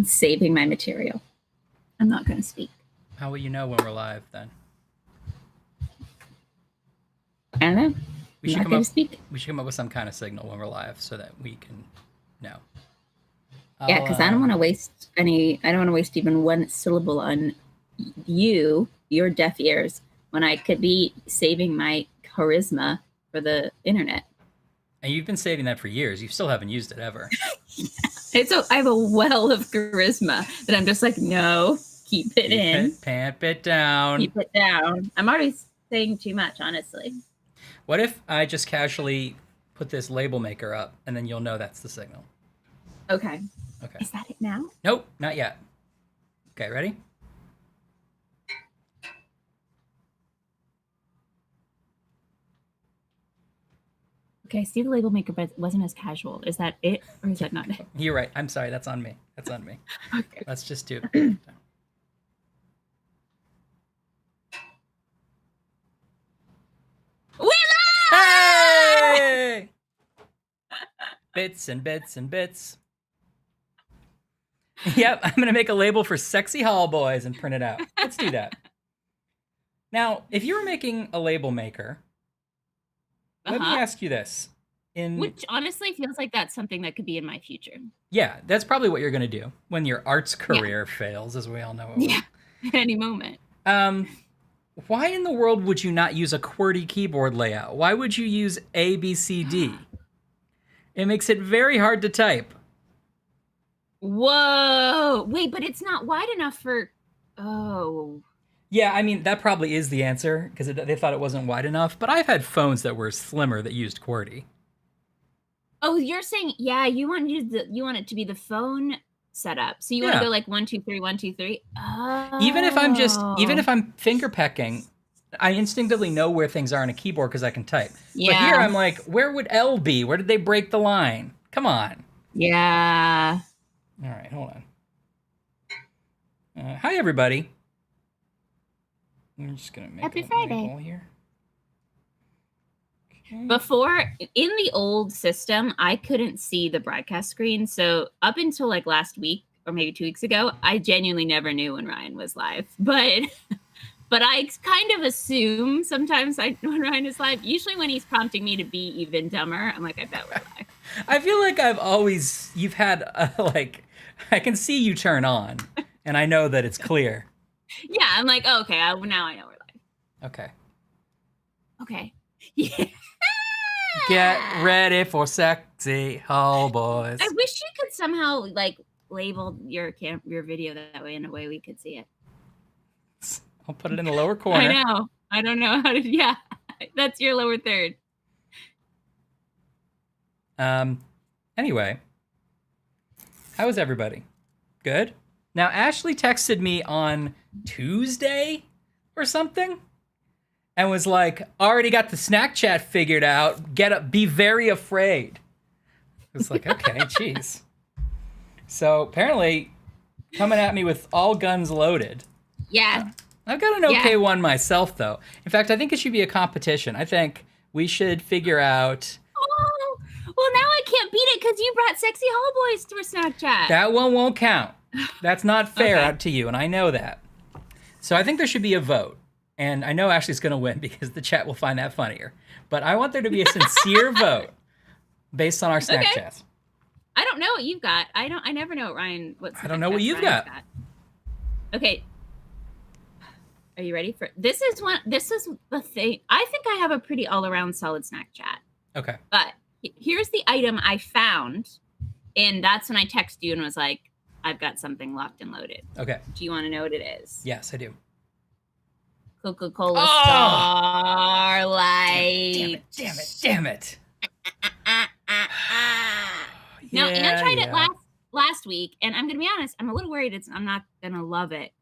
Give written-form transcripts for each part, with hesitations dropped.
saving my material. I'm not going to speak. How will you know when we're live then? I don't know. We should come up with some kind of signal when we're live so that we can know. Yeah, because I don't want to waste I don't want to waste even one syllable on your deaf ears, when I could be saving my charisma for the internet. And you've been saving that for years. You still haven't used it ever. I have a well of charisma that I'm just like, no, keep in. Pamp it down. Keep it down. I'm already saying too much, honestly. What if I just casually put this label maker up, and then you'll know that's the signal? Okay. Is that it now? Nope, not yet. Okay, ready? Okay, I see the label maker, but it wasn't as casual. Is that it, or is that not it? You're right. I'm sorry. That's on me. Okay. Let's just do it. Hey! Bits and bits and bits. Yep, I'm going to make a label for Sexy Hall Boys and print it out. Let's do that. Now, if you were making a label maker, let me ask you this. Which honestly feels like that's something that could be in my future. Yeah, that's probably what you're going to do when your arts career fails, as we all know. Yeah, at any moment. Why in the world would you not use a QWERTY keyboard layout? Why would you use A, B, C, D? It makes it very hard to type. Whoa! Wait, but it's not wide enough for... Oh... Yeah, I mean, that probably is the answer, because they thought it wasn't wide enough, but I've had phones that were slimmer that used QWERTY. Oh, you're saying, yeah, you want it to be the phone setup. So you want to go like 1, 2, 3, 1, 2, 3? Oh. Even if I'm finger pecking, I instinctively know where things are on a keyboard because I can type. Yeah. But here I'm like, where would L be? Where did they break the line? Come on. Yeah. All right, hold on. Hi, everybody. I'm just going to make Happy Friday here. Okay. Before, in the old system, I couldn't see the broadcast screen. So up until like last week or maybe 2 weeks ago, I genuinely never knew when Ryan was live. But I kind of assume sometimes when Ryan is live, usually when he's prompting me to be even dumber, I'm like, I bet we're live. I feel like you've had I can see you turn on and I know that it's clear. Yeah, I'm like, oh, okay, now I know we're live. Okay. Yeah. Get ready for Sexy Hall Boys. I wish you could somehow like label your video that way in a way we could see it. I'll put it in the lower corner. I know. I don't know how to. Yeah, that's your lower third. Anyway, how is everybody? Good? Now, Ashley texted me on Tuesday or something and was like, already got the snack chat figured out. Be very afraid. I was like, okay, geez. So apparently coming at me with all guns loaded. Yeah. I've got an okay one myself, though. In fact, I think it should be a competition. I think we should figure out... Oh, well, now I can't beat it because you brought Sexy Hall Boys to a snack chat. That one won't count. That's not fair to you, and I know that. So I think there should be a vote. And I know Ashley's going to win because the chat will find that funnier. But I want there to be a sincere vote based on our snack chats. I don't know what you've got. I never know what I don't know what you've got. Okay. Are you ready for this? This is the thing. I think I have a pretty all-around solid snack chat. Okay. But here's the item I found, and that's when I texted you and was like, I've got something locked and loaded. Okay. Do you want to know what it is? Yes, I do. Coca-Cola Starlight. Damn it. Now, Anne tried it last week, and I'm going to be honest, I'm a little worried I'm not going to love it.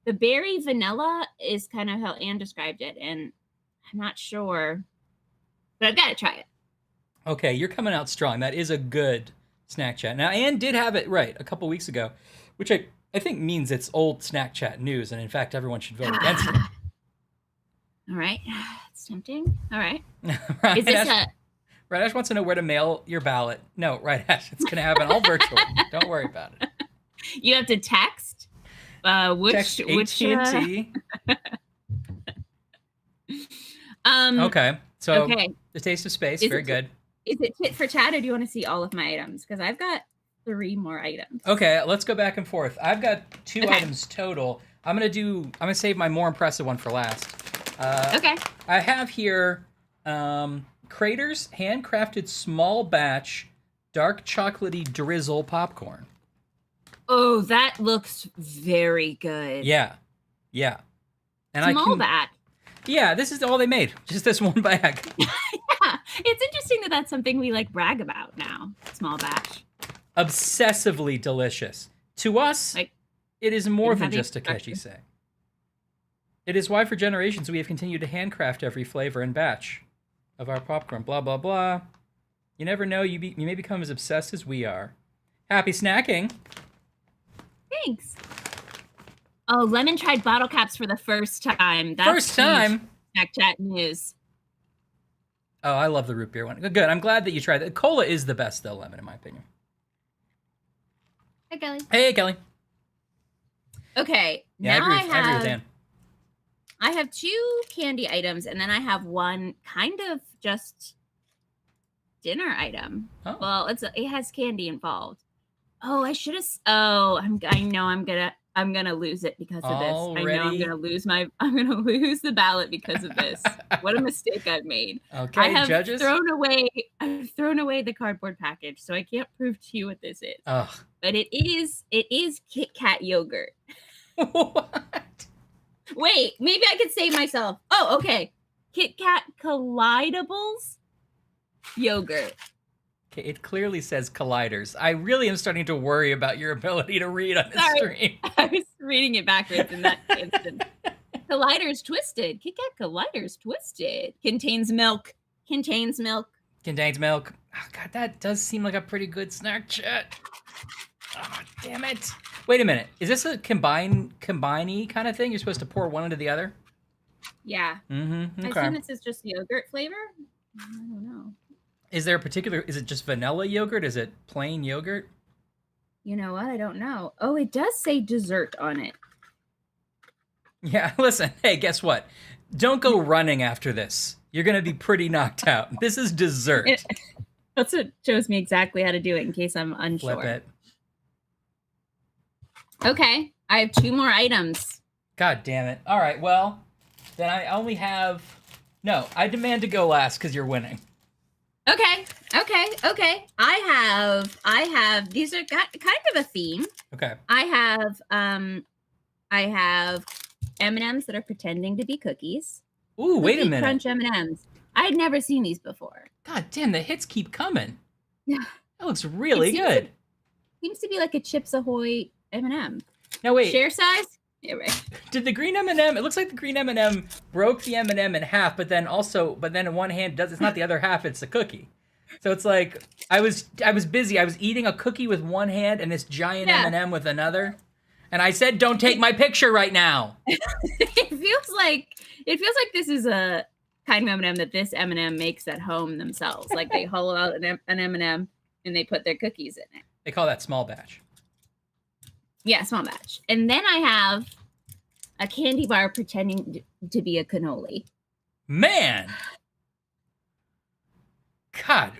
The berry vanilla is kind of how Anne described it, and I'm not sure, but I've got to try it. Okay, you're coming out strong. That is a good snack chat. Now, Anne did have it right a couple weeks ago, which I think means it's old snack chat news, and in fact, everyone should vote against it. All right. It's tempting. All right. Is this Right Ash wants to know where to mail your ballot. No, Right Ash, it's going to happen all virtually. Don't worry about it. You have to text. Text Which AT&T. Okay. So Okay. The Taste of Space, Is very it good. Is it tit for tat, or do you want to see all of my items? Because I've got 3 more items. Okay, let's go back and forth. I've got 2 Okay. items total. I'm gonna save my more impressive one for last. Okay. I have here Crater's handcrafted small batch dark chocolatey drizzle popcorn. Oh, that looks very good. Yeah. And Small batch. Yeah, this is all they made. Just this one bag. Yeah, it's interesting that that's something we like brag about now. Small batch. Obsessively delicious. To us, Like, it is more than having just a catchy saying. It is why for generations we have continued to handcraft every flavor and batch of our popcorn. Blah, blah, blah. You never know, you may become as obsessed as we are. Happy snacking. Thanks. Oh, Lemon tried bottle caps for the first time. That's First time? Snack chat news. Oh, I love the root beer one. Good. I'm glad that you tried that. Cola is the best, though, lemon, in my opinion. Hi, Kelly. Hey, Kelly. Okay. Yeah, now I agree with Dan. I have 2 candy items, and then I have one kind of just dinner item. Oh. Well, it has candy involved. Oh, I should have. Oh, I know I'm gonna lose it because of this. Already? I know I'm gonna lose the ballot because of this. What a mistake I've made. Okay, I have judges. I've thrown away the cardboard package, so I can't prove to you what this is. Ugh. But it is Kit Kat yogurt. What? Wait, maybe I could save myself. Oh, okay. Kit Kat Collidables yogurt. Okay, it clearly says colliders. I really am starting to worry about your ability to read on the stream. I was reading it backwards in that instance. Colliders Twisted. Kit Kat Colliders Twisted. Contains milk. Contains milk. Oh, God, that does seem like a pretty good snack chat. Oh, damn it. Wait a minute. Is this a combine-y kind of thing? You're supposed to pour one into the other? Yeah. Mm-hmm. Okay. I assume this is just yogurt flavor. I don't know. Is it just vanilla yogurt? Is it plain yogurt? You know what? I don't know. Oh, it does say dessert on it. Yeah, listen. Hey, guess what? Don't go running after this. You're going to be pretty knocked out. This is dessert. That's what shows me exactly how to do it in case I'm unsure. Flip it. Okay. I have 2 more items. God damn it. All right, well, then I only have... No, I demand to go last because you're winning. Okay. I have these are got kind of a theme. Okay. I have M&Ms that are pretending to be cookies. Ooh, wait a minute. Crunch M&Ms. I had never seen these before. God damn, the hits keep coming. Yeah. That looks really good. Seems to be like a Chips Ahoy M&M. Now wait. Share size? Yeah, right. Did the green M&M? It looks like the green M&M broke the M&M in half, but then in one hand it's not the other half. It's a cookie. So it's like I was busy. I was eating a cookie with one hand and this giant M&M with another, and I said, "Don't take my picture right now." It feels like this is a kind of M&M that this M&M makes at home themselves. Like they hollow out an M&M and they put their cookies in it. They call that small batch. Yeah, small batch. And then I have a candy bar pretending to be a cannoli. Man. God,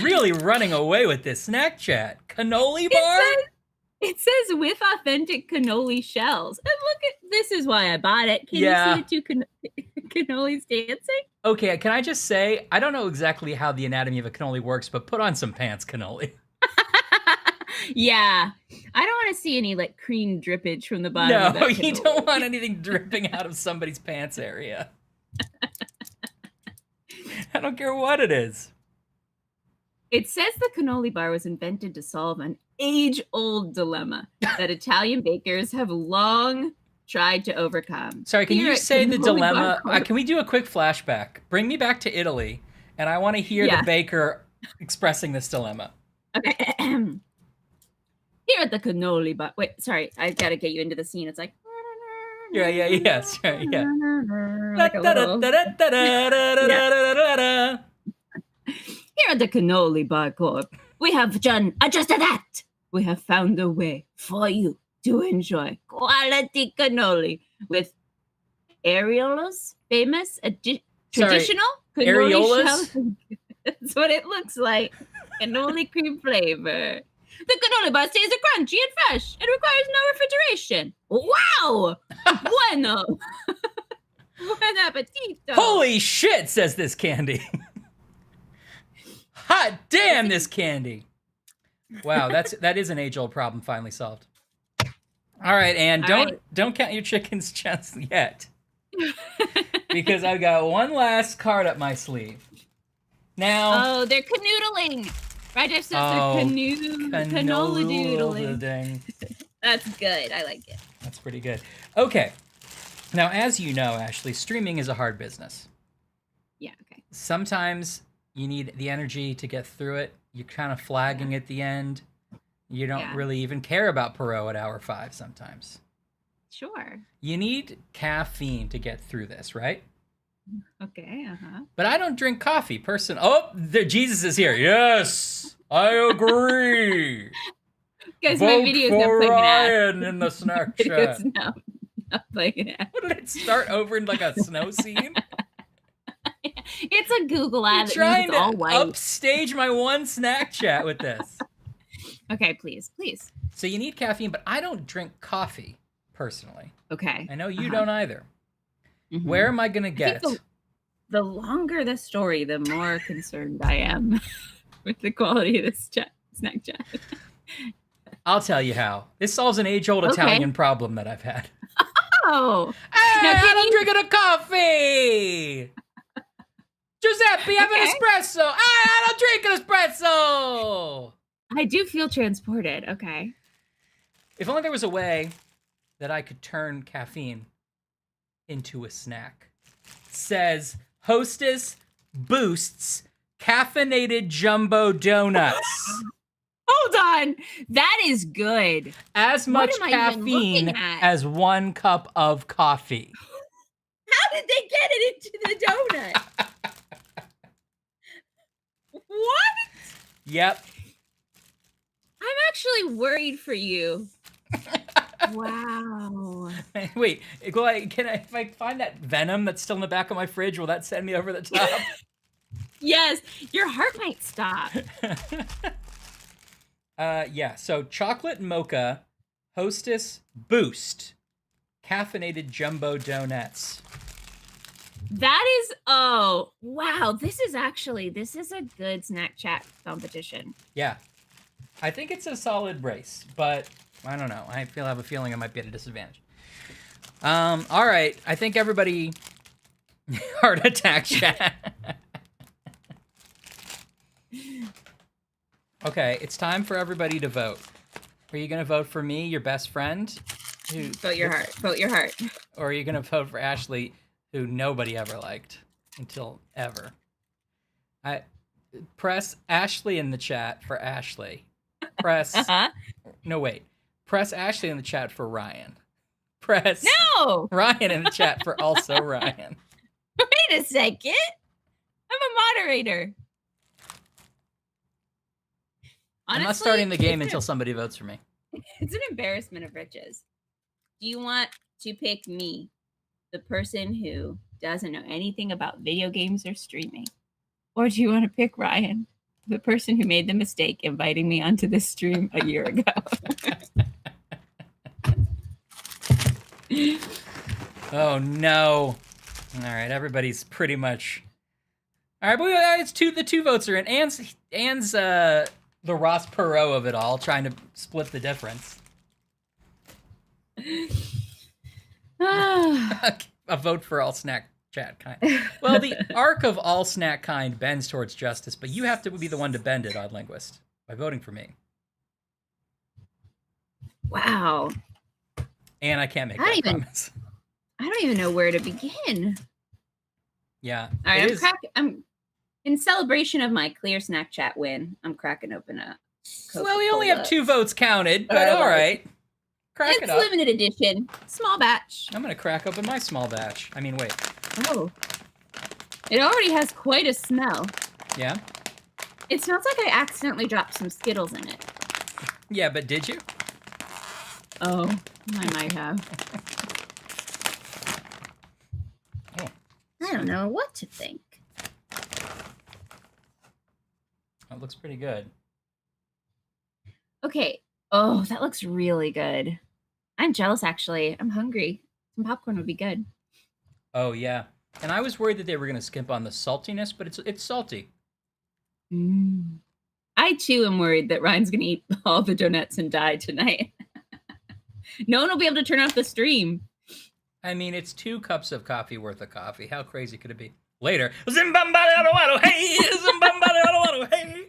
really running away with this snack chat. Cannoli bar? It says with authentic cannoli shells. And look at this is why I bought it. Can you see the 2 cannolis dancing? Okay, can I just say, I don't know exactly how the anatomy of a cannoli works, but put on some pants, cannoli. Yeah. I don't want to see any like cream drippage from the bottom of that cannoli. You don't want anything dripping out of somebody's pants area. I don't care what it is. It says the cannoli bar was invented to solve an age-old dilemma that Italian bakers have long tried to overcome. Sorry, can you say the dilemma? Can we do a quick flashback? Bring me back to Italy, and I want to hear the baker expressing this dilemma. Okay. Here at the cannoli bar. Wait, sorry. I got to get you into the scene. It's like... Yes, right, yeah. Like a little... Here at the Cannoli Bar Corp, we have done just that. we have found a way for you to enjoy quality cannoli with areolas, famous traditional cannoli areolas? shells. That's what it looks like. Cannoli cream flavor. The cannoli bar stays crunchy and fresh and requires no refrigeration. Wow! Bueno. Buen appetito. Holy shit, says this candy. Hot damn, this candy. Wow, that is an age-old problem finally solved. All right, and don't count your chickens just yet. Because I've got one last card up my sleeve. Now, oh, they're canoodling. Right, Jeff says they're canola doodling. That's good. I like it. That's pretty good. Okay. Now, as you know, Ashley, streaming is a hard business. Yeah, okay. Sometimes you need the energy to get through it. You're kind of flagging at the end. You don't really even care about Poirot at hour 5 sometimes. Sure. You need caffeine to get through this, right? Okay, But I don't drink coffee, Jesus is here. Yes, I agree. Guys, Vote my video's for not playing Ryan in the snack chat. not playing an ad. What did it start over in like a snow scene? It's a Google ad. I'm trying it's to all white. upstage my one snack chat with this. Okay, please. So you need caffeine, but I don't drink coffee personally. Okay. I know you don't either. Mm-hmm. Where am I going to get it? The longer the story, the more concerned I am with the quality of this snack chat. I'll tell you how. This solves an age-old Italian problem that I've had. Oh. Hey, I'm drinking a coffee! Giuseppe, have an espresso! I don't drink an espresso! I do feel transported. Okay. If only there was a way that I could turn caffeine into a snack. Says Hostess Boosts Caffeinated Jumbo Donuts. Hold on. That is good. As much caffeine as 1 cup of coffee. How did they get it into the donut? What? Yep. I'm actually worried for you. Wow. Wait, if I find that venom that's still in the back of my fridge, will that send me over the top? Yes, your heart might stop. Yeah, so chocolate mocha, Hostess Boost, caffeinated jumbo donuts. That is, oh, wow. This is a good snack chat competition. Yeah. I think it's a solid race, but I don't know. I have a feeling I might be at a disadvantage. All right. I think everybody heart attack chat. Okay, it's time for everybody to vote. Are you going to vote for me, your best friend? Vote your heart. Vote your heart. Or are you going to vote for Ashley, who nobody ever liked until ever? Press Ashley in the chat for Ashley. Press no wait. Press Ashley in the chat for Ryan. Press Ryan in the chat for also Ryan. Wait a second. I'm a moderator. Honestly, I'm not starting the game until somebody votes for me. It's an embarrassment of riches. Do you want to pick me, the person who doesn't know anything about video games or streaming? Or do you want to pick Ryan, the person who made the mistake inviting me onto this stream a year ago? Oh, no. All right, everybody's pretty much... All right, but it's the 2 votes are in. Anne's the Ross Perot of it all, trying to split the difference. A vote for all snack chat kind. Well, the arc of all snack kind bends towards justice, but you have to be the one to bend it, Odd Linguist, by voting for me. Wow. And I can't make that promise. I don't even know where to begin. Yeah. All right, I'm in celebration of my clear snack chat win. I'm cracking open a Coca-Cola. Well, we only have 2 votes counted, but all right. Crack it up. It's limited edition. Small batch. I'm going to crack open my small batch. I mean, wait. Oh. It already has quite a smell. Yeah? It smells like I accidentally dropped some Skittles in it. Yeah, but did you? Oh, I might have. Oh, I don't know what to think. that looks pretty good. Okay. Oh, that looks really good. I'm jealous, actually. I'm hungry. Some popcorn would be good. Oh yeah, and I was worried that they were gonna skimp on the saltiness, but it's salty. Mm. I too am worried that Ryan's gonna eat all the donuts and die tonight. No one will be able to turn off the stream. I mean, it's 2 cups of coffee worth of coffee. How crazy could it be? Later, Zimbambale, hey, Zimbambale, hey.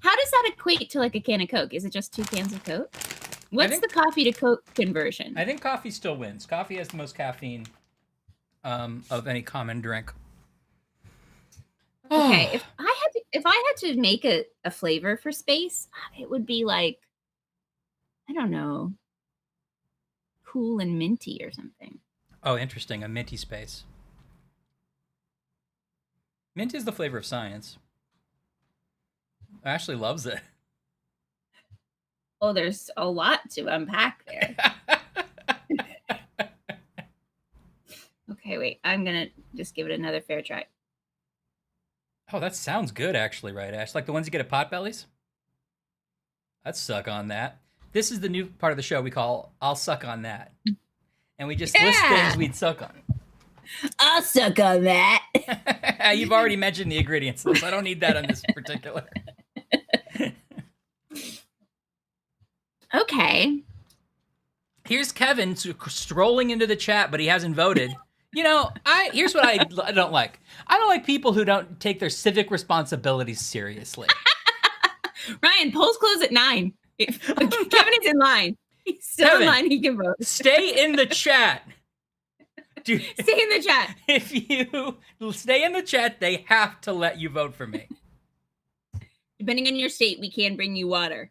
How does that equate to like a can of Coke? Is it just 2 cans of Coke? What's the coffee to Coke conversion? I think coffee still wins. Coffee has the most caffeine of any common drink. Okay, if I had to make a flavor for space, it would be like, I don't know, cool and minty or something. Oh, interesting. A minty space. Mint is the flavor of science. Ashley loves it. Oh, there's a lot to unpack there. Okay, wait. I'm gonna just give it another fair try. Oh, that sounds good, actually, right, Ash? Like the ones you get at Potbellies? I'd suck on that. This is the new part of the show we call I'll Suck on That. And we just list things we'd suck on. I'll suck on that. You've already mentioned the ingredients list. I don't need that on this particular. Okay. Here's Kevin strolling into the chat, but he hasn't voted. You know, here's what I don't like. I don't like people who don't take their civic responsibilities seriously. Ryan, polls close at 9. Kevin is in line. He's still in line. He can vote. Stay in the chat. Dude, stay in the chat. If you stay in the chat, they have to let you vote for me. Depending on your state, we can bring you water.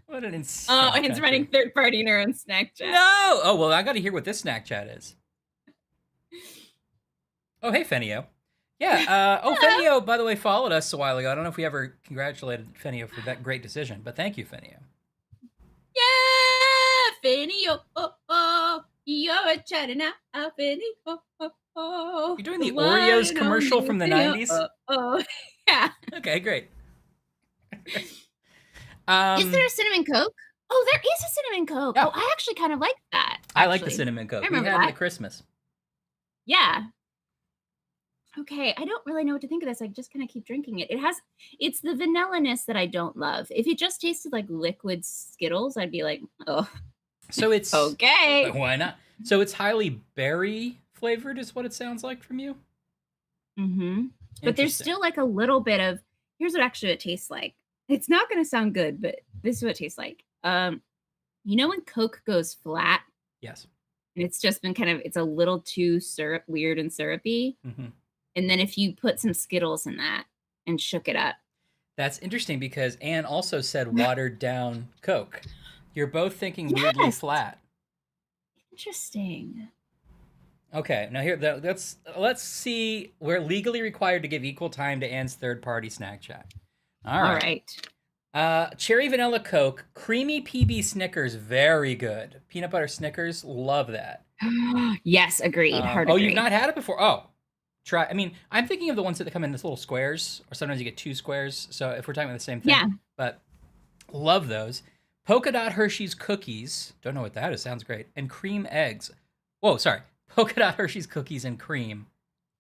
What an insane. Oh, and it's running third party in our own snack chat. No! Oh, well, I got to hear what this snack chat is. Oh, hey, Fenio. Yeah, Fenio, by the way, followed us a while ago. I don't know if we ever congratulated Fenio for that great decision, but thank you, Fenio. Yeah, Fenio. Oh, you're chatting now, Fenio. Oh, you're doing the Oreos commercial from the 90s? Yeah. Okay, great. Is there a cinnamon Coke? Oh, there is a cinnamon Coke. Yeah. Oh, I actually kind of like that. I like the cinnamon Coke. We had it at Christmas. Yeah. Okay, I don't really know what to think of this. I just kind of keep drinking it. It's the vanilla-ness that I don't love. If it just tasted like liquid Skittles, I'd be like, oh. So it's okay. Why not? So it's highly berry flavored, is what it sounds like from you. Mm-hmm. But there's still like a little bit of. Here's what actually it tastes like. It's not going to sound good, but this is what it tastes like. You know when Coke goes flat? Yes. And it's just been it's a little too weird and syrupy. Mm-hmm. And then if you put some Skittles in that and shook it up. That's interesting because Anne also said watered down Coke. You're both thinking weirdly flat. Interesting. Okay, now here, let's see. We're legally required to give equal time to Anne's third-party snack chat. All right. Cherry vanilla Coke, creamy PB Snickers, very good. Peanut butter Snickers, love that. Yes, agreed. You've not had it before? Oh, try. I mean, I'm thinking of the ones that come in this little squares, or sometimes you get 2 squares. So if we're talking about the same thing, yeah. But love those. Polka dot Hershey's cookies. Don't know what that is. Sounds great. And cream eggs. Whoa, sorry. Polka dot Hershey's cookies and cream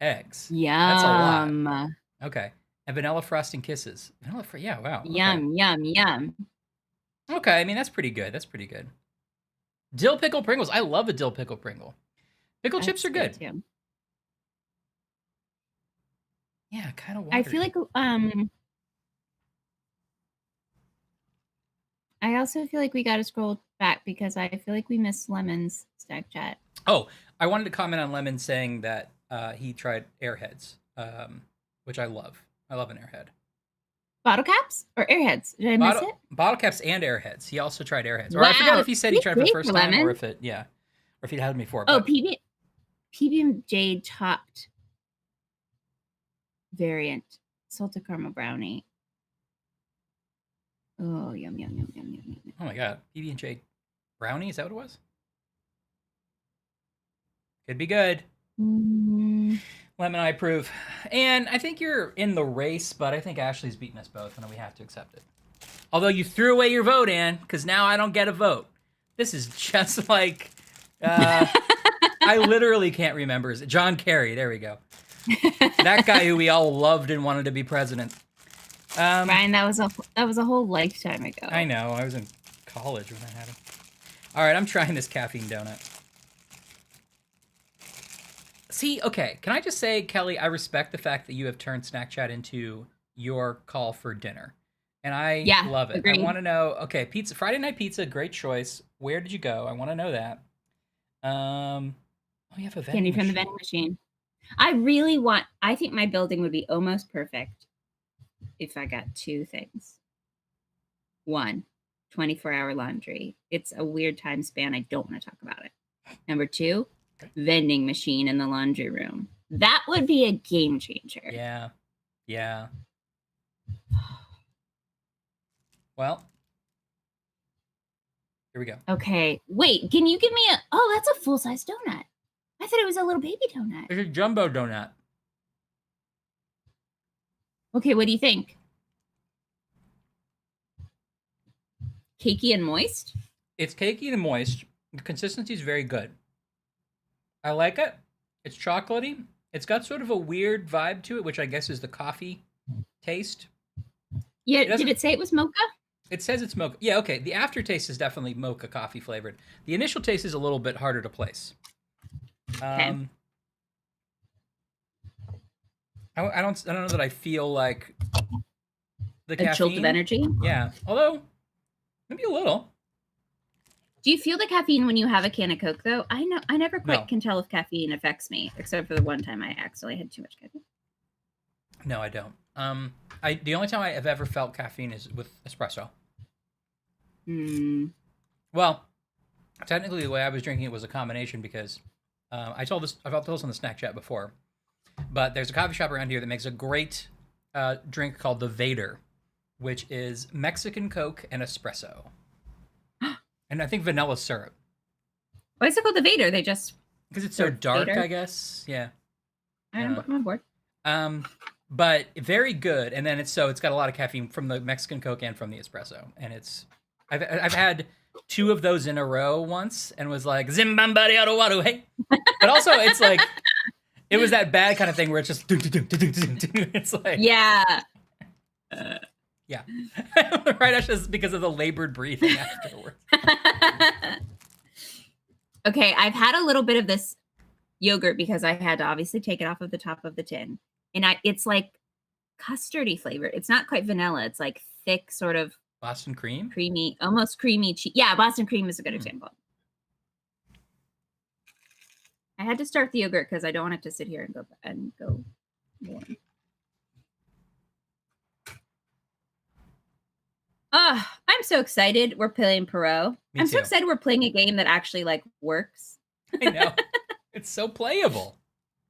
eggs. Yum. That's a lot. Okay. And vanilla frosting kisses. Yeah, wow. Okay. Yum. Okay, I mean, that's pretty good. Dill pickle Pringles. I love a dill pickle Pringle. Pickle chips are good. Too. Yeah, kind of watery. I feel like I also feel like we got to scroll back because I feel like we missed Lemon's snack chat. Oh, I wanted to comment on Lemon saying that he tried Airheads, which I love. I love an Airhead. Bottle caps or Airheads? Did I miss it? Bottle caps and Airheads. He also tried Airheads. Or I forget if he said he tried for the first time or if he had them before. Oh, PB&J topped variant salted caramel brownie. Oh, yum, yum, yum, yum, yum, yum. Oh my god, PB&J brownie, is that what it was? Could be good. Mm, Lemon, I approve. And I think you're in the race, but I think Ashley's beaten us both, and we have to accept it. Although you threw away your vote, Anne, because now I don't get a vote. This is just like, I literally can't remember. Is it John Kerry? There we go. That guy who we all loved and wanted to be president. Ryan, that was a whole lifetime ago. I know. I was in college when that happened. All right, I'm trying this caffeine donut. See, okay, can I just say, Kelly, I respect the fact that you have turned Snack Chat into your call for dinner. And I love it. Agreed. I want to know, okay, pizza, Friday night pizza, great choice. Where did you go? I want to know that. Oh, you have a vending Candy from the vending machine. I think my building would be almost perfect if I got two things. One, 24-hour laundry. It's a weird time span. I don't want to talk about it. Number two, vending machine in the laundry room. That would be a game changer. Yeah. Yeah. Well, here we go. Okay. Wait, can you give me oh, that's a full-size donut. I thought it was a little baby donut. It's a jumbo donut. Okay, what do you think? Cakey and moist? It's cakey and moist. The consistency is very good. I like it. It's chocolatey. It's got sort of a weird vibe to it, which I guess is the coffee taste. Yeah, did it say it was mocha? It says it's mocha. Yeah, okay. The aftertaste is definitely mocha coffee flavored. The initial taste is a little bit harder to place. Okay. I don't know that I feel like the a caffeine. jolt of energy? Yeah, although maybe a little. Do you feel the caffeine when you have a can of Coke, though? I never quite can tell if caffeine affects me, except for the one time I accidentally had too much caffeine. No, I don't. The only time I have ever felt caffeine is with espresso. Well, technically, the way I was drinking it was a combination because I've told this on the Snack Chat before, but there's a coffee shop around here that makes a great drink called the Vader, which is Mexican Coke and espresso. And I think vanilla syrup. Why is it called the Vader? They just because it's so dark, Vader? I guess. Yeah. I'm on board. But very good. And then it's got a lot of caffeine from the Mexican Coke and from the espresso. And I've had two of those in a row once and was like Zimbambari Arowaru, hey. But also it's like it was that bad kind of thing where it's just it's like yeah. Yeah. Right, Ash, is because of the labored breathing afterwards. Okay, I've had a little bit of this yogurt because I had to obviously take it off of the top of the tin. And it's like custardy flavored. It's not quite vanilla. It's like thick, sort of Boston cream? Creamy, almost creamy cheese. Yeah, Boston cream is a good example. I had to start the yogurt because I don't want it to sit here and go warm. I'm so excited we're playing Poirot. I'm so excited we're playing a game that actually like works. I know. It's so playable.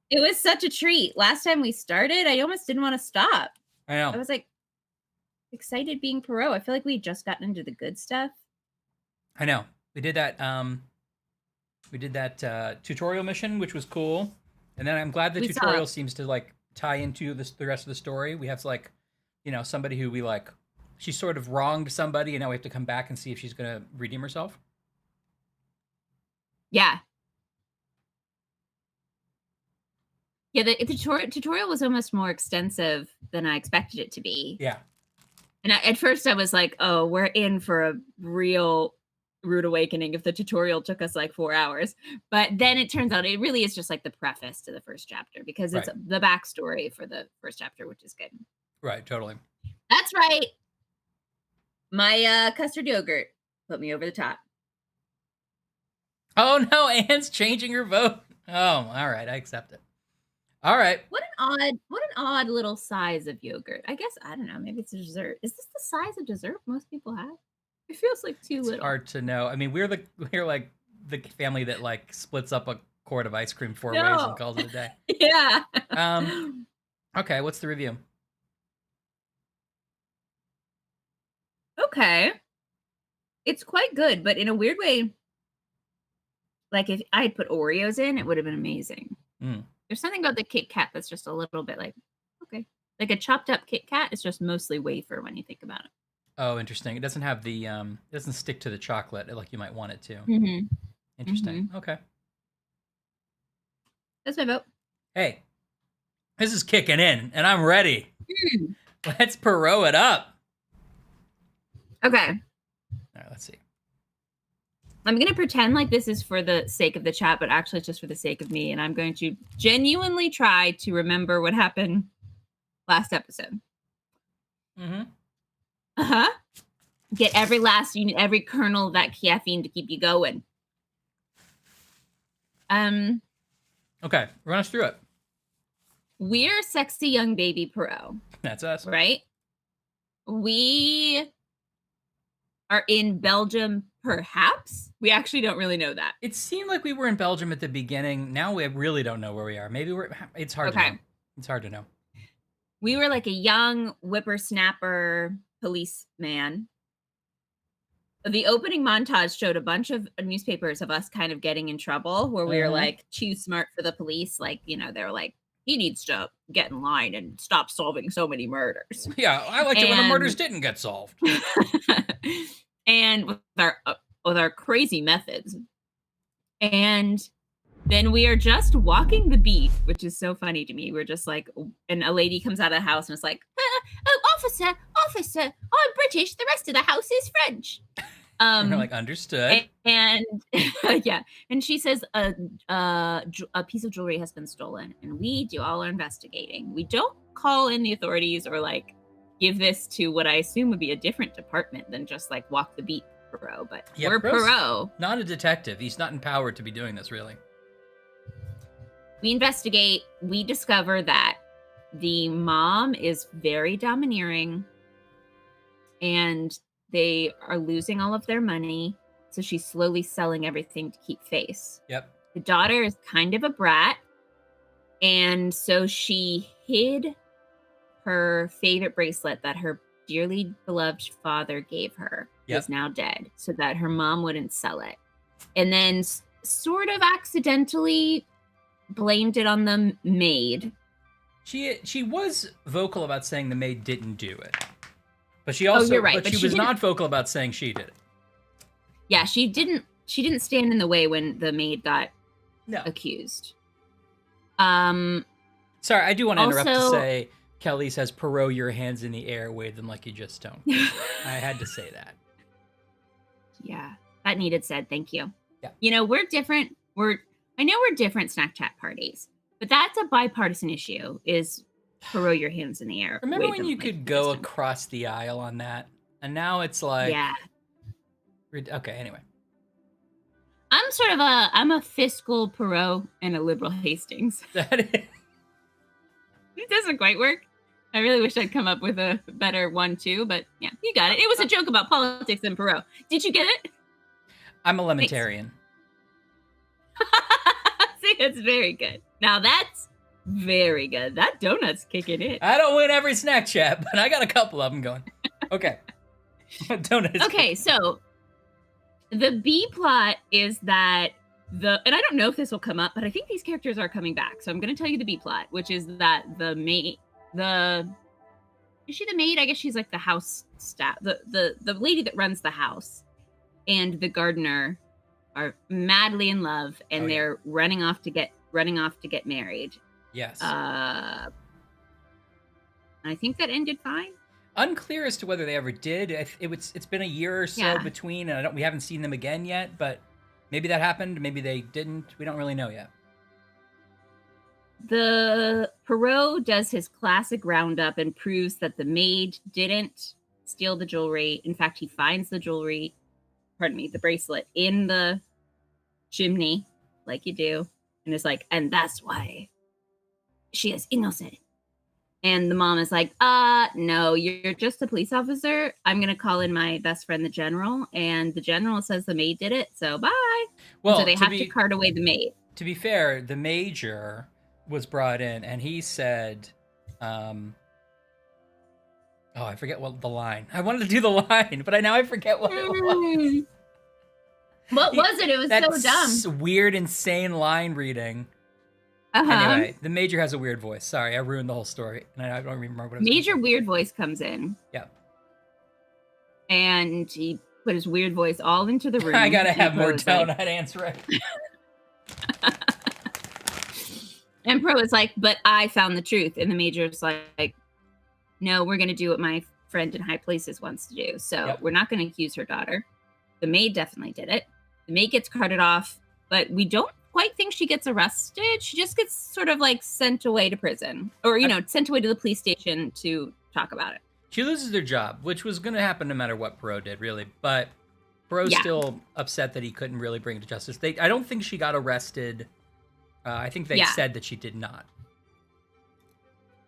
It was such a treat. Last time we started, I almost didn't want to stop. I know. I was like excited being Poirot. I feel like we had just gotten into the good stuff. I know. We did that tutorial mission, which was cool. And then I'm glad the tutorial seems to like tie into the rest of the story. We have like, somebody who we like, she sort of wronged somebody, and now we have to come back and see if she's going to redeem herself. Yeah. Yeah, the tutorial was almost more extensive than I expected it to be. Yeah. And at first I was like, oh, we're in for a real rude awakening if the tutorial took us like 4 hours. But then it turns out it really is just like the preface to the first chapter because it's the backstory for the first chapter, which is good. Right, totally. That's right. My custard yogurt put me over the top. Oh no, Anne's changing her vote. Oh, all right, I accept it. All right. What an odd little size of yogurt. I guess I don't know. Maybe it's a dessert. Is this the size of dessert most people have? It feels like too little. It's hard to know. I mean, we're like the family that like splits up a quart of ice cream 4 ways and calls it a day. Yeah. Okay, what's the review? okay. It's quite good, but in a weird way, like if I had put Oreos in, it would have been amazing. Mm. There's something about the Kit Kat that's just a little bit like, okay. Like a chopped up Kit Kat is just mostly wafer when you think about it. Oh, interesting. It doesn't have the it doesn't stick to the chocolate like you might want it to. Mm-hmm. Interesting. Okay. That's my vote. Hey, this is kicking in, and I'm ready. Mm. Let's Poirot it up. Okay. All right, let's see. I'm going to pretend like this is for the sake of the chat, but actually it's just for the sake of me. And I'm going to genuinely try to remember what happened last episode. Mm-hmm. Uh-huh. Get every last unit, every kernel of that caffeine to keep you going. Okay, run us through it. We're sexy young baby Poirot. That's us. Right? We are in Belgium, perhaps? We actually don't really know that. It seemed like we were in Belgium at the beginning. Now we really don't know where we are. Maybe it's hard to know. It's hard to know. We were like a young whippersnapper policeman. The opening montage showed a bunch of newspapers of us kind of getting in trouble where we were like too smart for the police. Like, you know, they were like, he needs to get in line and stop solving so many murders. Yeah, I liked it when the murders didn't get solved. And with our crazy methods. And then we are just walking the beat, which is so funny to me. We're just like, and a lady comes out of the house and is like, oh, officer, I'm British. The rest of the house is French. And they're like, understood. And yeah, and she says a piece of jewelry has been stolen, and we do all our investigating. We don't call in the authorities or like give this to what I assume would be a different department than just like walk the beat Poirot. But yeah, we're Poirot, not a detective. He's not empowered to be doing this, really. We investigate. We discover that the mom is very domineering, and they are losing all of their money, so she's slowly selling everything to keep face. Yep. The daughter is kind of a brat, and so she hid her favorite bracelet that her dearly beloved father gave her, who is now dead, so that her mom wouldn't sell it. And then sort of accidentally blamed it on the maid. She was vocal about saying the maid didn't do it. But she also, you're right. But she was not vocal about saying she did it. Yeah, she didn't stand in the way when the maid got accused. Sorry, I do want to interrupt to say, Kelly says, Poirot, your hands in the air, wave them like you just don't. I had to say that. Yeah, that needed said. Thank you. Yeah. You know, we're different. I know we're different snack chat parties, but that's a bipartisan issue, is Poirot, your hands in the air. Remember when you could go across the aisle on that? And now it's like... Yeah. Okay, anyway. I'm a fiscal Poirot and a liberal Hastings. It doesn't quite work. I really wish I'd come up with a better one too, but yeah, you got it. It was a joke about politics and Poirot. Did you get it? I'm a lementarian. See, that's very good. Now that's very good. That donut's kicking in. I don't win every snack chat, but I got a couple of them going. Okay. Donuts. Okay, so the B plot is that and I don't know if this will come up, but I think these characters are coming back. So I'm going to tell you the B plot, which is that the maid, is she the maid? I guess she's like the house staff, the lady that runs the house, and the gardener are madly in love, and they're running off to get married. Yes. I think that ended fine. Unclear as to whether they ever did. It's been a year or so between, and we haven't seen them again yet. But maybe that happened. Maybe they didn't. We don't really know yet. The Poirot does his classic roundup and proves that the maid didn't steal the jewelry. In fact, he finds the bracelet in the chimney, like you do, and is like, and that's why she is innocent. And the mom is like, no, you're just a police officer. I'm going to call in my best friend, the general. And the general says the maid did it. So bye. Well, so they have to cart away the maid. To be fair, the major was brought in and he said, Oh, I forget what the line. I wanted to do the line, but now I forget what it was. Mm. What was it? It was so dumb. Weird, insane line reading. Anyway, the Major has a weird voice. Sorry, I ruined the whole story, and I don't remember what it was. Major weird voice comes in. Yeah. And he put his weird voice all into the room. I gotta have more tone. I'd answer it. And Pro is like, but I found the truth. And the Major's like, no, we're going to do what my friend in high places wants to do. So we're not going to accuse her daughter. The maid definitely did it. The maid gets carted off, but we don't quite think she gets arrested. She just gets sort of like sent away to prison or, sent away to the police station to talk about it. She loses her job, which was going to happen no matter what Poirot did, really. But Poirot's still upset that he couldn't really bring it to justice. I don't think she got arrested. I think they said that she did not.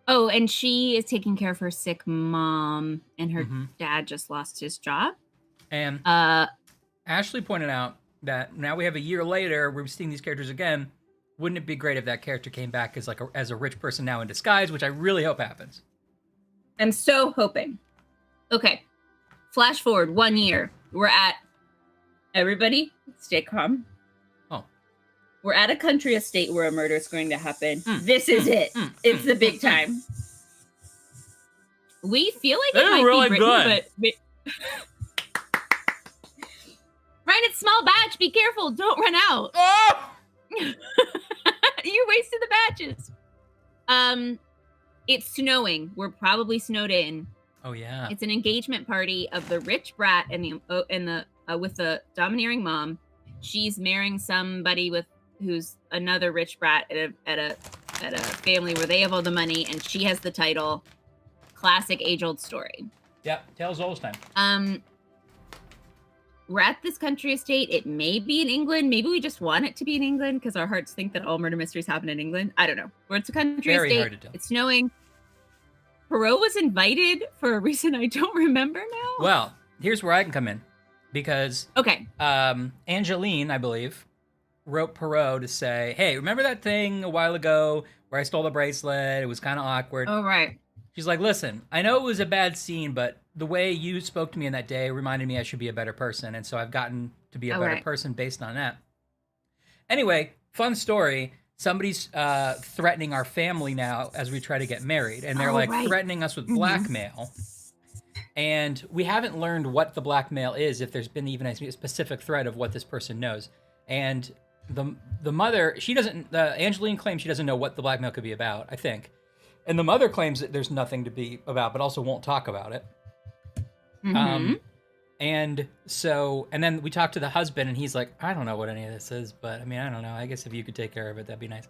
Oh, and she is taking care of her sick mom, and her dad just lost his job. And Ashley pointed out that now we have a year later, we're seeing these characters again. Wouldn't it be great if that character came back as a rich person now in disguise, which I really hope happens. I'm so hoping. Okay, flash forward 1 year. We're at, everybody, stay calm. We're at a country estate where a murder is going to happen. This is it. It's the big time. We feel like it might really be written, but Ryan, it's small batch. Be careful. Don't run out. Oh! You wasted the batches. It's snowing. We're probably snowed in. Oh yeah. It's an engagement party of the rich brat and the with the domineering mom. She's marrying somebody who's another rich brat at a family where they have all the money, and she has the title. Classic age-old story. Yep, tales old time. We're at this country estate. It may be in England. Maybe we just want it to be in England because our hearts think that all murder mysteries happen in England. I don't know. We're at a country estate. Hard to tell. It's snowing. Poirot was invited for a reason I don't remember now. Well, here's where I can come in, because Angeline, I believe, wrote Poirot to say, hey, remember that thing a while ago where I stole the bracelet? It was kind of awkward. Oh, right. She's like, listen, I know it was a bad scene, but the way you spoke to me in that day reminded me I should be a better person. And so I've gotten to be a better person based on that. Anyway, fun story. Somebody's threatening our family now as we try to get married. And they're threatening us with blackmail. And we haven't learned what the blackmail is, if there's been even a specific threat of what this person knows. And the mother, Angeline claims she doesn't know what the blackmail could be about, I think. And the mother claims that there's nothing to be about, but also won't talk about it. And then we talk to the husband, and he's like, I don't know what any of this is, but I mean, I don't know. I guess if you could take care of it, that'd be nice.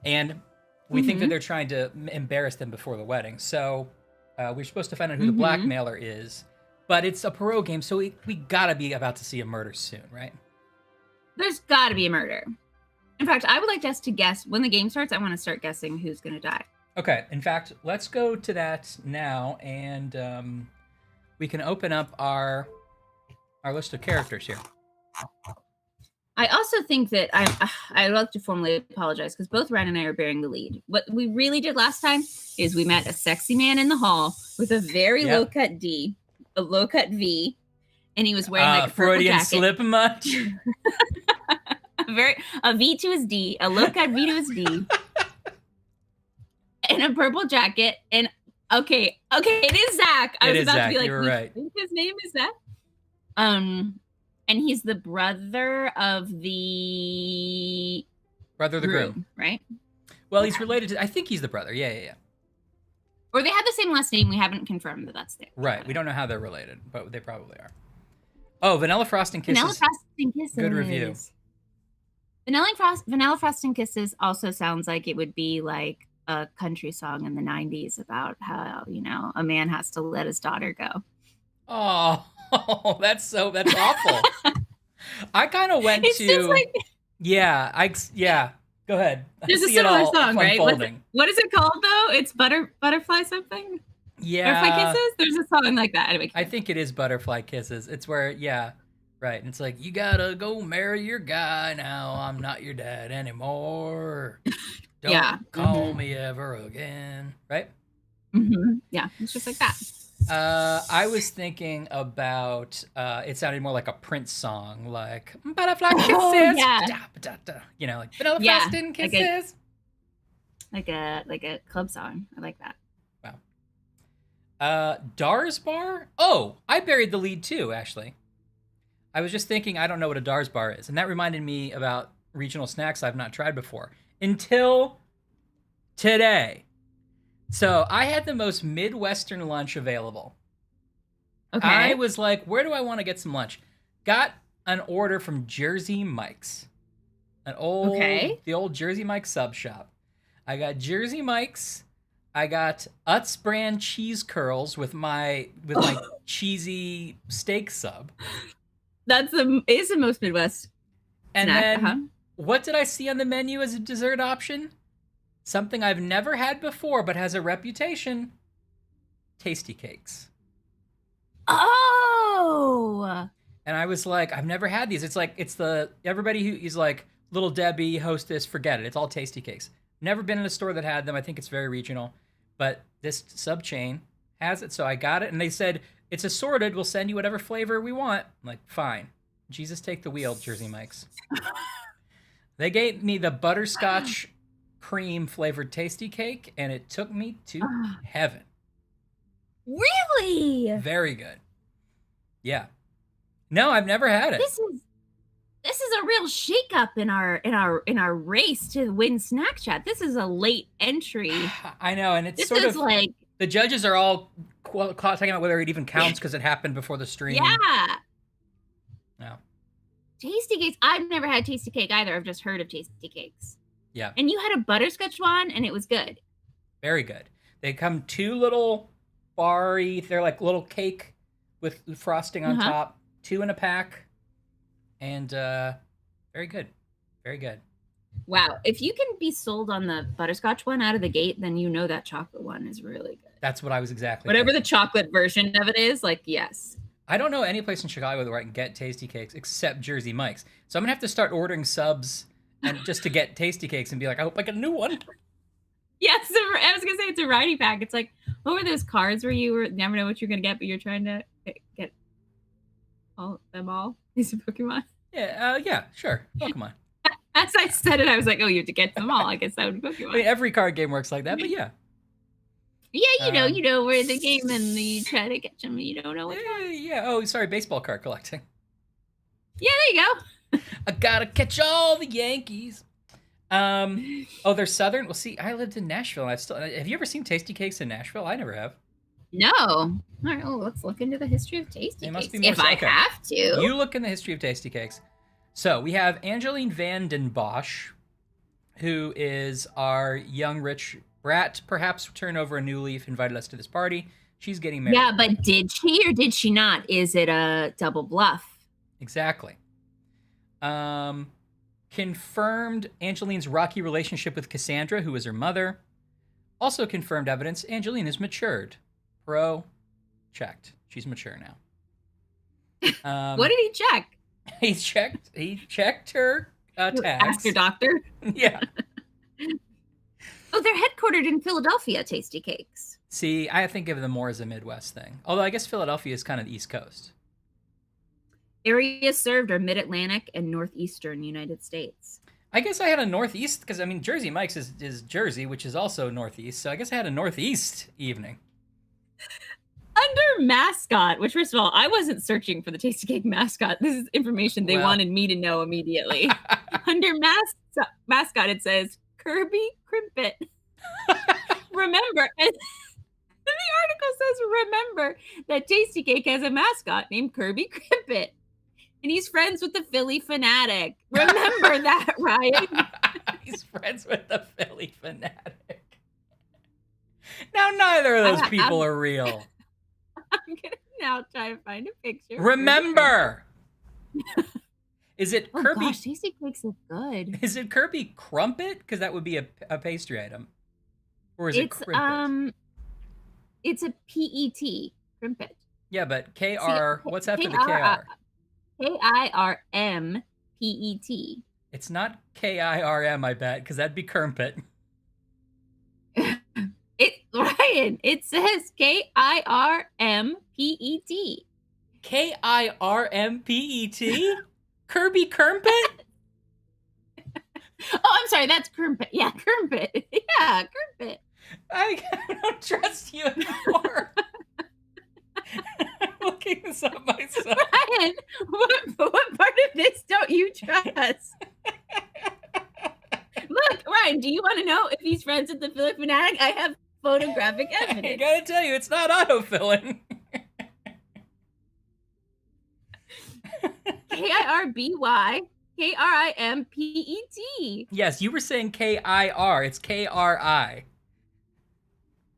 And we think that they're trying to embarrass them before the wedding. So we're supposed to find out who the blackmailer is, but it's a Poirot game, so we gotta be about to see a murder soon, right? There's gotta be a murder. In fact, I would like us to guess when the game starts. I want to start guessing who's gonna die. Okay. In fact, let's go to that now, and we can open up our list of characters here. I also think that I'd like to formally apologize because both Ryan and I are bearing the lead. What we really did last time is we met a sexy man in the hall with a very low-cut D, a low-cut V, and he was wearing like a purple Freudian jacket. slip much? A V to his D, a low-cut V to his D, and a purple jacket. And okay, it is Zach. I was about to be like, you're right. Think his name is Zach. And he's the brother of the groom, right? Well, he's related to. I think he's the brother. Yeah. Or they have the same last name. We haven't confirmed that that's there. Right. We don't know how they're related, but they probably are. Oh, Vanilla Frosting Kisses. Vanilla Frosting Kisses. Good review. Vanilla Frosting Kisses also sounds like it would be like a country song in the 90s about how, a man has to let his daughter go. Oh, that's awful. I kind of went to. Just like, Go ahead. There's a similar song, right? What is it called though? It's Butterfly something. Yeah. Butterfly Kisses. There's a song like that. Anyway, I think it is Butterfly Kisses. It's where right. And it's like, you gotta go marry your guy now. I'm not your dad anymore. Don't call me ever again. Right? Yeah, it's just like that. I was thinking about it sounded more like a Prince song, like butterfly kisses, Yeah, you know, like vanilla yeah, frosting like a kisses. club song. I like that. Wow. Dars bar? Oh, I buried the lead too, Ashley. I was just thinking I don't know what a Dars bar is, and that reminded me about regional snacks I've not tried before until today. So I had the most Midwestern lunch available. I Okay. was like, where do I want to get some lunch? Got an order from Jersey Mike's, Okay. the old Jersey Mike's sub shop. I got Jersey Mike's. I got Utz brand cheese curls with my cheesy steak sub. Is the most Midwest And snack. then what did I see on the menu as a dessert option? Something I've never had before but has a reputation. Tasty cakes. Oh. And I was like, I've never had these. It's like it's the everybody who is like Little Debbie, Hostess, forget it. It's all tasty cakes. Never been in a store that had them. I think it's very regional. But this sub chain has it, so I got it and they said it's assorted. We'll send you whatever flavor we want. I'm like, fine. Jesus take the wheel, Jersey Mike's. They gave me the butterscotch cream flavored tasty cake and it took me to heaven. Really? Very good. Yeah. No, I've never had it. This is a real shakeup in our race to win Snack Chat. This is a late entry. I know, and it's This sort is of like the judges are all talking about whether it even counts because it happened before the stream. yeah. No. Tasty cakes. I've never had tasty cake either. I've just heard of tasty cakes. Yeah. And you had a butterscotch one, and it was good. Very good. They come two little bar-y, they're like little cake with frosting on top, two in a pack, and very good. Very good. Wow. If you can be sold on the butterscotch one out of the gate, then you know that chocolate one is really good. That's what I was exactly Whatever thinking. the chocolate version of it is, like, yes. I don't know any place in Chicago where I can get tasty cakes except Jersey Mike's. So I'm going to have to start ordering subs and just to get tasty cakes and be like, I hope I get a new one. Yes, I was gonna say it's a variety pack. It's like, what were those cards where you never know what you're gonna get, but you're trying to get them all? These are Pokemon. Yeah, sure. Pokemon. As I said it, I was like, oh, you have to get them all. I guess that would be Pokemon. I mean, every card game works like that, but yeah. Yeah, you know, where the game and you try to catch them and you don't know which one. Yeah. Oh, sorry, baseball card collecting. Yeah, there you go. I gotta catch all the Yankees. Oh, they're Southern. Well, see, I lived in Nashville, and have you ever seen tasty cakes in Nashville? I never have. No. All right, well, let's look into the history of tasty cakes. Must be more if I have to. You look in the history of tasty cakes. So we have Angeline van den Bosch, who is our young rich brat, perhaps turned over a new leaf, invited us to this party. She's getting married. Yeah, but did she or did she not? Is it a double bluff? Exactly. Confirmed Angeline's rocky relationship with Cassandra, who is her mother. Also confirmed evidence Angeline is matured. Pro, checked. She's mature now. What did he check? He checked her tags. Ask your doctor. Yeah. Oh, they're headquartered in Philadelphia, Tasty Cakes. See, I think of them more as a Midwest thing. Although I guess Philadelphia is kind of the East Coast. Areas served are Mid-Atlantic and Northeastern United States. I guess I had a Northeast, because, I mean, Jersey Mike's is Jersey, which is also Northeast. So I guess I had a Northeast evening. Under mascot, which, first of all, I wasn't searching for the Tasty Cake mascot. This is information they wanted me to know immediately. Under mascot, it says Kirby Crimpet. Remember, and the article says, remember that Tasty Cake has a mascot named Kirby Crimpet. And he's friends with the Philly Fanatic. Remember that, Ryan? He's friends with the Philly Fanatic. Now, neither of those people are real. I'm going to now try to find a picture. Remember! Is it Kirby? Oh gosh, Tasty Cakes look good. Is it Kirby Crumpet? Because that would be a pastry item. Or is it Crimpet? It's a PET, Crimpet. Yeah, but KR, what's after the KR? KIRMPET. It's not KIRM, I bet, because that'd be Crumpet. Ryan, Ryan, it says Kirmpet. Kirmpet? Kirby Kermpet? Oh, I'm sorry. That's Kermpet. Yeah, Kermpet. Yeah, Kermpet. I don't trust you anymore. I'm looking this up myself. Ryan, what part of this don't you trust? Look, Ryan, do you want to know if he's friends with the Philip fanatic? I have photographic I evidence. gotta tell you, it's not autofilling. KirbyKrimpet. Yes, you were saying KIR. It's KRI.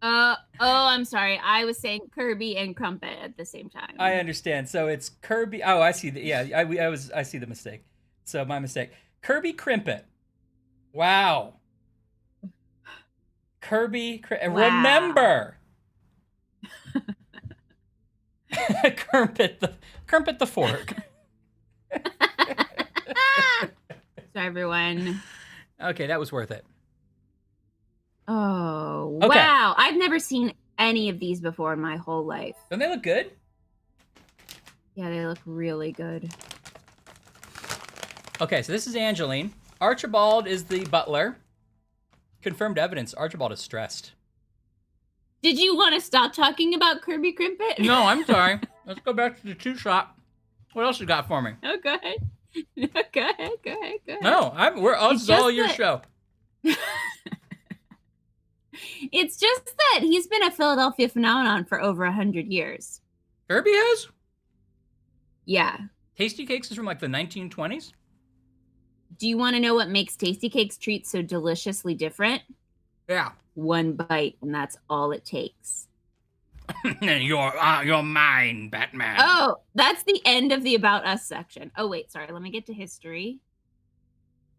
Oh, I'm sorry. I was saying Kirby and Crumpet at the same time. I understand. So it's Kirby. Oh, I see. I see the mistake. So my mistake. Kirby Crimpet. Wow. Wow. Remember. Kermit the Fork. So everyone. Okay, that was worth it. Oh, Okay. wow. I've never seen any of these before in my whole life. Don't they look good? Yeah, they look really good. Okay, so this is Angeline. Archibald is the butler. Confirmed evidence. Archibald is stressed. Did you want to stop talking about Kirby Crimpet? No, I'm sorry. Let's go back to the two shot. What else you got for me? Oh, go ahead. Go ahead. No, this is all your show. It's just that he's been a Philadelphia phenomenon for over 100 years. Kirby has? Yeah. Tasty Cakes is from like the 1920s? Do you want to know what makes Tasty Cakes treats so deliciously different? Yeah. One bite, and that's all it takes. You're mine, Batman. Oh, that's the end of the About Us section. Oh, wait, sorry. Let me get to history.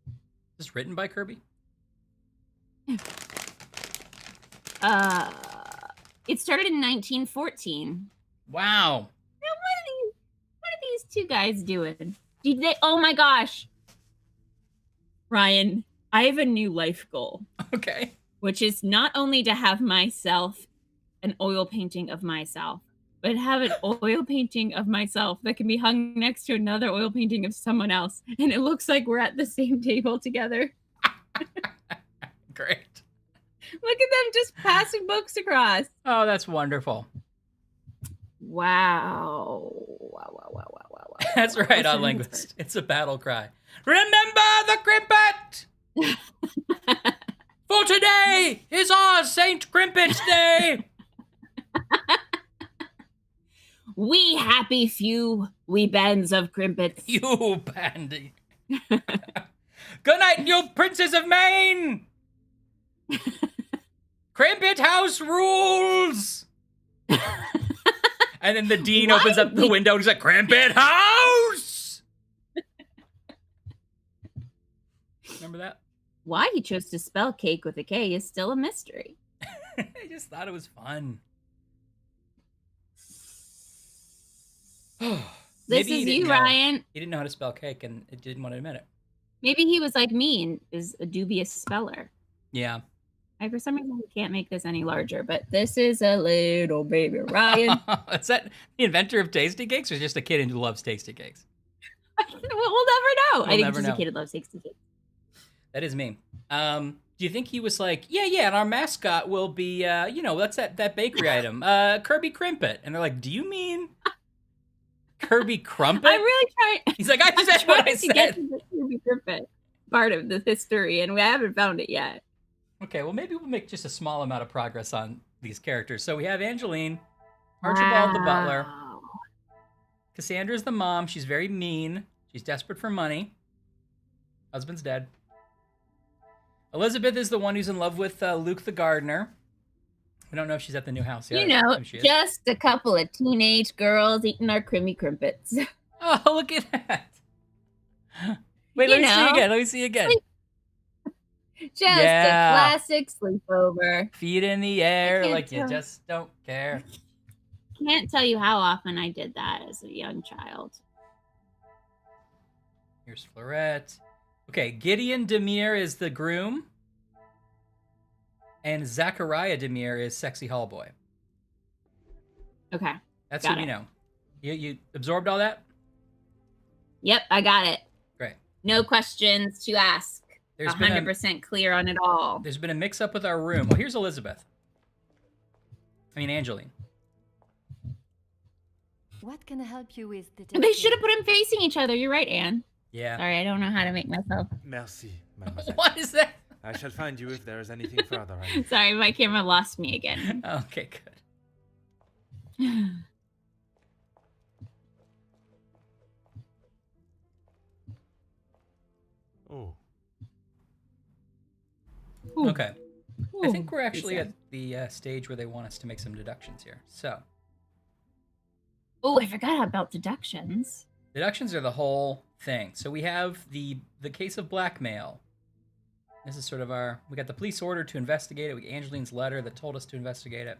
Is this written by Kirby? It started in 1914. Wow. Now, what are these two guys doing? Did they? Oh my gosh, Ryan, I have a new life goal. Okay. Which is not only to have myself an oil painting of myself, but have an oil painting of myself that can be hung next to another oil painting of someone else, and it looks like we're at the same table together. Great. Look at them just passing books across. Oh, that's wonderful. Wow. That's right on Linguist. It's a battle cry. Remember the Crimpet! For today is our Saint Crimpet's Day! We happy few, we bands of crimpets. You bandy. Good night, you princes of Maine! Crimpet House rules! And then the dean opens up the window and he's like, Crimpet House! Remember that? Why he chose to spell cake with a K is still a mystery. I just thought it was fun. This is you, Ryan. He didn't know how to spell cake and it didn't want to admit it. Maybe he was like me and is a dubious speller. Yeah. I, for some reason, can't make this any larger, but this is a little baby Ryan. Is that the inventor of Tasty Cakes or just a kid who loves Tasty Cakes? We'll never know. I think never just know. a kid who loves Tasty Cakes. That is me. Do you think he was like, yeah, and our mascot will be, that's that bakery item, Kirby Crimpet. And they're like, do you mean Kirby Crumpet? I'm really trying. He's like, I said what I to get said. to the Kirby Crimpet part of the history, and we haven't found it yet. Okay, well, maybe we'll make just a small amount of progress on these characters. So we have Angeline, Archibald the butler, Cassandra's the mom. She's very mean. She's desperate for money. Husband's dead. Elizabeth is the one who's in love with Luke the gardener. We don't know if she's at the new house yet. Just a couple of teenage girls eating our creamy crimpets. Oh, look at that. Wait, let me see again. Just a classic sleepover. Feet in the air like you just don't care. Can't tell you how often I did that as a young child. Here's Fleurette. Okay, Gideon Demire is the groom. and Zachariah Demir is Sexy Hall Boy. Okay. That's who we know. You absorbed all that? Yep, I got it. Great. No questions to ask. There's 100% clear on it all. There's been a mix-up with our room. Oh, here's Elizabeth. I mean, Angeline. What can I help you with? They should have put them facing each other. You're right, Anne. Yeah. Sorry, I don't know how to make myself. Merci, mademoiselle. What is that? I shall find you if there is anything further. Sorry, my camera lost me again. Okay, good. Oh. Ooh. Okay. Ooh, I think we're actually sad. at the stage where they want us to make some deductions here. So, Oh, I forgot about deductions. deductions are the whole thing. So we have the case of blackmail. This is sort of we got the police order to investigate it. We got Angeline's letter that told us to investigate it.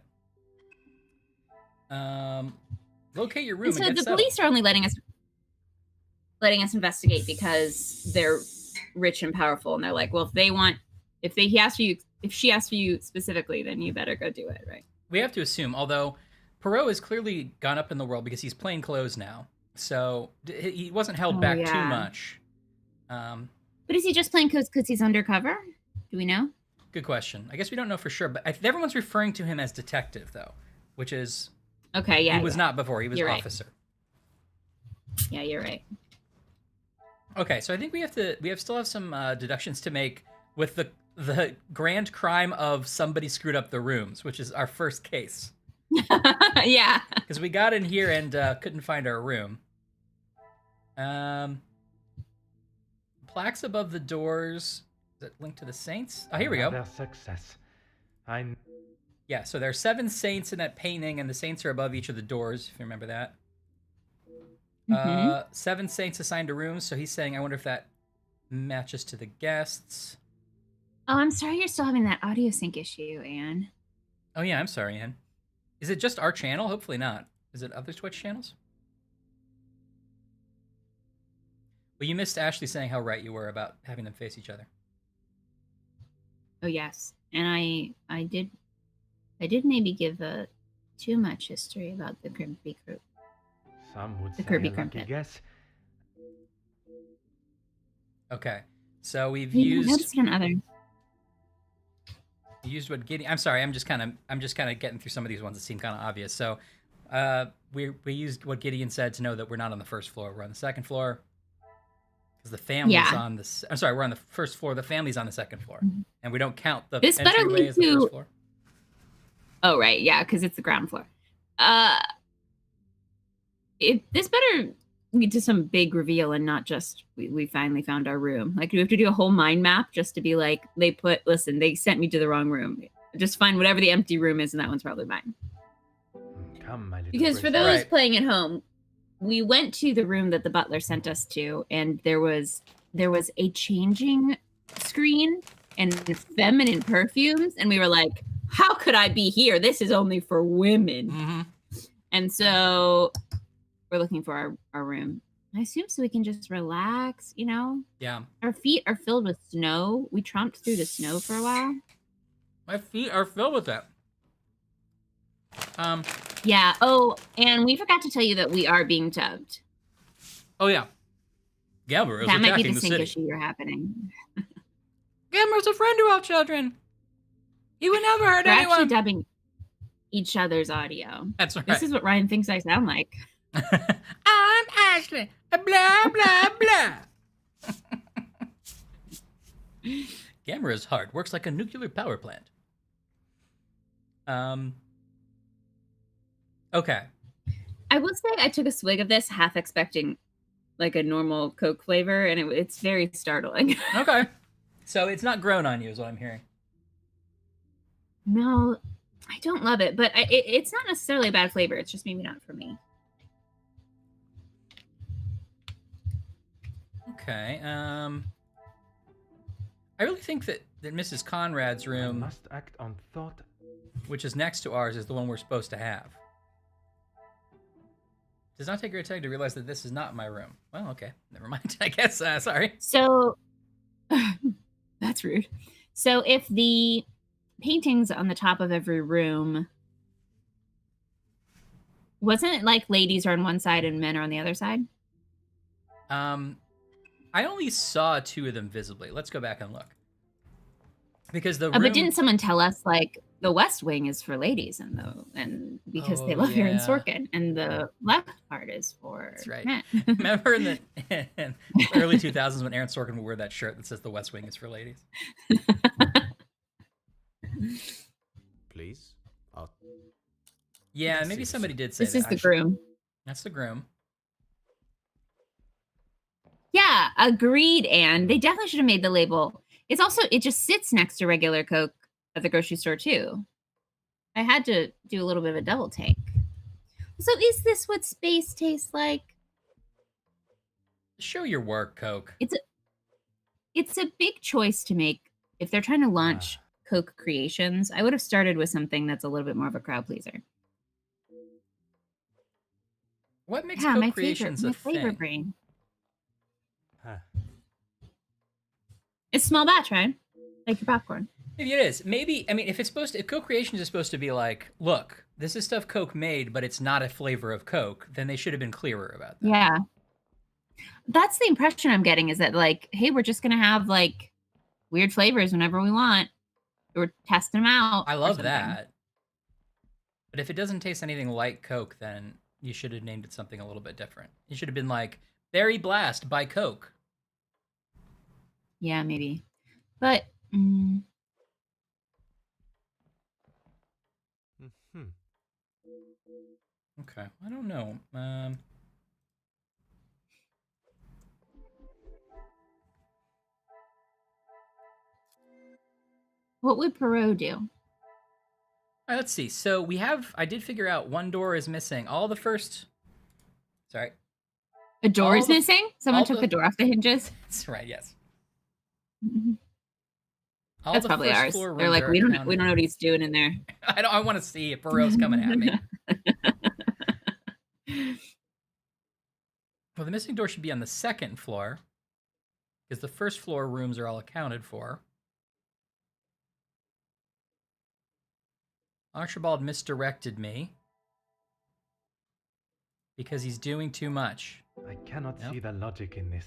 Locate your room. So and the get settled. police are only letting us investigate because they're rich and powerful, and they're like, well, if she asks for you specifically, then you better go do it, right? We have to assume, although Poirot has clearly gone up in the world because he's plain clothes now, so he wasn't held back too much. But is he just playing because he's undercover? Do we know? Good question. I guess we don't know for sure, but everyone's referring to him as detective, though, which is Okay, yeah. he was not before. He was You're right. officer. Yeah, you're right. Okay, so I think we still have some deductions to make with the grand crime of somebody screwed up the rooms, which is our first case. Yeah. Because we got in here and couldn't find our room. Plaques above the doors. Is that linked to the saints? Oh, here we go. Another success. Yeah, so there are 7 saints in that painting, and the saints are above each of the doors, if you remember that. 7 saints assigned to rooms, so he's saying, I wonder if that matches to the guests. Oh, I'm sorry you're still having that audio sync issue, Anne. Oh, yeah, I'm sorry, Ann. Is it just our channel? Hopefully not. Is it other Twitch channels? Well, you missed Ashley saying how right you were about having them face each other. Oh, yes. And I did maybe give too much history about the Kirby group. Some would The say Kirby a lucky Crimpet. guess. Okay, so we've You used noticed it on others. what Gideon. I'm sorry, I'm just kind of getting through some of these ones that seem kind of obvious. So, we used what Gideon said to know that we're not on the first floor. We're on the second floor because the family's on the. I'm sorry, we're on the first floor. The family's on the second floor, and we don't count the This better entryway lead as the to- first floor. Oh, right. Yeah, because it's the ground floor. This better lead to some big reveal and not just we finally found our room. Like, do we have to do a whole mind map just to be like, they sent me to the wrong room. Just find whatever the empty room is, and that one's probably mine. Come, my little Because for princess. those Right. playing at home, we went to the room that the butler sent us to, and there was a changing screen and feminine perfumes, and we were like, how could I be here? This is only for women. Mm-hmm. And so we're looking for our room. I assume so we can just relax, you know? Yeah, Our feet are filled with snow. We tromped through the snow for a while. my feet are filled with that. Yeah. Oh, and we forgot to tell you that we are being dubbed. Oh yeah, Gamber is That might be attacking the the sync city. issue you're happening. Gamber's a friend to our children. He would never hurt We're anyone. actually dubbing each other's audio. That's right. This is what Ryan thinks I sound like. I'm Ashley. Blah blah blah. Gamma is hard. Works like a nuclear power plant. Okay. I will say I took a swig of this half expecting like a normal Coke flavor, and it's very startling. Okay. So it's not grown on you, is what I'm hearing. No, I don't love it, but it's not necessarily a bad flavor. It's just maybe not for me. Okay. I really think that Mrs. Conrad's I room, must act on thought. which is next to ours, is the one we're supposed to have. Does not take your time to realize that this is not my room. Well, okay. Never mind. I guess. Sorry. So that's rude. So if the paintings on the top of every room. Wasn't it like ladies are on one side and men are on the other side? I only saw 2 of them visibly. Let's go back and look. Because the But room. didn't someone tell us like the West Wing is for ladies and because they love Aaron yeah. Sorkin, and the left part is for That's right. men. Remember in the early 2000s when Aaron Sorkin would wear that shirt that says "The West Wing is for ladies"? Please. Yeah, Let's maybe see. somebody did say This that. is the groom. That's the groom. Yeah, agreed, Anne. They definitely should have made the label. It's also, it just sits next to regular Coke at the grocery store, too. I had to do a little bit of a double take. So is this what space tastes like? Show your work, Coke. It's a big choice to make. If they're trying to launch Coke Creations, I would have started with something that's a little bit more of a crowd pleaser. What makes Yeah, Coke my Creations favorite, a my flavor thing? brain. Huh. It's small batch, right? Like your popcorn. Maybe it is. Maybe, I mean, if Coke Creations is supposed to be like, look, this is stuff Coke made, but it's not a flavor of Coke, then they should have been clearer about that. Yeah. That's the impression I'm getting, is that like, hey, we're just gonna have like weird flavors whenever we want. We're testing them out. I love that. But if it doesn't taste anything like Coke, then you should have named it something a little bit different. You should have been like, Berry Blast by Coke. Yeah, maybe. But Okay, I don't know. what would Poirot do? All right, let's see. So I did figure out one door is missing. Sorry. A door is missing? Someone took the door off the hinges? That's right, yes. That's probably ours. They're like, we don't know what he's doing in there. I want to see if Poirot's coming at me. Well, the missing door should be on the 2nd floor, because the 1st floor rooms are all accounted for. Archibald misdirected me because he's doing too much. I cannot see the logic in this.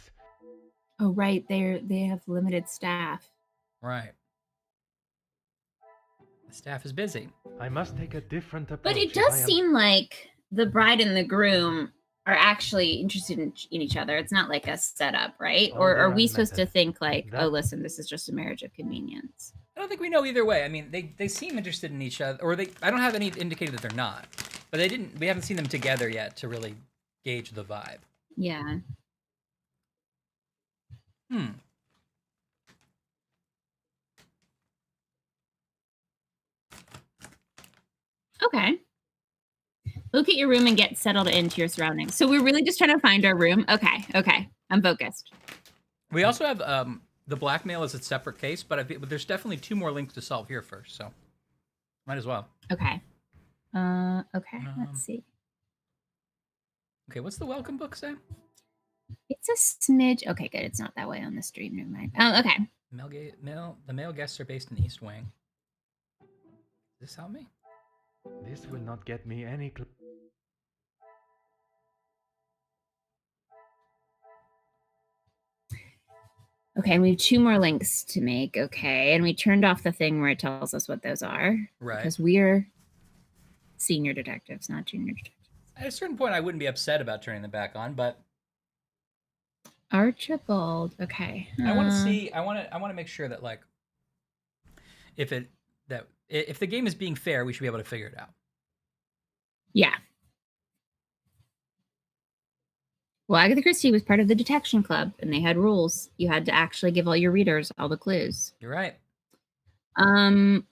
Oh, right. They have limited staff. Right. The staff is busy. I must take a different approach. But it does seem like the bride and the groom are actually interested in each other. It's not like a setup, right? Or are we supposed to think like, oh, listen, this is just a marriage of convenience? I don't think we know either way. I mean, they seem interested in each other, or I don't have any indicator that they're not. But we haven't seen them together yet to really gauge the vibe. Yeah. Okay. Look at your room and get settled into your surroundings. So we're really just trying to find our room. Okay. I'm focused. We also have the blackmail as a separate case, but there's definitely 2 more links to solve here first, so might as well. Okay. Let's see. Okay, what's the welcome book say? It's a smidge. Okay, good. It's not that way on the stream. Never mind. Okay. The male guests are based in the East Wing. Does this help me? This will not get me any. Okay, and we have 2 more links to make. Okay, and we turned off the thing where it tells us what those are. Right. Because we're senior detectives, not junior detectives. At a certain point, I wouldn't be upset about turning them back on, but Archibald. Okay. I want to see. I want to make sure that like, if the game is being fair, we should be able to figure it out. Yeah. Well, Agatha Christie was part of the detection club, and they had rules. You had to actually give all your readers all the clues. You're right. I'm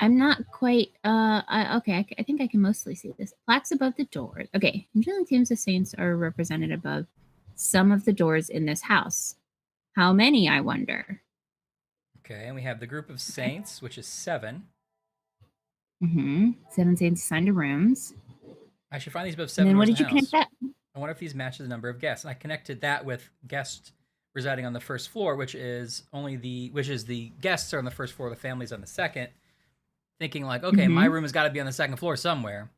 not quite. I think I can mostly see this. Plaques above the doors. Okay, angelic teams of saints are represented above some of the doors in this house. How many, I wonder? Okay, and we have the group of saints, which is 7. 7 saints assigned to rooms. I should find these above 7. And then what rooms did you in the connect house. that? I wonder if these match the number of guests. And I connected that with guest residing on the first floor, which is the guests are on the first floor, the family's on the second, thinking like, okay, my room has got to be on the second floor somewhere.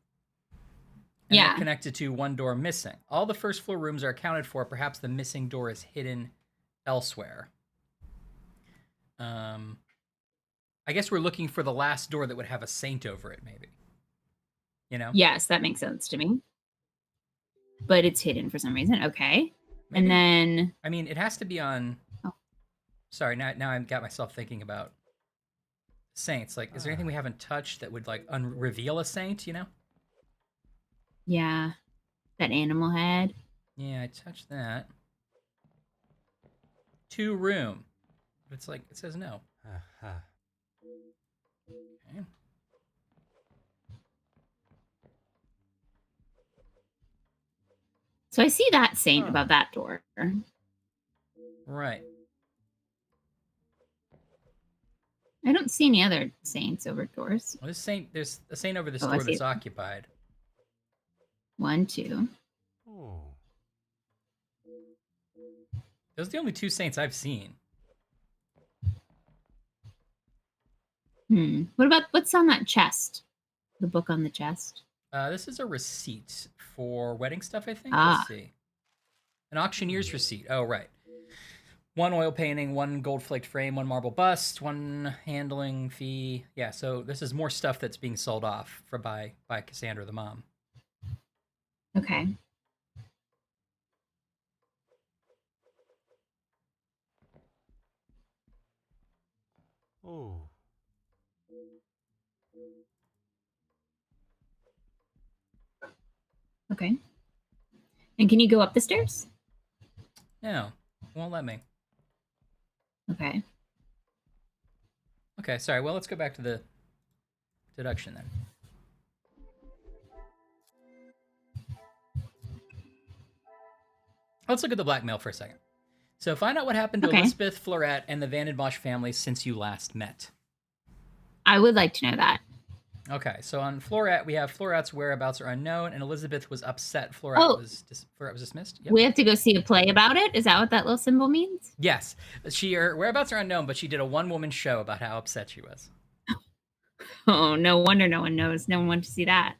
And they're connected to one door missing. All the first floor rooms are accounted for. Perhaps the missing door is hidden elsewhere. I guess we're looking for the last door that would have a saint over it, maybe. You know? Yes, that makes sense to me. But it's hidden for some reason. Okay. Maybe, and then... I mean, it has to be on... Oh. Sorry, now I've got myself thinking about saints. Like, is there anything we haven't touched that would, like, reveal a saint, you know? Yeah. That animal head. Yeah, I touched that. 2 room. But it's like, it says no. Aha. Okay. So I see that saint above that door. Right. I don't see any other saints over doors. Well, there's a saint over this I door see that's it. occupied. 1, 2. Oh. Those are the only 2 saints I've seen. What about what's on that chest? The book on the chest. This is a receipt for wedding stuff, I think. Ah. Let's see. An auctioneer's receipt. Oh, right. 1 oil painting, 1 gold flaked frame, 1 marble bust, 1 handling fee. Yeah, so this is more stuff that's being sold off by Cassandra, the mom. Okay. Oh. Okay. And can you go up the stairs? No, won't let me. Okay. Okay, sorry. Well, let's go back to the deduction then. Let's look at the blackmail for a second. So find out what happened to Elizabeth, Floret, and the Van den Bosch family since you last met. I would like to know that. Okay, so on Floret, we have Floret's whereabouts are unknown, and Elizabeth was upset Floret was dismissed. Yep. We have to go see a play about it? Is that what that little symbol means? Yes. Her whereabouts are unknown, but she did a one-woman show about how upset she was. Oh, no wonder no one knows. No one wants to see that.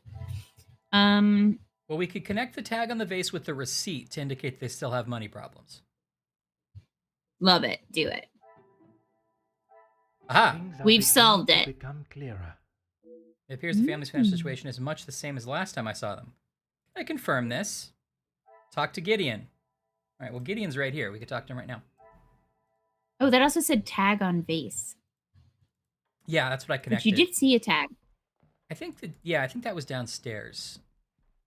Well, we could connect the tag on the vase with the receipt to indicate they still have money problems. Love it. Do it. Aha! Things are We've beginning solved to it. Become clearer. It appears the family's financial situation is much the same as last time I saw them. I confirm this. Talk to Gideon. All right, well, Gideon's right here. We could talk to him right now. Oh, that also said tag on vase. Yeah, that's what I But connected. you did see a tag. I think that was downstairs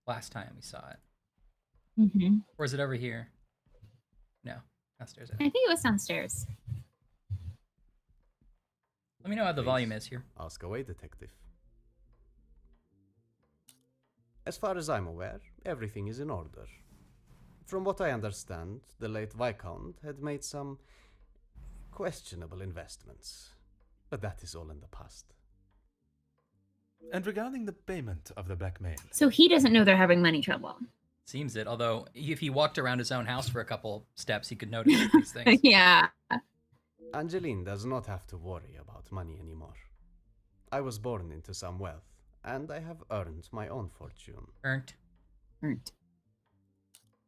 last time we saw it. Mm-hmm. Or is it over here? No, downstairs. I think it was downstairs. Let me know how the volume is here. Ask away, detective. As far as I'm aware, everything is in order. From what I understand, the late Viscount had made some questionable investments. But that is all in the past. And regarding the payment of the blackmail, So he doesn't know they're having money trouble. Seems it, although if he walked around his own house for a couple steps, he could notice these things. Yeah. Angeline does not have to worry about money anymore. I was born into some wealth, and I have earned my own fortune. Earned.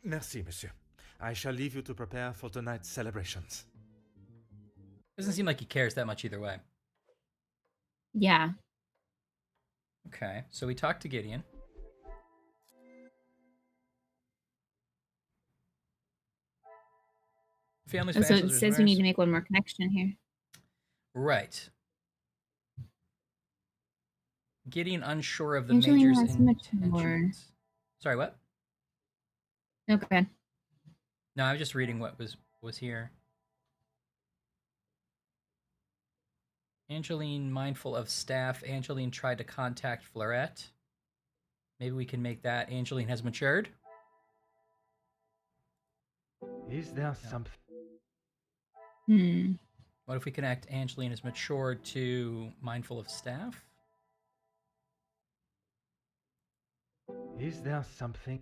merci, monsieur. I shall leave you to prepare for tonight's celebrations. Doesn't seem like he cares that much either way. Yeah. Okay, so we talked to Gideon. Family's Oh, so financial it says we need to make one more connection here. Right. Gideon unsure of the Angelina major's has much intentions. more. Sorry, what? Okay. No, I was just reading what was here. Angeline mindful of staff. Angeline tried to contact Floret. Maybe we can make that. Angeline has matured. Is there something? What if we connect Angeline has matured to mindful of staff? Is there something?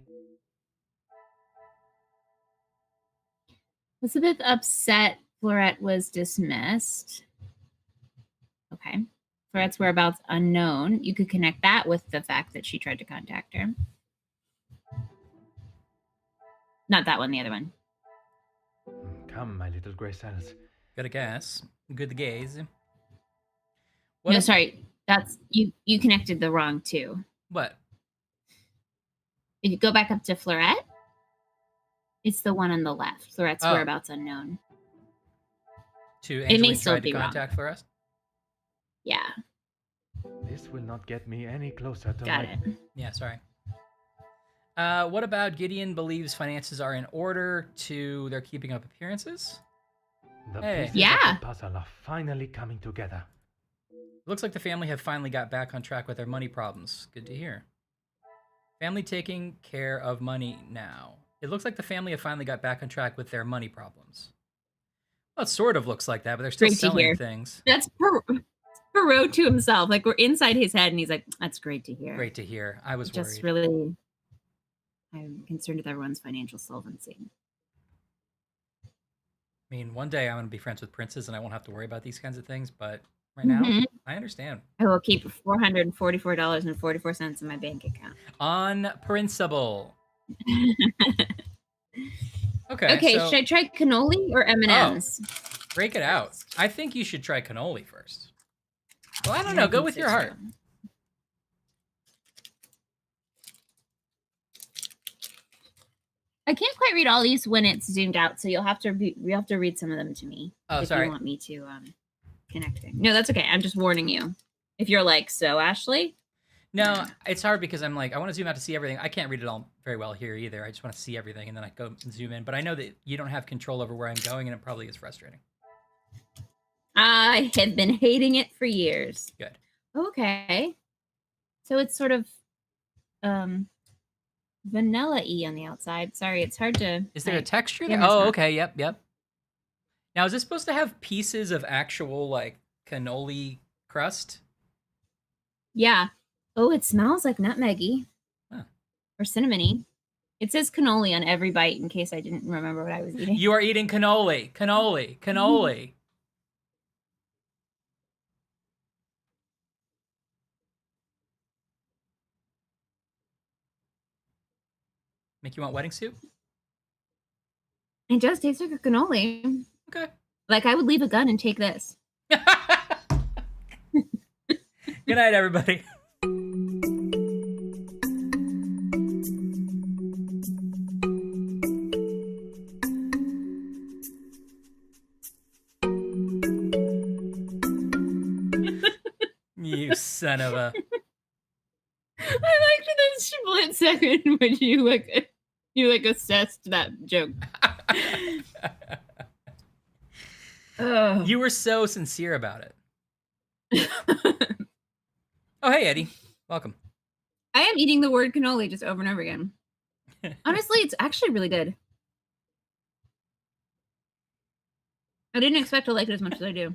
Elizabeth upset Florette was dismissed. Okay. Florette's whereabouts unknown. You could connect that with the fact that she tried to contact her. Not that one, the other one. Come, my little grey cells. Good a guess. Good gaze. No, sorry. That's you connected the wrong two. What? If you go back up to Florette, it's the one on the left. Florette's whereabouts unknown. To It may Angeline still tried be to wrong. contact for us? Yeah. This will not get me any closer to Got my... it. Yeah, sorry. What about Gideon believes finances are in order to they're keeping up appearances? The Hey. pieces Yeah. of the puzzle are finally coming together. Looks like the family have finally got back on track with their money problems. Good to hear. Family taking care of money now. It looks like the family have finally got back on track with their money problems. Well, it sort of looks like that, but they're still Great to selling hear. things. That's Poirot to himself. Like, we're inside his head, and he's like, that's great to hear. Great to hear. I was Just worried. really, I'm concerned with everyone's financial solvency. I mean, one day I'm going to be friends with princes and I won't have to worry about these kinds of things, but right now, Mhm. I understand. I will keep $444.44 in my bank account. On principle. Okay, Okay, so should I try cannoli or M&M's? break it out. I think you should try cannoli first. Well, I don't know. Go with your heart. I can't quite read all these when it's zoomed out, so you'll have to read some of them to me. Oh, if sorry. you want me to connect it. No, that's okay. I'm just warning you. If you're like, so Ashley? No, it's hard because I'm like, I want to zoom out to see everything. I can't read it all very well here either. I just want to see everything and then I go and zoom in. But I know that you don't have control over where I'm going and it probably is frustrating. I have been hating it for years. Good. Okay. So it's sort of vanilla-y on the outside. Sorry, it's hard to... Is there a texture Yeah, there? it's Oh, not. okay. Yep. Now, is this supposed to have pieces of actual, like, cannoli crust? Yeah. Oh, it smells like nutmeggy. Huh. Or cinnamony. It says cannoli on every bite in case I didn't remember what I was eating. You are eating cannoli. Cannoli. Make you want wedding soup? It does taste like a cannoli. Okay. Like, I would leave a gun and take this. Good night, everybody. You son of a... I liked the split second when you assessed that joke. Oh. You were so sincere about it. Oh, hey, Eddie. Welcome. I am eating the word cannoli just over and over again. Honestly, it's actually really good. I didn't expect to like it as much as I do.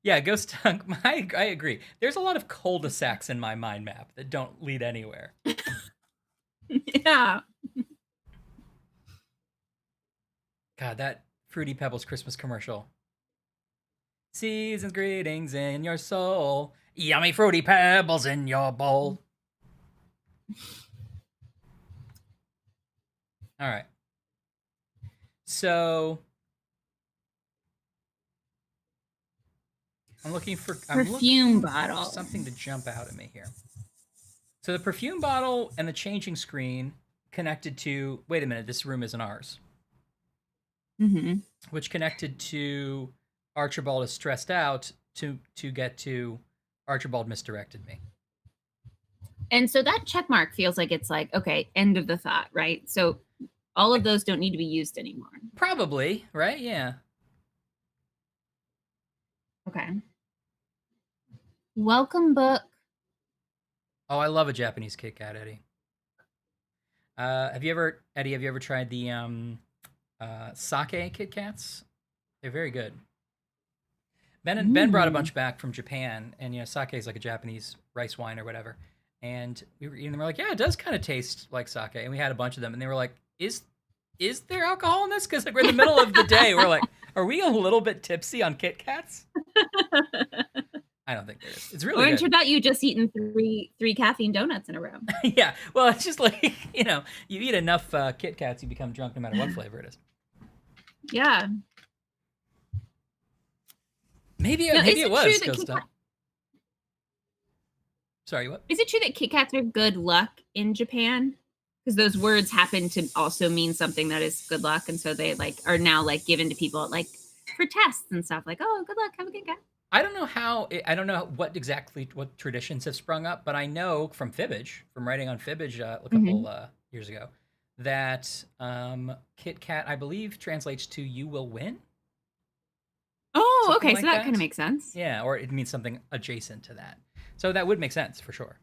Yeah, Ghost Dunk. I agree. There's a lot of cul-de-sacs in my mind map that don't lead anywhere. Yeah. God, that Fruity Pebbles Christmas commercial. Season's greetings in your soul. Yummy Fruity Pebbles in your bowl. All right. So I'm looking for Perfume bottle. something to jump out at me here. So the perfume bottle and the changing screen connected to. Wait a minute, this room isn't ours. Mm-hmm. Which connected to Archibald is stressed out to get to Archibald misdirected me. And so that check mark feels like it's like, okay, end of the thought, right? So all of those don't need to be used anymore. Probably, right? Yeah. Okay. Welcome book. Oh, I love a Japanese Kit Kat, Eddie. Have you ever tried the sake Kit Kats? They're very good. Ben brought a bunch back from Japan, and sake is like a Japanese rice wine or whatever. And we were eating them. We're like, yeah, it does kind of taste like sake. And we had a bunch of them, and they were like, is is there alcohol in this? Because like we're in the middle of the day. We're like, are we a little bit tipsy on Kit Kats? I don't think there is. It's really Or it good. turned out you just eaten three caffeine donuts in a row. Yeah. Well, it's just like, you eat enough Kit Kats, you become drunk no matter what flavor it is. Yeah. Maybe No, maybe is it it was. true that Ghost Kit Dog. Kat- Sorry, what? Is it true that Kit Kats are good luck in Japan? Because those words happen to also mean something that is good luck, and so they like are now like given to people like for tests and stuff. Like, oh, good luck, have a good cat. I don't know I don't know what traditions have sprung up, but I know from Fibbage, from writing on Fibbage a couple years ago, that Kit Kat, I believe, translates to "you will win." Oh, Something okay, like so that that. kind of makes sense. Yeah, or it means something adjacent to that. So that would make sense for sure.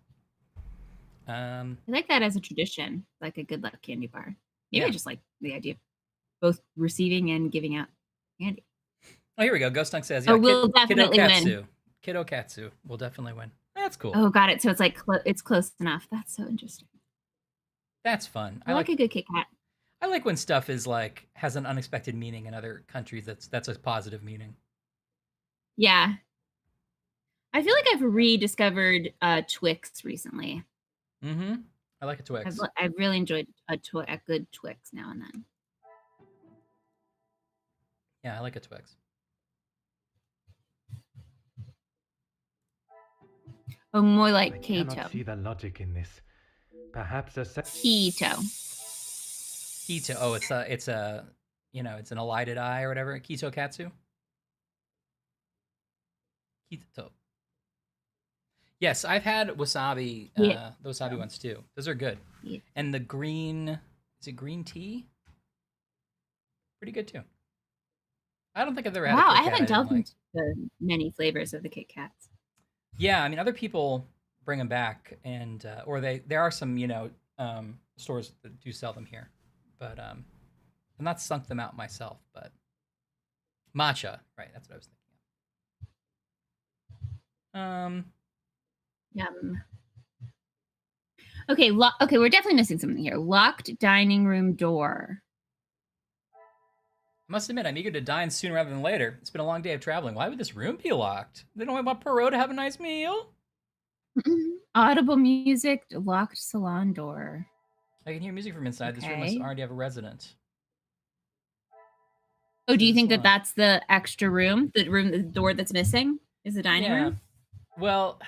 I like that as a tradition, like a good luck candy bar. Maybe Yeah. I just like the idea of both receiving and giving out candy. Oh, here we go. Ghost Dunk says, Oh, yeah, we'll definitely win. Katsu. Kiddo Katsu will definitely win. That's cool. Oh, got it. So it's like it's close enough. That's so interesting. That's fun. I like a good Kit Kat. I like when stuff is like has an unexpected meaning in other countries. That's a positive meaning. Yeah. I feel like I've rediscovered Twix recently. Mm-hmm. I like a Twix. I've really enjoyed a good Twix now and then. Yeah, I like a Twix. Oh, more I like cannot keto. see the logic in this. Perhaps a Keto. Keto. Oh, it's a it's an elided eye or whatever. Keto Katsu. Keto. Yes, I've had wasabi. Yeah. The wasabi ones too. Those are good. Yeah. And the green, is it green tea? Pretty good too. I don't think I've ever had. Wow, a Kit I Kat haven't didn't delved like. into the many flavors of the Kit Kats. Yeah, I mean, other people bring them back, and or there are some stores that do sell them here, but I've not sunk them out myself. But matcha, right? That's what I was thinking. Yum. Okay, okay, we're definitely missing something here. Locked dining room door. I must admit, I'm eager to dine sooner rather than later. It's been a long day of traveling. Why would this room be locked? They don't want Poirot to have a nice meal. Audible music, locked salon door. I can hear music from inside. This room must already have a resident. Oh, do you think that that's the extra room? The door that's missing is the dining room? Well,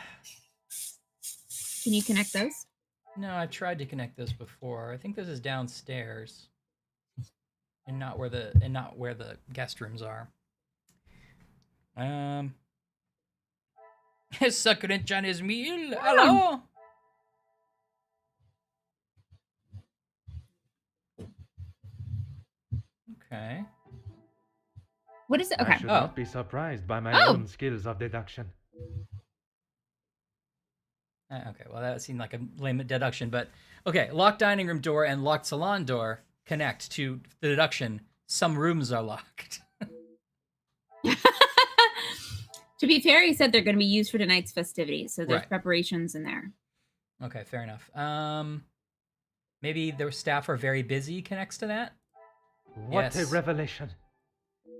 can you connect those? No, I've tried to connect this before. I think this is downstairs, and not where the guest rooms are. Succulent Chinese meal. Hello. Okay. What is it? Okay. I should not be surprised by my own skills of deduction. Okay, well that seemed like a lame deduction, but okay. Locked dining room door and locked salon door connect to the deduction. Some rooms are locked. To be fair, he said they're going to be used for tonight's festivities, so there's Right. preparations in there. Okay, fair enough. Maybe their staff are very busy connects to that? What a revelation.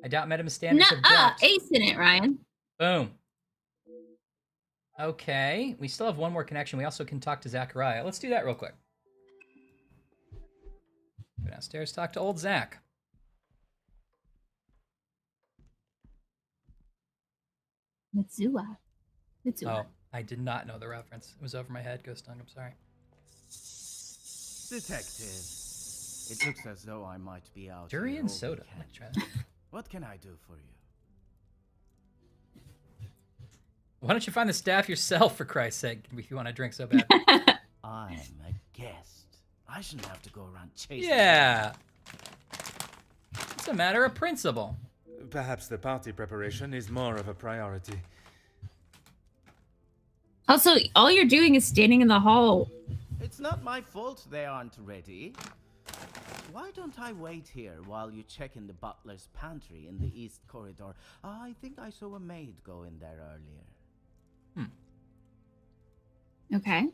I doubt Madam standards have Nuh-uh, dropped. ace in it, Ryan. Boom. Okay, we still have one more connection. We also can talk to Zachariah. Let's do that real quick. Go downstairs, talk to old Zach. Mitsua. Oh, I did not know the reference. It was over my head, Ghost Tongue. I'm sorry. Detective, it looks as though I might be out. Durian soda. I'd like to try that. What can I do for you? Why don't you find the staff yourself, for Christ's sake, if you want to drink so bad? I'm a guest. I shouldn't have to go around chasing. Yeah. It's a matter of principle. Perhaps the party preparation is more of a priority. Also, all you're doing is standing in the hall. It's not my fault they aren't ready. Why don't I wait here while you check in the butler's pantry in the east corridor? I think I saw a maid go in there earlier. Okay.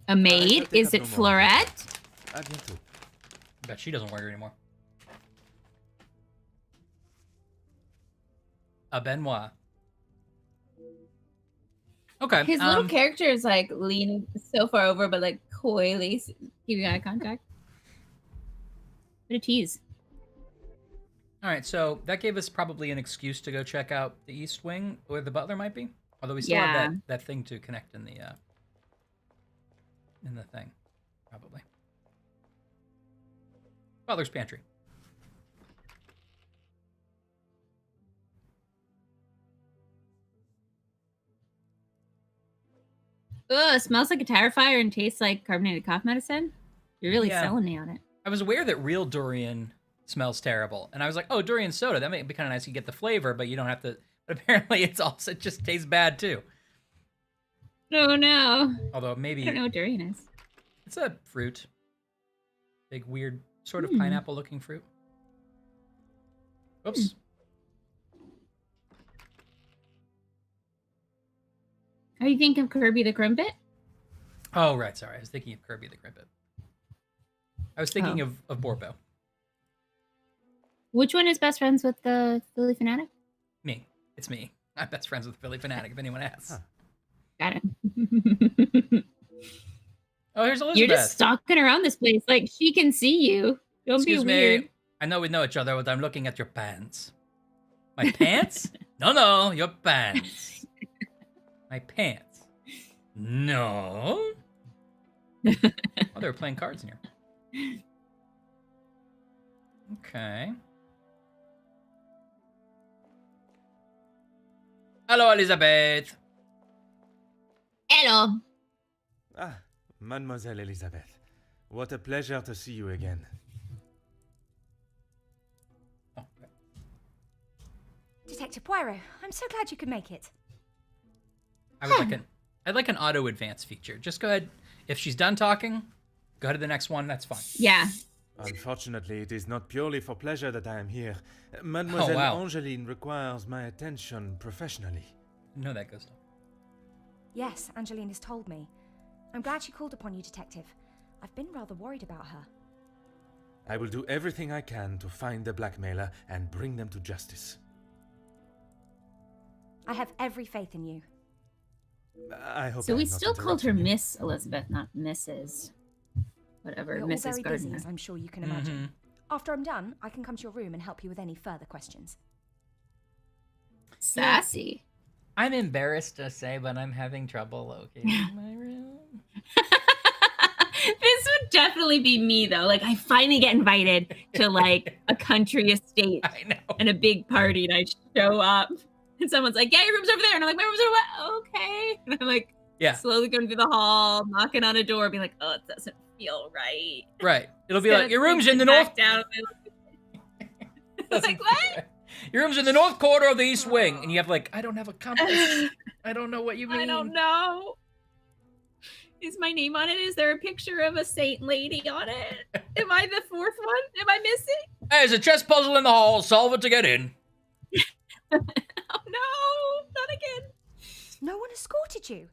A maid? Is it Florette? À bientôt. Bet she doesn't work anymore. A Benoit. Okay. His little character is like leaning so far over, but like coyly keeping eye contact. What a tease. All right, so that gave us probably an excuse to go check out the East Wing, where the butler might be. Although we still have that thing to connect in the thing, probably. Butler's pantry. Ugh, it smells like a tire fire and tastes like carbonated cough medicine. You're really selling me on it. I was aware that real durian smells terrible, and I was like, "Oh, durian soda. That might be kind of nice. You get the flavor, but you don't have to." But apparently, it just tastes bad too. Oh no. Although maybe I don't know what durian is. It's a fruit, big weird sort of pineapple-looking fruit. Oops. Are you thinking of Kirby the Crimpet? Oh, right. Sorry. I was thinking of Kirby the Crimpet. I was thinking of Borbo. Which one is best friends with the Philly Fanatic? Me. It's me. I'm best friends with Philly Fanatic, if anyone asks. Huh. Got it. Oh, here's Elizabeth. You're just stalking around this place. Like, she can see you. Don't Excuse be weird. me. I know we know each other, but I'm looking at your pants. My pants? No, your pants. My pants. No. Oh, they were playing cards in here. Okay. Hello, Elizabeth. Hello. Ah, Mademoiselle Elizabeth. What a pleasure to see you again. Oh, okay. Detective Poirot, I'm so glad you could make it. I'd like an auto advance feature. Just go ahead. If she's done talking, go to the next one. That's fine. Yeah. Unfortunately, it is not purely for pleasure that I am here. Mademoiselle Angeline requires my attention professionally. No, that goes. Yes, Angeline has told me. I'm glad she called upon you, Detective. I've been rather worried about her. I will do everything I can to find the blackmailer and bring them to justice. I have every faith in you. I hope. So we I'm not still called her interrupting you. Miss Elizabeth, not Mrs. Whatever, You're Mrs. all very Gardner. busy, as I'm sure you can imagine. After I'm done, I can come to your room and help you with any further questions. Sassy. I'm embarrassed to say, but I'm having trouble locating my room. This would definitely be me, though. Like, I finally get invited to, like, a country estate I know. and a big party, and I show up, and someone's like, yeah, your room's over there. And I'm like, my room's over there. Okay. And I'm like, slowly going through the hall, knocking on a door, being like, oh, it doesn't feel right. Right. It'll be like, your room's in the north. Down. Like, what? Your room's in the north corner of the east wing. And you have like, I don't have a compass. I don't know what you mean. I don't know. Is my name on it? Is there a picture of a saint lady on it? Am I the fourth one? Am I missing? Hey, there's a chess puzzle in the hall. Solve it to get in. Oh no, not again. No one escorted you.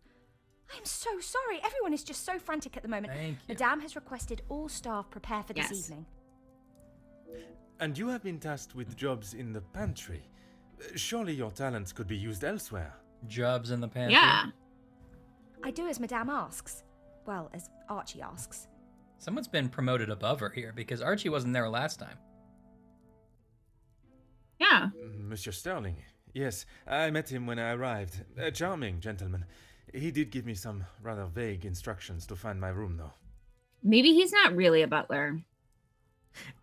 I'm so sorry. Everyone is just so frantic at the moment. Thank you. Madame has requested all staff prepare for this evening. And you have been tasked with jobs in the pantry. Surely your talents could be used elsewhere. Jobs in the pantry? Yeah. I do as Madame asks. Well, as Archie asks. Someone's been promoted above her here because Archie wasn't there last time. Yeah. Monsieur Sterling. Yes, I met him when I arrived. A charming gentleman. He did give me some rather vague instructions to find my room, though. Maybe he's not really a butler.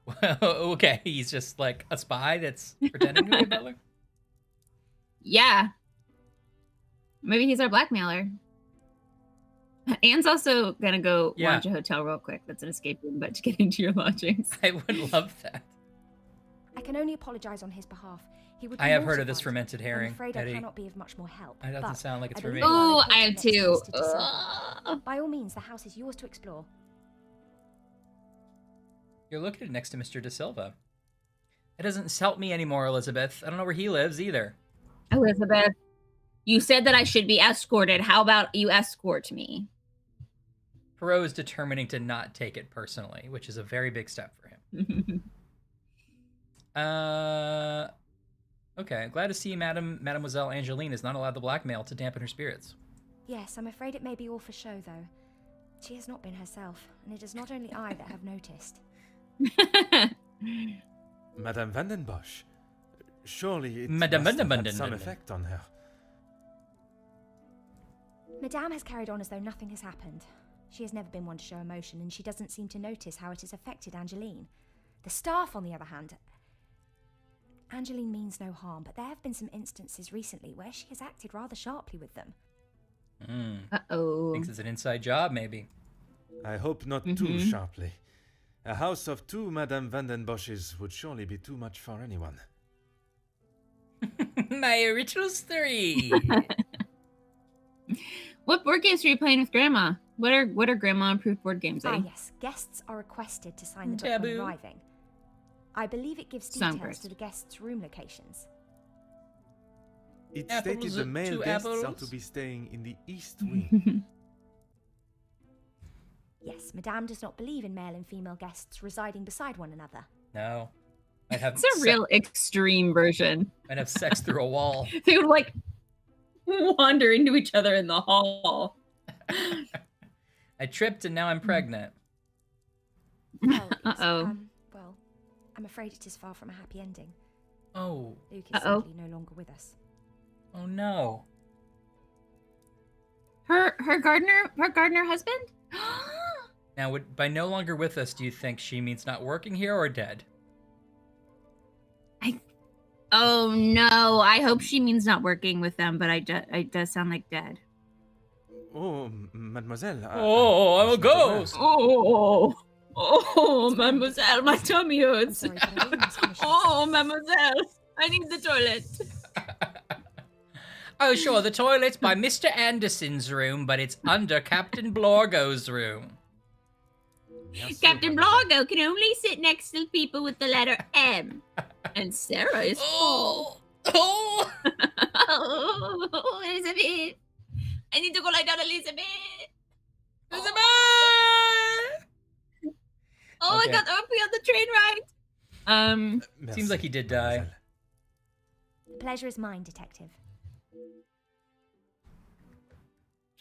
Well, okay, he's just like a spy that's pretending to be a butler? Yeah. Maybe he's our blackmailer. Anne's also gonna go launch a hotel real quick. That's an escape room, but to get into your lodgings. I would love that. I can only apologize on his behalf. He would. I have heard of this fermented herring. I'm afraid Eddie. I cannot be of much more help. It doesn't sound like it's for me. Oh, I have too. By all means, the house is yours to explore. You're located next to Mr. De Silva. That doesn't help me anymore, Elizabeth. I don't know where he lives either. Elizabeth, you said that I should be escorted. How about you escort me? Poirot is determining to not take it personally, which is a very big step for him. Okay, glad to see Mademoiselle Angeline is not allowed the blackmail to dampen her spirits. Yes, I'm afraid it may be all for show, though. She has not been herself, and it is not only I that have noticed. Madame Vandenbosch. Surely it Madame must have had Vandenbosch. some effect on her. Madame has carried on as though nothing has happened. She has never been one to show emotion, and she doesn't seem to notice how it has affected Angeline. The staff, on the other hand... Angeline means no harm, but there have been some instances recently where she has acted rather sharply with them. Uh-oh. Thinks it's an inside job, maybe. I hope not too sharply. A house of 2 Madame Vandenbosches would surely be too much for anyone. My original's 3. What board games are you playing with Grandma? What are Grandma-approved board games? Ah, yes. Guests are requested to sign the book Taboo. when arriving. I believe it gives Songbirds. details to the guests' room locations. It Apples, stated the male 2 guests are apples. to be staying in the east wing. Yes, Madame does not believe in male and female guests residing beside one another. No. I'd have It's a real extreme version. I'd have sex through a wall. They would like wander into each other in the hall. I tripped and now I'm pregnant. Well, it's, Uh-oh. well, I'm afraid it is far from a happy ending. Oh. Luke is Uh-oh. simply no longer with us. Oh no. Her gardener husband? Now, by no longer with us, do you think she means not working here or dead? Oh no! I hope she means not working with them, but it does sound like dead. Oh, mademoiselle. Oh, I'm a was not aware. ghost. Oh, mademoiselle, my tummy I'm hurts. sorry, but I really must finish this. Oh, mademoiselle, I need the toilet. Oh, sure, the toilet's by Mr. Anderson's room, but it's under Captain Blorgo's room. Yes, Captain mademoiselle. Bloggo can only sit next to people with the letter M. And Sarah is full. Oh! Oh, Elizabeth. I need to go lie down, Elizabeth. Elizabeth! Oh, Okay. I got Opie on the train ride. Merci, Seems like he did die. mademoiselle. The pleasure is mine, Detective.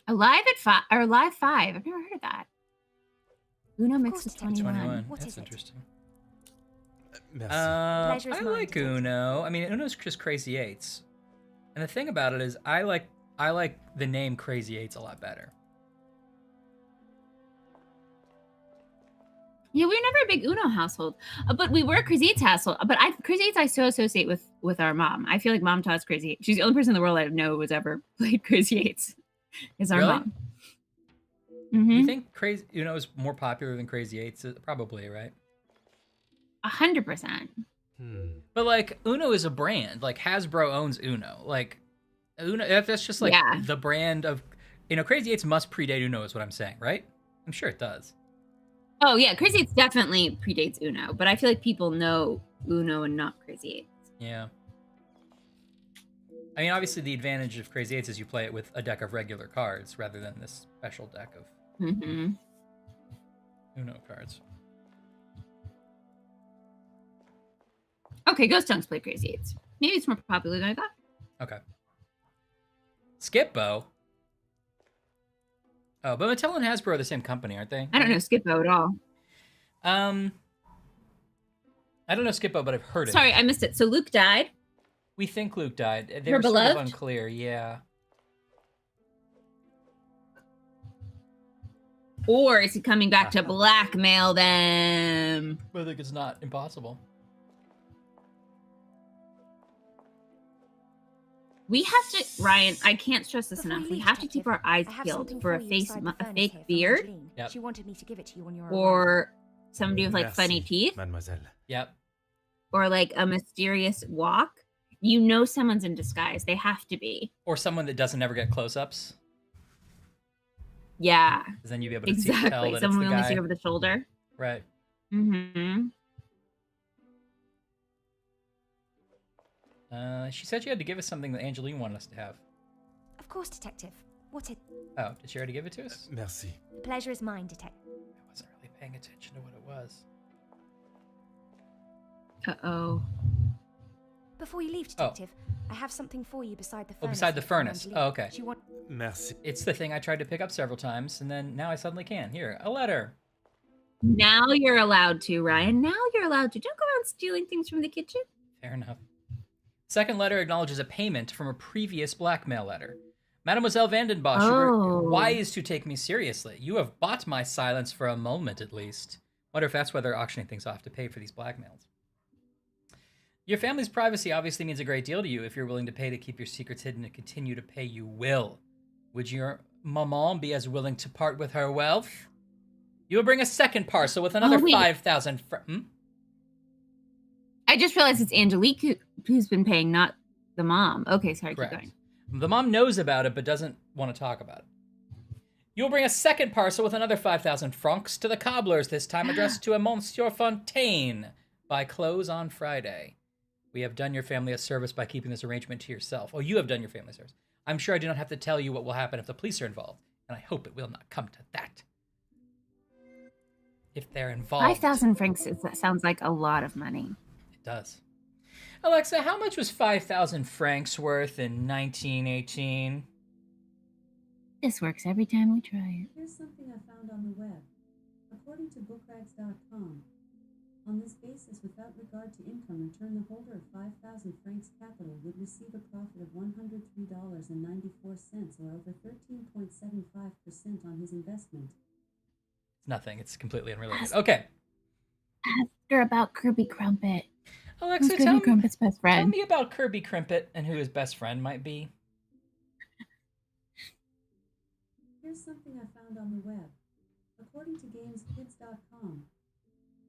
Alive at 5 or Alive 5. I've never heard of that. Uno Of mixed course, with Detective. 21. 21. What That's is it? interesting. Merci. Pleasure is I mine, like Detective. Uno. I mean, Uno's just Crazy Eights. And the thing about it is, I like the name Crazy Eights a lot better. Yeah, we were never a big Uno household, but we were a Crazy Eights household. But Crazy Eights I so associate with our mom. I feel like mom taught us Crazy Eights. She's the only person in the world I know who's ever played Crazy Eights. Is our Really? mom. You think Crazy Uno is more popular than Crazy Eights? Probably, right? 100%. But like Uno is a brand. Like Hasbro owns Uno. Like Uno, that's just like Yeah. the brand of. Crazy Eights must predate Uno, is what I'm saying, right? I'm sure it does. Oh yeah, Crazy Eights definitely predates Uno, but I feel like people know Uno and not Crazy Eights. Yeah. I mean, obviously, the advantage of Crazy Eights is you play it with a deck of regular cards rather than this special deck of Mm-hmm. Uno cards. Okay, Ghost Tongues play Crazy Eights. Maybe it's more popular than I thought. Okay. Skippo. Oh, but Mattel and Hasbro are the same company, aren't they? I don't know Skippo at all. I don't know Skippo, but I've heard it. Sorry, I missed it. So Luke died. We think Luke died. They Her were sort of beloved? unclear, yeah. Or is he coming back to blackmail them? But I think it's not impossible. We have to, Ryan, I can't stress this Before enough. you We leave, have to keep Detective, our eyes I have peeled something for a you face, inside the a furnace fake here from beard, Angeline. Yep. She wanted me to give it to you on your arrival. or somebody with like Merci, funny teeth, mademoiselle. Yep. or like a mysterious walk. You know someone's in disguise. They have to be. Or someone that doesn't ever get close-ups. Yeah, Because then you'd be able to tell exactly. that Someone it's we the only guy. see over the shoulder. Right. Mm-hmm. She said she had to give us something that Angeline wanted us to have. Of course, Detective. What it... Oh, did she already give it to us? Merci. The pleasure is mine, Detective. I wasn't really paying attention to what it was. Uh-oh. Before you leave, Detective, I have something for you beside the furnace. Oh, beside the furnace. Oh, okay. Do you want... Merci. It's the thing I tried to pick up several times, and then now I suddenly can. Here, a letter. Now you're allowed to, Ryan. Now you're allowed to. Don't go around stealing things from the kitchen. Fair enough. Second letter acknowledges a payment from a previous blackmail letter. Mademoiselle Vandenbosch, you were wise to take me seriously. You have bought my silence for a moment, at least. Wonder if that's why they're auctioning things off to pay for these blackmails. Your family's privacy obviously means a great deal to you. If you're willing to pay to keep your secrets hidden and continue to pay, you will. Would your maman be as willing to part with her wealth? You will bring a second parcel with another 5,000 I just realized it's Angelique who's been paying, not the mom. Okay, sorry, Correct. keep going. The mom knows about it, but doesn't want to talk about it. You'll bring a second parcel with another 5,000 francs to the cobblers, this time addressed to a Monsieur Fontaine. Buy clothes on Friday. We have done your family a service by keeping this arrangement to yourself. Oh, you have done your family a service. I'm sure I do not have to tell you what will happen if the police are involved, and I hope it will not come to that. If they're involved. 5,000 francs, that sounds like a lot of money. It does. Alexa, how much was 5,000 francs worth in 1918? This works every time we try it. Here's something I found on the web. According to bookrags.com, on this basis, without regard to income, return the holder of 5,000 francs capital would receive a profit of $103.94, or over 13.75% on his investment. Nothing. It's completely unrelated. Okay. Ask her about Kirby Crumpet. Alexa, Kirby Crumpet's best friend? Tell me about Kirby Crimpet and who his best friend might be. Here's something I found on the web. According to gameskids.com,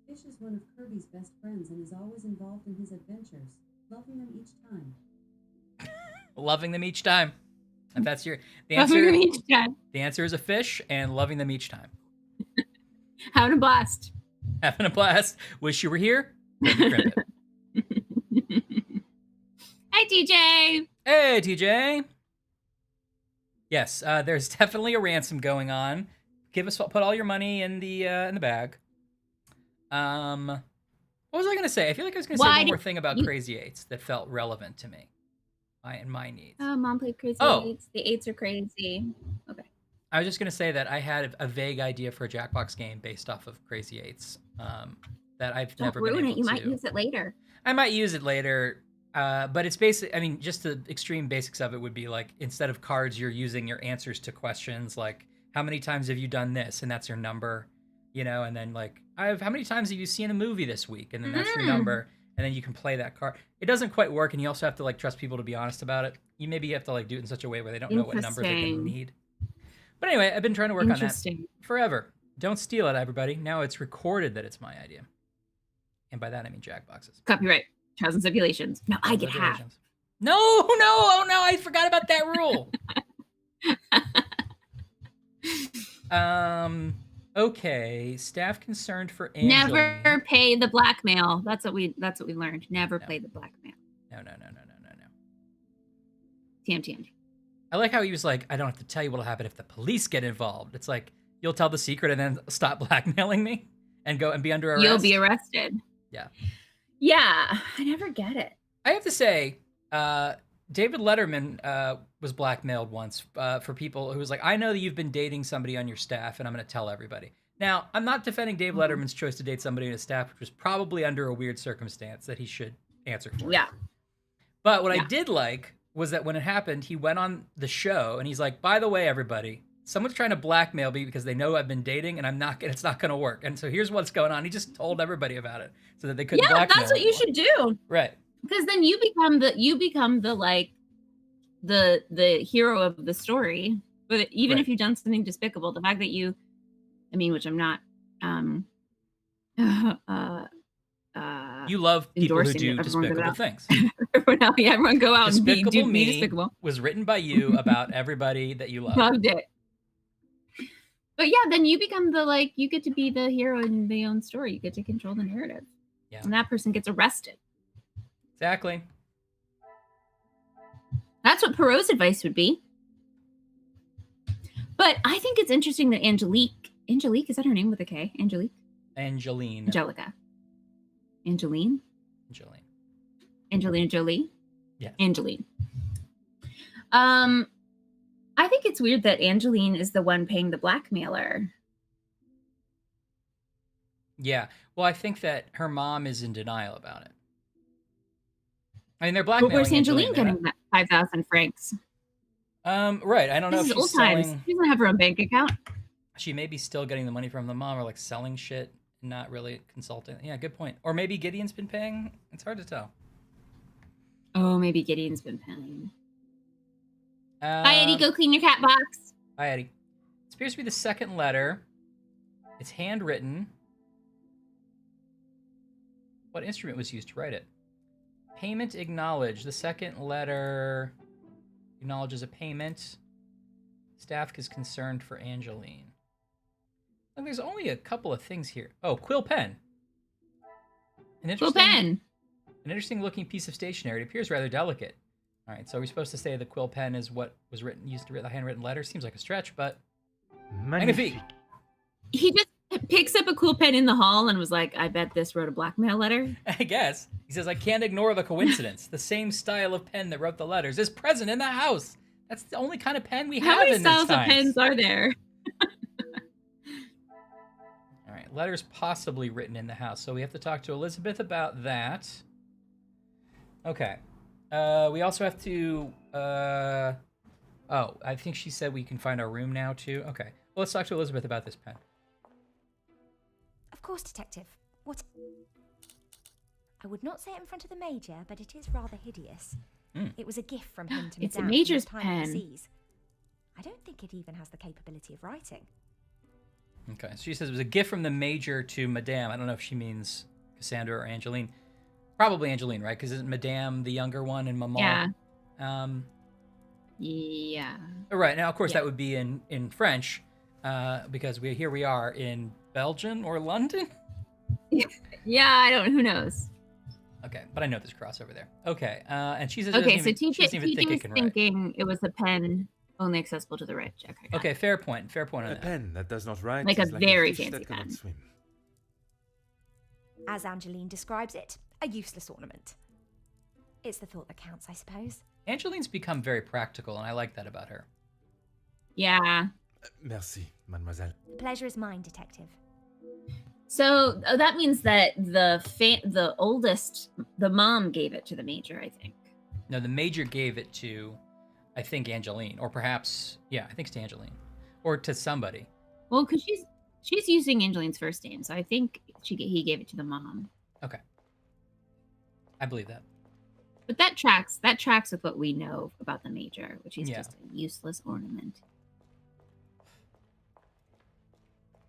Fish is one of Kirby's best friends and is always involved in his adventures, loving them each time. Loving them each time. If that's the answer. Loving them each time. The answer is a fish and loving them each time. Having a blast. Having a blast. Wish you were here. Kirby Crimpet. Hi, TJ. Hey, TJ. Yes, there's definitely a ransom going on. Put all your money in the bag. What was I gonna say? I feel like I was gonna say one more thing about Crazy Eights that felt relevant to me, and my needs. Mom played Crazy Eights. The eights are crazy. Okay. I was just gonna say that I had a vague idea for a Jackbox game based off of Crazy Eights. That I've never been able to. You might use it later. I might use it later. But it's basic. I mean, just the extreme basics of it would be like, instead of cards, you're using your answers to questions like, how many times have you done this? And that's your number, and then like, how many times have you seen a movie this week? And then that's your number. And then you can play that card. It doesn't quite work. And you also have to like trust people to be honest about it. You have to like do it in such a way where they don't know what number they're going to need. But anyway, I've been trying to work on that forever. Don't steal it, everybody. Now it's recorded that it's my idea. And by that, I mean Jackboxes. Copyright. Trials and Stipulations. No, I get half. No, oh no, I forgot about that rule. Okay. Staff concerned for Angeline. Never pay the blackmail. That's what we learned. Never pay the blackmail. No. TM. I like how he was like, I don't have to tell you what'll happen if the police get involved. It's like, you'll tell the secret and then stop blackmailing me and go and be under arrest. You'll be arrested. Yeah. Yeah, I never get it. I have to say, David Letterman was blackmailed once for people who was like, I know that you've been dating somebody on your staff, and I'm going to tell everybody. Now, I'm not defending Dave Letterman's choice to date somebody on his staff, which was probably under a weird circumstance that he should answer for. Yeah. But what I did like was that when it happened, he went on the show, and he's like, by the way, everybody, someone's trying to blackmail me because they know I've been dating, and it's not going to work. And so here's what's going on. He just told everybody about it so that they couldn't blackmail. Yeah, that's what you should do. Right. Because then you become the like the hero of the story. But even if you've done something despicable, the fact that which I'm not you love people who do despicable things. Everyone go out and be despicable. Was written by you about everybody that you love. Loved it. But yeah, then you become you get to be the hero in the own story. You get to control the narrative. Yeah. And that person gets arrested. Exactly. That's what Poirot's advice would be. But I think it's interesting that Angelique, is that her name with a K? Angelique? Angeline. Angelica. Angeline? Angeline. Angelina Jolie? Yeah. Angeline. I think it's weird that Angeline is the one paying the blackmailer. Yeah. Well, I think that her mom is in denial about it. I mean, they're But blackmailing where's Angeline Angelina. getting that 5,000 francs? Right. I don't know This if is old she's selling. times. She doesn't have her own bank account. She may be still getting the money from the mom, or like selling shit, not really consulting. Yeah, good point. Or maybe Gideon's been paying. It's hard to tell. Oh, maybe Gideon's been paying. Bye, Eddie. Go clean your cat box. Bye, Eddie. It appears to be the second letter. It's handwritten. What instrument was used to write it? Payment acknowledged. The second letter acknowledges a payment. Staff is concerned for Angeline. Look, there's only a couple of things here. Oh, quill pen. Quill pen. An interesting looking piece of stationery. It appears rather delicate. All right, so are we supposed to say the quill pen is what was used to write the handwritten letter? Seems like a stretch, but Magnifique. He just picks up a quill pen in the hall and was like, I bet this wrote a blackmail letter. I guess. He says, I can't ignore the coincidence. The same style of pen that wrote the letters is present in the house. That's the only kind of pen we have How many in this styles of times. pens are there? All right, letters possibly written in the house. So we have to talk to Elizabeth about that. Okay. We also have to... Oh, I think she said we can find our room now, too. Okay. Well, let's talk to Elizabeth about this pen. Of course, Detective. What? I would not say it in front of the Major, but it is rather hideous. It was a gift from him to It's a Madame Major's from the time of the pen. seas. I don't think it even has the capability of writing. Okay, so she says it was a gift from the Major to Madame. I don't know if she means Cassandra or Angeline. Probably Angeline, right? Because isn't Madame the younger one and Maman? Yeah. Yeah. Right, now, of course, Yeah. that would be in French, because here we are in Belgium or London? Yeah, who knows? Okay, but I know there's a crossover there. Okay, and she says Okay, so she doesn't even think TJ it was can write. thinking it was a pen only accessible to the rich. Okay, got Okay, it. fair point on A that. pen that does not write Like a is like very a fish fancy that cannot pen. swim. As Angeline describes it, a useless ornament. It's the thought that counts, I suppose. Angeline's become very practical, and I like that about her. Yeah. Merci, mademoiselle. The pleasure is mine, Detective. So that means that the oldest, the mom gave it to the Major, I think. No, the Major gave it to, I think, Angeline, or perhaps, yeah, I think it's to Angeline, or to somebody. Well, because she's using Angeline's first name, so I think he gave it to the mom. Okay, I believe that. But that tracks with what we know about the Major, which is Yeah. just a useless ornament.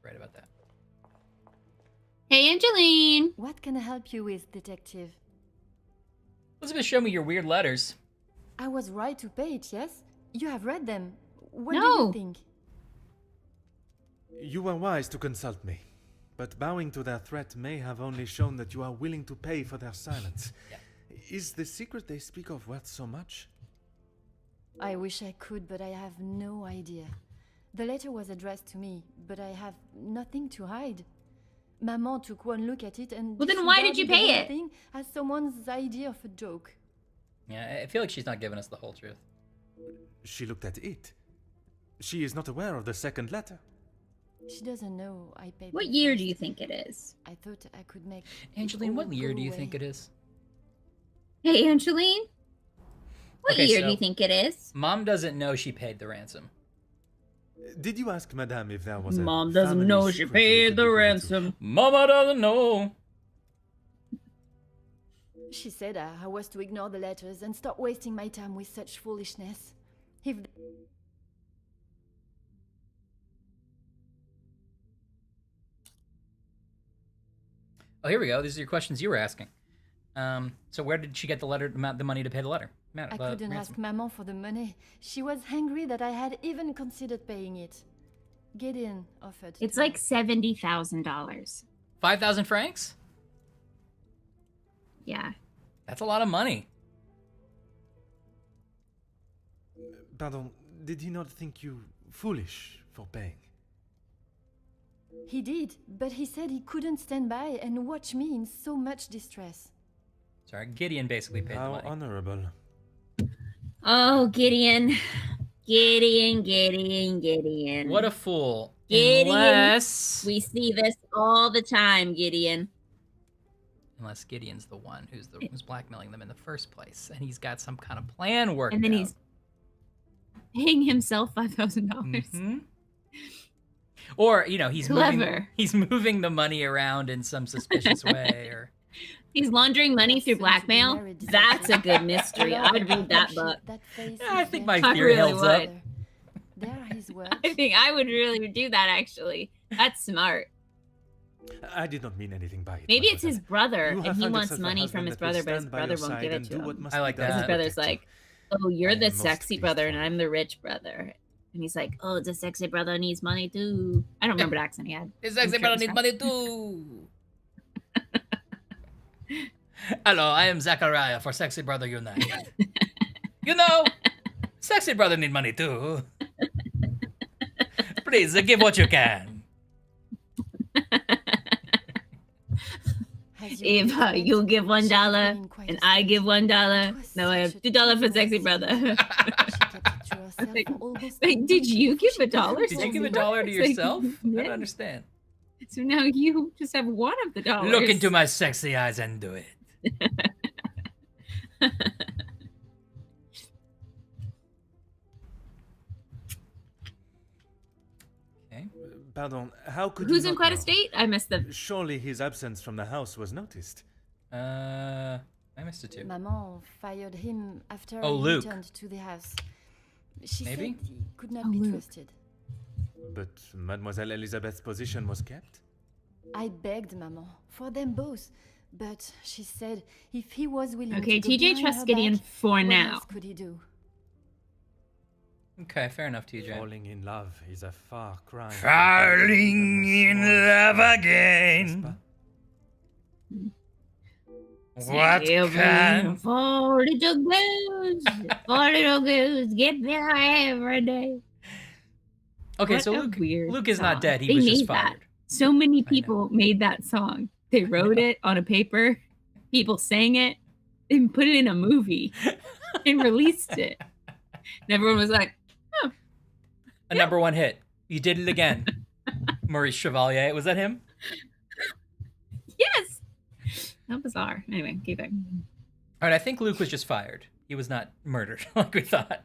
Right about that. Hey, Angeline! What can I help you with, Detective? Elizabeth, show me your weird letters. I was right to pay it, yes? You have read them. What do No. you think? You were wise to consult me, but bowing to their threat may have only shown that you are willing to pay for their silence. Yeah. Is the secret they speak of worth so much? I wish I could, but I have no idea. The letter was addressed to me, but I have nothing to hide. Maman took one look at it and Well, then why did you disregarded the pay whole it? thing as someone's idea of a joke. Yeah, I feel like she's not giving us the whole truth. She looked at it. She is not aware of the second letter. She doesn't know I paid. What the year first. do you think it is? I thought I could make. Angeline, what year do you think it is? Hey, Angeline? What Okay, year so- do you think it is? Mom doesn't know she paid the ransom. Did you ask Madame if there was a Mom doesn't family know she secret paid we the could look into? ransom. Mama doesn't know. She said I was to ignore the letters and stop wasting my time with such foolishness. If Oh, here we go. These are your questions you were asking. So where did she get the money to pay the letter? I couldn't ask Maman for the money. She was angry that I had even considered paying it. Gideon offered. It's to. like $70,000. 5,000 francs? Yeah. That's a lot of money. Pardon, Did he not think you foolish for paying? He did, but he said he couldn't stand by and watch me in so much distress. Sorry, Gideon basically paid the How money. honorable. Oh, Gideon. Gideon. What a fool. Gideon. Unless... We see this all the time, Gideon. Unless Gideon's the one who's blackmailing them in the first place, and he's got some kind of plan worked out. And then he's paying himself $5,000. Mm-hmm. Or, you know, he's clever. He's moving the money around in some suspicious way, or he's laundering money through blackmail. That's a good mystery. I would read that book. Yeah, I think my I theory really holds would. up. There are his words. I think I would really do that, actually. That's smart. I did not mean anything by it. Maybe it's his brother, You and have he found wants yourself a money from husband his that will brother, but his stand by brother your won't side give it and to do him. what must I be like done that. His to brother's protect you. like, oh, you're I the am most sexy pleased brother, for and you. I'm the rich brother. And he's like, oh, the sexy brother needs money too. I don't remember the accent he had. The sexy brother needs money too. Hello, I am Zachariah for Sexy Brother Unite. You know, sexy brother need money too. Please, give what you can. If you give $1 and I give $1, now I have $2 for sexy brother. Wait, did you give $1? Did you give $1 to yourself? I don't understand. So now you just have one of the dollars. Look into my sexy eyes and do it. Okay. Pardon, how could Who's you in not quite a know? state? I missed the... Surely his absence from the house was noticed. I missed it too. Maman fired him after Oh, he Luke. returned to the house. She Maybe? said he could not Oh, be Luke. trusted. But Mademoiselle Elizabeth's position was kept? I begged Maman for them both, but she said if he was willing Okay, to go TJ behind trusts her Gideon back, for what now. else could he do? Okay, fair enough, TJ. Falling in love is a far cry. from Falling even in the love smallest again. whisper. What can... Four little goose, get there every day. Okay, What so a Luke, weird Luke is not song. dead. He They was just made that. fired. So many know. people made that song. They wrote it on a paper, people sang it, and put it in a movie and released it. And everyone was like, oh, A number one hit. You did it again. Maurice Chevalier. Was that him? yes. How bizarre. Anyway, keep it. All right, I think Luke was just fired. He was not murdered like we thought.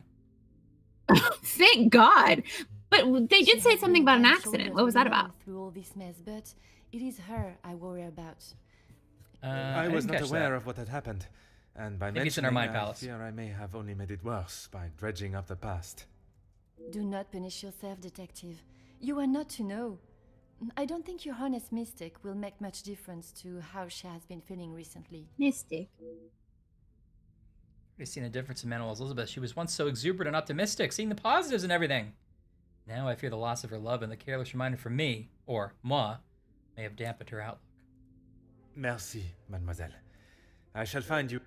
Thank God. But they did She say has something been about an on accident. shoulders What was that with her about? Through all this mess, but it is her I worry about. I was didn't not catch aware that. of what had happened, and by Maybe it's in our mentioning, mind I palace. fear I may have only made it worse by dredging up the past. Do not punish yourself, detective. You are not to know. I don't think your honest mistake will make much difference to how she has been feeling recently. Mystic. I've seen a difference in Manuel Elizabeth. She was once so exuberant and optimistic, seeing the positives in everything. Now I fear the loss of her love and the careless reminder from me, or moi, may have dampened her outlook. Merci, mademoiselle. I shall find you.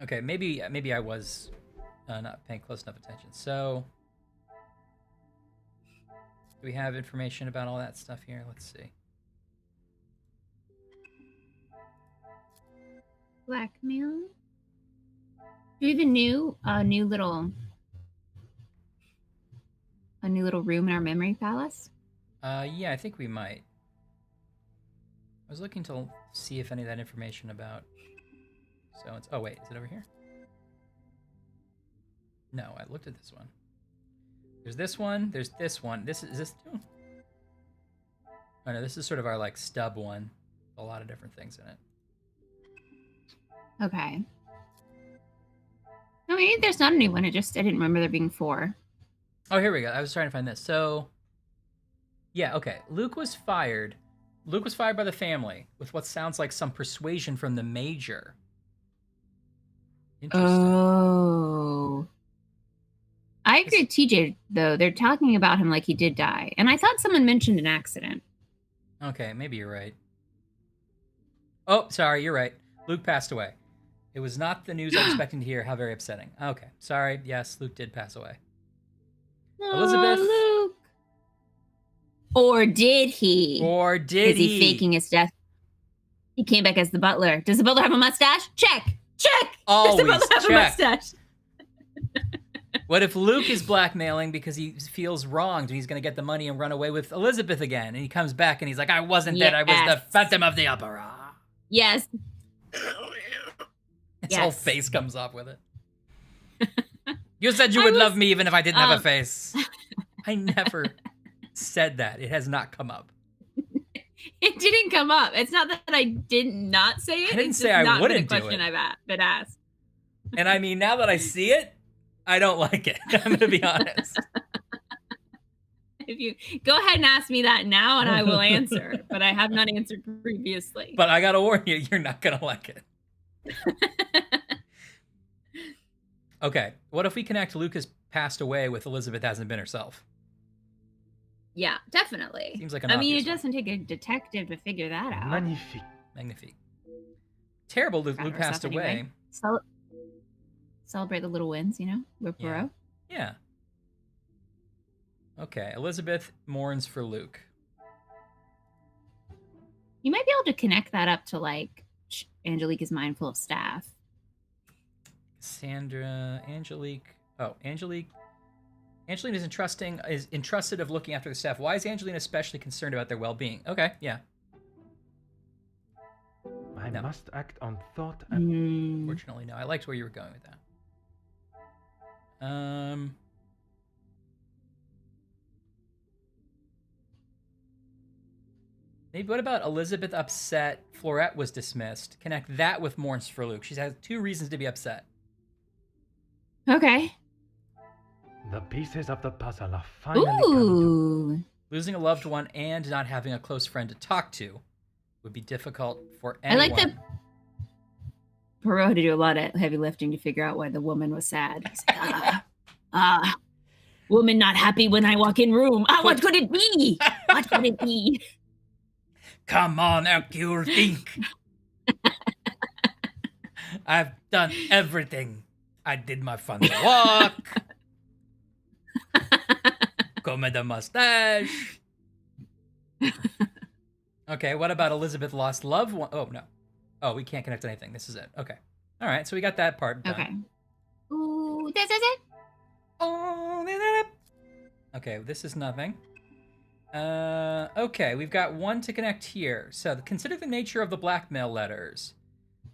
Okay, maybe I was not paying close enough attention. So, do we have information about all that stuff here? Let's see. Blackmail. Do we have a new little room in our memory palace? Yeah, I think we might. I was looking to see if any of that information about... So it's... Oh, wait. Is it over here? No, I looked at this one. There's this one. There's this one. Is this... Oh, no, this is sort of our, like, stub one. A lot of different things in it. Okay. No, maybe there's not a new one. I didn't remember there being 4. Oh, here we go. I was trying to find this. So... Yeah, okay. Luke was fired. Luke was fired by the family with what sounds like some persuasion from the major. Interesting. Oh. I agree with TJ, though. They're talking about him like he did die. And I thought someone mentioned an accident. Okay, maybe you're right. Oh, sorry, you're right. Luke passed away. It was not the news I was expecting to hear. How very upsetting. Okay, sorry. Yes, Luke did pass away. Elizabeth. Oh, Luke. Or did he? Or did Is he faking his death? He came back as the butler. Does the butler have a mustache? Check. Check. Always Does the butler have a check. mustache? What if Luke is blackmailing because he feels wronged and he's going to get the money and run away with Elizabeth again? And he comes back and he's like, I wasn't dead. I was the Phantom of the Opera. Yes. His whole face comes off with it. You said you would love me even if I didn't have a face. I never said that. It has not come up. It didn't come up. It's not that I did not say it. I didn't it's say just I not wouldn't been a do question it. I've been asked. And I mean, now that I see it, I don't like it. I'm going to be honest. If you go ahead and ask me that now, and I will answer, but I have not answered previously. But I got to warn you, you're not going to like it. Okay, what if we connect Luke has passed away with Elizabeth hasn't been herself? Yeah, definitely. Seems like an I mean, obvious it doesn't take a detective to figure that out. Magnifique. Magnifique. Terrible Luke Got passed herself away. anyway. Celebrate the little wins, you know? With Poirot. Yeah. Okay, Elizabeth mourns for Luke. You might be able to connect that up to, like, Angelique is mindful of staff. Angelique. Oh, Angelique. Angelina is entrusted of looking after the staff. Why is Angelina especially concerned about their well-being? Okay, yeah. I must act on thought and... Fortunately, no. I liked where you were going with that. Maybe what about Elizabeth upset Florette was dismissed? Connect that with mourns for Luke. She has 2 reasons to be upset. Okay. The pieces of the puzzle are finally coming to... Losing a loved one and not having a close friend to talk to would be difficult for anyone. I like that Poirot had to do a lot of heavy lifting to figure out why the woman was sad. He's like, woman not happy when I walk in room. What could it be? What could it be? Come on, Hercule, think. I've done everything. I did my fun walk. Come the mustache. Okay, what about Elizabeth lost loved one? Oh, no. Oh, we can't connect anything. This is it. Okay. All right, so we got that part done. Okay. Ooh, this is it. Oh, this is it. Okay, this is nothing. Okay, we've got one to connect here. So, consider the nature of the blackmail letters.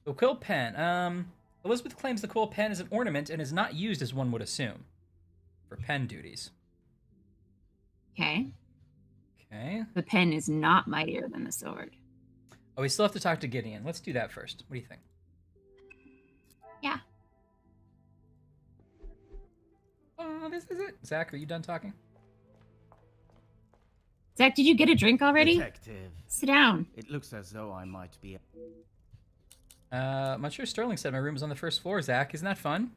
The quill pen. Elizabeth claims the quill pen is an ornament and is not used as one would assume for pen duties. Okay. Okay. The pen is not mightier than the sword. Oh, we still have to talk to Gideon. Let's do that first. What do you think? Yeah. Oh, this is it. Zach, are you done talking? Zach, did you get a drink already? Detective. Sit down. It looks as though I might be... I'm not sure Sterling said my room is on the first floor, Zach. Isn't that fun?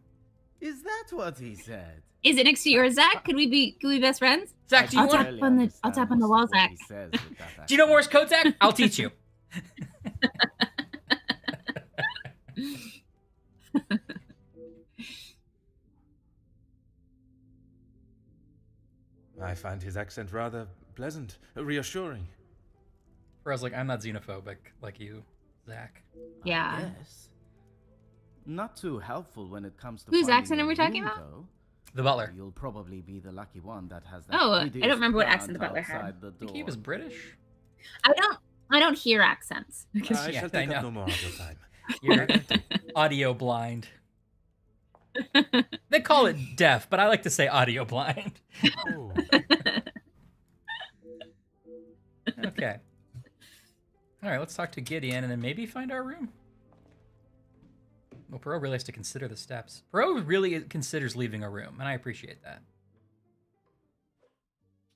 Is that what he said? Is it next to yours, Zach? Could we be best friends? Zach, do you want... I'll tap on the wall, Zach. Do you know Morse code, Zach? I'll teach you. I find his accent rather pleasant, reassuring. Whereas, like, I'm not xenophobic like you, Zach. Yeah. Yes. Not too helpful when it comes to Whose finding accent a are we talking room, about? though. The butler. You'll probably be the lucky one that has that. Oh, I don't hideous remember what plant accent the butler had. outside the I think door. he was British. I don't hear accents. I Yeah, shall I take know. up no more of your time. You're audio blind. They call it deaf, but I like to say audio blind. Oh. Okay. All right, let's talk to Gideon and then maybe find our room. Well, Poirot really has to consider the steps. Poirot really considers leaving a room, and I appreciate that.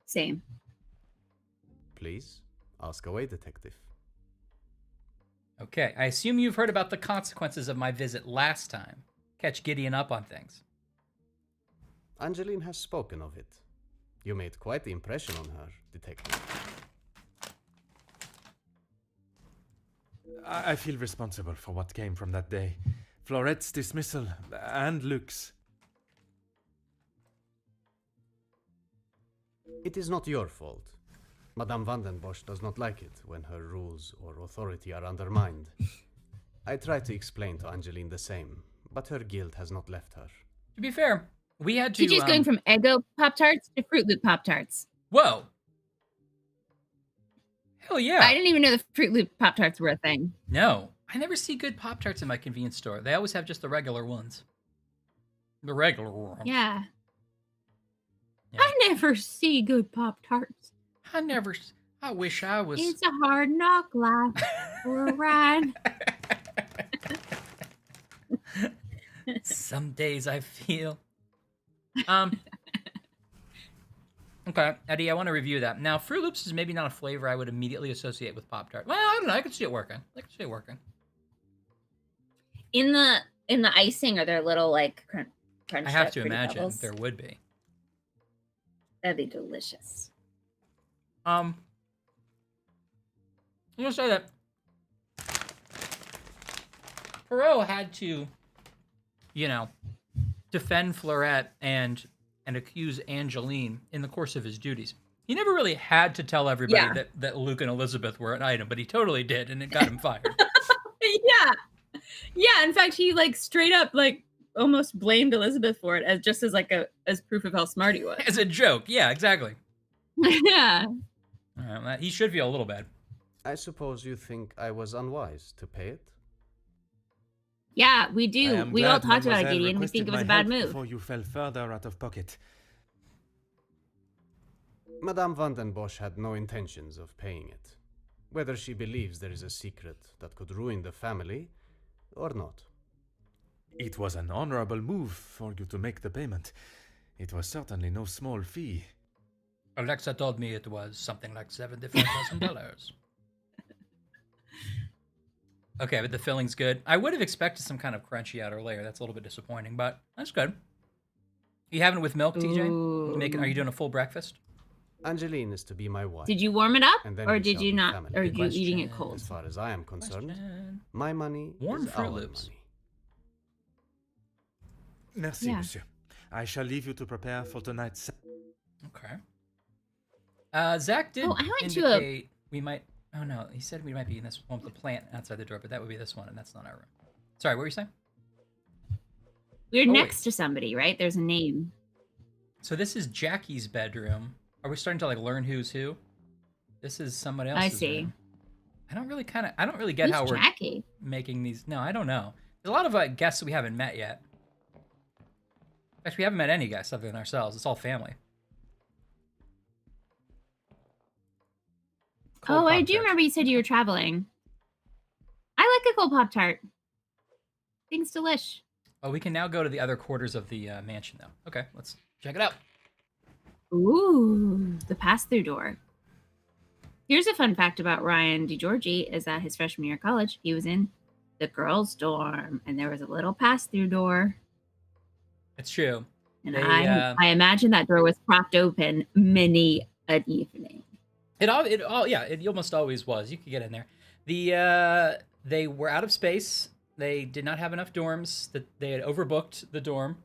Same. Please, ask away, detective. Okay, I assume you've heard about the consequences of my visit last time. Catch Gideon up on things. Angeline has spoken of it. You made quite the impression on her, detective. I feel responsible for what came from that day. Florette's dismissal and Luke's. It is not your fault. Madame van den Bosch does not like it when her rules or authority are undermined. I try to explain to Angeline the same, but her guilt has not left her. To be fair, we had to... Gigi's going from Eggo Pop-Tarts to Fruit Loop Pop-Tarts. Whoa. Hell yeah. I didn't even know the Fruit Loop Pop-Tarts were a thing. No. I never see good Pop-Tarts in my convenience store. They always have just the regular ones. The regular ones. Yeah. Yeah. I never see good Pop-Tarts. I wish I was... It's a hard knock life for a ride. Some days I feel... Okay, Eddie, I want to review that. Now, Fruit Loops is maybe not a flavor I would immediately associate with Pop-Tart. Well, I don't know. I could see it working. In the icing, are there little, like, crunch I have to Fruity imagine Pebbles? there would be. That'd be delicious. I'm gonna say that Poirot had to, defend Fleurette and accuse Angeline in the course of his duties. He never really had to tell everybody that Luke and Elizabeth were an item, but he totally did, and it got him fired. Yeah. In fact, he straight up almost blamed Elizabeth for it as proof of how smart he was. As a joke, yeah, exactly. Yeah. He should feel a little bad. I suppose you think I was unwise to pay it? Yeah, we I do. am We all glad talked about it, Mademoiselle Gideon. We requested think it was a my bad help move. Before you fell further out of pocket. Madame van den Bosch had no intentions of paying it, whether she believes there is a secret that could ruin the family or not. It was an honorable move for you to make the payment. It was certainly no small fee. Alexa told me it was something like $75,000. Okay, but the filling's good. I would have expected some kind of crunchy outer layer. That's a little bit disappointing, but that's good. You having it with milk, TJ? Are you doing a full breakfast? Angeline is to be my wife. Did you warm it up, And then or we did shall you be not? family. Or are you Question. eating it cold? As far as I am concerned, Question. my money Warm is Fruit our Loops. money. Merci, Yeah. monsieur. I shall leave you to prepare for tonight's... Okay. Zach did I went to a- indicate we might... Oh, no. He said we might be in this one with the plant outside the door, but that would be this one, and that's not our room. Sorry, what were you saying? We're Oh, next to somebody, right? There's a name. So this is Jackie's bedroom. Are we starting to learn who's who? This is somebody else's I see. room. I don't really get Who's how we're Jackie? making these. No, I don't know. There's a lot of guests we haven't met yet. Actually, we haven't met any guests other than ourselves. It's all family. Cold I do Pop-Tart. remember you said you were traveling. I like a cold Pop-Tart. Things delish. Oh, we can now go to the other quarters of the mansion, though. Okay, let's check it out. Ooh, the pass-through door. Here's a fun fact about Ryan DiGiorgi is that his freshman year of college, he was in the girls' dorm, and there was a little pass-through door. It's true. And They, I imagine that door was propped open many an evening. It almost always was. You could get in there. They were out of space. They did not have enough dorms. That they had overbooked the dorm,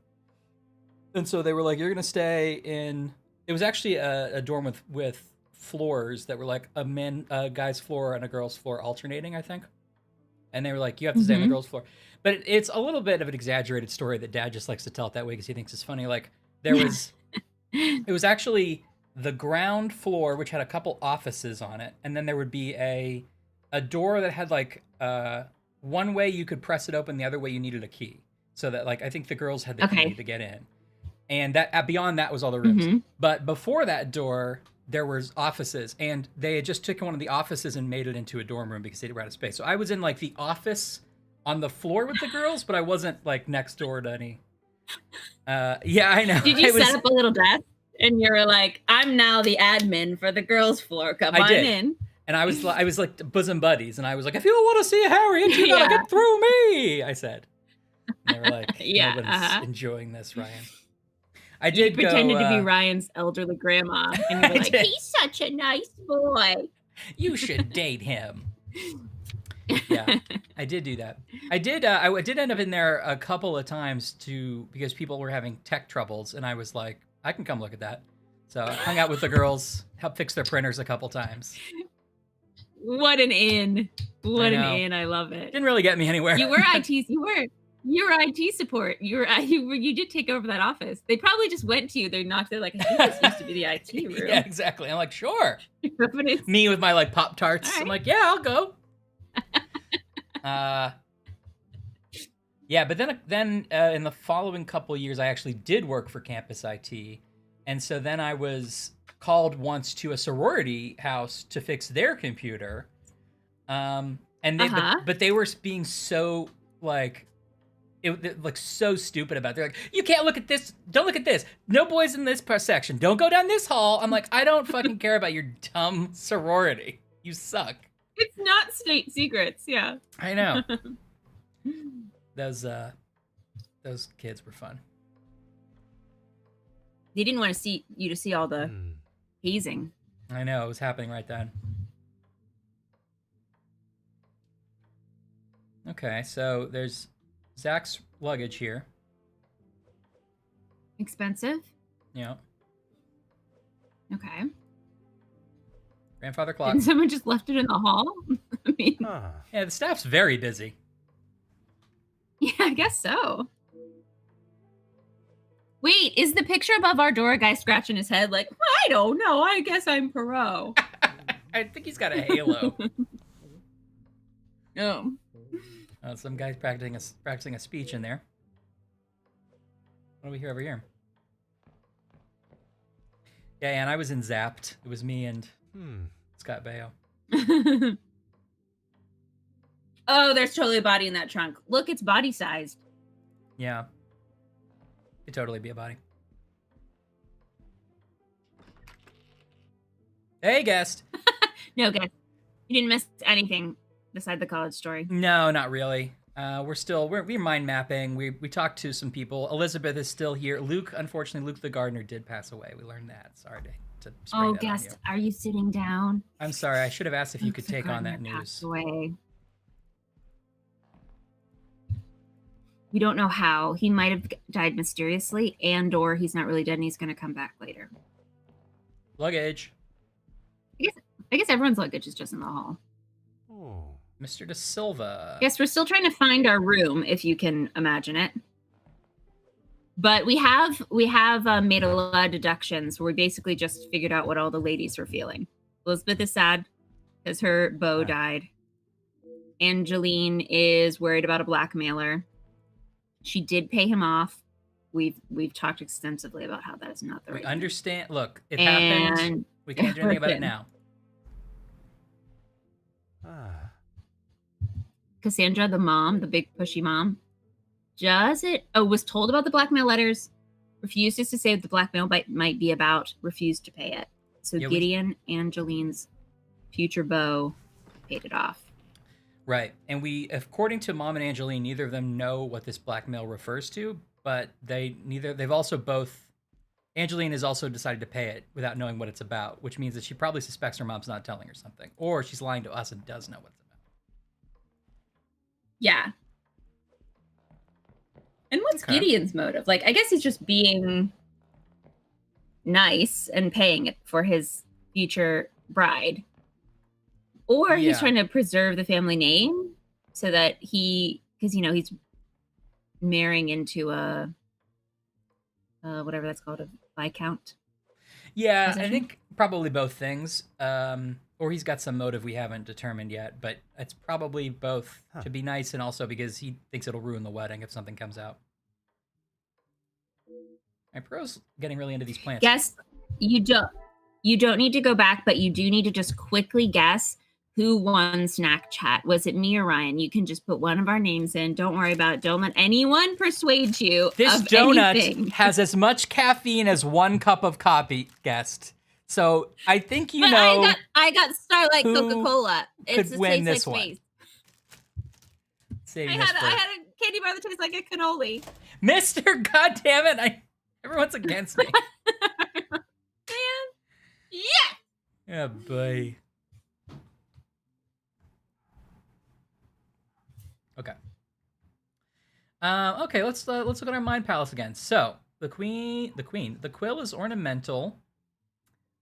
and so they were like, "You're gonna stay in." It was actually a dorm with floors that were like a guy's floor and a girl's floor alternating, I think. And they were like, "You have to stay on the girl's floor." But it's a little bit of an exaggerated story that Dad just likes to tell it that way because he thinks it's funny. Like there was, it was actually the ground floor, which had a couple offices on it, and then there would be a door that had one way you could press it open, the other way you needed a key, so that I think the girls had the key to get in, and that beyond that was all the rooms. But before that door, there was offices, and they had just taken one of the offices and made it into a dorm room because they were out of space. So I was in the office on the floor with the girls, but I wasn't next door to any. Yeah, I know. Did you set up a little desk? And you were like, I'm now the admin for the girls' floor. Come on in. And I was like bosom buddies, and I was like, if you want to see Harriet, you gotta get through me. I said. And they were like, nobody's enjoying this, Ryan. I did pretended to be Ryan's elderly grandma, and you were like, he's such a nice boy. You should date him. Yeah, I did do that. I did end up in there a couple of times because people were having tech troubles, and I was like, I can come look at that. So I hung out with the girls, helped fix their printers a couple times. What an in. What an know. in. I love it. Didn't really get me anywhere. You were IT. You were IT support. You did take over that office. They probably just went to you. They knocked. They're like, I think this used to be the IT room. Yeah, exactly. I'm like, sure. But it's, Me with my like Pop-Tarts. All right. I'm like, yeah, I'll go. Yeah, but then in the following couple years, I actually did work for campus IT, and so then I was called once to a sorority house to fix their computer, and they but they were being so like. Like so stupid about it. They're like, you can't look at this. Don't look at this. No boys in this section. Don't go down this hall. I'm like, I don't fucking care about your dumb sorority. You suck. It's not state secrets. Yeah. I know. Those kids were fun. They didn't want to see you to see all the hazing. I know. It was happening right then. Okay, so there's Zach's luggage here. Expensive? Yeah. Okay. Grandfather clock. And someone just left it in the hall? I mean, yeah, the staff's very busy. Yeah, I guess so. Wait, is the picture above our door a guy scratching his head like, I don't know, I guess I'm Poirot. I think he's got a halo. No. Some guy's practicing a speech in there. What do we hear over here? Yeah, and I was in Zapped. It was me and Scott Baio. Oh, there's totally a body in that trunk. Look, it's body sized. Yeah. Could totally be a body. Hey, guest. No, guest. You didn't miss anything beside the college story. No, not really. We're mind mapping. We talked to some people. Elizabeth is still here. Unfortunately, Luke the gardener did pass away. We learned that. Sorry to spring that guest, on you. are you sitting down? I'm sorry. I should have asked if you could take on that news. Passed away. We don't know how. He might have died mysteriously, or he's not really dead and he's going to come back later. Luggage. I guess everyone's luggage is just in the hall. Oh. Mr. De Silva. Yes, we're still trying to find our room, if you can imagine it. But we have made a lot of deductions where we basically just figured out what all the ladies were feeling. Elizabeth is sad because her beau died. Angeline is worried about a blackmailer. She did pay him off. We've talked extensively about how that is not the right We thing. understand. Look, it happened. We can't do anything about it now. Cassandra, the mom, the big pushy mom, was told about the blackmail letters, refused to say what the blackmail might be about, refused to pay it. So yeah, Gideon, Angeline's future beau, paid it off. Right. And according to Mom and Angeline, neither of them know what this blackmail refers to, but Angeline has also decided to pay it without knowing what it's about, which means that she probably suspects her mom's not telling her something, or she's lying to us and does know what it's about. Yeah. And what's Gideon's motive? Like, I guess he's just being nice and paying it for his future bride. Or he's trying to preserve the family name so that because, he's marrying into a, whatever that's called, a Viscount. Yeah, position? I think probably both things. Or he's got some motive we haven't determined yet, but it's probably both to be nice and also because he thinks it'll ruin the wedding if something comes out. My pro's getting really into these plants. Guess you don't need to go back, but you do need to just quickly guess who won Snack Chat. Was it me or Ryan? You can just put one of our names in. Don't worry about it. Don't let anyone persuade you. This of donut anything. has as much caffeine as 1 cup of coffee, guest. So I think I got Starlight Coca-Cola. Could win this one. Space. I had a candy bar that tastes like a cannoli. Mister, goddammit, everyone's against me. Man. Yeah. Oh boy. Okay. Okay, let's look at our mind palace again. So the quill is ornamental.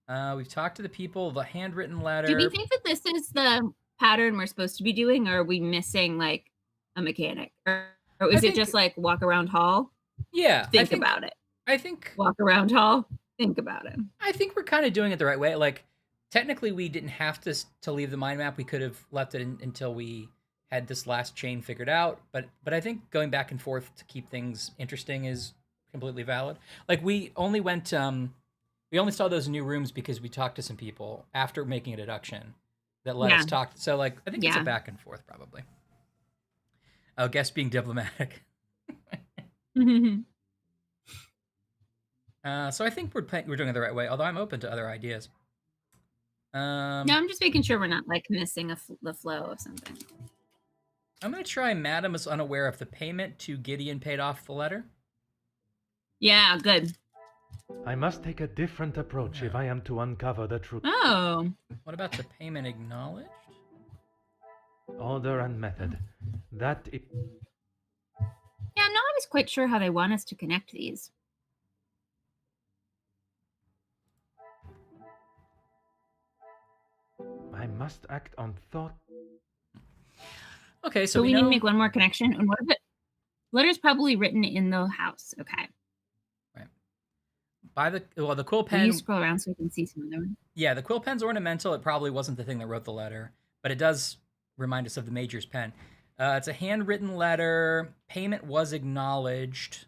We've talked to the people. The handwritten letter. Do we think that this is the pattern we're supposed to be doing, or are we missing like a mechanic, or is it just like walk around hall? Yeah, Think about it. I think walk around hall. Think about it. I think we're kind of doing it the right way. Like, technically, we didn't have to leave the mind map. We could have left it until we had this last chain figured out. But I think going back and forth to keep things interesting is completely valid. Like, we only went. We only saw those new rooms because we talked to some people after making a deduction that let us talk. So, like, I think it's a back and forth, probably. Oh, guess being diplomatic. So I think we're doing it the right way, although I'm open to other ideas. No, I'm just making sure we're not, like, missing the flow of something. I'm going to try Madam is unaware of the payment to Gideon paid off the letter. Yeah, good. I must take a different approach if I am to uncover the truth. Oh. What about the payment acknowledged? Order and method. Yeah, I'm not always quite sure how they want us to connect these. I must act on thought. Okay, so we need to make one more connection. And what if it? Letter's probably written in the house. Okay. By the quill pen. Will you scroll around so we can see some other ones? Yeah, the quill pen's ornamental. It probably wasn't the thing that wrote the letter, but it does remind us of the Major's pen. It's a handwritten letter. Payment was acknowledged.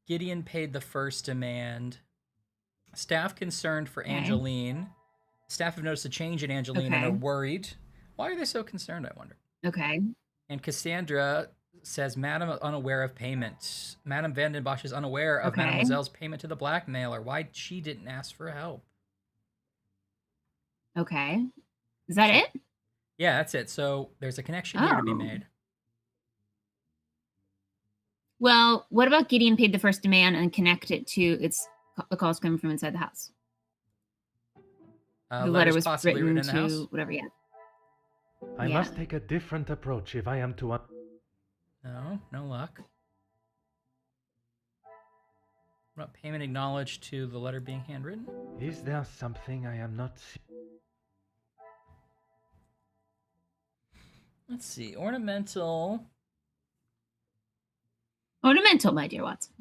Gideon paid the first demand. Staff concerned for Angeline. Staff have noticed a change in Angeline and are worried. Why are they so concerned, I wonder? Okay. And Cassandra says, Madam unaware of payment. Madam Van den Bosch is unaware of Mademoiselle's payment to the blackmailer. Why she didn't ask for help? Okay. Is that it? Yeah, that's it. So there's a connection here to be made. Well, what about Gideon paid the first demand and connect it to the calls coming from inside the house? The letter was possibly written in the house? Whatever, I must take a different approach if I am to... No luck. What about payment acknowledged to the letter being handwritten? Is there something I am not... Let's see. Ornamental. Ornamental, my dear Watson.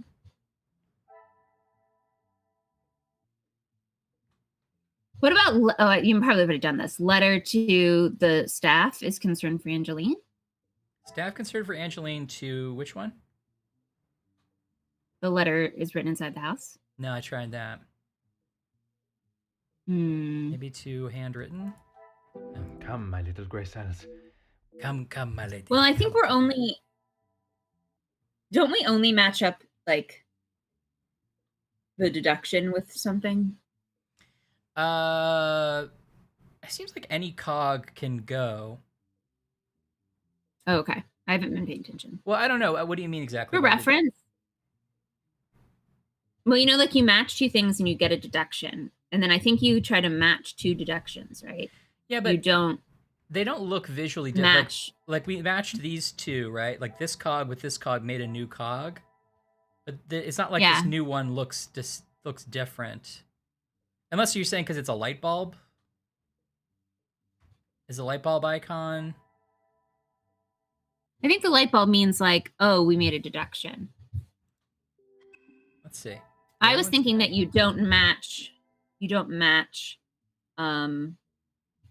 What about, you probably would have done this. Letter to the staff is concerned for Angeline. Staff concerned for Angeline to which one? The letter is written inside the house. No, I tried that. Maybe to handwritten. Come, my little gray cells. Come, my lady. Well, I think we're only... Don't we only match up, like, the deduction with something? It seems like any cog can go. Oh, okay. I haven't been paying attention. Well, I don't know. What do you mean exactly? For reference? Well, you know, like you match two things and you get a deduction. And then I think you try to match two deductions, right? Yeah, but you don't. They don't look visually different. Match. Like we matched these two, right? Like this cog with this cog made a new cog. But it's not like this new one looks different. Unless you're saying because it's a light bulb. Is a light bulb icon? I think the light bulb means like, oh, we made a deduction. Let's see. I was thinking that you don't match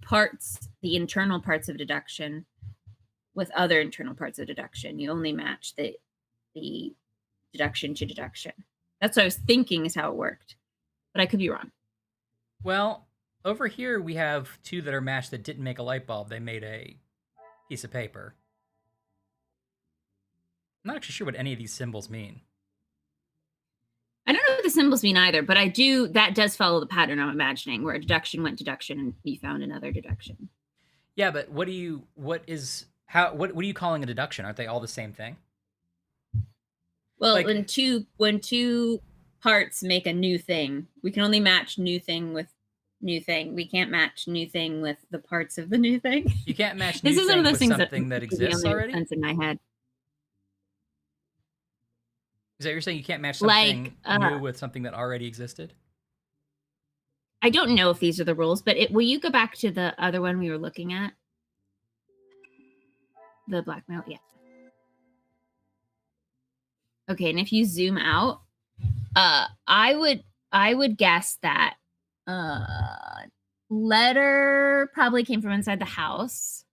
parts, the internal parts of deduction with other internal parts of deduction. You only match the deduction to deduction. That's what I was thinking is how it worked. But I could be wrong. Well, over here we have two that are matched that didn't make a light bulb. They made a piece of paper. I'm not actually sure what any of these symbols mean. I don't know what the symbols mean either, but that does follow the pattern I'm imagining, where a deduction went deduction and we found another deduction. Yeah, but what are you calling a deduction? Aren't they all the same thing? Well, like, when two parts make a new thing, we can only match new thing with new thing. We can't match new thing with the parts of the new thing. You can't match new thing with something that exists already? Sense in my head. Is that you're saying you can't match something new with something that already existed? I don't know if these are the rules, but will you go back to the other one we were looking at? The blackmail, yeah. Okay, and if you zoom out, I would guess that letter probably came from inside the house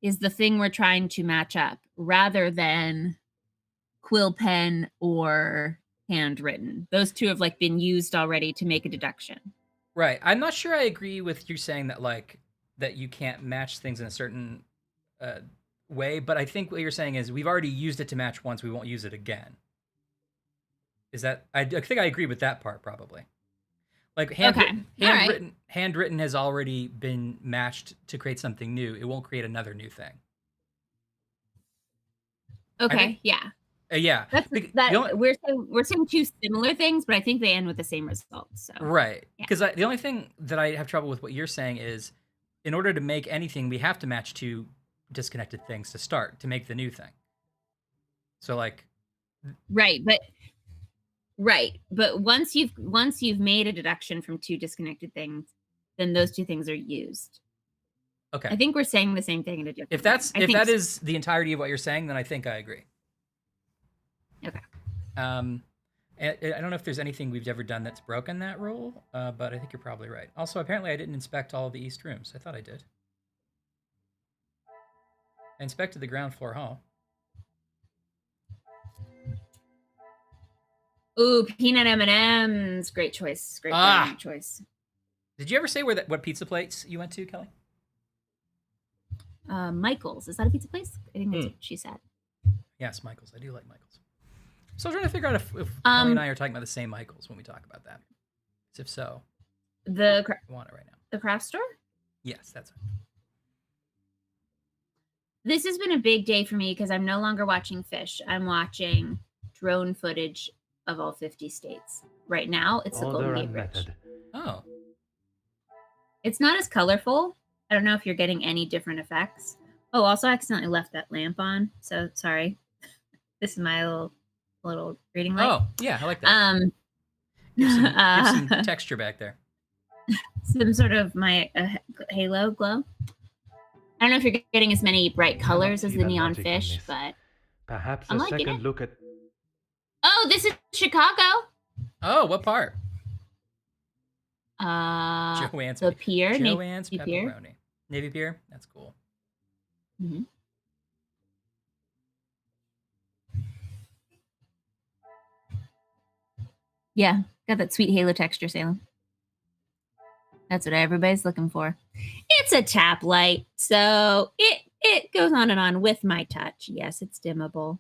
is the thing we're trying to match up rather than quill pen or handwritten. Those two have like been used already to make a deduction. Right. I'm not sure I agree with you saying that like that you can't match things in a certain way, but I think what you're saying is we've already used it to match once, we won't use it again. Is that I think I agree with that part probably. Like handwritten has already been matched to create something new. It won't create another new thing. Okay, yeah. Yeah. We're saying two similar things, but I think they end with the same result. So right. Because the only thing that I have trouble with what you're saying is in order to make anything, we have to match two disconnected things to start to make the new thing. So like Right, but once you've made a deduction from two disconnected things, then those two things are used. Okay. I think we're saying the same thing in a different if that is the entirety of what you're saying, then I think I agree. Okay. I don't know if there's anything we've ever done that's broken that rule, but I think you're probably right. Also, apparently I didn't inspect all of the east rooms. I thought I did. I inspected the ground floor hall. Ooh, peanut M&Ms. Great choice. Great choice. Did you ever say what pizza place you went to, Kelly? Michael's. Is that a pizza place? I think that's what she said. Yes, Michael's. I do like Michael's. So I'm trying to figure out if Kelly and I are talking about the same Michael's when we talk about that. If so, I want it right now. The craft store? Yes, that's it. This has been a big day for me because I'm no longer watching Fish. I'm watching drone footage of all 50 states. Right now, it's the Golden Gate Bridge. Oh. It's not as colorful. I don't know if you're getting any different effects. Oh, also I accidentally left that lamp on. So sorry. This is my little reading light. Oh, yeah, I like that. Give some texture back there. Some sort of my halo glow. I don't know if you're getting as many bright colors as the neon fish, but perhaps a second look at. Oh, this is Chicago. Oh, what part? Joanne's the pier. Joanne's Navy pepperoni. Pier. Navy Pier. That's cool. Mm-hmm. Yeah, got that sweet halo texture, Salem. That's what everybody's looking for. It's a tap light, so it goes on and on with my touch. Yes, it's dimmable.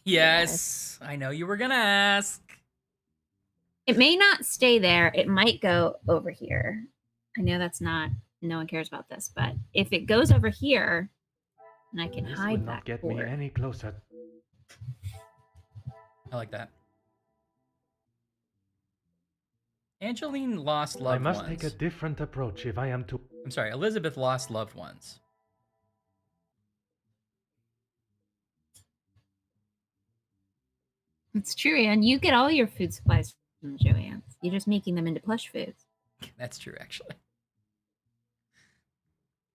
Yes. I know you were gonna ask. It may not stay there. It might go over here. I know that's not. No one cares about this, but if it goes over here, and I can hide that. Get me any closer. I like that. Angeline lost loved ones. I must take a different approach if I am to. I'm sorry, Elizabeth lost loved ones. It's true, Anne. You get all your food supplies from Joanne's. You're just making them into plush foods. That's true, actually.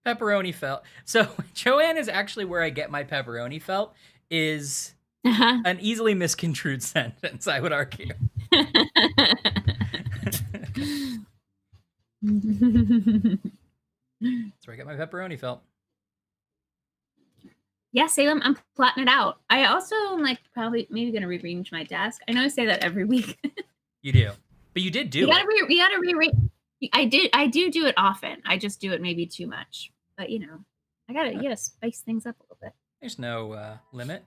Pepperoni felt. So Joanne is actually where I get my pepperoni felt is an easily misconstrued sentence, I would argue. That's where I get my pepperoni felt. Yeah, Salem, I'm plotting it out. I also am like probably maybe gonna rearrange my desk. I know I say that every week. You do, but you did do you gotta it. You gotta rearrange. I do it often. I just do it maybe too much. But you know, you gotta spice things up a little bit. There's no limit.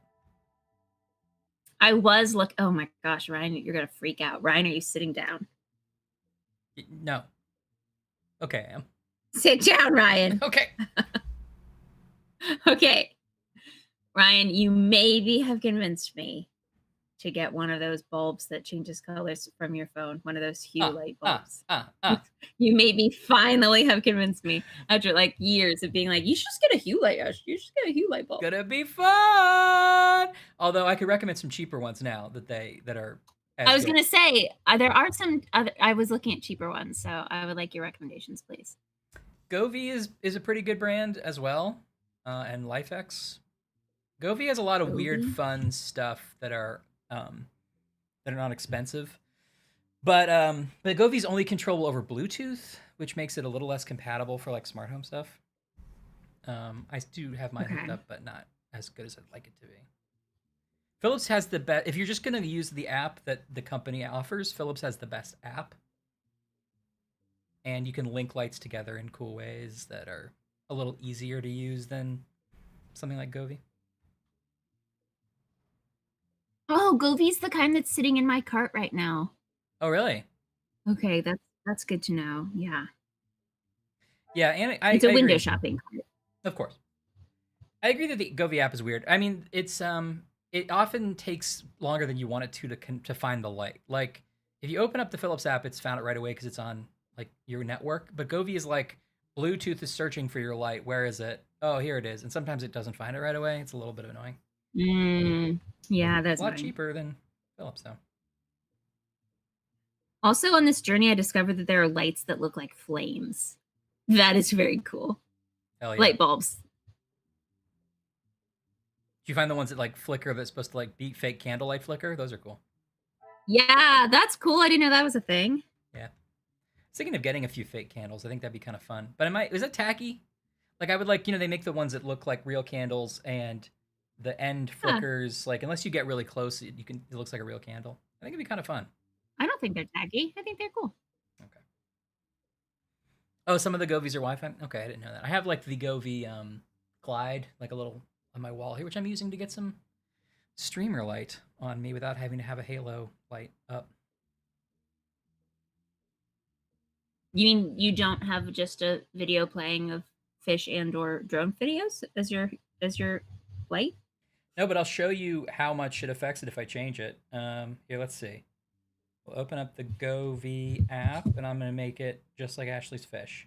I was oh my gosh, Ryan, you're gonna freak out. Ryan, are you sitting down? No. Okay, I am. Sit down, Ryan. Okay. Okay. Ryan, you maybe have convinced me to get one of those bulbs that changes colors from your phone. One of those Hue light bulbs. You maybe finally have convinced me after like years of being like, you should just get a Hue light. You should get a Hue light bulb. Gonna be fun. Although I could recommend some cheaper ones now that are I was good. gonna say there are some other. I was looking at cheaper ones, so I would like your recommendations, please. Govee is a pretty good brand as well, and LifeX. Govee has a lot of weird, Govee? fun stuff that are not expensive. But Govee's only controllable over Bluetooth, which makes it a little less compatible for like smart home stuff. I do have mine hooked Okay. up, but not as good as I'd like it to be. Philips has the best. If you're just going to use the app that the company offers, Philips has the best app, and you can link lights together in cool ways that are a little easier to use than something like Govee. Oh, Govee's the kind that's sitting in my cart right now. Oh, really? Okay, that's good to know. Yeah, Yeah, and it's a I window agree. shopping cart. Of course. I agree that the Govee app is weird. I mean, it's it often takes longer than you want it to find the light. Like if you open up the Philips app, it's found it right away because it's on like your network. But Govee is like Bluetooth is searching for your light. Where is it? Oh, here it is. And sometimes it doesn't find it right away. It's a little bit annoying. Yeah, that's A lot annoying. cheaper than Philips though. Also, on this journey, I discovered that there are lights that look like flames. That is very cool. Hell yeah. Light bulbs. Do you find the ones that like flicker that's supposed to like beat fake candlelight flicker? Those are cool. Yeah, that's cool. I didn't know that was a thing. Yeah. I was thinking of getting a few fake candles. I think that'd be kind of fun. But is that tacky? Like I would like, they make the ones that look like real candles and the end flickers, like unless you get really close, it looks like a real candle. I think it'd be kind of fun. I don't think they're tacky. I think they're cool. Okay. Oh, some of the Govees are Wi-Fi? Okay, I didn't know that. I have like the Govee Glide, like a little on my wall here, which I'm using to get some streamer light on me without having to have a halo light up. You mean you don't have just a video playing of fish and or drone videos as your light? No, but I'll show you how much it affects it if I change it. Here, let's see. We'll open up the Govee app, and I'm going to make it just like Ashley's fish.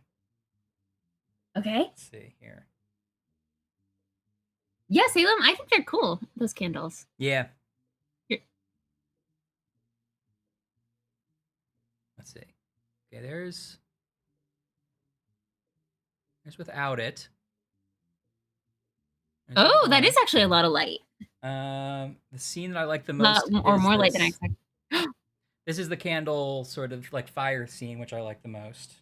Okay. Let's see here. Yeah, Salem, I think they're cool, those candles. Yeah. Here. Let's see. Okay, there's without it. Oh, that is actually a lot of light. The scene that I like the most or is more light this. than I expected. This is the candle sort of like fire scene, which I like the most.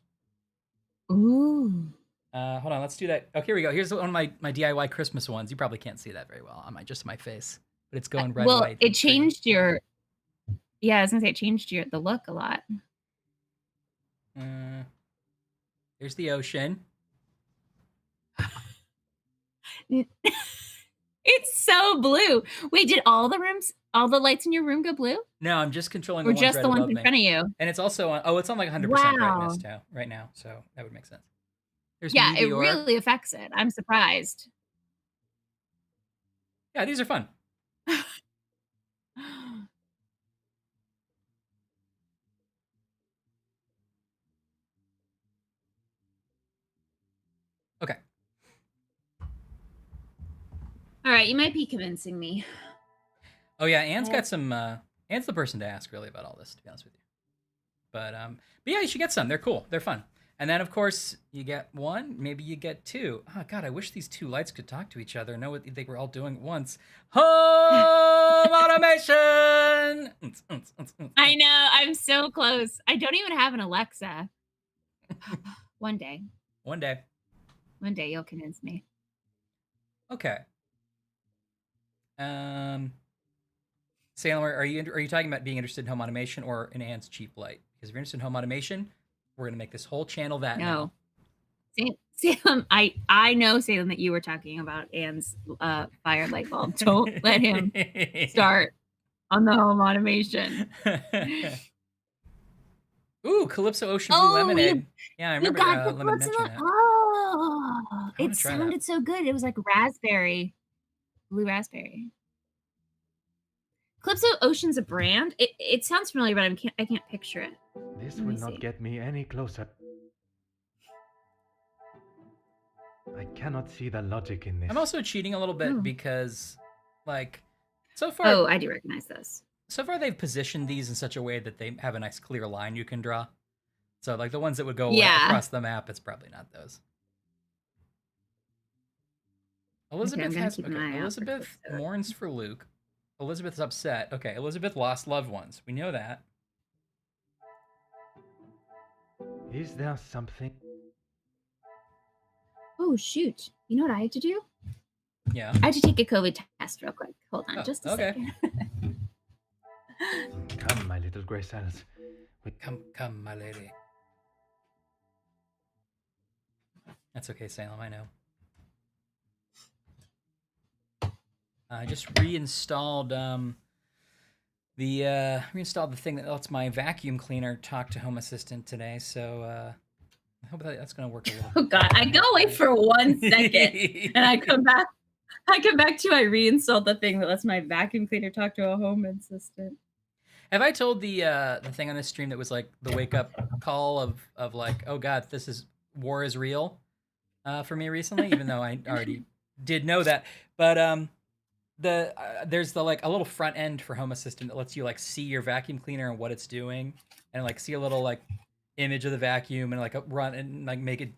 Ooh. Hold on, let's do that. Oh, here we go. Here's one of my DIY Christmas ones. You probably can't see that very well on just my face, but it's going red, well, white. it changed your. Yeah, I was gonna say it changed the look a lot. Here's the ocean. It's so blue. Wait, did all the lights in your room go blue? No, I'm just controlling or the ones just right the ones above in me. front of you. And it's also on. Oh, it's on like 100% brightness right now, so that would make sense. There's yeah, Meteor. it really affects it. I'm surprised. Yeah, these are fun. Okay. All right, you might be convincing me. Oh yeah, Anne's got some. Anne's the person to ask really about all this, to be honest with you. But yeah, you should get some. They're cool. They're fun. And then of course you get one, maybe you get two. Oh God, I wish these two lights could talk to each other and know what they were all doing at once. Home automation. I know. I'm so close. I don't even have an Alexa. One day. One day. One day you'll convince me. Okay. Salem, are you talking about being interested in home automation or in Anne's cheap light? Because if you're interested in home automation, we're gonna make this whole channel that. No. Salem, I know, Salem, that you were talking about Anne's fire light bulb. Don't let him start on the home automation. Ooh, Calypso Ocean Blue Lemonade. Yeah, I remember Lemon mentioned that. Oh, it sounded so good. It was like raspberry, blue raspberry. Calypso Ocean's a brand. It sounds familiar, but I can't picture it. This will not get me any closer. I cannot see the logic in this. I'm also cheating a little bit because, like, so far. Oh, I do recognize this. So far, they've positioned these in such a way that they have a nice clear line you can draw. So, like, the ones that would go across the map, it's probably not those. Elizabeth Elizabeth mourns for Luke. Elizabeth's upset. Okay, Elizabeth lost loved ones. We know that. Is there something? Oh, shoot. You know what I had to do? Yeah. I had to take a COVID test real quick. Hold on just a second. Come, my little grey cells. Come, my lady. That's okay, Salem, I know. I just reinstalled the thing that lets my vacuum cleaner talk to Home Assistant today, so I hope that's gonna work a little bit. Oh god, I go away for 1 second and I come back to I reinstalled the thing that lets my vacuum cleaner talk to a Home Assistant. Have I told the thing on this stream that was like the wake up call of like, oh god, war is real for me recently, even though I already did know that. But there's the like a little front end for Home Assistant that lets you like see your vacuum cleaner and what it's doing, and like see a little like image of the vacuum and like run and like make it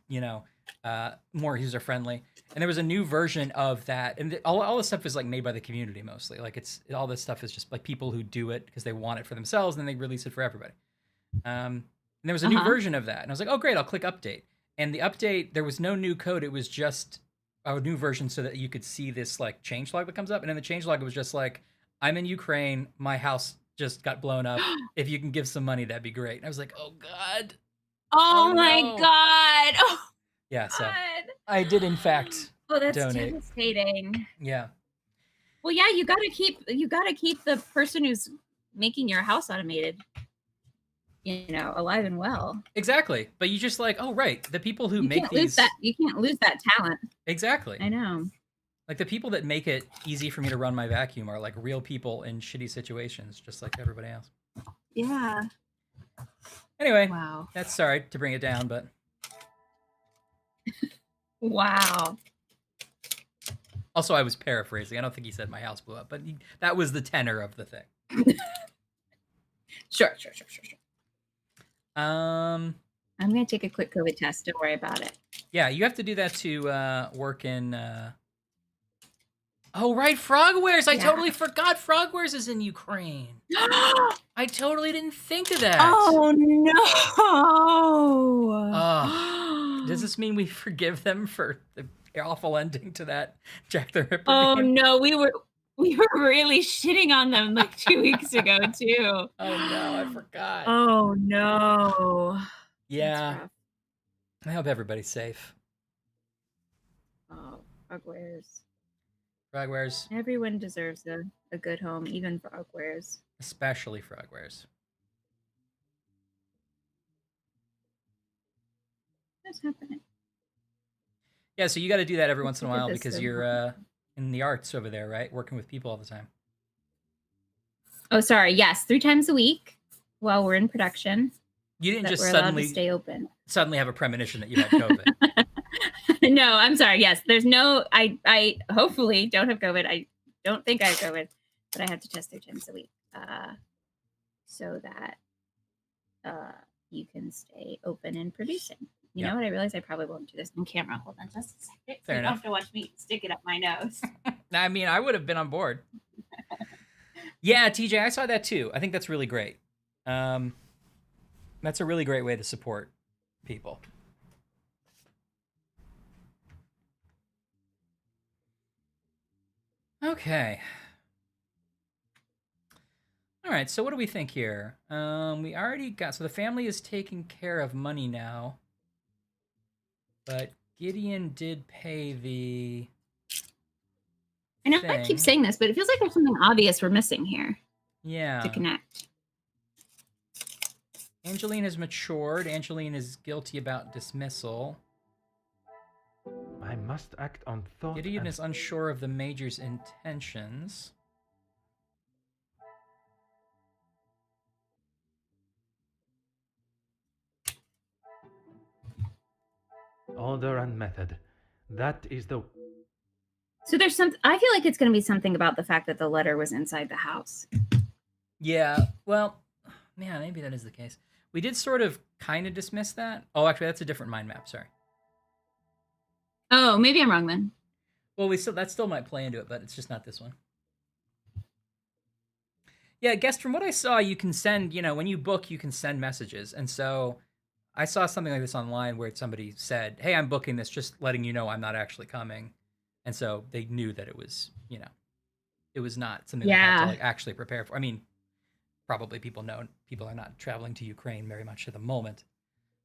more user friendly. And there was a new version of that, and all this stuff is like made by the community mostly. Like all this stuff is just like people who do it because they want it for themselves, and then they release it for everybody. And there was a new version of that, and I was like, oh great, I'll click update. And the update, there was no new code; it was just a new version so that you could see this like changelog that comes up. And in the changelog, it was just like, I'm in Ukraine, my house just got blown up. If you can give some money, that'd be great. And I was like, oh god. Oh my god. Oh, yeah, god. so I did in fact that's donate. Devastating. Yeah. Well, yeah, you gotta keep the person who's making your house automated, alive and well. Exactly. But you just like, oh right, the people who make these, you can't lose that talent. Exactly. I know. Like the people that make it easy for me to run my vacuum are like real people in shitty situations, just like everybody else. Yeah. Anyway, wow. That's sorry to bring it down, but wow. Also, I was paraphrasing. I don't think he said my house blew up, but that was the tenor of the thing. Sure. I'm gonna take a quick COVID test. Don't worry about it. Yeah, you have to do that to work in. Oh right, Frogwares! I totally forgot Frogwares is in Ukraine. I totally didn't think of that. Oh no! Does this mean we forgive them for the awful ending to that Jack the Ripper game? No, we were really shitting on them like 2 weeks ago too. Oh no, I forgot. Oh no. Yeah. I hope everybody's safe. Oh, Frogwares. Frogwares. Everyone deserves a good home, even Frogwares. Especially Frogwares. What's happening? Yeah, so you got to do that every once in a while because you're in the arts over there, right? Working with people all the time. Oh, sorry. Yes, 3 times a week while we're in production. You didn't just suddenly stay open. Suddenly have a premonition that you had COVID. No, I'm sorry. Yes, there's no. I hopefully don't have COVID. I don't think I have COVID, but I have to test 3 times a week, so that you can stay open and producing. You know what? I realize I probably won't do this on camera. Hold on just a second. Fair enough. You have to watch me stick it up my nose. I mean, I would have been on board. Yeah, TJ, I saw that too. I think that's really great. That's a really great way to support people. Okay. All right, so what do we think here? We already got... So the family is taking care of money now. But Gideon did pay the... I know I keep saying this, but it feels like there's something obvious we're missing here. Yeah. To connect. Angeline has matured. Angeline is guilty about dismissal. I must act on thought. Gideon is unsure of the Major's intentions. Order and method. That is the... So there's some... I feel like it's going to be something about the fact that the letter was inside the house. Yeah, well, yeah, maybe that is the case. We did sort of kind of dismiss that. Oh, actually, that's a different mind map. Sorry. Oh, maybe I'm wrong then. Well, that still might play into it, but it's just not this one. Yeah, guest, from what I saw, you can send, when you book, you can send messages. And so I saw something like this online where somebody said, hey, I'm booking this, just letting you know I'm not actually coming. And so they knew that it was, it was not something they had to like actually prepare for. I mean, probably people are not traveling to Ukraine very much at the moment.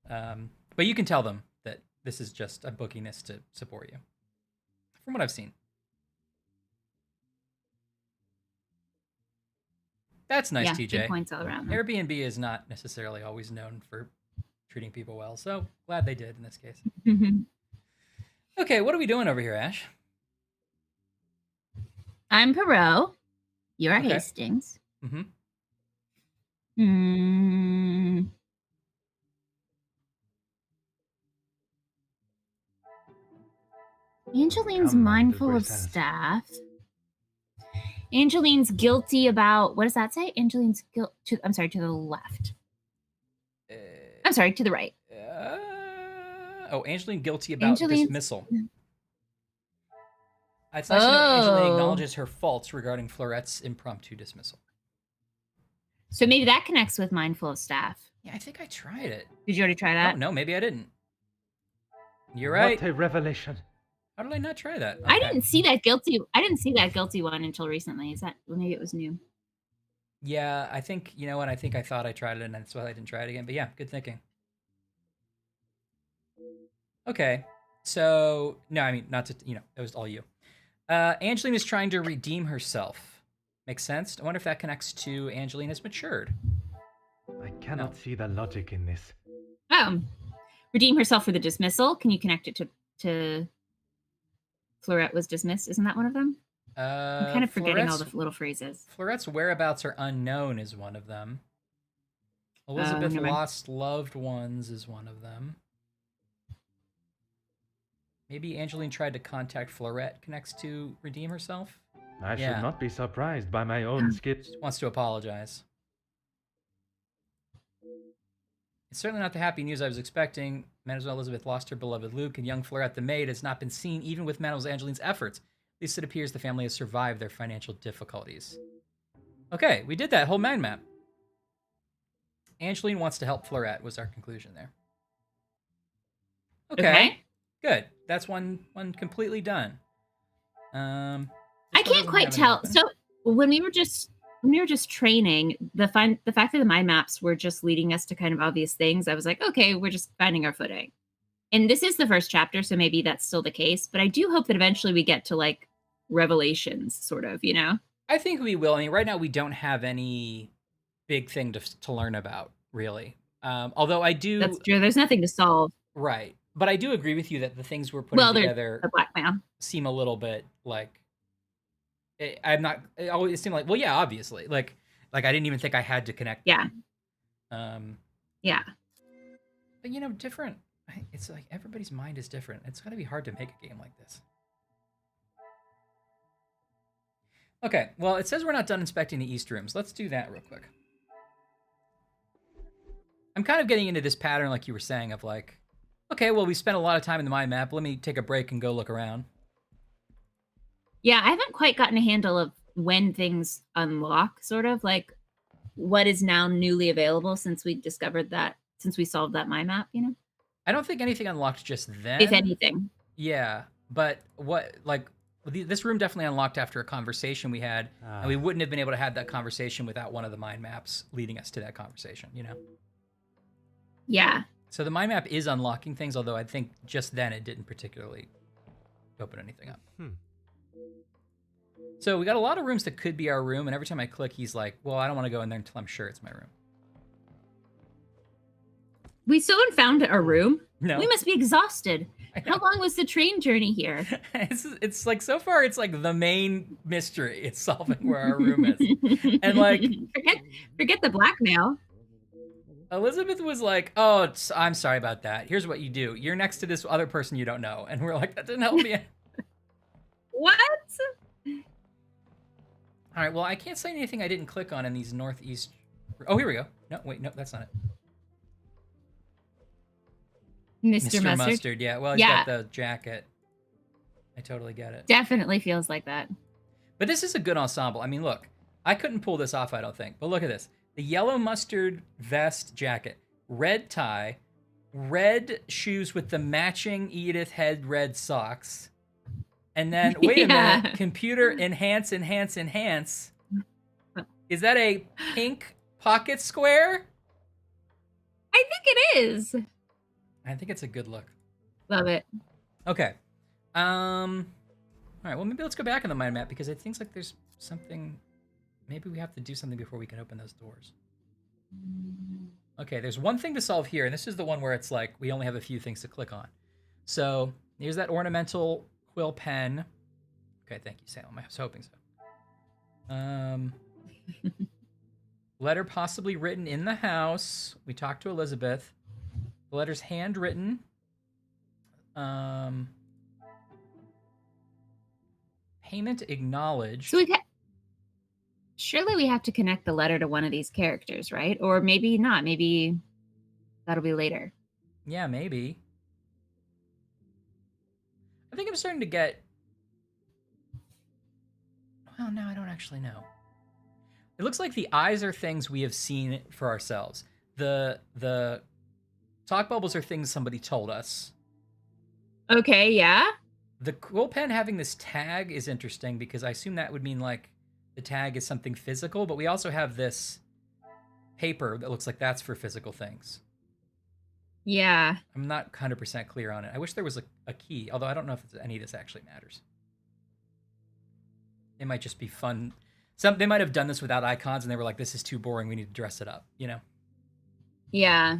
But you can tell them that this is just a booking this to support you. From what I've seen. That's nice, TJ. Good points all around. Airbnb is not necessarily always known for treating people well, so glad they did in this case. Okay, what are we doing over here, Ash? I'm Poirot. You're Hastings. Angeline's mindful of staff. Angeline's guilty about, what does that say? Angeline's to the left. I'm sorry, to the right. Angeline guilty about dismissal. It's nice to know Angeline acknowledges her faults regarding Florette's impromptu dismissal. So maybe that connects with mindful of staff. Yeah, I think I tried it. Did you already try that? Oh, no, maybe I didn't. You're right. What a revelation. How did I not try that? Okay. I didn't see that guilty one until recently. Is that maybe it was new? Yeah, I think, you know what? I think I thought I tried it and that's why I didn't try it again. But yeah, good thinking. Okay. So, no, I mean, not to, it was all you. Angeline is trying to redeem herself. Makes sense? I wonder if that connects to Angeline has matured. I cannot see the logic in this. Redeem herself for the dismissal. Can you connect it to Florette was dismissed? Isn't that one of them? I'm kind of forgetting all the little phrases. Florette's whereabouts are unknown is one of them. Elizabeth lost loved ones is one of them. Maybe Angeline tried to contact Florette connects to redeem herself? I should not be surprised by my own skip. Just wants to apologize. It's certainly not the happy news I was expecting. Mademoiselle Elizabeth lost her beloved Luke, and young Florette the maid has not been seen even with Mademoiselle Angeline's efforts. At least it appears the family has survived their financial difficulties. Okay, we did that whole mind map. Angeline wants to help Florette was our conclusion there. Okay. Good. That's one completely done. I can't quite tell. So when we were just training, the fact that the mind maps were just leading us to kind of obvious things, I was like, okay, we're just finding our footing. And this is the first chapter, so maybe that's still the case. But I do hope that eventually we get to like revelations, sort of, I think we will. I mean, right now we don't have any big thing to learn about, really. Although I do. That's true. There's nothing to solve. Right. But I do agree with you that the things we're putting together the blackmail seem a little bit like it always seemed like, well, yeah, obviously. Like I didn't even think I had to connect. Yeah. Yeah. But different. It's like everybody's mind is different. It's got to be hard to make a game like this. Okay, well, it says we're not done inspecting the East rooms. Let's do that real quick. I'm kind of getting into this pattern, like you were saying, of like, okay, well, we spent a lot of time in the mind map. Let me take a break and go look around. Yeah, I haven't quite gotten a handle of when things unlock, sort of like what is now newly available since we discovered that, since we solved that mind map, I don't think anything unlocked just then. If anything. Yeah, but this room definitely unlocked after a conversation we had, and we wouldn't have been able to have that conversation without one of the mind maps leading us to that conversation, Yeah. So the mind map is unlocking things, although I think just then it didn't particularly open anything up. So we got a lot of rooms that could be our room, and every time I click, he's like, well, I don't want to go in there until I'm sure it's my room. We still haven't found our room. No. We must be exhausted. How long was the train journey here? It's like, so far, it's like the main mystery. It's solving where our room is. And like... Forget the blackmail. Elizabeth was like, oh, I'm sorry about that. Here's what you do. You're next to this other person you don't know. And we're like, that didn't help me. What? All right, well, I can't say anything I didn't click on in these northeast... Oh, here we go. No, wait, no, that's not it. Mr. Mustard. Yeah, well, he's got the jacket. I totally get it. Definitely feels like that. But this is a good ensemble. I mean, look, I couldn't pull this off, I don't think. But look at this. The yellow mustard vest jacket, red tie, red shoes with the matching Edith head red socks. And then, wait a minute, computer enhance. Is that a pink pocket square? I think it is. I think it's a good look. Love it. Okay. All right, well, maybe let's go back in the mind map because it seems like there's something... Maybe we have to do something before we can open those doors. Okay, there's one thing to solve here, and this is the one where it's like we only have a few things to click on. So here's that ornamental quill pen. Okay, thank you, Salem. I was hoping so. Letter possibly written in the house. We talked to Elizabeth. The letter's handwritten. Payment acknowledged. So surely we have to connect the letter to one of these characters, right? Or maybe not. Maybe that'll be later. Yeah, maybe. I think I'm starting to get... Well, no, I don't actually know. It looks like the eyes are things we have seen for ourselves. The talk bubbles are things somebody told us. Okay, yeah. The quill pen having this tag is interesting because I assume that would mean like the tag is something physical, but we also have this paper that looks like that's for physical things. Yeah. I'm not 100% clear on it. I wish there was a key, although I don't know if any of this actually matters. It might just be fun. They might have done this without icons and they were like, this is too boring, we need to dress it up, you know? Yeah.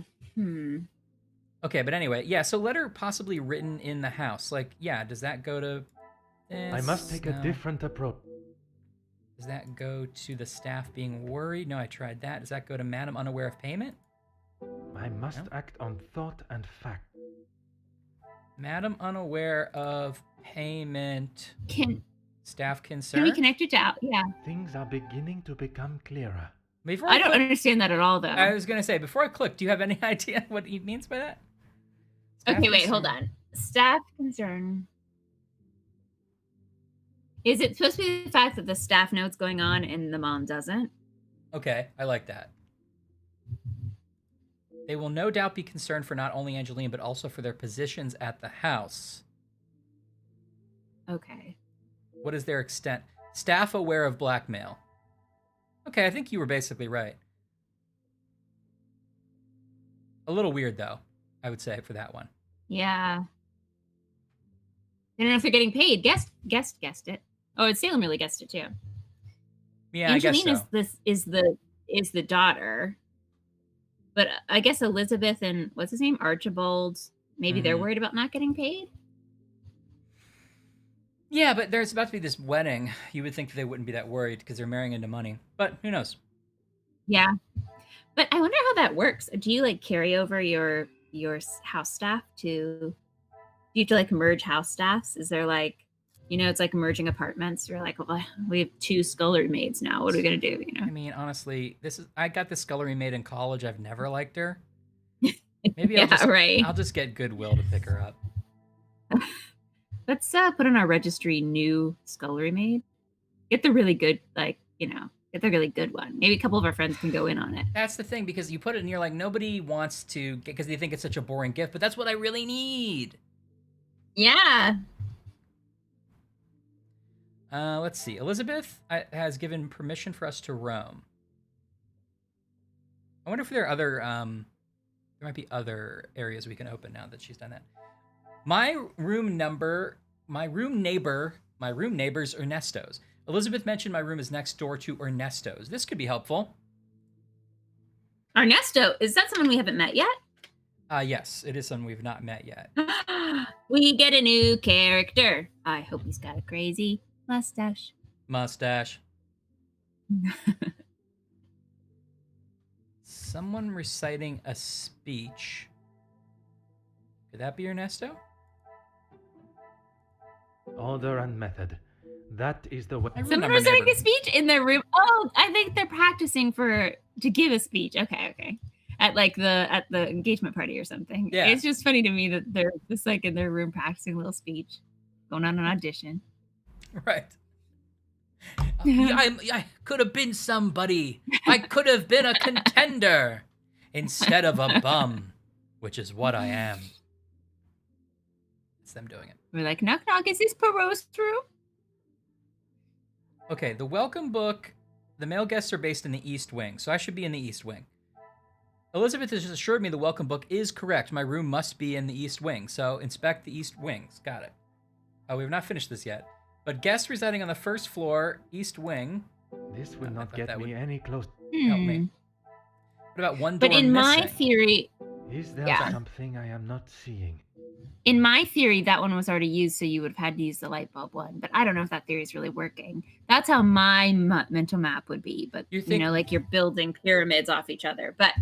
Okay, but anyway, yeah, so letter possibly written in the house. Like, yeah, does that go to this? I must take a different approach. Does that go to the staff being worried? No, I tried that. Does that go to Madam Unaware of Payment? I must act on thought and fact. Madam Unaware of Payment. Staff concern? Can we connect it to out? Yeah. Things are beginning to become clearer. I don't understand that at all, though. I was going to say, before I click, do you have any idea what he means by that? Staff okay, wait, concern. hold on. Staff concern. Is it supposed to be the fact that the staff knows what's going on and the mom doesn't? Okay, I like that. They will no doubt be concerned for not only Angeline, but also for their positions at the house. Okay. What is their extent? Staff aware of blackmail. Okay, I think you were basically right. A little weird, though, I would say, for that one. Yeah. I don't know if they're getting paid. Guessed it. Oh, Salem really guessed it, too. Yeah, Angeline I guess so. is the daughter. But I guess Elizabeth and, what's his name? Archibald, maybe they're worried about not getting paid? Yeah, but there's about to be this wedding. You would think they wouldn't be that worried because they're marrying into money. But who knows? Yeah. But I wonder how that works. Do you, like, carry over your house staff to... Do you have to, like, merge house staffs? Is there, like... You know, it's like merging apartments. You're like, well, we have 2 scullery maids now. What are we going to do, you know? I mean, honestly, I got this scullery maid in college. I've never liked her. Maybe I'll just get Goodwill to pick her up. Let's put on our registry new scullery maid. Get the really good, like, you know, get the really good one. Maybe a couple of our friends can go in on it. That's the thing, because you put it and you're like, nobody wants to, because they think it's such a boring gift, but that's what I really need. Yeah. Let's see. Elizabeth has given permission for us to roam. I wonder if there are other, there might be other areas we can open now that she's done that. My room neighbor's Ernesto's. Elizabeth mentioned my room is next door to Ernesto's. This could be helpful. Ernesto, is that someone we haven't met yet? Yes, it is someone we've not met yet. We get a new character. I hope he's got a crazy mustache. Someone reciting a speech. Could that be Ernesto? Order and method. That is the way. I Someone remember was doing neighbor- a speech in their room. Oh, I think they're practicing to give a speech. Okay. At the engagement party or something. Yeah. It's just funny to me that they're just like in their room practicing a little speech, going on an audition. Right. I could have been somebody. I could have been a contender instead of a bum, which is what I am. It's them doing it. We're like, knock knock, is this Poirot's room? Okay, the welcome book. The male guests are based in the East Wing, so I should be in the East Wing. Elizabeth has just assured me the welcome book is correct. My room must be in the East Wing, so inspect the East Wings. Got it. Oh, we have not finished this yet. But guests residing on the first floor, East Wing. This will not get me any closer. Help me. What about one door But in my missing? theory, Is there something I am not seeing? in my theory, that one was already used, so you would have had to use the light bulb one. But I don't know if that theory is really working. That's how my mental map would be. But you know, like you're building pyramids off each other. But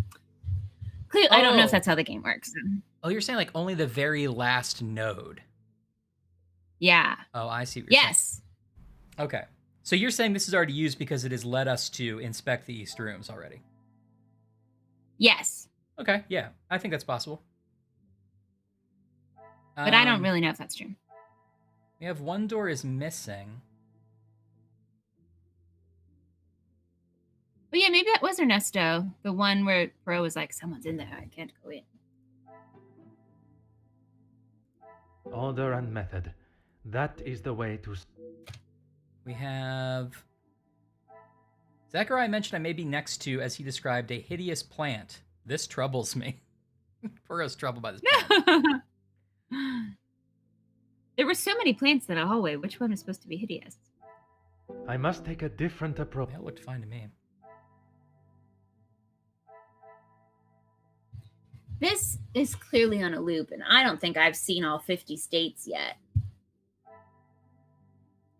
clearly, I don't know if that's how the game works. Oh, you're saying like only the very last node. Yeah. Oh, I see what you're saying. Yes. Okay. So you're saying this is already used because it has led us to inspect the East rooms already? Yes. Okay, yeah. I think that's possible. But I don't really know if that's true. We have one door is missing. But yeah, maybe that was Ernesto. The one where Poirot was like, someone's in there. I can't go in. Order and method. That is the way to... We have... Zachariah mentioned I may be next to, as he described, a hideous plant. This troubles me. Poirot's troubled by this plant. There were so many plants in the hallway. Which one is supposed to be hideous? I must take a different approach. That looked fine to me. This is clearly on a loop, and I don't think I've seen all 50 states yet. It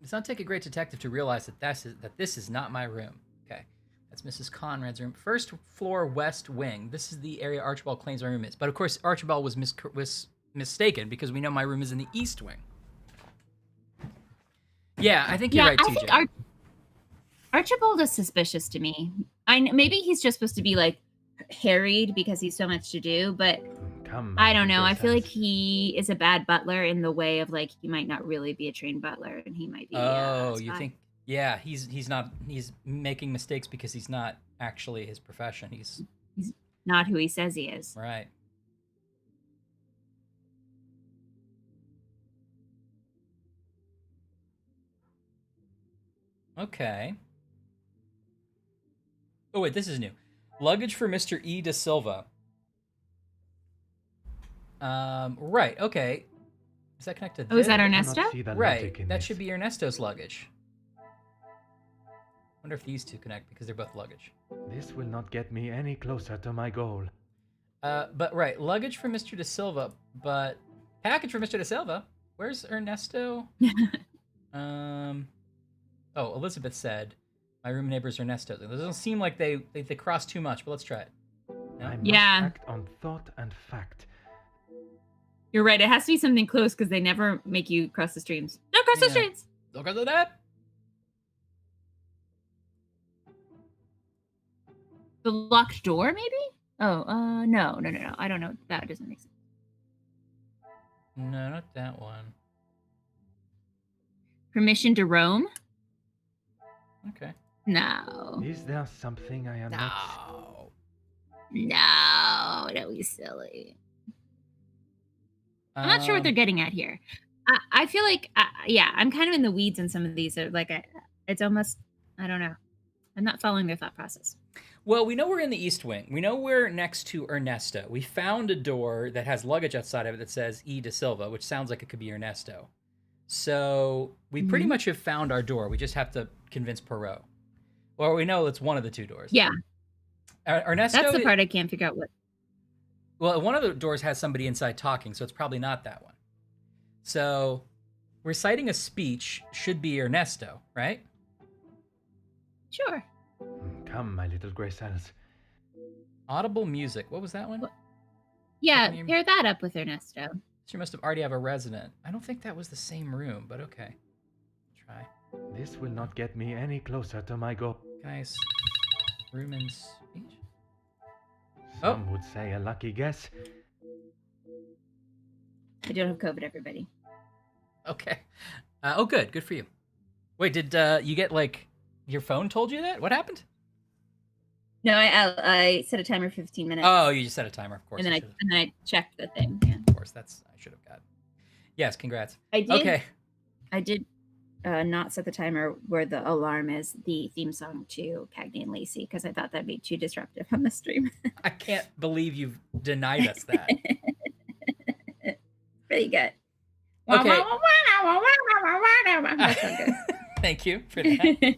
does not take a great detective to realize that this is not my room. Okay, that's Mrs. Conrad's room. First floor, west wing. This is the area Archibald claims my room is. But of course, Archibald was mistaken because we know my room is in the East Wing. Yeah, I think you're right, TJ. I think Archibald is suspicious to me. Maybe he's just supposed to be like harried because he's so much to do, but I don't know. I feel like he is a bad butler in the way of like he might not really be a trained butler, and he might be. Oh, you think? Yeah, he's not. He's making mistakes because he's not actually his profession. He's not who he says he is. Right. Okay. Oh wait, this is new. Luggage for Mr. E. De Silva. Right, okay. Is that connected? Oh, is that Ernesto? Right, that should be Ernesto's luggage. Wonder if these two connect because they're both luggage. This will not get me any closer to my goal. But right, luggage for Mr. De Silva, but package for Mr. De Silva. Where's Ernesto? Oh, Elizabeth said, my room neighbor's Ernesto. It doesn't seem like they cross too much, but let's try it. No? I must act on thought and fact. You're right. It has to be something close because they never make you cross the streams. Don't cross the streams. Don't cross the net. The locked door, maybe? Oh, no. I don't know. That doesn't make sense. No, not that one. Permission to roam? Okay. No. Is there something I am not... No, don't be silly. I'm not sure what they're getting at here. I feel like, I'm kind of in the weeds on some of these. Like, it's almost, I don't know. I'm not following their thought process. Well, we know we're in the East Wing. We know we're next to Ernesto. We found a door that has luggage outside of it that says E. De Silva, which sounds like it could be Ernesto. So we pretty much have found our door. We just have to convince Poirot. Well, we know it's one of the two doors. Yeah. Ernesto. That's the part I can't figure out what. Well, one of the doors has somebody inside talking, so it's probably not that one. So reciting a speech should be Ernesto, right? Sure. Come, my little gray cells. Audible music. What was that one? Yeah, pair that up with Ernesto. She must have already have a resident. I don't think that was the same room, but okay. Try. This will not get me any closer to my goal. Nice. Room and speech. Some would say a lucky guess. I don't have COVID, everybody. Okay. Oh, good. Good for you. Wait, did you get like your phone told you that? What happened? No, I set a timer for 15 minutes. Oh, you just set a timer, of course. And then I checked the thing. Yeah. Of course, I should have got. Yes, congrats. I did. Okay. I did not set the timer where the alarm is the theme song to Cagney and Lacey because I thought that'd be too disruptive on the stream. I can't believe you've denied us that. Pretty good. Okay. That's so good. Thank you for that.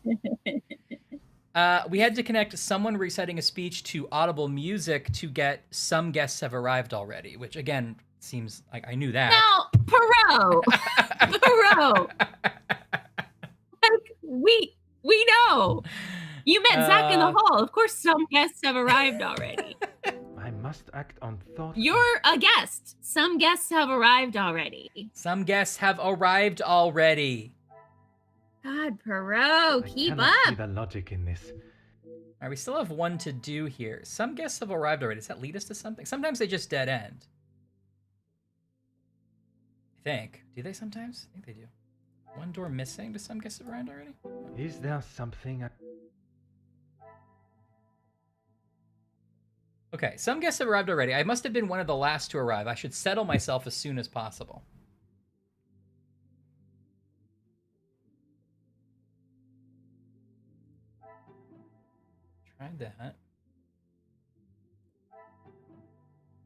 We had to connect someone reciting a speech to Audible Music to get Some Guests Have Arrived Already, which again seems like I knew that. No, Poirot. Poirot. Like we know. You met Zach in the hall. Of course, some guests have arrived already. I must act on thought. You're a guest. Some guests have arrived already. Some guests have arrived already. God, Poirot, keep I cannot see up. the logic in this. All right, we still have one to do here. Some guests have arrived already. Does that lead us to something? Sometimes they just dead end. I think. Do they sometimes? I think they do. One door missing. Does some guests have arrived already? Is there something Okay, some guests have arrived already. I must have been one of the last to arrive. I should settle myself as soon as possible. Tried that.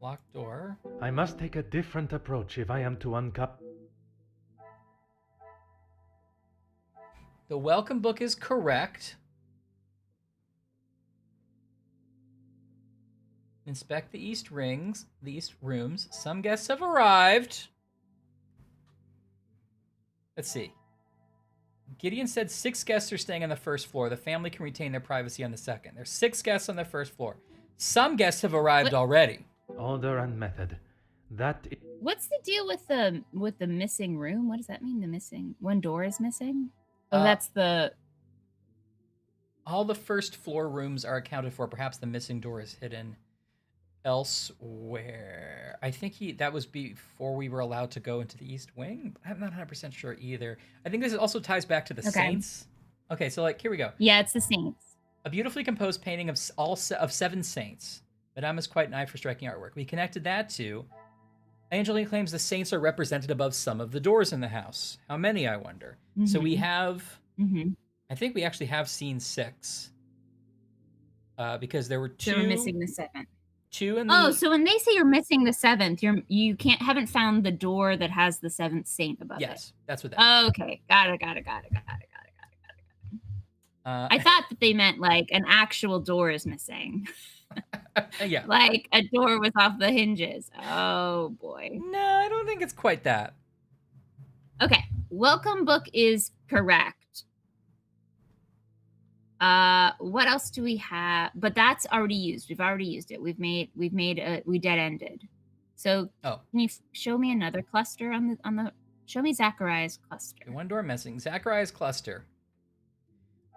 Locked door. I must take a different approach if I am to uncup. The welcome book is correct. Inspect the east rooms. Some guests have arrived. Let's see. Gideon said 6 guests are staying on the first floor. The family can retain their privacy on the second. There's 6 guests on the first floor. Some guests have arrived already. Order and method. What's the deal with the missing room? What does that mean? The missing one door is missing? Oh, that's the. All the first floor rooms are accounted for. Perhaps the missing door is hidden elsewhere. I think that was before we were allowed to go into the East Wing. I'm not 100% sure either. I think this also ties back to the Saints. Okay, so here we go. Yeah, it's the Saints. A beautifully composed painting of 7 saints. Madame is quite an eye for striking artwork. We connected that to Angeline claims the saints are represented above some of the doors in the house. How many, I wonder? Mm-hmm. So we have, I think we actually have seen 6. Because there were 2. So we're missing the 7th. 2 in the... Oh, so when they say you're missing the 7th, you haven't found the door that has the 7th saint above it. Yes, that's what that is. Okay, got it. I thought that they meant like an actual door is missing. Yeah. Like a door was off the hinges. Oh boy. No, I don't think it's quite that. Okay. Welcome book is correct. What else do we have? But that's already used. We've already used it. We dead ended. So can you show me another cluster on the show me Zachariah's cluster. Okay, one door missing. Zachariah's cluster.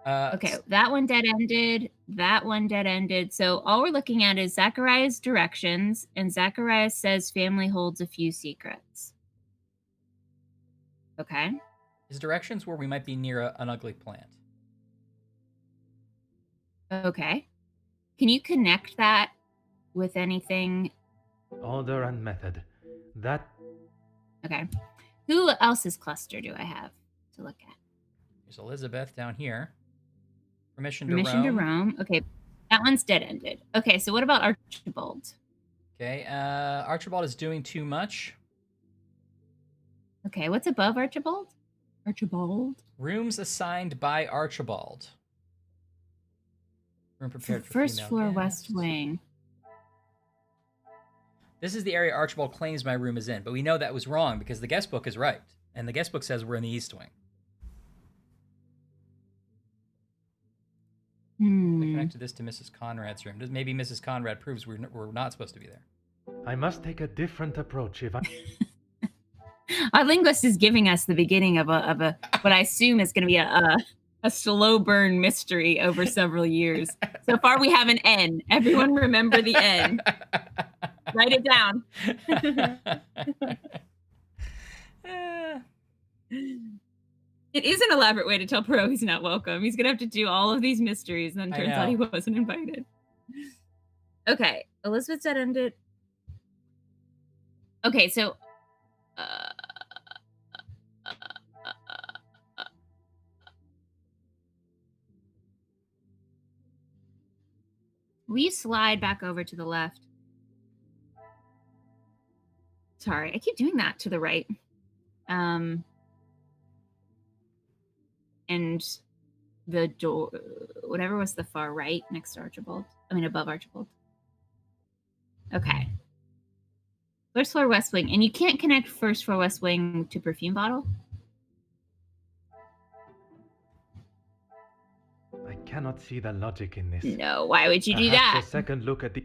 Okay, that one dead ended. That one dead ended. So all we're looking at is Zachariah's directions, and Zachariah says family holds a few secrets. Okay. His directions where we might be near an ugly plant. Okay. Can you connect that with anything? Order and method. Okay. Who else's cluster do I have to look at? There's Elizabeth down here. Permission to roam. Okay. That one's dead ended. Okay, so what about Archibald? Okay, Archibald is doing too much. Okay, what's above Archibald? Archibald? Rooms assigned by Archibald. Room prepared for first female floor guests. West Wing. This is the area Archibald claims my room is in, but we know that was wrong because the guest book is right. And the guest book says we're in the East Wing. I connected this to Mrs. Conrad's room. Maybe Mrs. Conrad proves we're not supposed to be there. I must take a different approach if I... Our linguist is giving us the beginning of a what I assume is going to be a slow burn mystery over several years. So far, we have an N. Everyone remember the N. Write it down. It is an elaborate way to tell Poirot he's not welcome. He's gonna have to do all of these mysteries, and then turns out he wasn't invited. Okay, Elizabeth's dead ended. Okay, so we slide back over to the left. Sorry, I keep doing that to the right. And the door, whatever was the far right next to Archibald. I mean, above Archibald. Okay. First floor West Wing. And you can't connect first floor West Wing to perfume bottle? I cannot see the logic in this. No, why would you do Perhaps that? a second look at the...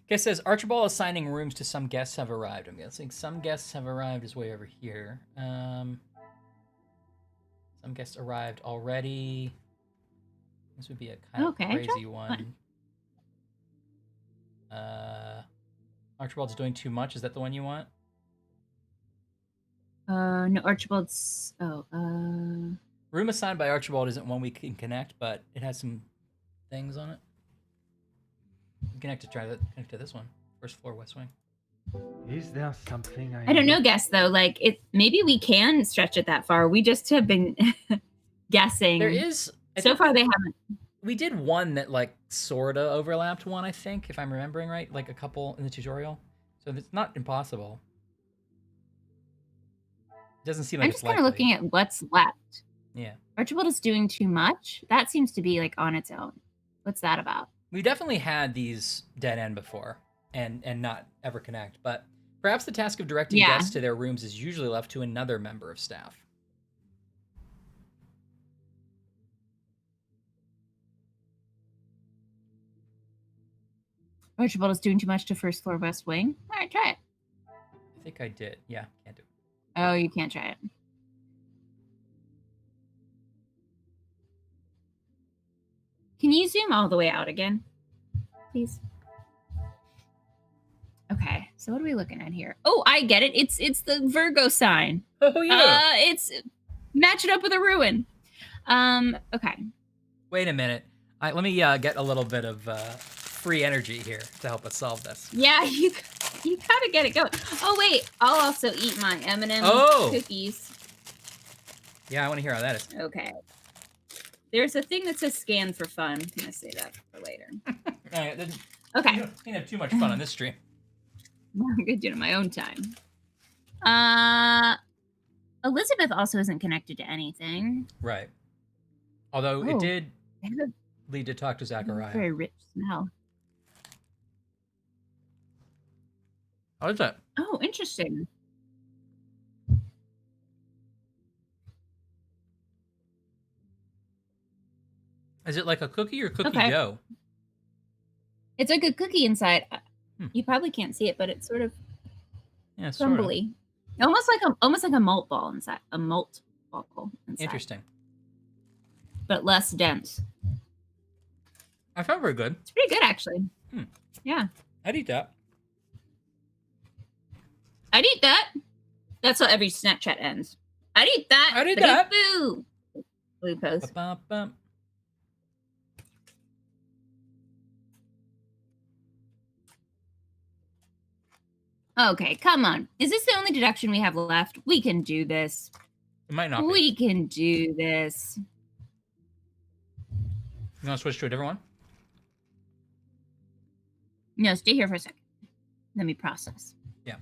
Guest says Archibald assigning rooms to some guests have arrived. I'm guessing some guests have arrived is way over here. Some guests arrived already. This would be a kind of crazy one. Archibald's doing too much. Is that the one you want? No, Archibald's. Room assigned by Archibald isn't one we can connect, but it has some things on it. Try to connect to this one. First floor West Wing. Is there something I don't know, guess though. Like maybe we can stretch it that far. We just have been guessing. There is so far they haven't. We did one that like sorta overlapped one, I think, if I'm remembering right, like a couple in the tutorial. So it's not impossible. It doesn't seem like I'm just kind of looking at what's left. Yeah. Archibald is doing too much. That seems to be like on its own. What's that about? We definitely had these dead end before and not ever connect, but perhaps the task of directing guests to their rooms is usually left to another member of staff. Archibald is doing too much to first floor West Wing. All right, try it. I think I did. Yeah, can't do it. Oh, you can't try it. Can you zoom all the way out again, please? Okay, so what are we looking at here? Oh, I get it. It's the Virgo sign. Oh yeah. It's match it up with a ruin. Okay. Wait a minute. Let me get a little bit of free energy here to help us solve this. Yeah, you gotta get it going. Oh wait, I'll also eat my M&M cookies. Yeah, I want to hear how that is. Okay. There's a thing that says scan for fun. I'm gonna say that for later. All right, then, Okay. You can't have too much fun on this stream. I'm gonna do it in my own time. Elizabeth also isn't connected to anything. Right. Although it did lead to talk to Zachariah. Very rich smell. How is that? Oh, interesting. Is it like a cookie or cookie dough? It's like a cookie inside. You probably can't see it, but it's sort of crumbly. Almost like a malt ball inside. A malt ball inside. Interesting. But less dense. I found very good. It's pretty good, actually. Yeah. I'd eat that. I'd eat that. That's how every Snapchat ends. I'd eat that. I'd eat that. Boo. Blue post. Okay, come on. Is this the only deduction we have left? We can do this. It might not be. We can do this. You want to switch to a different one? No, stay here for a second. Let me process. Yeah.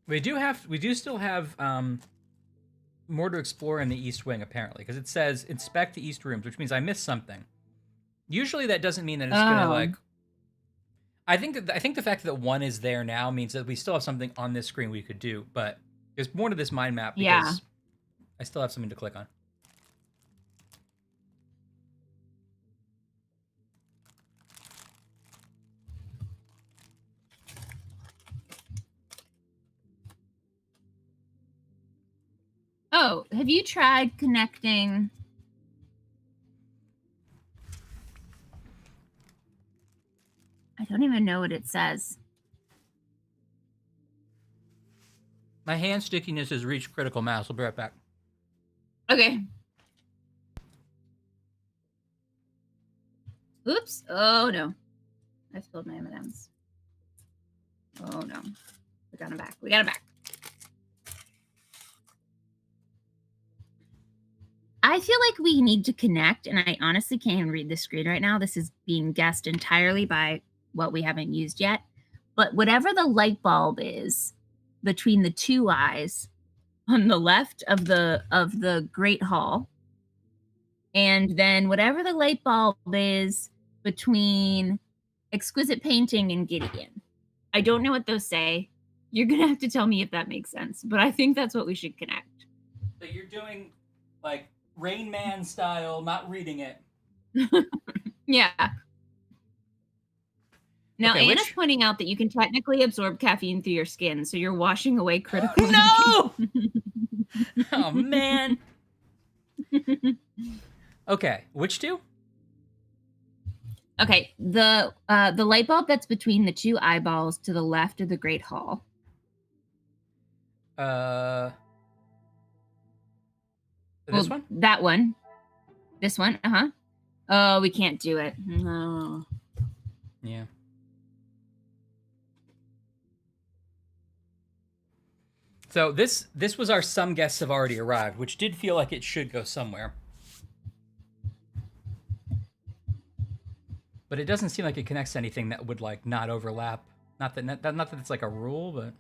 We do still have more to explore in the East Wing, apparently, because it says inspect the East rooms, which means I missed something. Usually that doesn't mean that it's gonna like. I think the fact that one is there now means that we still have something on this screen we could do, but there's more to this mind map because I still have something to click on. Oh, have you tried connecting? I don't even know what it says. My hand stickiness has reached critical mass. I'll be right back. Okay. Oops. Oh, no. I spilled my M&Ms. Oh, no. We got them back. We got them back. I feel like we need to connect, and I honestly can't even read the screen right now. This is being guessed entirely by what we haven't used yet. But whatever the light bulb is between the two eyes on the left of the Great Hall, and then whatever the light bulb is between Exquisite Painting and Gideon. I don't know what those say. You're going to have to tell me if that makes sense, but I think that's what we should connect. So you're doing, like, Rain Man style, not reading it. Yeah. Now, Okay, Anna's pointing out that you can technically absorb caffeine through your skin, so you're washing away critical No! Oh, man. Okay, which two? Okay, the light bulb that's between the two eyeballs to the left of the Great Hall. This one? That one. This one, uh-huh. Oh, we can't do it. No. Yeah. So this was our some guests have already arrived, which did feel like it should go somewhere. But it doesn't seem like it connects to anything that would like not overlap. Not that it's like a rule, but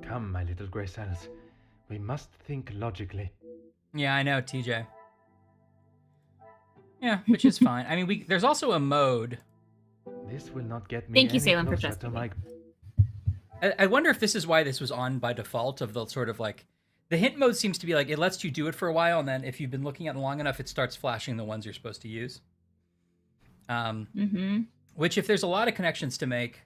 Come, my little grey cells. We must think logically. yeah, I know, TJ. Yeah, which is fine. I mean, there's also a mode. This will not get me Thank you, any Salem, for closer trusting to me. my... I wonder if this is why this was on by default of the sort of like the hint mode seems to be like it lets you do it for a while, and then if you've been looking at it long enough, it starts flashing the ones you're supposed to use. Which, if there's a lot of connections to make,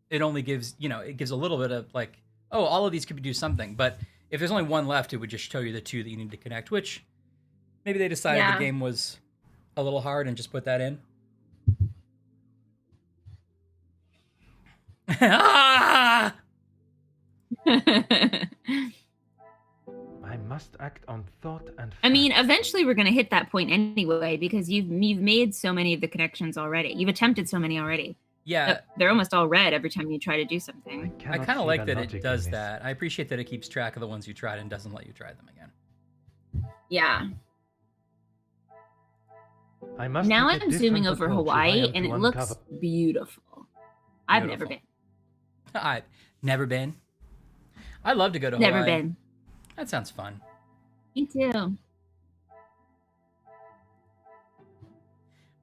it only gives it gives a little bit of like, oh, all of these could do something. But if there's only one left, it would just show you the two that you need to connect. Which maybe they decided the game was a little hard and just put that in. Ah! I must act on thought and fact. I mean, eventually we're going to hit that point anyway, because you've made so many of the connections already. You've attempted so many already. Yeah. They're almost all red every time you try to do something. I kind of like that it does that. I appreciate that it keeps track of the ones you tried and doesn't let you try them again. Yeah. I must Now take a I'm zooming different over approach if I Hawaii, am and to it looks uncover- beautiful. I've never been. I've never been. I'd love to go to Hawaii. Never been. That sounds fun. Me too.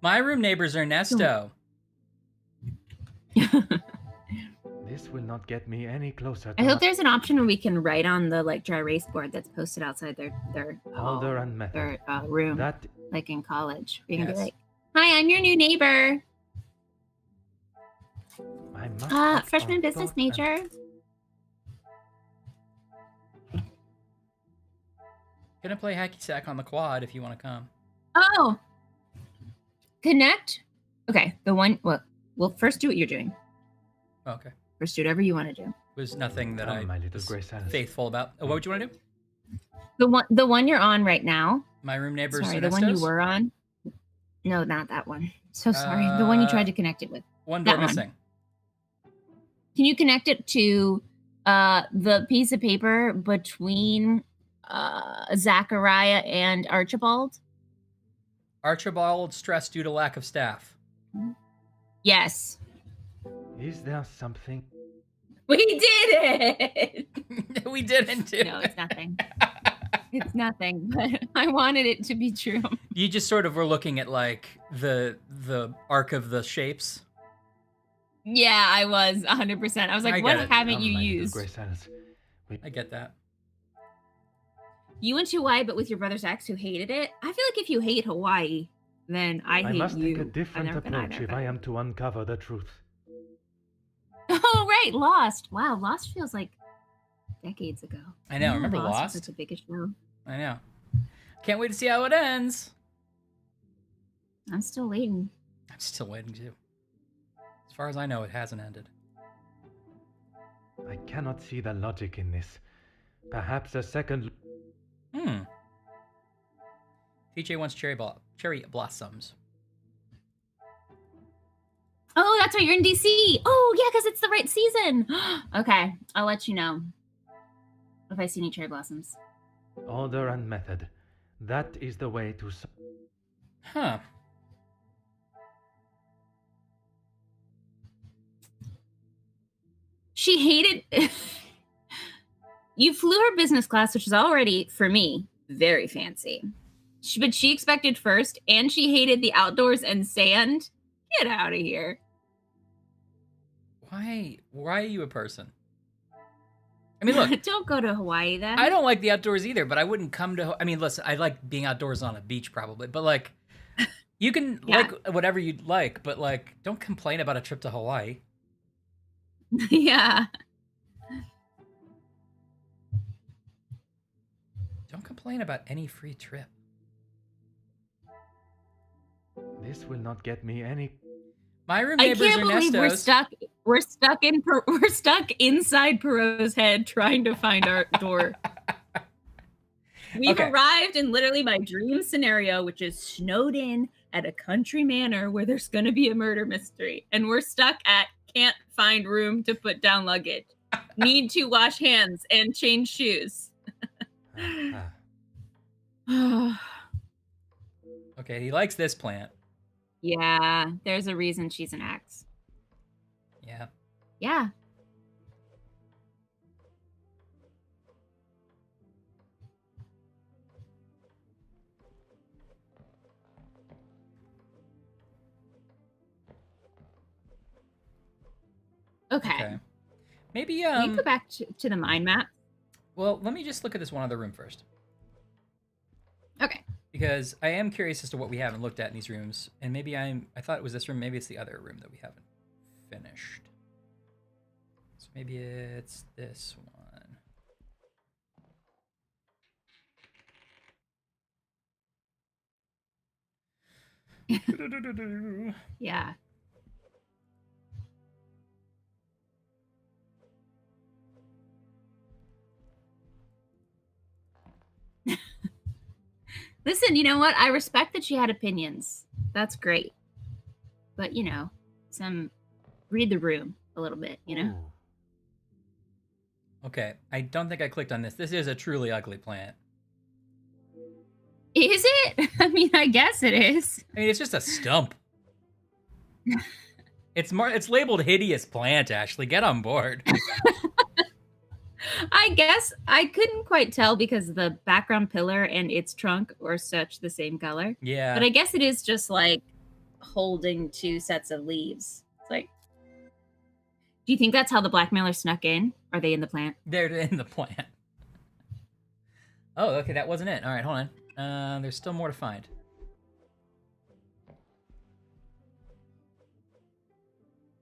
My room neighbors are Nesto. This will not get me any closer to I hope my... there's an option where we can write on the like dry erase board that's posted outside their Order and method. their room, That like in college. We can be Yes. like, "Hi, I'm your new neighbor. I must act Freshman on business thought and- major." Gonna play hacky sack on the quad if you want to come. Oh, connect. Okay, the one. Well, first do what you're doing. Oh, okay. First do whatever you want to do. Was nothing that Come, I my little was grey cells. faithful about. Oh, what would you want to do? The one you're on right now. My room neighbors Sorry, are the one you Nestos? were on. No, not that one. So sorry. The one you tried to connect it with. One door that one. missing. Can you connect it to the piece of paper between Zachariah and Archibald? Archibald stressed due to lack of staff. Yes. Is there something? We did it! We didn't do No, it's nothing. It's nothing, but I wanted it to be true. You just sort of were looking at like the arc of the shapes. Yeah, I was 100%. I was I like, get what it. haven't Come, you my little used? grey cells. I get that. You went to Hawaii, but with your brother's ex who hated it? I feel like if you hate Hawaii, then I hate must you. take a I've different never been approach either, if but- I am to uncover the truth. Oh, right, Lost. Wow, Lost feels like decades ago. I know. Remember Was Lost? such a big show. I know. Can't wait to see how it ends. I'm still waiting. I'm still waiting too. As far as I know, it hasn't ended. I cannot see the logic in this. Perhaps a second. TJ wants cherry blossoms. Oh, that's right. You're in DC. Oh, yeah, because it's the right season. Okay, I'll let you know if I see any cherry blossoms. Order and method. That is the way to. Huh. She hated. You flew her business class, which is already, for me, very fancy. But she expected first, and she hated the outdoors and sand. Get out of here. Why are you a person? I mean, look. Don't go to Hawaii then. I don't like the outdoors either, but I wouldn't come to. I mean, listen, I like being outdoors on a beach probably, but like, you can like whatever you'd like, but like, don't complain about a trip to Hawaii. Yeah. Don't complain about any free trip. This will not get me any. My room I neighbors can't are believe Nestos. we're stuck inside Poirot's head trying to find our door. We've arrived in literally my dream scenario, which is snowed in at a country manor where there's going to be a murder mystery, and we're stuck at can't find room to put down luggage. Need to wash hands and change shoes. Okay, he likes this plant. Yeah, there's a reason she's an axe. Yeah. Yeah. Okay. Maybe Can you go back to the mind map? Well, let me just look at this one other room first. Okay. Because I am curious as to what we haven't looked at in these rooms, and maybe I thought it was this room, maybe it's the other room that we haven't finished. So maybe it's this one. Yeah. Listen, you know what? I respect that she had opinions. That's great. But, you know, read the room a little bit, you know? Okay, I don't think I clicked on this. This is a truly ugly plant. Is it? I mean, I guess it is. I mean, it's just a stump. It's labeled hideous plant, Ashley. Get on board. I guess I couldn't quite tell because the background pillar and its trunk were such the same color. Yeah. But I guess it is just like holding two sets of leaves. It's like, do you think that's how the blackmailer snuck in? Are they in the plant? They're in the plant. Oh, okay, that wasn't it. All right, hold on. There's still more to find.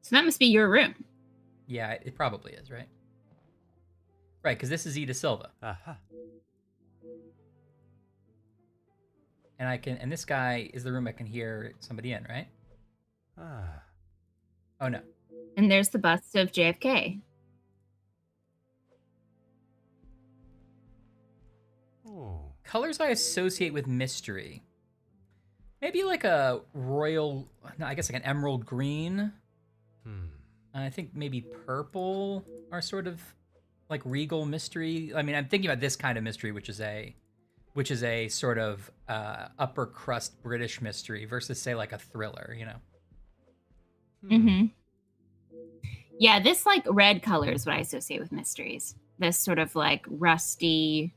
So that must be your room. Yeah, it probably is, right? Right, because this is Ida Silva. Aha. And this guy is the room I can hear somebody in, right? Ah. Oh, no. And there's the bust of JFK. Oh. Colors I associate with mystery. Maybe like a royal, no, I guess like an emerald green. I think maybe purple are sort of like regal mystery. I mean, I'm thinking about this kind of mystery, which is a sort of upper crust British mystery versus say like a thriller, you know? Mm-hmm. Yeah, this like red color is what I associate with mysteries. This sort of like rusty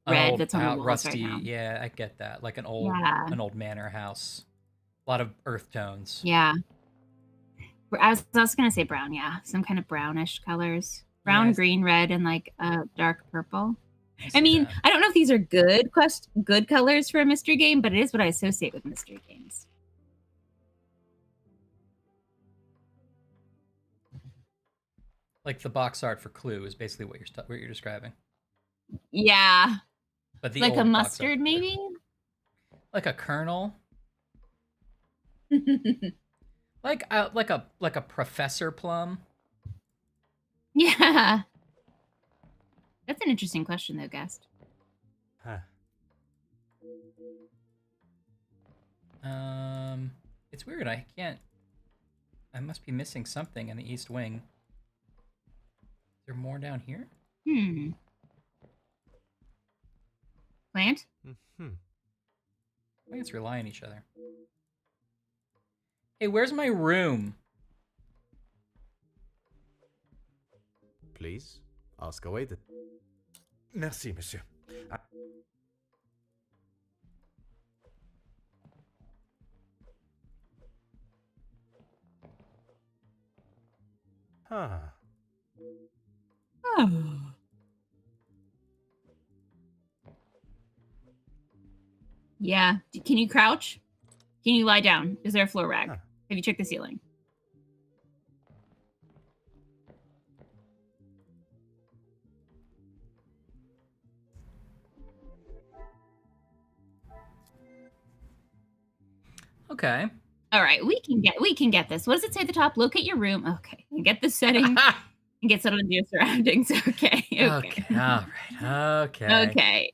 red that's on the walls rusty, right now. Yeah, I get that. Like an old manor house. A lot of earth tones. Yeah. I was also gonna say brown, yeah. Some kind of brownish colors. Brown, green, red, and like a dark purple. I mean, I don't know if these are good colors for a mystery game, but it is what I associate with mystery games. Like the box art for Clue is basically what you're describing. Yeah. But the Like a old box art. mustard, maybe? Like a kernel. like a Professor Plum. Yeah. That's an interesting question, though, Guest. Huh. It's weird. I must be missing something in the East Wing. Is there more down here? Plant? Mm-hmm. Plants rely on each other. Hey, where's my room? Please, ask away. Merci, monsieur. Huh. Yeah. Can you crouch? Can you lie down? Is there a floor rag? Huh. Have you checked the ceiling? Okay. All right, we can get this. What does it say at the top? Locate your room. Okay. And get the setting and get settled into your surroundings. Okay. Okay. All right. Okay. Okay.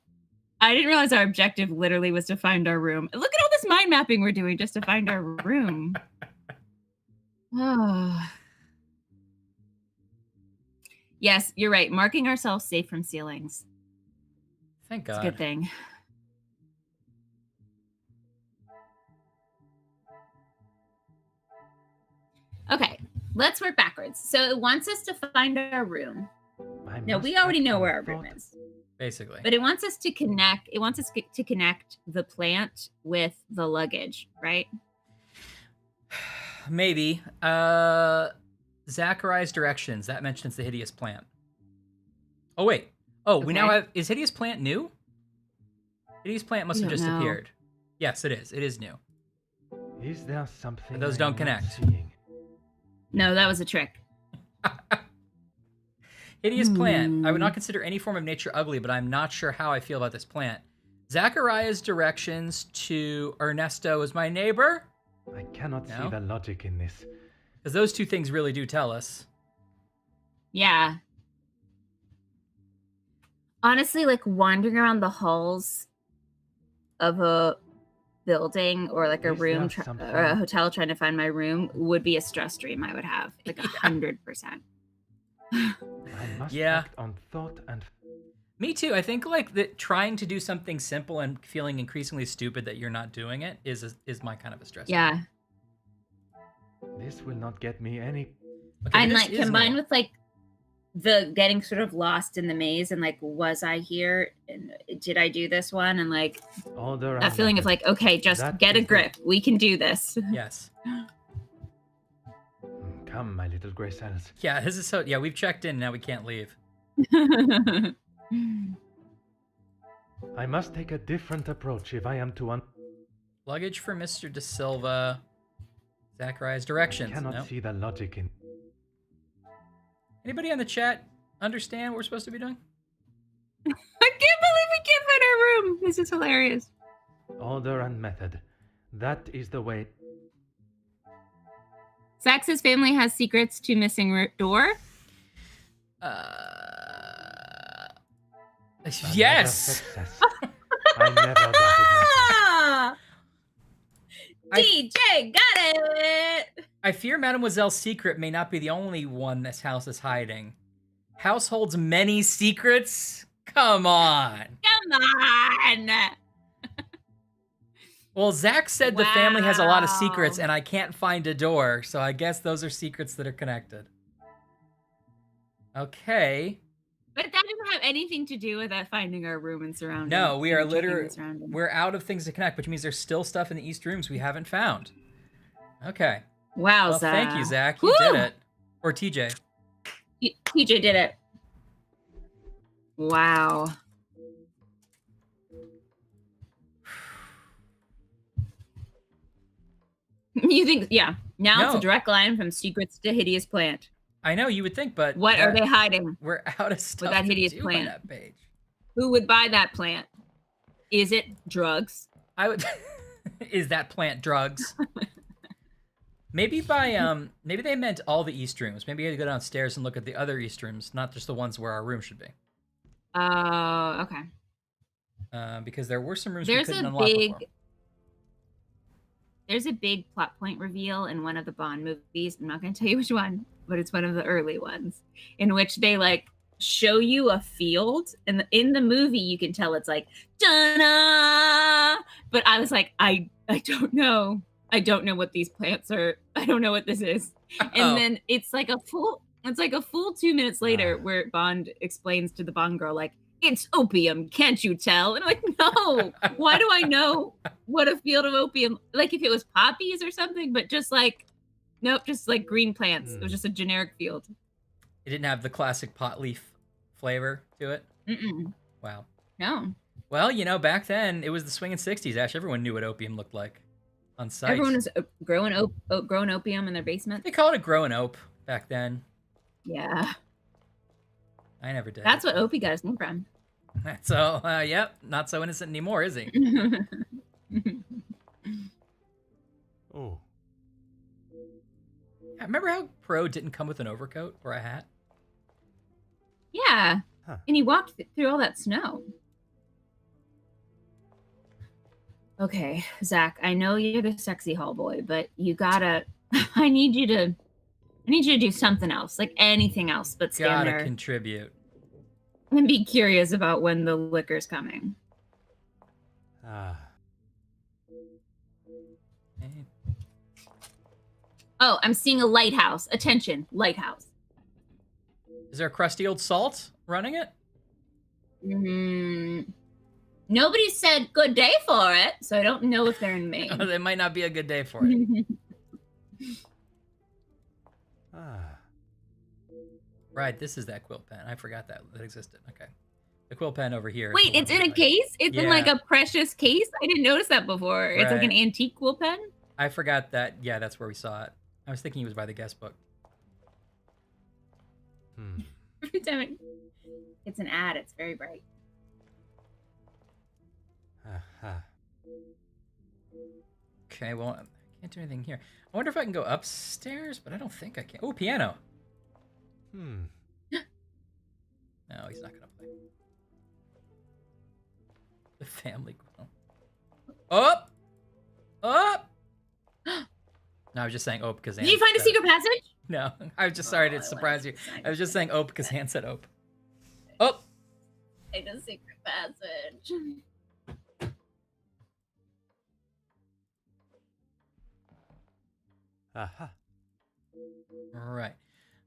I didn't realize our objective literally was to find our room. Look at all this mind mapping we're doing just to find our room. Oh. Yes, you're right. Marking ourselves safe from ceilings. Thank It's God. a good thing. Okay, let's work backwards. So it wants us to find our room. Now we already know where our room is. Basically. But it wants us to connect. It wants us to connect the plant with the luggage, right? Maybe. Zachariah's directions. That mentions the hideous plant. Oh, wait. Oh, we now have... Is hideous plant new? Hideous plant must have just appeared. Yes, it is. It is new. Is there something Those don't connect. No, that was a trick. Hideous plant. I would not consider any form of nature ugly, but I'm not sure how I feel about this plant. Zachariah's directions to Ernesto is my neighbor. I cannot see the logic in this. Because those two things really do tell us. Yeah. Honestly, like wandering around the halls of a building or like a room or a hotel trying to find my room would be a stress dream I would have. Like 100%. I must act on thought and... Me too. I think like that trying to do something simple and feeling increasingly stupid that you're not doing it is my kind of a stress. Yeah. This will not get me any... Okay, and like combined with like the getting sort of lost in the maze and like, was I here? And did I do this one? And like that feeling of like, okay, just get a grip. We can do this. Yes. Come, my little gray cells. Yeah, this is so... Yeah, we've checked in. Now we can't leave. I must take a different approach if I am to... Luggage for Mr. De Silva. Zachariah's directions. I cannot see the logic in... Anybody on the chat understand what we're supposed to be doing? I can't believe we can't find our room. This is hilarious. Order and method. That is the way... Sax's family has secrets to missing door? Yes! I never doubted myself. DJ, got it! I fear Mademoiselle's secret may not be the only one this house is hiding. House holds many secrets? Come on! Come on! Well, Zach said the family has a lot of secrets and I can't find a door, so I guess those are secrets that are connected. Okay. But that doesn't have anything to do with finding our room and surroundings. No, we are literally... We're out of things to connect, which means there's still stuff in the East rooms we haven't found. Okay. Wow, well, Zach. thank you, Zach. You did it. Or TJ. TJ did it. Wow. You think, yeah. Now it's a direct line from secrets to hideous plant. I know you would think, but What are they hiding? We're out of stuff that to hideous do plant? on that page. Who would buy that plant? Is it drugs? I would. Is that plant drugs? Maybe maybe they meant all the East rooms. Maybe you had to go downstairs and look at the other East rooms, not just the ones where our room should be. Oh, okay. Because there were some rooms we couldn't unlock before. There's a big plot point reveal in one of the Bond movies. I'm not going to tell you which one, but it's one of the early ones, in which they like show you a field, and in the movie you can tell it's like da-na! But I was like, I don't know. I don't know what these plants are. I don't know what this is. And then it's like a full 2 minutes later where Bond explains to the Bond girl, like, it's opium, can't you tell? And I'm like, no, why do I know what a field of opium, like if it was poppies or something, but just like, nope, just like green plants. It was just a generic field. It didn't have the classic pot leaf flavor to it? Mm-mm. Wow. No. Well, you know, back then, it was the swinging 60s, Ash. Everyone knew what opium looked like on site. Everyone was growing opium in their basement. They called it growing ope back then. Yeah. I never did. That's what Opie got his name from. So, yep, not so innocent anymore, is he? Oh. Remember how Poirot didn't come with an overcoat or a hat? Yeah. Huh. And he walked through all that snow. Okay, Zach, I know you're the sexy hall boy, but you gotta, I need you to do something else, like anything else but stand there. Gotta contribute. And be curious about when the liquor's coming. Hey. Oh, I'm seeing a lighthouse. Attention, lighthouse. Is there a crusty old salt running it? Nobody said good day for it, so I don't know if they're in Maine. It might not be a good day for it. Right, this is that quilt pen. I forgot that existed. Okay. The quilt pen over here. Wait, it's in a case? It's in like a precious case? I didn't notice that before. It's like an antique quilt pen? I forgot that. Yeah, that's where we saw it. I was thinking it was by the guest book. Every time it's an ad, it's very bright. Okay, well, I can't do anything here. I wonder if I can go upstairs, but I don't think I can. Oh, piano. No, he's not gonna play. The family quill. Up! Up! No, I was just saying "ope" because Did you find a secret passage? No, I was just sorry to surprise you. I was just saying "ope" because Han said "ope." Oh! Find a secret passage. Aha. All right.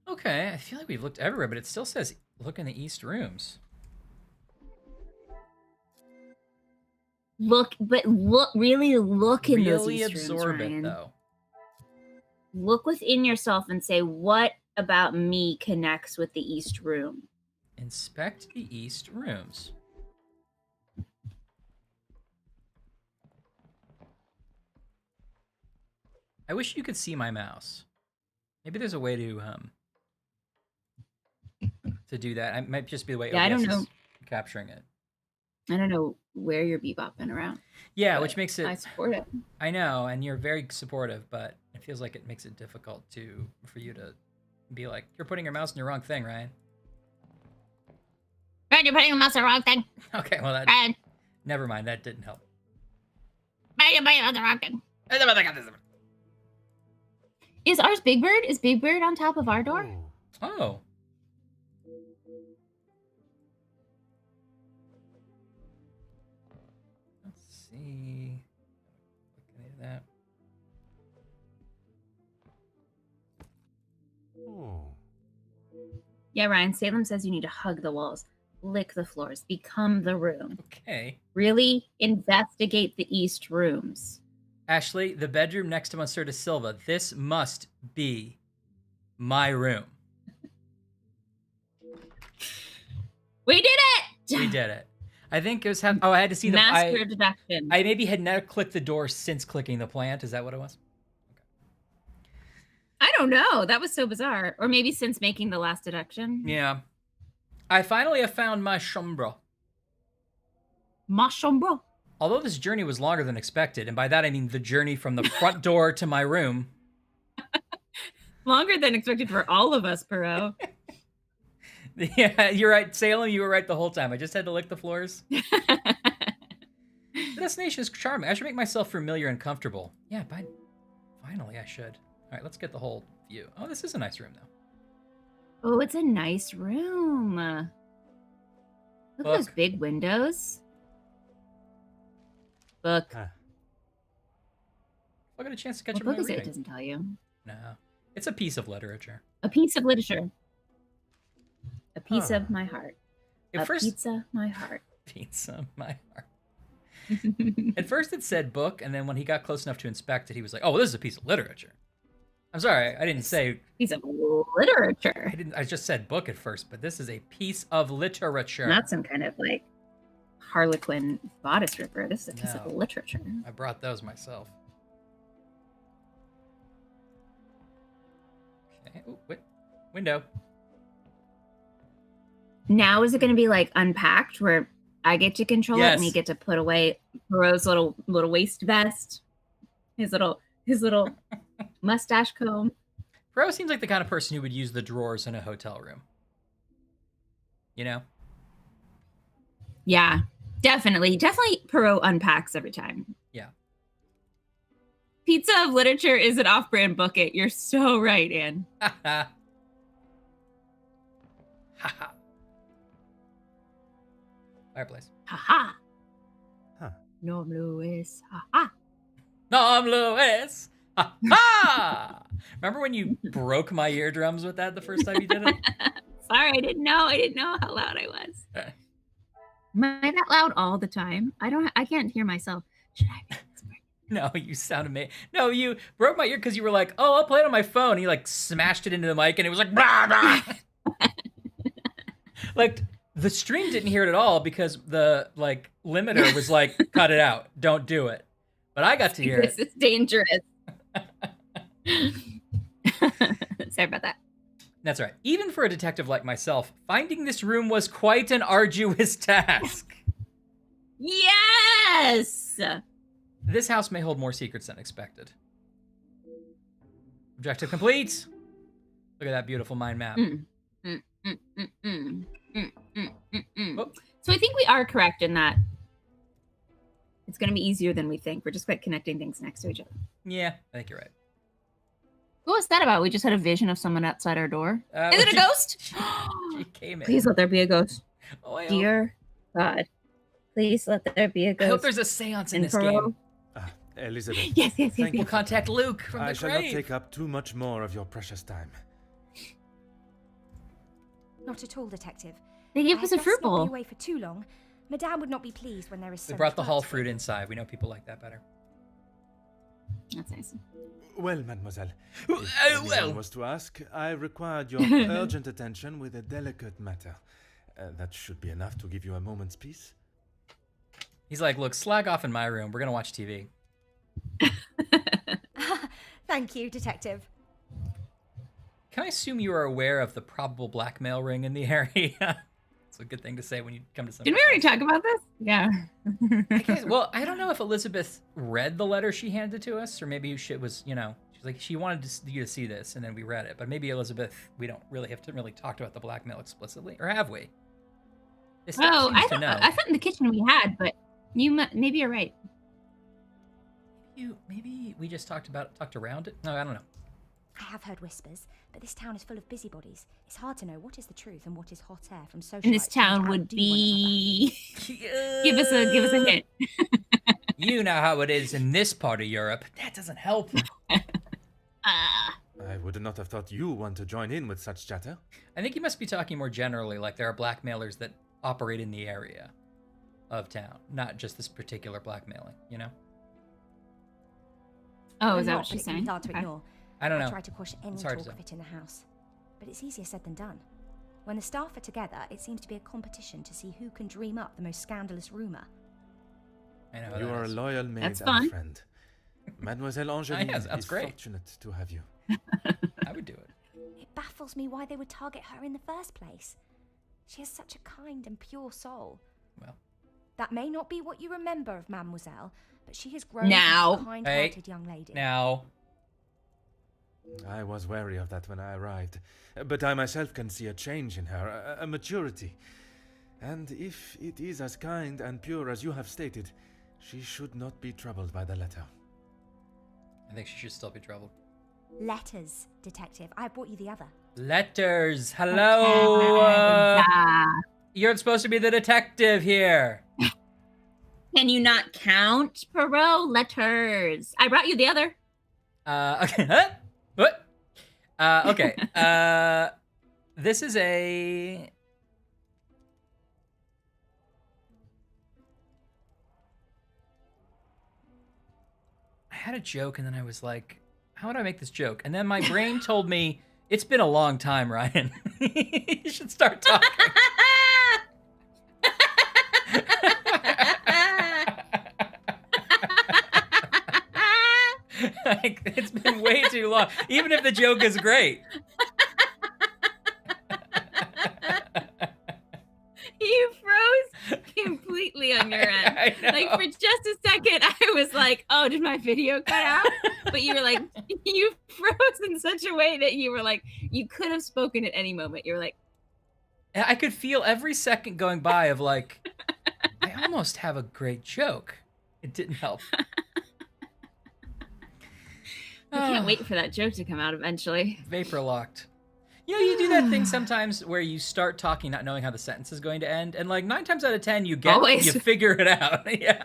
Okay, I feel like we've looked everywhere, but it still says look in the East rooms. Really look in those Really East absorb rooms, it, Ryan. though. Look within yourself and say, what about me connects with the East room? Inspect the East rooms. I wish you could see my mouse. Maybe there's a way to do that. It might just be the way OBS I don't know. is capturing it. I don't know where you're bebopping around. Yeah, which makes it. I support it. I know, and you're very supportive, but it feels like it makes it difficult for you to be like, you're putting your mouse in the wrong thing, Ryan. Ryan, you're putting your mouse on the wrong thing. Okay, well that. Ryan. Never mind, that didn't help. Ryan, you're putting it on the wrong thing. Is ours Big Bird? Is Big Bird on top of our door? Oh. Let's see. Look at that. Yeah, Ryan, Salem says you need to hug the walls, lick the floors, become the room. Okay. Really investigate the East rooms. Ashley, the bedroom next to Monsieur de Silva. This must be my room. We did it! We did it. I think it was. I had to see the master deduction. I maybe had never clicked the door since clicking the plant. Is that what it was? I don't know. That was so bizarre. Or maybe since making the last deduction. Yeah. I finally have found my chambre. Ma chambre. Although this journey was longer than expected, and by that I mean the journey from the front door to my room. Longer than expected for all of us, Poirot. Yeah, you're right. Salem, you were right the whole time. I just had to lick the floors. The destination is charming. I should make myself familiar and comfortable. Yeah, finally I should. All right, let's get the whole view. Oh, this is a nice room, though. Oh, it's a nice room. Look at those big windows. Book. Huh. I got a chance to catch What up book on is it? reading. It doesn't tell you. No, it's a piece of literature. A piece of literature. A piece of my heart. Pizza, my heart. Pizza, my heart. At first it said book, and then when he got close enough to inspect it, he was like, "Oh, well, this is a piece of literature." I'm sorry, I didn't say piece of literature. I just said book at first, but this is a piece of literature. Not some kind of like Harlequin bodice ripper. This is a piece of literature. I brought those myself. Okay. Ooh, wait. Window. Now is it going to be like unpacked where I get to control it and we get to put away Poirot's little waist vest, his little mustache comb. Poirot seems like the kind of person who would use the drawers in a hotel room. You know? Yeah, definitely. Definitely Poirot unpacks every time. Yeah. Pizza of literature is an off-brand book it. You're so right, Anne. Ha Fireplace. Ha Huh. Norm Lewis. Ha. Norm Lewis. Ha! Remember when you broke my eardrums with that the first time you did it? Sorry, I didn't know how loud I was. Am I that loud all the time? I can't hear myself. Should I be whispering? No, you sound amazing. No, you broke my ear because you were like, "Oh, I'll play it on my phone." And you like smashed it into the mic, and it was like, "Blah, blah." Like the stream didn't hear it at all because the like limiter was like, "Cut it out, don't do it." But I got to hear it. This is dangerous. Sorry about that. That's right. Even for a detective like myself, finding this room was quite an arduous task. Yes! This house may hold more secrets than expected. Objective complete. Look at that beautiful mind map. Oh. So I think we are correct in that it's going to be easier than we think. We're just by connecting things next to each other. Yeah, I think you're right. What was that about? We just had a vision of someone outside our door. Is it a ghost? She came in. Please let there be a ghost. Oh, I Dear God, please let there be a ghost. I hope there's a seance in this game. Elizabeth. Yes. We'll contact Luke from the I shall grave. not take up too much more of your precious time. Not at all, Detective. They gave I us had a fruit best not bowl. be away for too long. Madame would not be pleased when there is so We brought much the hall work to fruit do. inside. We know people like that better. That's nice. Well, mademoiselle, well. if anyone was to ask, I required your urgent attention with a delicate matter. That should be enough to give you a moment's peace. He's like, look, slag off in my room. We're going to watch TV. Thank you, Detective. Can I assume you are aware of the probable blackmail ring in the area? It's a good thing to say when you come to something. Didn't we already talk about this? Yeah. Well, I don't know if Elizabeth read the letter she handed to us, or maybe it was, she's like, she wanted you to see this, and then we read it. But maybe Elizabeth, we don't really have to really talk about the blackmail explicitly, or have we? Oh, I don't know. I thought in the kitchen we had, but maybe you're right. Maybe we just talked around it. No, I don't know. I have heard whispers, but this town is full of busybodies. It's hard to know what is the truth and what is hot air from social. And this town would be. Give us a hint. You know how it is in this part of Europe. That doesn't help. I would not have thought you want to join in with such chatter. I think you must be talking more generally, like there are blackmailers that operate in the area of town, not just this particular blackmailing, Oh, Or is that not, what she's but it can be saying? hard to Okay. ignore. I don't know. I try to quash any It's hard to talk of say. it in the house, but it's easier said than done. When the staff are together, it seems to be a competition to see who can dream up the most scandalous rumor. I know how You that are a is. loyal maid That's and fun. friend. Mademoiselle Angeline yes, that's is great. fortunate to have you. I would do it. It baffles me why they would target her in the first place. She has such a kind and pure soul. Well. That may not be what you remember of Mademoiselle, but she has grown Now. into a kind-hearted young lady. Now. I was wary of that when I arrived, but I myself can see a change in her, a maturity. And if it is as kind and pure as you have stated, she should not be troubled by the letter. I think she should still be troubled. Letters, detective. I brought you the other. Letters. Hello. You're supposed to be the detective here. Can you not count, Poirot? Letters. I brought you the other. Okay. Huh? What? Okay. This is a... I had a joke and then I was like, how would I make this joke? And then my brain told me, it's been a long time, Ryan. You should start talking. Like, it's been way too long, even if the joke is great. You froze completely on your end. I know. Like, for just a second, I was like, oh, did my video cut out? But you were like, you froze in such a way that you were like, you could have spoken at any moment. You were like, I could feel every second going by of like, I almost have a great joke. It didn't help. I can't wait for that joke to come out eventually. Vapor locked. You know, you do that thing sometimes where you start talking not knowing how the sentence is going to end, and like 9 times out of 10 you figure it out. Yeah.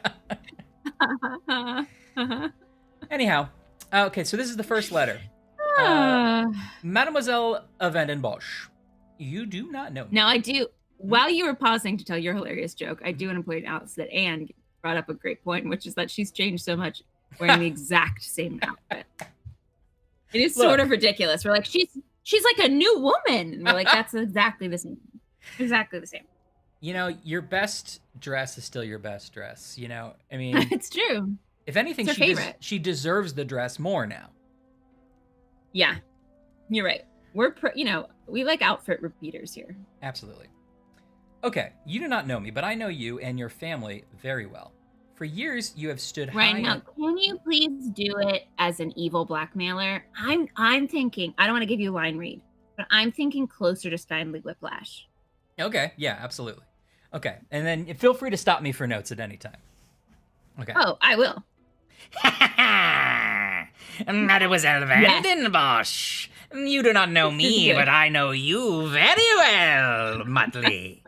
Anyhow, okay, so this is the first letter. Mademoiselle Van Bosch, you do not know me. Now I do. While you were pausing to tell your hilarious joke, I do want to point out that Anne brought up a great point, which is that she's changed so much, wearing the exact same outfit. It is sort of ridiculous. We're like, she's like a new woman. And we're like, that's exactly the same. Exactly the same. You know, your best dress is still your best dress. You know, I mean, it's true. If anything, she deserves the dress more now. Yeah, you're right. We like outfit repeaters here. Absolutely. Okay, you do not know me, but I know you and your family very well. For years, you have stood high. Right now, can you please do it as an evil blackmailer? I'm thinking. I don't want to give you a line read, but I'm thinking closer to Steinle Whiplash. Okay, yeah, absolutely. Okay, and then feel free to stop me for notes at any time. Okay. Oh, I will. Mademoiselle Van Bosch. You do not know me, but I know you very well, Muttley.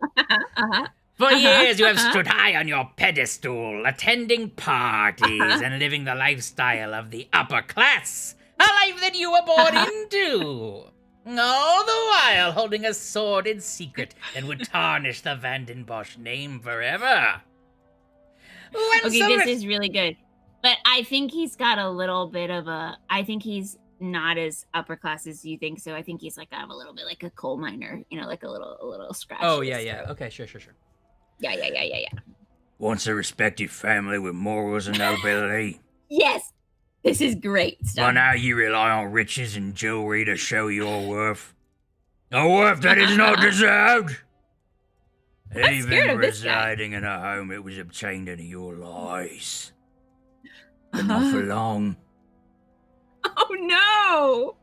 For years you have stood high on your pedestal, attending parties and living the lifestyle of the upper class, a life that you were born into. All the while holding a sordid secret that would tarnish the Van Bosch name forever. This is really good. But I think he's got a little bit of I think he's not as upper class as you think. So I think he's like got a little bit like a coal miner, like a little scratch. Oh, yeah. Okay, sure. Yeah. Once a respected family with morals and nobility. Yes, this is great stuff. But now you rely on riches and jewelry to show your worth. A worth that is not deserved. Even residing in a home that was obtained under your lies. But not for long. Oh no!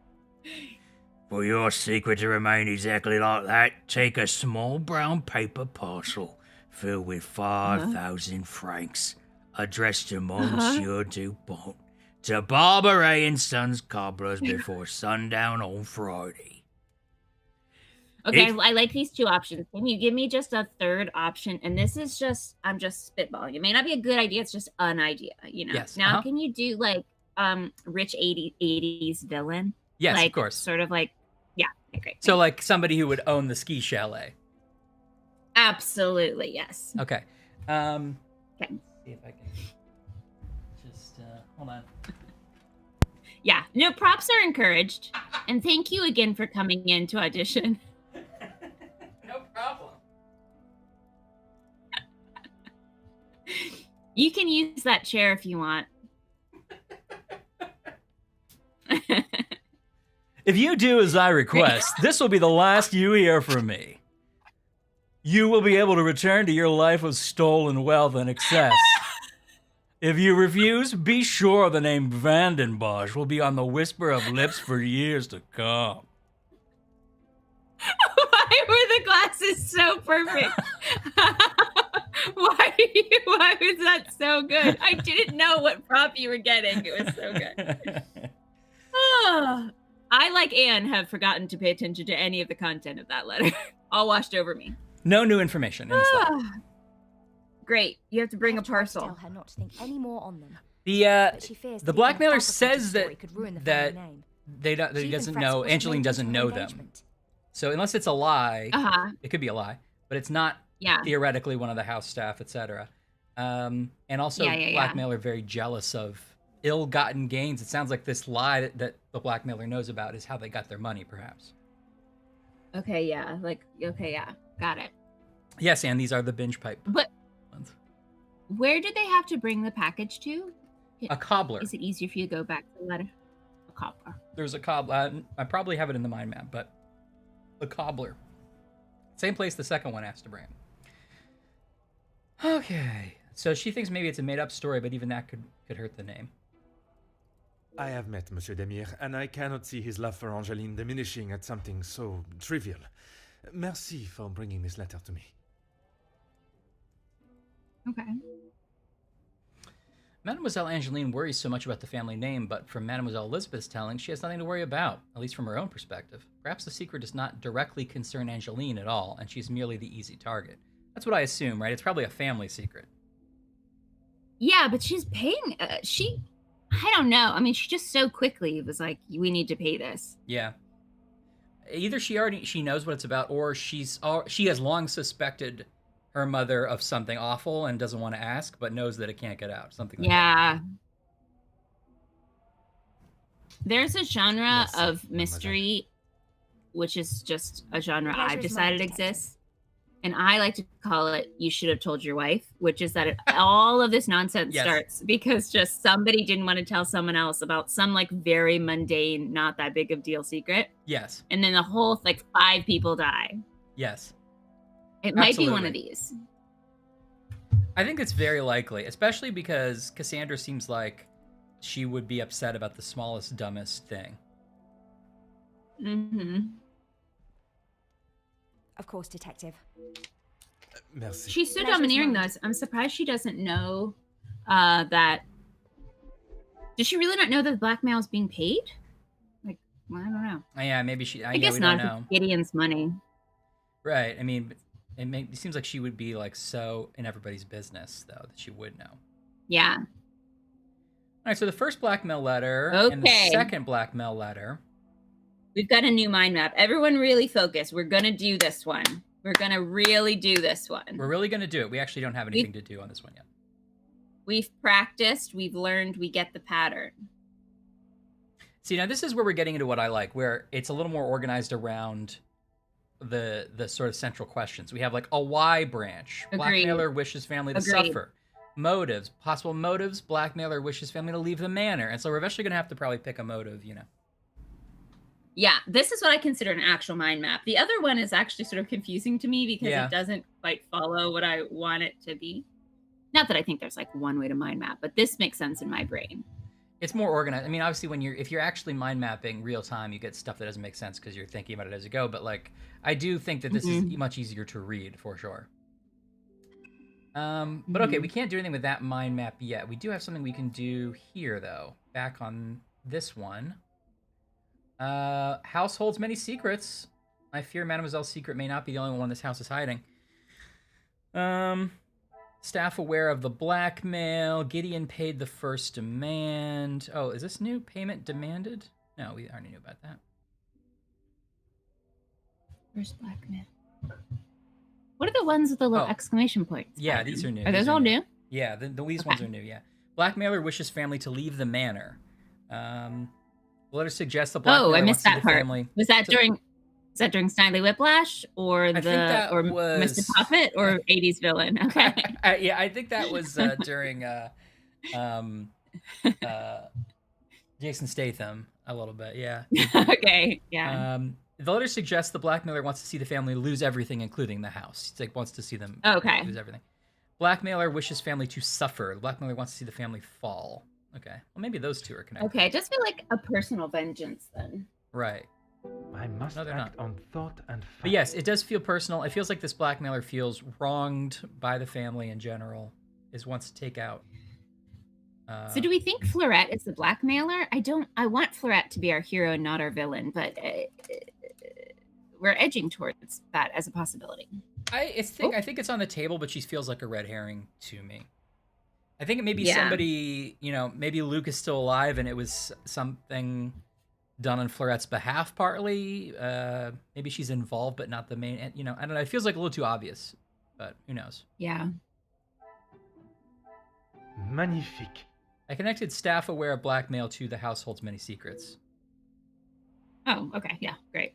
For your secret to remain exactly like that, take a small brown paper parcel filled with 5,000 francs, addressed to Monsieur Dupont, to Barberet and Sons Cobblers before sundown on Friday. Okay, I like these 2 options. Can you give me just a third option? And this is I'm just spitballing. It may not be a good idea. It's just an idea, Yes. Now, can you do like rich 80s villain? Yes, like, of course. Sort of like, yeah. Okay. So like somebody who would own the ski chalet. Absolutely, yes. Okay. Okay. See if I can just hold on. Yeah. No, props are encouraged. And thank you again for coming in to audition. No problem. You can use that chair if you want. If you do as I request, this will be the last you hear from me. You will be able to return to your life of stolen wealth and excess. If you refuse, be sure the name Vandenbosch will be on the whisper of lips for years to come. Why were the glasses so perfect? Why was that so good? I didn't know what prop you were getting. It was so good. Oh, I, like Anne, have forgotten to pay attention to any of the content of that letter. All washed over me. No new information in this letter. Great. You have to bring a I've tried to parcel. tell her not to think any more on them. The She fears the the blackmailer fabricated says story that could ruin the that family name. they don't, that She he even doesn't threats know. putting Angeline names doesn't into her know them. engagement. So unless it's a lie, it could be a lie, but it's not theoretically one of the house staff, etc. And also, blackmailer very jealous of ill-gotten gains. It sounds like this lie that the blackmailer knows about is how they got their money, perhaps. Okay, yeah. Got it. Yes, and these are the binge pipe. But ones. Where did they have to bring the package to? A cobbler. Is it easier for you to go back to the letter? A cobbler. There's a cobbler. I probably have it in the mind map, but a cobbler. Same place the second one has to bring it. Okay. So she thinks maybe it's a made-up story, but even that could hurt the name. I have met Monsieur Demire, and I cannot see his love for Angeline diminishing at something so trivial. Merci for bringing this letter to me. Okay. Mademoiselle Angeline worries so much about the family name, but from Mademoiselle Elizabeth's telling, she has nothing to worry about, at least from her own perspective. Perhaps the secret does not directly concern Angeline at all, and she's merely the easy target. That's what I assume, right? It's probably a family secret. Yeah, but she's paying. I don't know. I mean, she just so quickly was like, "We need to pay this." Yeah. Either she knows what it's about, or she has long suspected her mother of something awful and doesn't want to ask, but knows that it can't get out. Something like that. There's a genre of mystery, which is just a genre I've decided exists. And I like to call it "You Should Have Told Your Wife," which is that all of this nonsense starts because just somebody didn't want to tell someone else about some like very mundane, not that big of deal secret. Yes. And then the whole 5 people die. Yes. It might be one of these. I think it's very likely, especially because Cassandra seems like she would be upset about the smallest, dumbest thing. Mm-hmm. Of course, Detective. Merci. She's so domineering, though. I'm surprised she doesn't know that. Does she really not know that the blackmail is being paid? I don't know. Yeah, maybe she. I guess not. It's Gideon's money. Right. I mean, it seems like she would be so in everybody's business, though, that she would know. Yeah. All right. So the first blackmail letter and the second blackmail letter. We've got a new mind map. Everyone really focus. We're going to do this one. We're going to really do this one. We're really going to do it. We actually don't have anything to do on this one yet. We've practiced. We've learned. We get the pattern. See, now this is where we're getting into what I like, where it's a little more organized around the sort of central questions. We have a why branch. Agreed. Blackmailer wishes family to suffer. Motives. Possible motives. Blackmailer wishes family to leave the manor. And so we're eventually going to have to probably pick a motive, Yeah, this is what I consider an actual mind map. The other one is actually sort of confusing to me because it doesn't quite follow what I want it to be. Not that I think there's one way to mind map, but this makes sense in my brain. It's more organized. I mean, obviously, if you're actually mind mapping real time, you get stuff that doesn't make sense because you're thinking about it as you go. But I do think that this is much easier to read for sure. But okay, we can't do anything with that mind map yet. We do have something we can do here, though. Back on this one. House holds many secrets. I fear Mademoiselle's secret may not be the only one this house is hiding. Staff aware of the blackmail. Gideon paid the first demand. Oh, is this new? Payment demanded? No, we already knew about that. First blackmail. What are the ones with the little exclamation points? Yeah, these are new. Are those all new? Yeah, these ones are new, yeah. Blackmailer wishes family to leave the manor. The letter suggests the blackmailer I missed that part. Family was that during Snidely Whiplash or Mr. Puppet or 80s villain? Okay. Yeah, I think that was during Jason Statham a little bit, yeah. Okay, yeah. The letter suggests the blackmailer wants to see the family lose everything, including the house. He wants to see them lose everything. Blackmailer wishes family to suffer. The blackmailer wants to see the family fall. Okay, well maybe those two are connected. Okay, I just feel like a personal vengeance then. Right. I must act on thought and fact. But yes, it does feel personal. It feels like this blackmailer feels wronged by the family in general. Wants to take out. So do we think Fleurette is the blackmailer? I want Fleurette to be our hero and not our villain, but we're edging towards that as a possibility. I think it's on the table, but she feels like a red herring to me. I think it may be somebody, maybe Luke is still alive and it was something done on Fleurette's behalf partly. Maybe she's involved, but not the main, I don't know. It feels like a little too obvious, but who knows? Yeah. Magnifique. I connected staff aware of blackmail to the household's many secrets. Oh, okay. Yeah, great.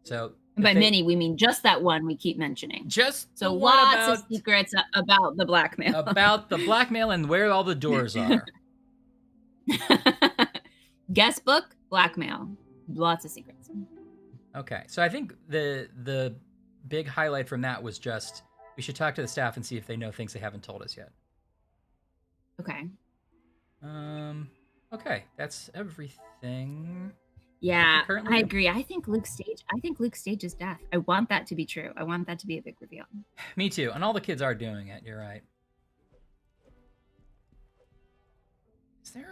So by many, we mean just that one we keep mentioning. So lots of secrets about the blackmail. About the blackmail and where all the doors are. Guest book, blackmail. Lots of secrets. Okay. So I think the big highlight from that was just we should talk to the staff and see if they know things they haven't told us yet. Okay. Okay, that's everything. Yeah, I agree. I think Luke stages death. I want that to be true. I want that to be a big reveal. Me too. And all the kids are doing it. You're right. Is there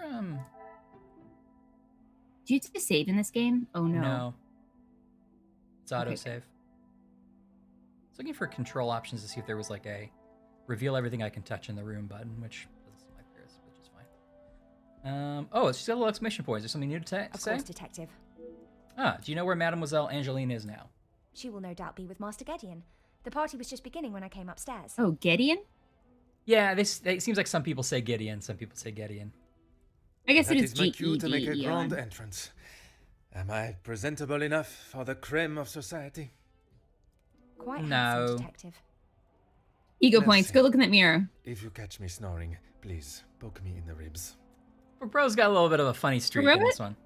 do you have to save in this game? Oh no. No. It's autosave. I was looking for control options to see if there was like a reveal everything I can touch in the room button, which doesn't seem like there is, which is fine. Oh, it's just got a little exclamation point. Is there something new to say? Of course, Detective. Do you know where Mademoiselle Angeline is now? She will no doubt be with Master Gideon. The party was just beginning when I came upstairs. Oh, Gideon? Yeah, it seems like some people say Gideon, some people say Gideon. I guess it is That is my cue to make a G-E-D-E-O-N. grand entrance. Am I presentable enough for the creme of society? Quite No. handsome, Detective. Ego points. Go look in that mirror. If you catch me snoring, please poke me in the ribs. Bro's got a little bit of a funny streak in this one.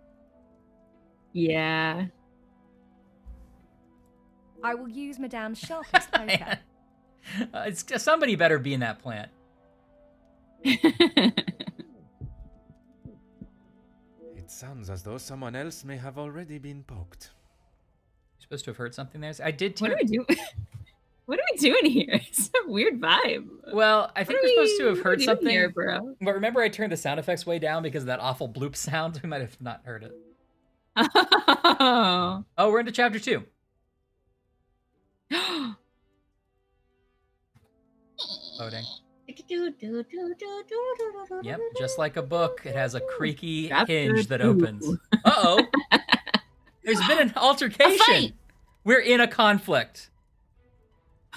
Yeah. I will use Madame's sharpest poker. Somebody better be in that plant. It sounds as though someone else may have already been poked. You're supposed to have heard something there. I did. What are we doing? What are we doing here? It's a weird vibe. Well, I think we're supposed to have heard something. Here, bro? But remember, I turned the sound effects way down because of that awful bloop sound. We might have not heard it. Oh, we're into chapter 2. Loading. Yep, just like a book, it has a creaky hinge that opens. Uh-oh. There's been an altercation. We're in a conflict.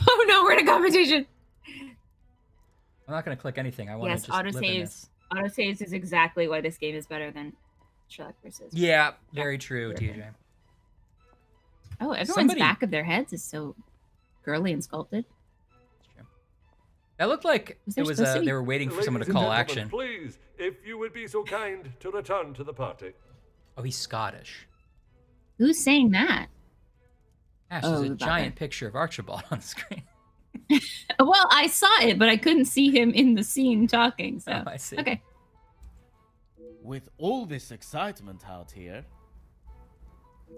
Oh no, we're in a competition. I'm not going to click anything. I want to just live in this. Autosaves is exactly why this game is better than Sherlock versus. Yeah, very true, TJ. Oh, everyone's back of their heads is so girly and sculpted. That's true. That looked like they were waiting for someone to call action. Please, if you would be so kind to return to the party. Oh, he's Scottish. Who's saying that? Ash, there's a giant picture of Archibald on the screen. Well, I saw it, but I couldn't see him in the scene talking. So I see. Okay. With all this excitement out here,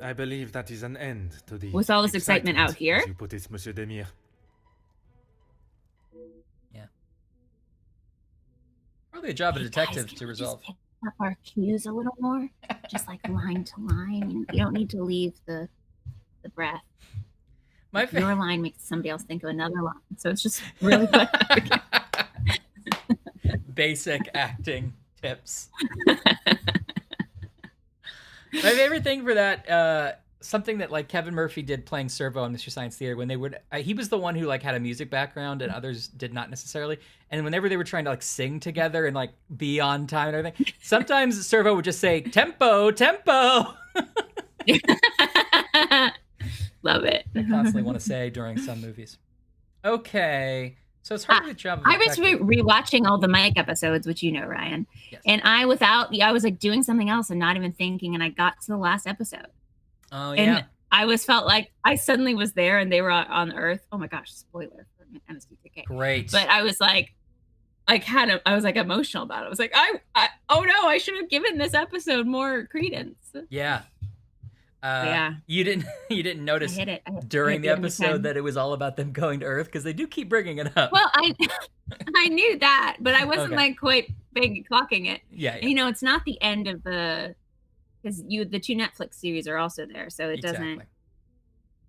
I believe that is an end to the. With all this excitement out here? As you put it, Monsieur Demire. Yeah. Probably a job of detectives to resolve. Just pick up our cues a little more, just like line to line. You don't need to leave the breath. Your line makes somebody else think of another line, so it's just really good. Basic acting tips. My favorite thing for that, something that like Kevin Murphy did playing Servo on Mystery Science Theater, when they would, he was the one who like had a music background and others did not necessarily. And whenever they were trying to like sing together and like be on time and everything, sometimes Servo would just say tempo, tempo. Love it. I constantly want to say during some movies. Okay, So it's hard to job. I was rewatching all the Mike episodes, which you know, Ryan. Yes. And I was like doing something else and not even thinking, and I got to the last episode. Oh yeah. And I felt like I suddenly was there, and they were on Earth. Oh my gosh, spoiler for MST3K. Great. But I was like, I was like emotional about it. I was like, oh no, I should have given this episode more credence. Yeah. Yeah. You didn't notice during the episode that it was all about them going to Earth, because they do keep bringing it up. Well, I knew that, but I wasn't like quite big clocking it. Yeah. And, you know, it's not the end of the, because the 2 Netflix series are also there, so it doesn't.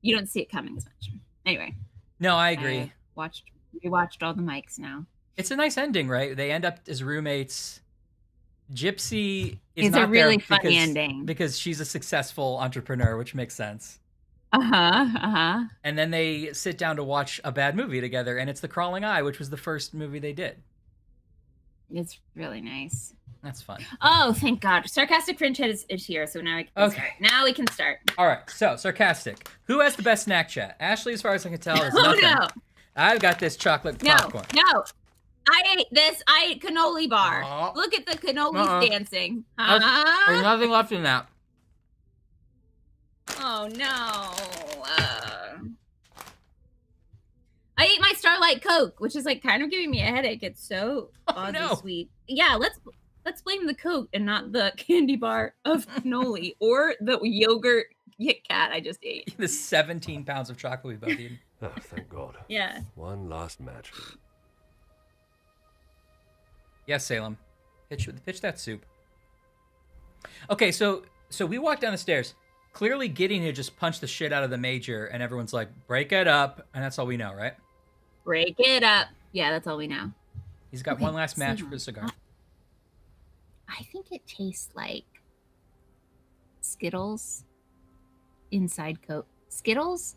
You don't see it coming as much. Anyway. No, I agree. Rewatched all the Mikes now. It's a nice ending, right? They end up as roommates. Gypsy is it's not a really there funny ending because she's a successful entrepreneur, which makes sense. And then they sit down to watch a bad movie together, and it's The Crawling Eye, which was the first movie they did. It's really nice. That's fun. Oh, thank God! Sarcastic Fringe Head is here, so now we can start. Now we can start. All right, so Sarcastic. Who has the best snack chat? Ashley, as far as I can tell, is nothing. No. I've got this chocolate popcorn. No. I ate this. I ate cannoli bar. Look at the cannolis dancing. There's nothing left in that. Oh, no. I ate my Starlight Coke, which is like kind of giving me a headache. It's so oddly sweet. Yeah, let's blame the Coke and not the candy bar of cannoli or the yogurt Kit Kat I just ate. The 17 pounds of chocolate we both eaten. Oh, thank God. Yeah. One last match. Yes, Salem. Pitch that soup. Okay, so we walked down the stairs. Clearly Gideon had just punched the shit out of the Major, and everyone's like, break it up, and that's all we know, right? Break it up. Yeah, that's all we know. He's got one last match for a cigar. I think it tastes like Skittles inside Coke. Skittles,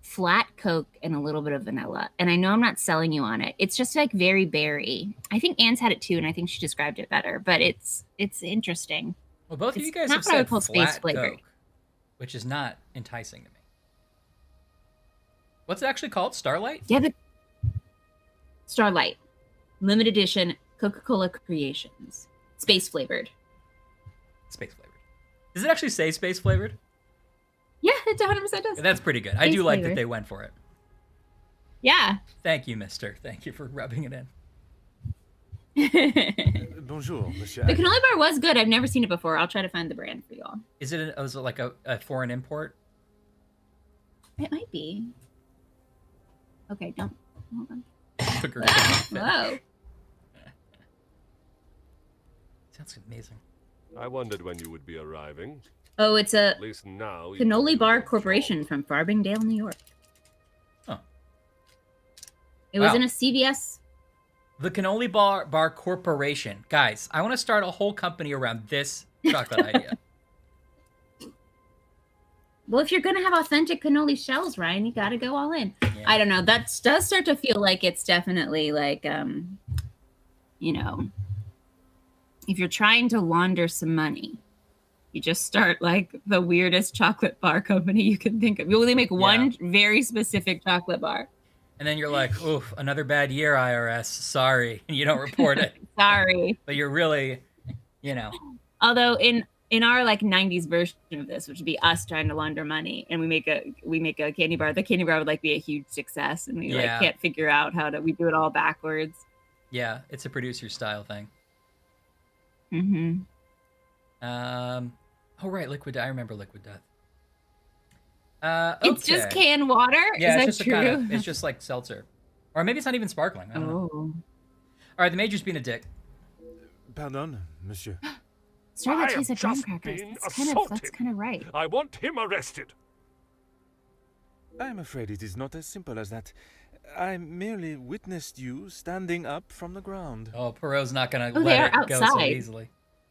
flat Coke, and a little bit of vanilla. And I know I'm not selling you on it. It's just like very berry. I think Anne's had it too, and I think she described it better. But it's interesting. Well, both of you guys have said flat Coke, which is not enticing to me. What's it actually called? Starlight? Yeah, but Starlight. Limited edition Coca-Cola Creations. Space flavored. Space flavored. Does it actually say space flavored? Yeah, it 100% does. That's pretty good. I do like that they went for it. Yeah. Thank you, mister. Thank you for rubbing it in. Bonjour, monsieur. The cannoli bar was good. I've never seen it before. I'll try to find the brand for y'all. Is it like a foreign import? It might be. Okay, don't. Hold on. Whoa. Sounds amazing. I wondered when you would be arriving. Oh, it's a At least now Cannoli Bar Corporation from Farbingdale, New York. Oh. It was in a CVS. The Cannoli Bar Corporation. Guys, I want to start a whole company around this chocolate idea. Well, if you're going to have authentic cannoli shells, Ryan, you got to go all in. Yeah. I don't know. That does start to feel like it's definitely like, you know, if you're trying to launder some money, you just start like the weirdest chocolate bar company you can think of. You only make one very specific chocolate bar. And then you're like, oof, another bad year, IRS. Sorry. And you don't report it. Sorry. But you're really, you know. Although in our like 90s version of this, which would be us trying to launder money, and we make a candy bar, the candy bar would like be a huge success, and we like can't figure out we do it all backwards. Yeah, it's a producer style thing. Mm-hmm. Oh right, Liquid Death. I remember Liquid Death. It's just canned water? Yeah, Is it's that just true? it's just like seltzer. Or maybe it's not even sparkling. I don't know. Oh. Alright, the Major's being a dick. Pardon, monsieur. Starlight I tastes am like graham just crackers. being That's kind of right. I want him arrested. I'm afraid it is not as simple as that. I merely witnessed you standing up from the ground. Oh, Poirot's not gonna they let are it go so outside. easily.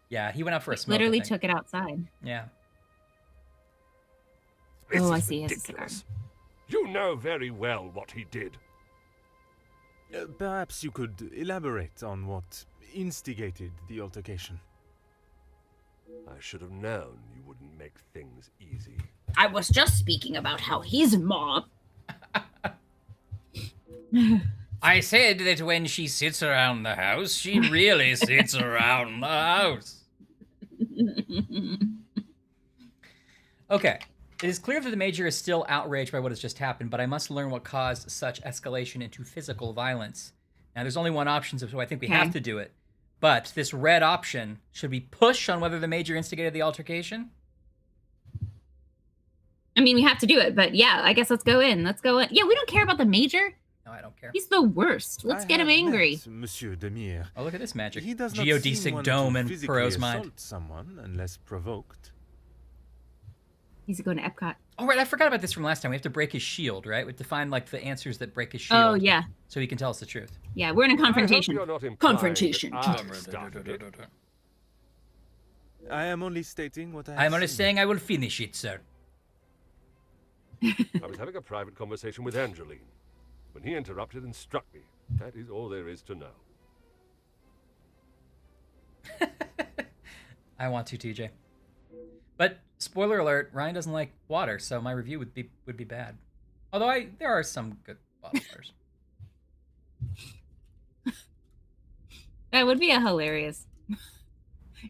Yeah, he went out for a smoke. Literally I think. took it outside. Yeah. This I is see. He has a cigar. ridiculous. You know very well what he did. Perhaps you could elaborate on what instigated the altercation. I should have known you wouldn't make things easy. I was just speaking about how his mom. I said that when she sits around the house, she really sits around the house. Okay. It is clear that the Major is still outraged by what has just happened, but I must learn what caused such escalation into physical violence. Now, there's only one option, so I think we have to do it. But this red option, should we push on whether the Major instigated the altercation? I mean, we have to do it, but yeah, I guess let's go in. Let's go in. Yeah, we don't care about the Major. No, I don't care. He's the worst. Let's get him angry. Monsieur Demire. Oh, look at this magic. He does not geodesic dome in Poirot's mind. Someone unless provoked. He's going to Epcot. Oh, right, I forgot about this from last time. We have to break his shield, right? We have to find, like, the answers that break his shield. Oh, yeah. So he can tell us the truth. Yeah, we're in a confrontation. Confrontation. I am only stating what I'm only saying I will finish it, sir. I was having a private conversation with Angeline when he interrupted and struck me. That is all there is to know. I want to, TJ. But spoiler alert: Ryan doesn't like water, so my review would be bad. Although there are some good bottled waters. That would be a hilarious.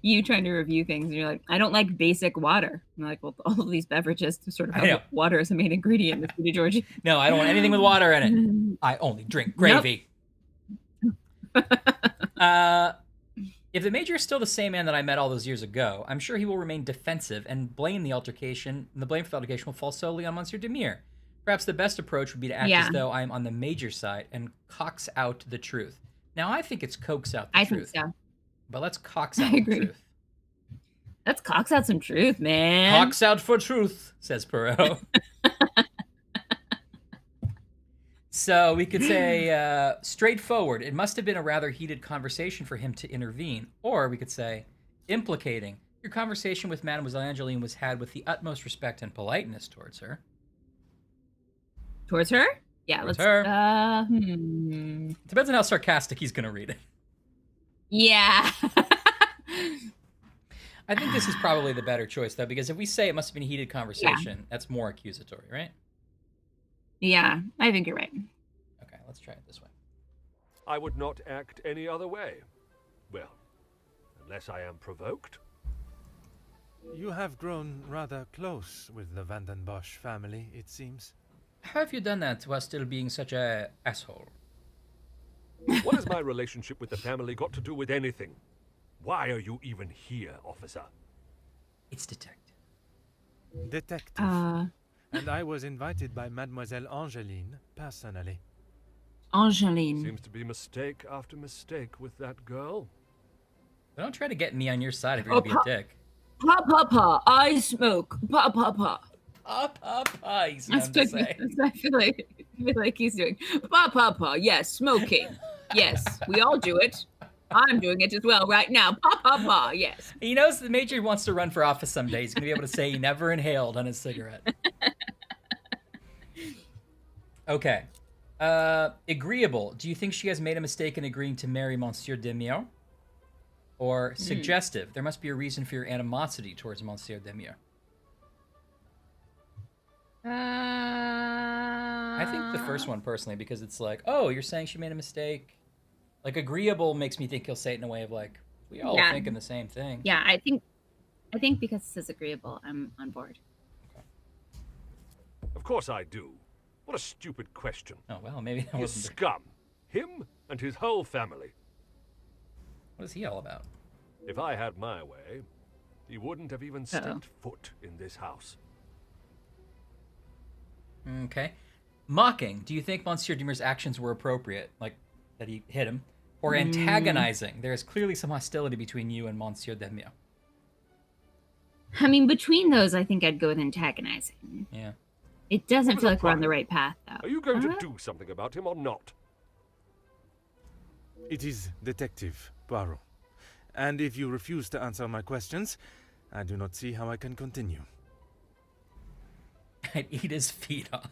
You trying to review things, and you're like, I don't like basic water. I'm like, well, all of these beverages sort of have water as a main ingredient, Miss Judy Georgie. No, I don't want anything with water in it. I only drink gravy. Nope. If the Major is still the same man that I met all those years ago, I'm sure he will remain defensive and blame the altercation. And the blame for the altercation will fall solely on Monsieur Demire. Perhaps the best approach would be to act as though I'm on the Major side and coax out the truth. Now, I think it's coax out the truth. I think so. But let's coax out the truth. Let's coax out some truth, man. Coax out for truth, says Poirot. So we could say, straightforward, it must have been a rather heated conversation for him to intervene. Or we could say, implicating, your conversation with Mademoiselle Angeline was had with the utmost respect and politeness towards her. Towards her? Yeah, towards let's... her. Depends on how sarcastic he's going to read it. Yeah. I think this is probably the better choice, though, because if we say it must have been a heated conversation, that's more accusatory, right? Yeah, I think you're right. Okay, let's try it this way. I would not act any other way. Well, unless I am provoked. You have grown rather close with the Vanden Bosch family, it seems. How have you done that while still being such a asshole? What has my relationship with the family got to do with anything? Why are you even here, officer? It's detective. Detective. And I was invited by Mademoiselle Angeline personally. Angeline. Seems to be mistake after mistake with that girl. Don't try to get me on your side if you're going to be a dick. Pa, I smoke. Pa. Pa, he's known to say. I feel like he's doing. Pa, yes, smoking. Yes, we all do it. I'm doing it as well right now. Pa, yes. He knows the Major wants to run for office someday. He's going to be able to say he never inhaled on his cigarette. Okay. Agreeable. Do you think she has made a mistake in agreeing to marry Monsieur Demire? Or suggestive. There must be a reason for your animosity towards Monsieur Demire. I think the first one, personally, because it's like, oh, you're saying she made a mistake. Like, agreeable makes me think he'll say it in a way of like, we all thinking the same thing. Yeah, I think because it says agreeable, I'm on board. Okay. Of course I do. What a stupid question. Oh, well, maybe that wasn't... Scum. Him and his whole family. What is he all about? If I had my way, he wouldn't have even stepped foot in this house. Okay. Mocking. Do you think Monsieur Demire's actions were appropriate? Like, that he hit him? Or antagonizing? There is clearly some hostility between you and Monsieur Demire. I mean, between those, I think I'd go with antagonizing. Yeah. It doesn't feel like we're on the right path, though. Are you going to do something about him or not? It is Detective Poirot. And if you refuse to answer my questions, I do not see how I can continue. I'd eat his feet off.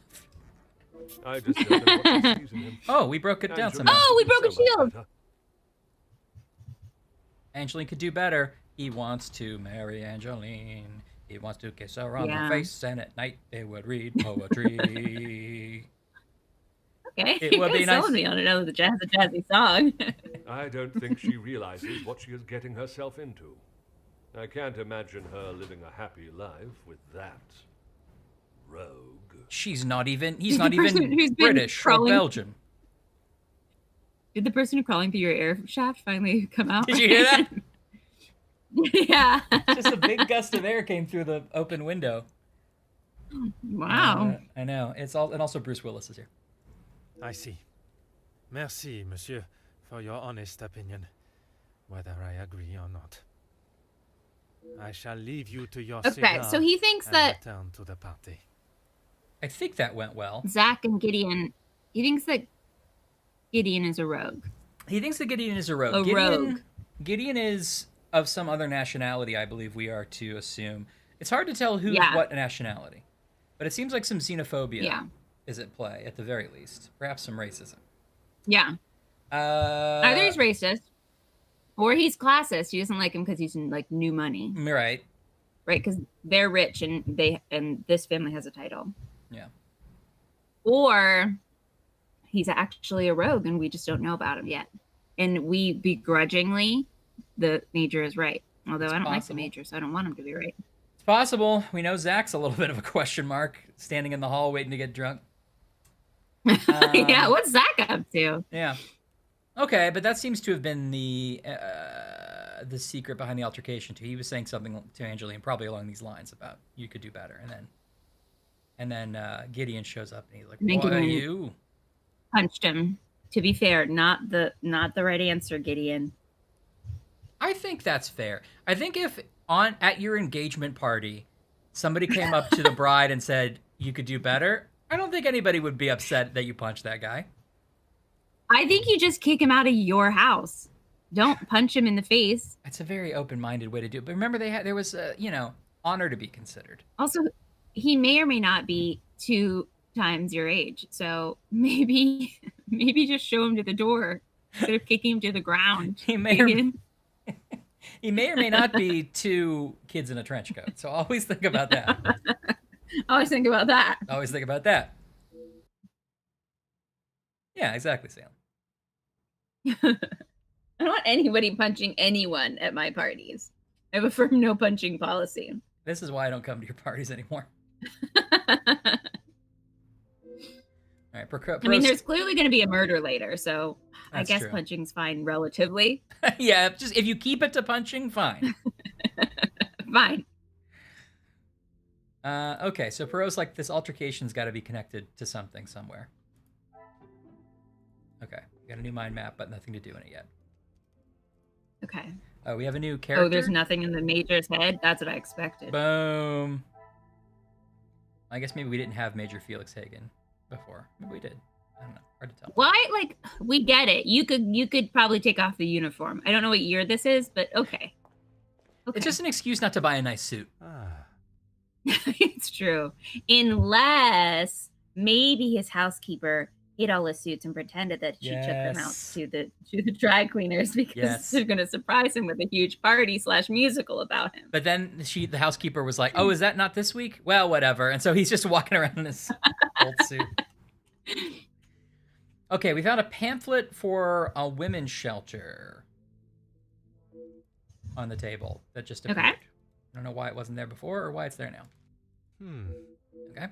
I just don't know what he sees in him. Oh, we broke it down somehow. Oh, we broke a shield! Angeline could do better. He wants to marry Angeline. He wants to kiss her on the face, and at night they would read poetry. Okay, It would be you're nice. selling me on it. That was a jazzy song. I don't think she realizes what she is getting herself into. I can't imagine her living a happy life with that rogue. He's not even person who's been British or crawling- Belgian. Did the person crawling through your air shaft finally come out? Did you hear that? Yeah. Just a big gust of air came through the open window. Wow. I know. And also Bruce Willis is here. I see. Merci, monsieur, for your honest opinion, whether I agree or not. I shall leave you to your Okay, cigar so he thinks and that return to the party. I think that went well. Zach and Gideon. He thinks that Gideon is a rogue. He thinks that Gideon is a rogue. A rogue. Gideon is of some other nationality, I believe we are to assume. It's hard to tell who's Yeah. what nationality. But it seems like some xenophobia Yeah. is at play, at the very least. Perhaps some racism. Yeah. Either he's racist, or he's classist. He doesn't like him because he's like new money, Right. right? Because they're rich and this family has a title. Yeah. Or he's actually a rogue and we just don't know about him yet. And we begrudgingly, the major is right. Although I don't like the possible. major, so I don't want him to be right. It's possible. We know Zach's a little bit of a question mark, standing in the hall waiting to get drunk. Yeah, what's Zach up to? Yeah. Okay, but that seems to have been the secret behind the altercation too. He was saying something to Angeline, probably along these lines about you could do better, and then Gideon shows up and he's like, And then "What are Gideon- you?" Punched him. To be fair, not the right answer, Gideon. I think that's fair. I think if at your engagement party, somebody came up to the bride and said you could do better, I don't think anybody would be upset that you punched that guy. I think you just kick him out of your house. Don't punch him in the face. It's a very open-minded way to do it. But remember, there was honor to be considered. Also, he may or may not be 2 times your age. So maybe just show him to the door instead of kicking him to the ground. He may or may not be 2 kids in a trench coat. So always think about that. Always think about that. Always think about that. Yeah, exactly, Sam. I don't want anybody punching anyone at my parties. I have a firm no punching policy. This is why I don't come to your parties anymore. All right, I mean, there's clearly going to be a murder later, so I That's guess true. punching's fine relatively. Yeah, just if you keep it to punching, fine. Fine. Okay, so Poirot's like, this altercation's got to be connected to something somewhere. Okay, we got a new mind map, but nothing to do in it yet. Okay. Oh, we have a new character. Oh, there's nothing in the major's head? That's what I expected. Boom. I guess maybe we didn't have Major Felix Hagen before. Maybe we did. I don't know. Hard to tell. Why? Like, we get it. You could probably take off the uniform. I don't know what year this is, but okay. It's just an excuse not to buy a nice suit. It's true. Unless maybe his housekeeper hid all his suits and pretended that she took them out Yes. to the dry cleaners because Yes. they're going to surprise him with a huge party / musical about him. But then the housekeeper was like, "Oh, is that not this week? Well, whatever." And so he's just walking around in his old suit. Okay, we found a pamphlet for a women's shelter on the table that just appeared. Okay. I don't know why it wasn't there before or why it's there now. Okay.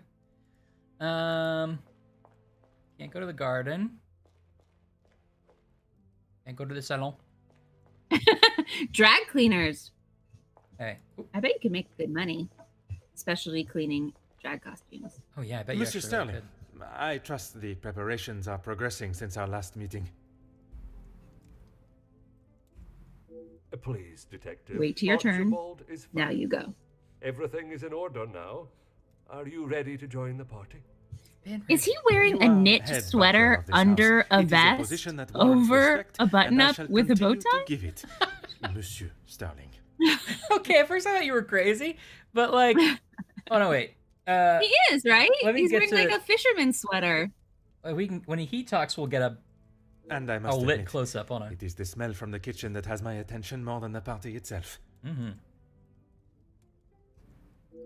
Can't go to the garden. Can't go to the salon. Drag cleaners. Hey. I bet you could make good money. Specialty cleaning drag costumes. Oh yeah, I bet you Mr. actually Sterling, could. I trust the preparations are progressing since our last meeting. Please, Detective. Wait till your turn. Archibald is Now fine. you go. Everything is in order now. Are you ready to join the party? Is he wearing a You are knit head sweater butler of this under house. a It is vest position that warrants over respect, a and I button-up shall with a bow continue tie? to give it, Monsieur Sterling. Okay, at first I thought you were crazy, but like, oh no, wait. He is, right? let me He's get wearing to- like a fisherman's sweater. We can when he talks, we'll get a And I must lit admit, close up. Hold on. it is the smell from the kitchen that has my attention more than the party itself. Mm-hmm.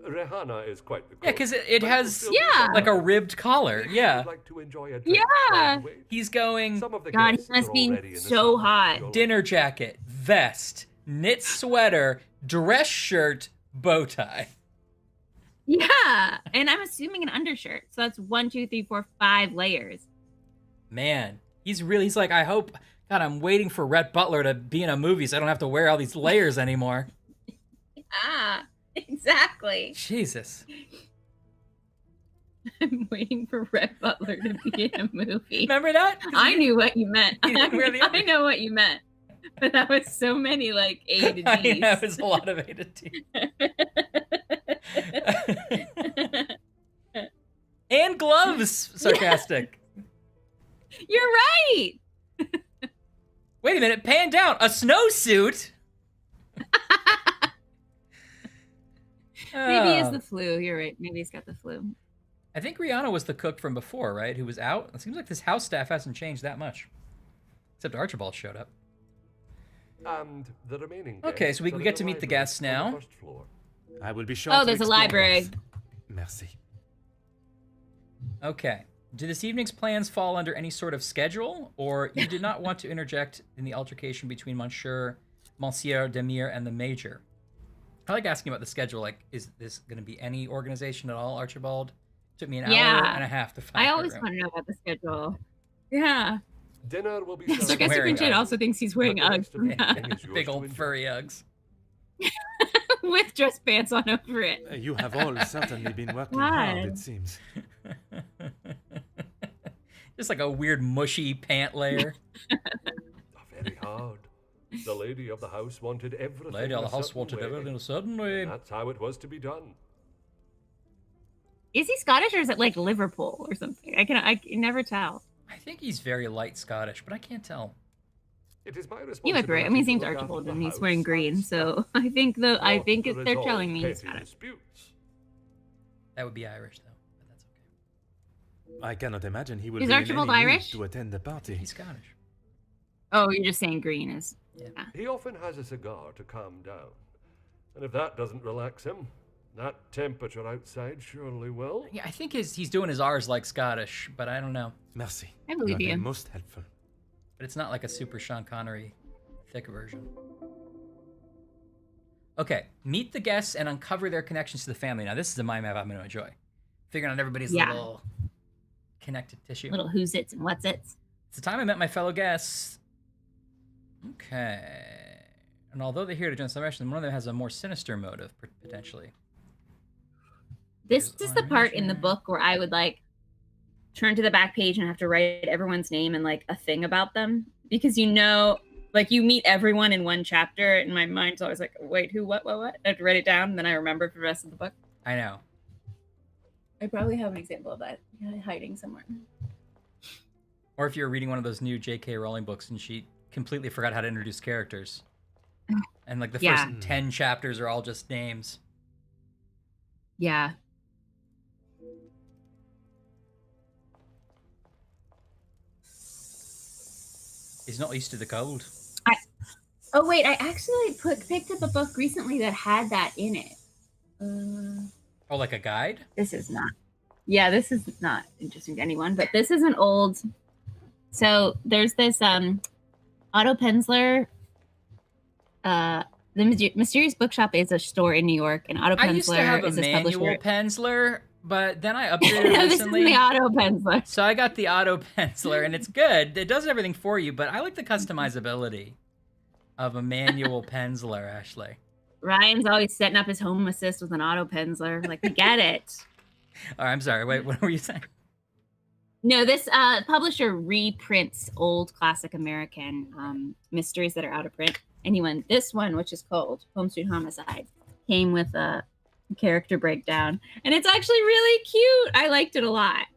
Rehana is quite the cook. Yeah, because it but has still be like a fun. ribbed collar. If Yeah. you'd like to enjoy a drink Yeah. while you wait, He's going some of the God, he guests must are be already in the so salon. hot. You'll- dinner jacket, vest, knit sweater, dress shirt, bow tie. Yeah, and I'm assuming an undershirt. So that's 1, 2, 3, 4, 5 layers. Man, he's like, I hope, God, I'm waiting for Rhett Butler to be in a movie so I don't have to wear all these layers anymore. Ah, exactly. Jesus. I'm waiting for Rhett Butler to be in a movie. Remember that? 'Cause I knew what you meant. He didn't wear the I know what you meant. But that was so many like A to D's. Yeah, it was a lot of A to D. And gloves, sarcastic. You're right. Wait a minute, pan down. A snowsuit? Maybe it's Oh. the flu. You're right. Maybe he's got the flu. I think Rihanna was the cook from before, right? Who was out? It seems like this house staff hasn't changed that much. Except Archibald showed up. And the remaining Okay, guests so we are in get to the meet the library guests on the now. first floor. I will be sure Oh, to there's a explain library. both. Merci. Okay. Do this evening's plans fall under any sort of schedule, or you did not want to interject in the altercation between Monsieur Demire and the Major? I like asking about the schedule. Like, is this going to be any organization at all, Archibald? Took me an hour and a half to find I her always room. want to know about the schedule. Yeah. Dinner will be Mr. served Wearing Gessert Uggs. also thinks he's wearing But the rest of the Uggs evening is yours Big to old enjoy. furry Uggs. with dress pants on over it. You have all certainly been working God. hard, it seems. Just like a weird mushy pant layer. Very hard. The lady of the house wanted everything. Lady in of a the house certain wanted way, everything in a certain way. and that's how it was to be done. Is he Scottish or is it like Liverpool or something? I can never tell. I think he's very light Scottish, but I can't tell. It is my You responsibility. might be right. I mean, his to name's look after Archibald the and he's house wearing green, and so I think they're not to they're resolve telling me he's petty Scottish. disputes. That would be Irish, though. But that's okay. I cannot imagine he will Is be Archibald in any mood Irish? to attend the party. He's Scottish. Oh, you're just saying green is. Yeah. He often has a cigar to calm down, and if that doesn't relax him, that temperature outside surely will. Yeah, I think he's doing his R's like Scottish, but I don't know. Merci. I believe you. you. Have been most helpful. But it's not like a super Sean Connery thick version. Okay, meet the guests and uncover their connections to the family. Now, this is a mind map I'm going to enjoy. Figuring out everybody's Yeah. little connected tissue. Little who's its and what's its. It's the time I met my fellow guests. Okay. And although they're here to join the celebration, one of them has a more sinister motive, potentially. This There's is the part in the Orange. book where I would like turn to the back page and have to write everyone's name and like a thing about them because like you meet everyone in one chapter and my mind's always like, wait, who, what? I have to write it down and then I remember for the rest of the book. I know. I probably have an example of that hiding somewhere. Or if you're reading one of those new J.K. Rowling books and she completely forgot how to introduce characters. And like the Yeah. first 10 chapters are all just names. Yeah. He's not used to the cold. Oh wait, I actually picked up a book recently that had that in it. Oh, like a guide? This is not. Yeah, this is not interesting to anyone, but this is an old. So there's this Otto Penzler. The Mysterious Bookshop is a store in New York, and Otto Penzler I used to have a is his manual publisher. Penzler, but then I upgraded No, this is recently. the Otto Penzler. So I got the Auto Penciler, and it's good. It does everything for you, but I like the customizability of a manual Penzler, Ashley. Ryan's always setting up his home assist with an Otto Penzler. Like, we get it. Oh, I'm sorry. Wait, what were you saying? No, this publisher reprints old classic American mysteries that are out of print. Anyone, this one, which is called Home Street Homicide, came with a character breakdown, and it's actually really cute. I liked it a lot.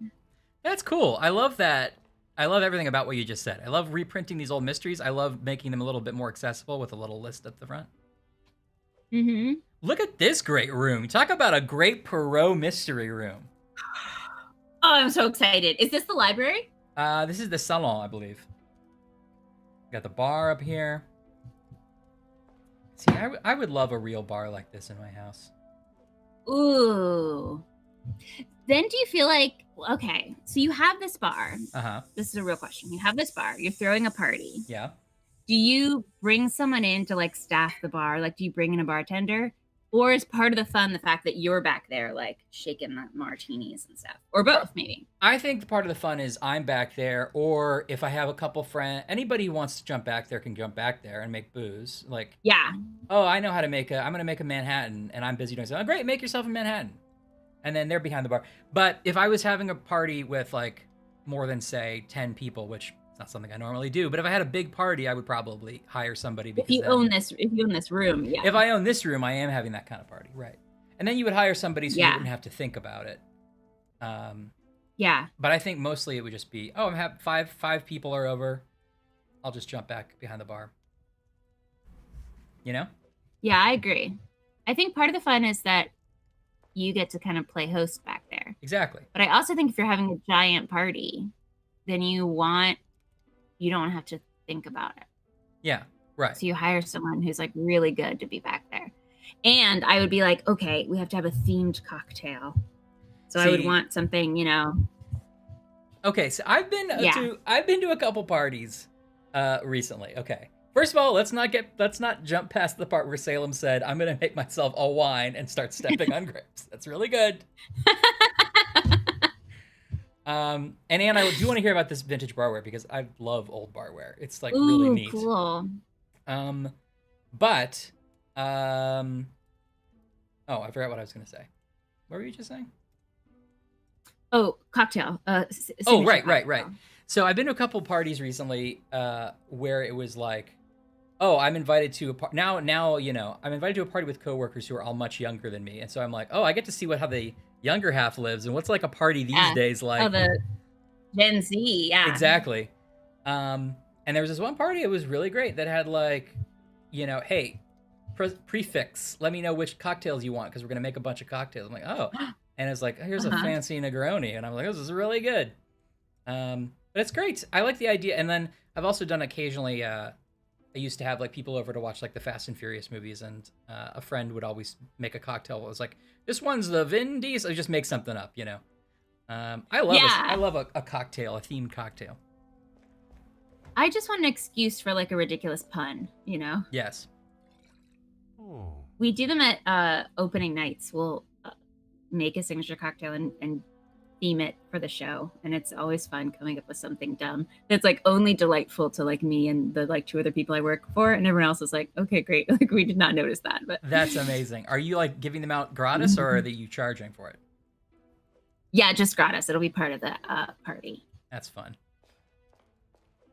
That's cool. I love that. I love everything about what you just said. I love reprinting these old mysteries. I love making them a little bit more accessible with a little list at the front. Mm-hmm. Look at this great room. Talk about a great Poirot mystery room. Oh, I'm so excited. Is this the library? This is the salon, I believe. Got the bar up here. See, I would love a real bar like this in my house. Ooh. Then do you feel like, okay, so you have this bar. Uh-huh. This is a real question. You have this bar. You're throwing a party. Yeah. Do you bring someone in to like staff the bar? Like, do you bring in a bartender? Or is part of the fun the fact that you're back there, like, shaking the martinis and stuff? Or both, maybe. I think part of the fun is I'm back there, or if I have a couple friends, anybody who wants to jump back there can jump back there and make booze. Like, yeah. Oh, I know how to I'm going to make a Manhattan, and I'm busy doing something. Oh, great, make yourself a Manhattan. And then they're behind the bar. But if I was having a party with, like, more than, say, 10 people, which is not something I normally do, but if I had a big party, I would probably hire somebody. Because if you own this room, yeah. If I own this room, I am having that kind of party, right? And then you would hire somebody so you wouldn't have to think about it. Yeah. But I think mostly it would just be, I'm having five people are over. I'll just jump back behind the bar. You know? Yeah, I agree. I think part of the fun is that you get to kind of play host back there. Exactly. But I also think if you're having a giant party, then you don't have to think about it. Yeah, right. So you hire someone who's like really good to be back there. And I would be like, okay, we have to have a themed cocktail. So I would want something, you know. Okay, so I've been to a couple parties recently. Okay. First of all, let's not jump past the part where Salem said, I'm gonna make myself a wine and start stepping on grapes. That's really good. And Anne, I do want to hear about this vintage barware because I love old barware. It's like really neat. Cool. Oh, I forgot what I was gonna say. What were you just saying? Oh, cocktail. Right. So I've been to a couple parties recently where it was like, I'm invited to a party. Now, you know, I'm invited to a party with coworkers who are all much younger than me. And so I'm like, I get to see how the younger half lives and what's like a party these days like. Oh, the Gen Z, yeah. Exactly. And there was this one party, it was really great, that had like, you know, hey, prefix, let me know which cocktails you want because we're going to make a bunch of cocktails. I'm like, oh. And it's like, here's a fancy Negroni. And I'm like, this is really good. But it's great. I like the idea. And then I've also done occasionally, I used to have like people over to watch like the Fast and Furious movies, and a friend would always make a cocktail. It was like, this one's the Vin Diesel. I just make something up, you know. I love a cocktail, a themed cocktail. I just want an excuse for like a ridiculous pun, you know. Yes. Oh. We do them at opening nights. We'll make a signature cocktail and theme it for the show, and it's always fun coming up with something dumb that's like only delightful to like me and the like two other people I work for, and everyone else is like, okay, great, like we did not notice that. But that's amazing. Are you like giving them out gratis, or are you charging for it? Yeah, just gratis. It'll be part of the party. That's fun.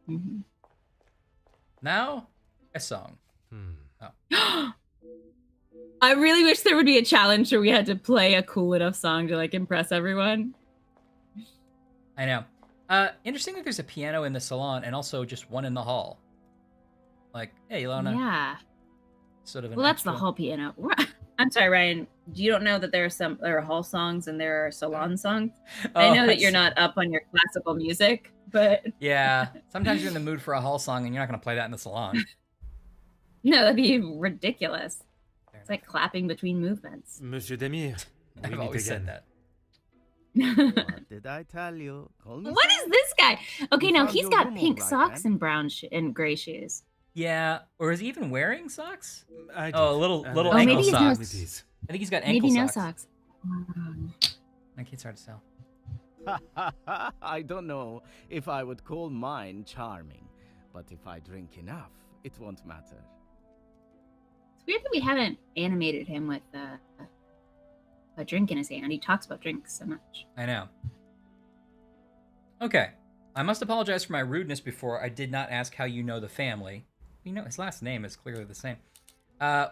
Mm-hmm. Now a song. I really wish there would be a challenge where we had to play a cool enough song to like impress everyone. I know. Interesting that there's a piano in the salon and also just one in the hall. Like, hey, Ilona. Yeah. Sort of. Well, that's the hall piano. I'm sorry, Ryan. You don't know that there are hall songs and there are salon songs? I know that you're not up on your classical music, but yeah, sometimes you're in the mood for a hall song and you're not going to play that in the salon. No, that'd be ridiculous. It's like clapping between movements. Monsieur Demir, I've always said that. What did I tell you? What is this guy? Okay, now he's got pink socks and brown and gray shoes. Yeah, or is he even wearing socks? A little ankle socks. I think he's got ankle maybe socks. No socks. My kid's hard to tell. I don't know if I would call mine charming, but if I drink enough, it won't matter. It's weird that we haven't animated him with a drink in his hand. He talks about drinks so much. I know. Okay. I must apologize for my rudeness before. I did not ask how you know the family. You know, his last name is clearly the same.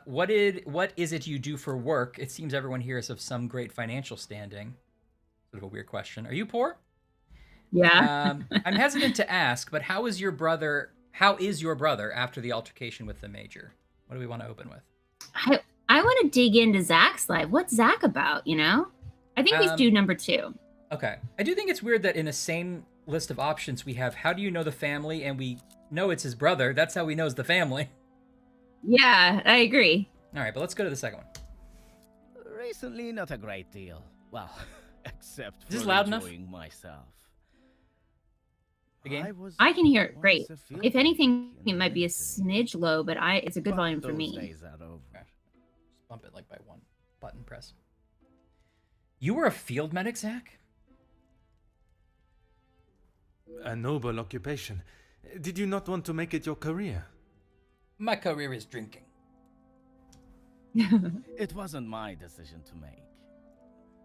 What is it you do for work? It seems everyone here is of some great financial standing. Sort of a weird question. Are you poor? Yeah. I'm hesitant to ask, but how is your brother after the altercation with the major? What do we want to open with? I want to dig into Zach's life. What's Zach about, you know? I think he's due number 2. Okay. I do think it's weird that in the same list of options we have, how do you know the family? And we know it's his brother. That's how he knows the family. Yeah, I agree. All right, but let's go to the second one. Recently, not a great deal. Well, except for Is this loud enough? enjoying myself. Again? I can hear it great. once a field If anything, medic in it the might be a military. smidge low, but it's a good But volume for those me. days are over. Okay. Just bump it like by one button press. You were a field medic, Zach? A noble occupation. Did you not want to make it your career? My career is drinking. It wasn't my decision to make.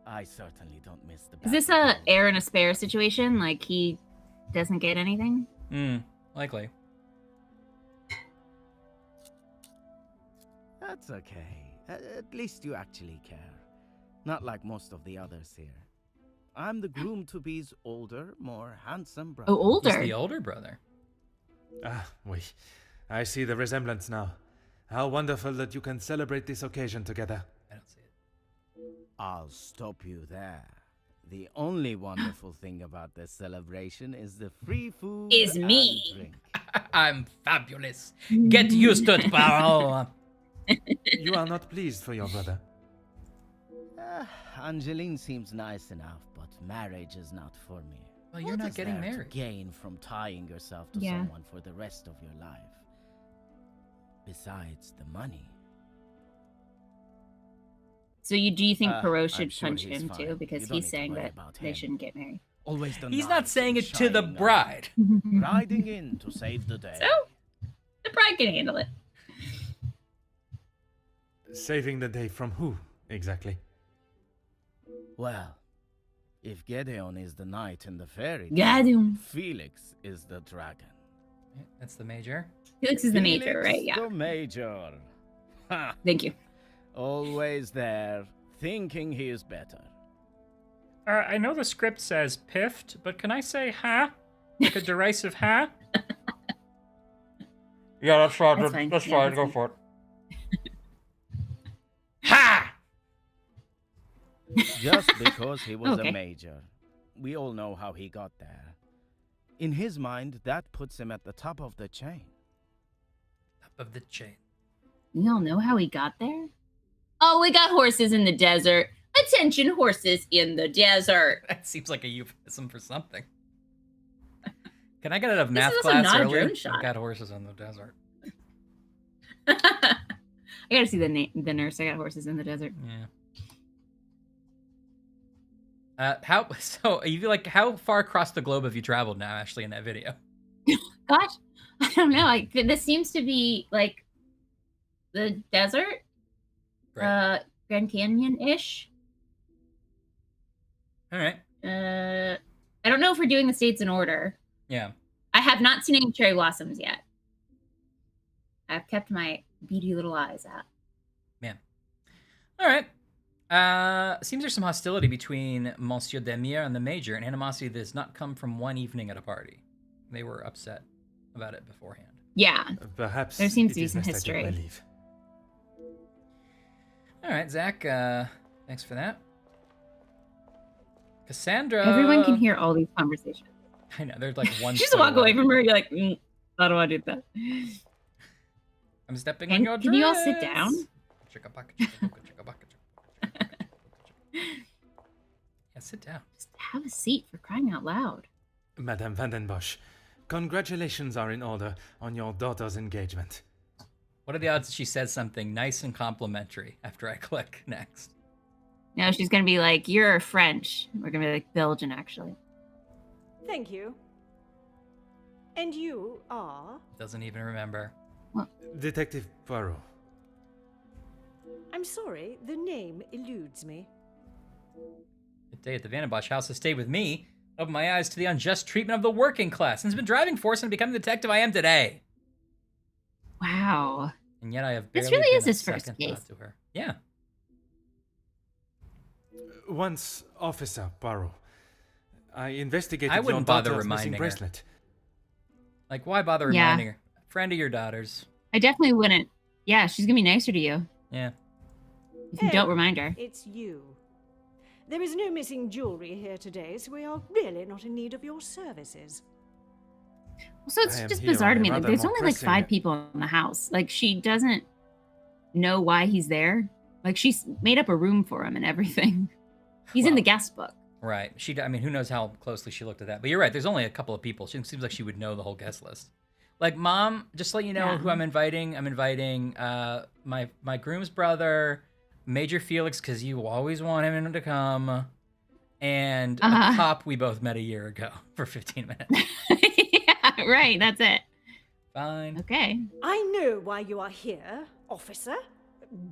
I certainly don't miss the Is this battle a field. heir and a spare situation? Like he doesn't get anything? Likely. That's okay. At least you actually care. Not like most of the others here. I'm the groom-to-be's older, more handsome brother. Oh, older. He's the older brother. Ah, oui. I see the resemblance now. How wonderful that you can celebrate this occasion together. I don't see it. I'll stop you there. The only wonderful thing about this celebration is the free food Is and me. drink. I'm fabulous. Get used to it, Poirot. You are not pleased for your brother. Angeline seems nice enough, but marriage is not for me. Well, you're What not is getting there to married. gain from tying yourself to Yeah. someone for the rest of your life? Besides the money. So do you think Poirot I'm should sure punch he's him fine. too? Because You don't he's need to saying worry that about they him. shouldn't get married. Always the He's not knight saying in it to the shining bride. armor, riding in to save the day. So the bride can handle it. Saving the day from who, exactly? Well, if Gedeon is the knight in the fairy tale, Gedeon. Felix is the dragon. That's the major. Felix is the major, Felix right? Yeah. the major. Ha! Thank you. Always there, thinking he is better. I know the script says piffed, but can I say ha? Like a derisive ha? Yeah, that's fine. That's fine. That's Yeah, fine. that's Go fine. for it. Ha! Just because he was Okay. a major. We all know how he got there. In his mind, that puts him at the top of the chain. Top of the chain. We all know how he got there. Oh, we got horses in the desert. Attention, horses in the desert. That seems like a euphemism for something. Can I get out of This math is also class not a early? drone shot. I've got horses in the desert. I gotta see the nurse. I got horses in the desert. Yeah. How far across the globe have you traveled now, Ashley, in that video? Gosh, I don't know. This seems to be like the desert, Right. Grand Canyon-ish. All right. I don't know if we're doing the states in order. Yeah. I have not seen any cherry blossoms yet. I've kept my beady little eyes out. Man. All right. Seems there's some hostility between Monsieur Demire and the Major, and animosity that does not come from one evening at a party. They were upset about it beforehand. Yeah. Perhaps There seems it to be is some best I take my history. leave. All right, Zach. Thanks for that. Cassandra. Everyone can hear all these conversations. I know. There's like one. You just foot walk away from her. You're like, I don't want to do that. I'm stepping on your dress. Can you all sit down? Yeah, sit down. Just have a seat, for crying out loud. Madame Vandenbosch, congratulations are in order on your daughter's engagement. What are the odds that she says something nice and complimentary after I click next? No, she's gonna be like, you're French. We're gonna be like Belgian, actually. Thank you. And you are? Doesn't even remember. Detective Poirot. I'm sorry, the name eludes me. The day at the Vandenbosch house has stayed with me. Opened my eyes to the unjust treatment of the working class and has been driving force in becoming the detective I am today. Wow. And yet I have This barely really been is a his first second case. thought to her. Yeah. Once Officer Poirot, I investigated I your wouldn't bother daughter's missing reminding her. bracelet. Like, why bother Yeah. reminding her? Friend of your daughter's. I definitely wouldn't. Yeah, she's gonna be nicer to you Yeah. if you don't remind her. It's you. There is no missing jewelry here today, so we are really not in need of your services. So it's I am just here bizarre on to a me. Like, rather there's more only like pressing- 5 people in the house. Like, she doesn't know why he's there. Like, she's made up a room for him and everything. He's in the guest book. Right. I mean, who knows how closely she looked at that. But you're right. There's only a couple of people. She seems like she would know the whole guest list. Like, Mom, just to let you know who I'm inviting. I'm inviting my groom's brother, Major Felix, because you always want him to come, and a cop we both met a year ago for 15 minutes. Yeah, right. That's it. Fine. Okay. I know why you are here, officer.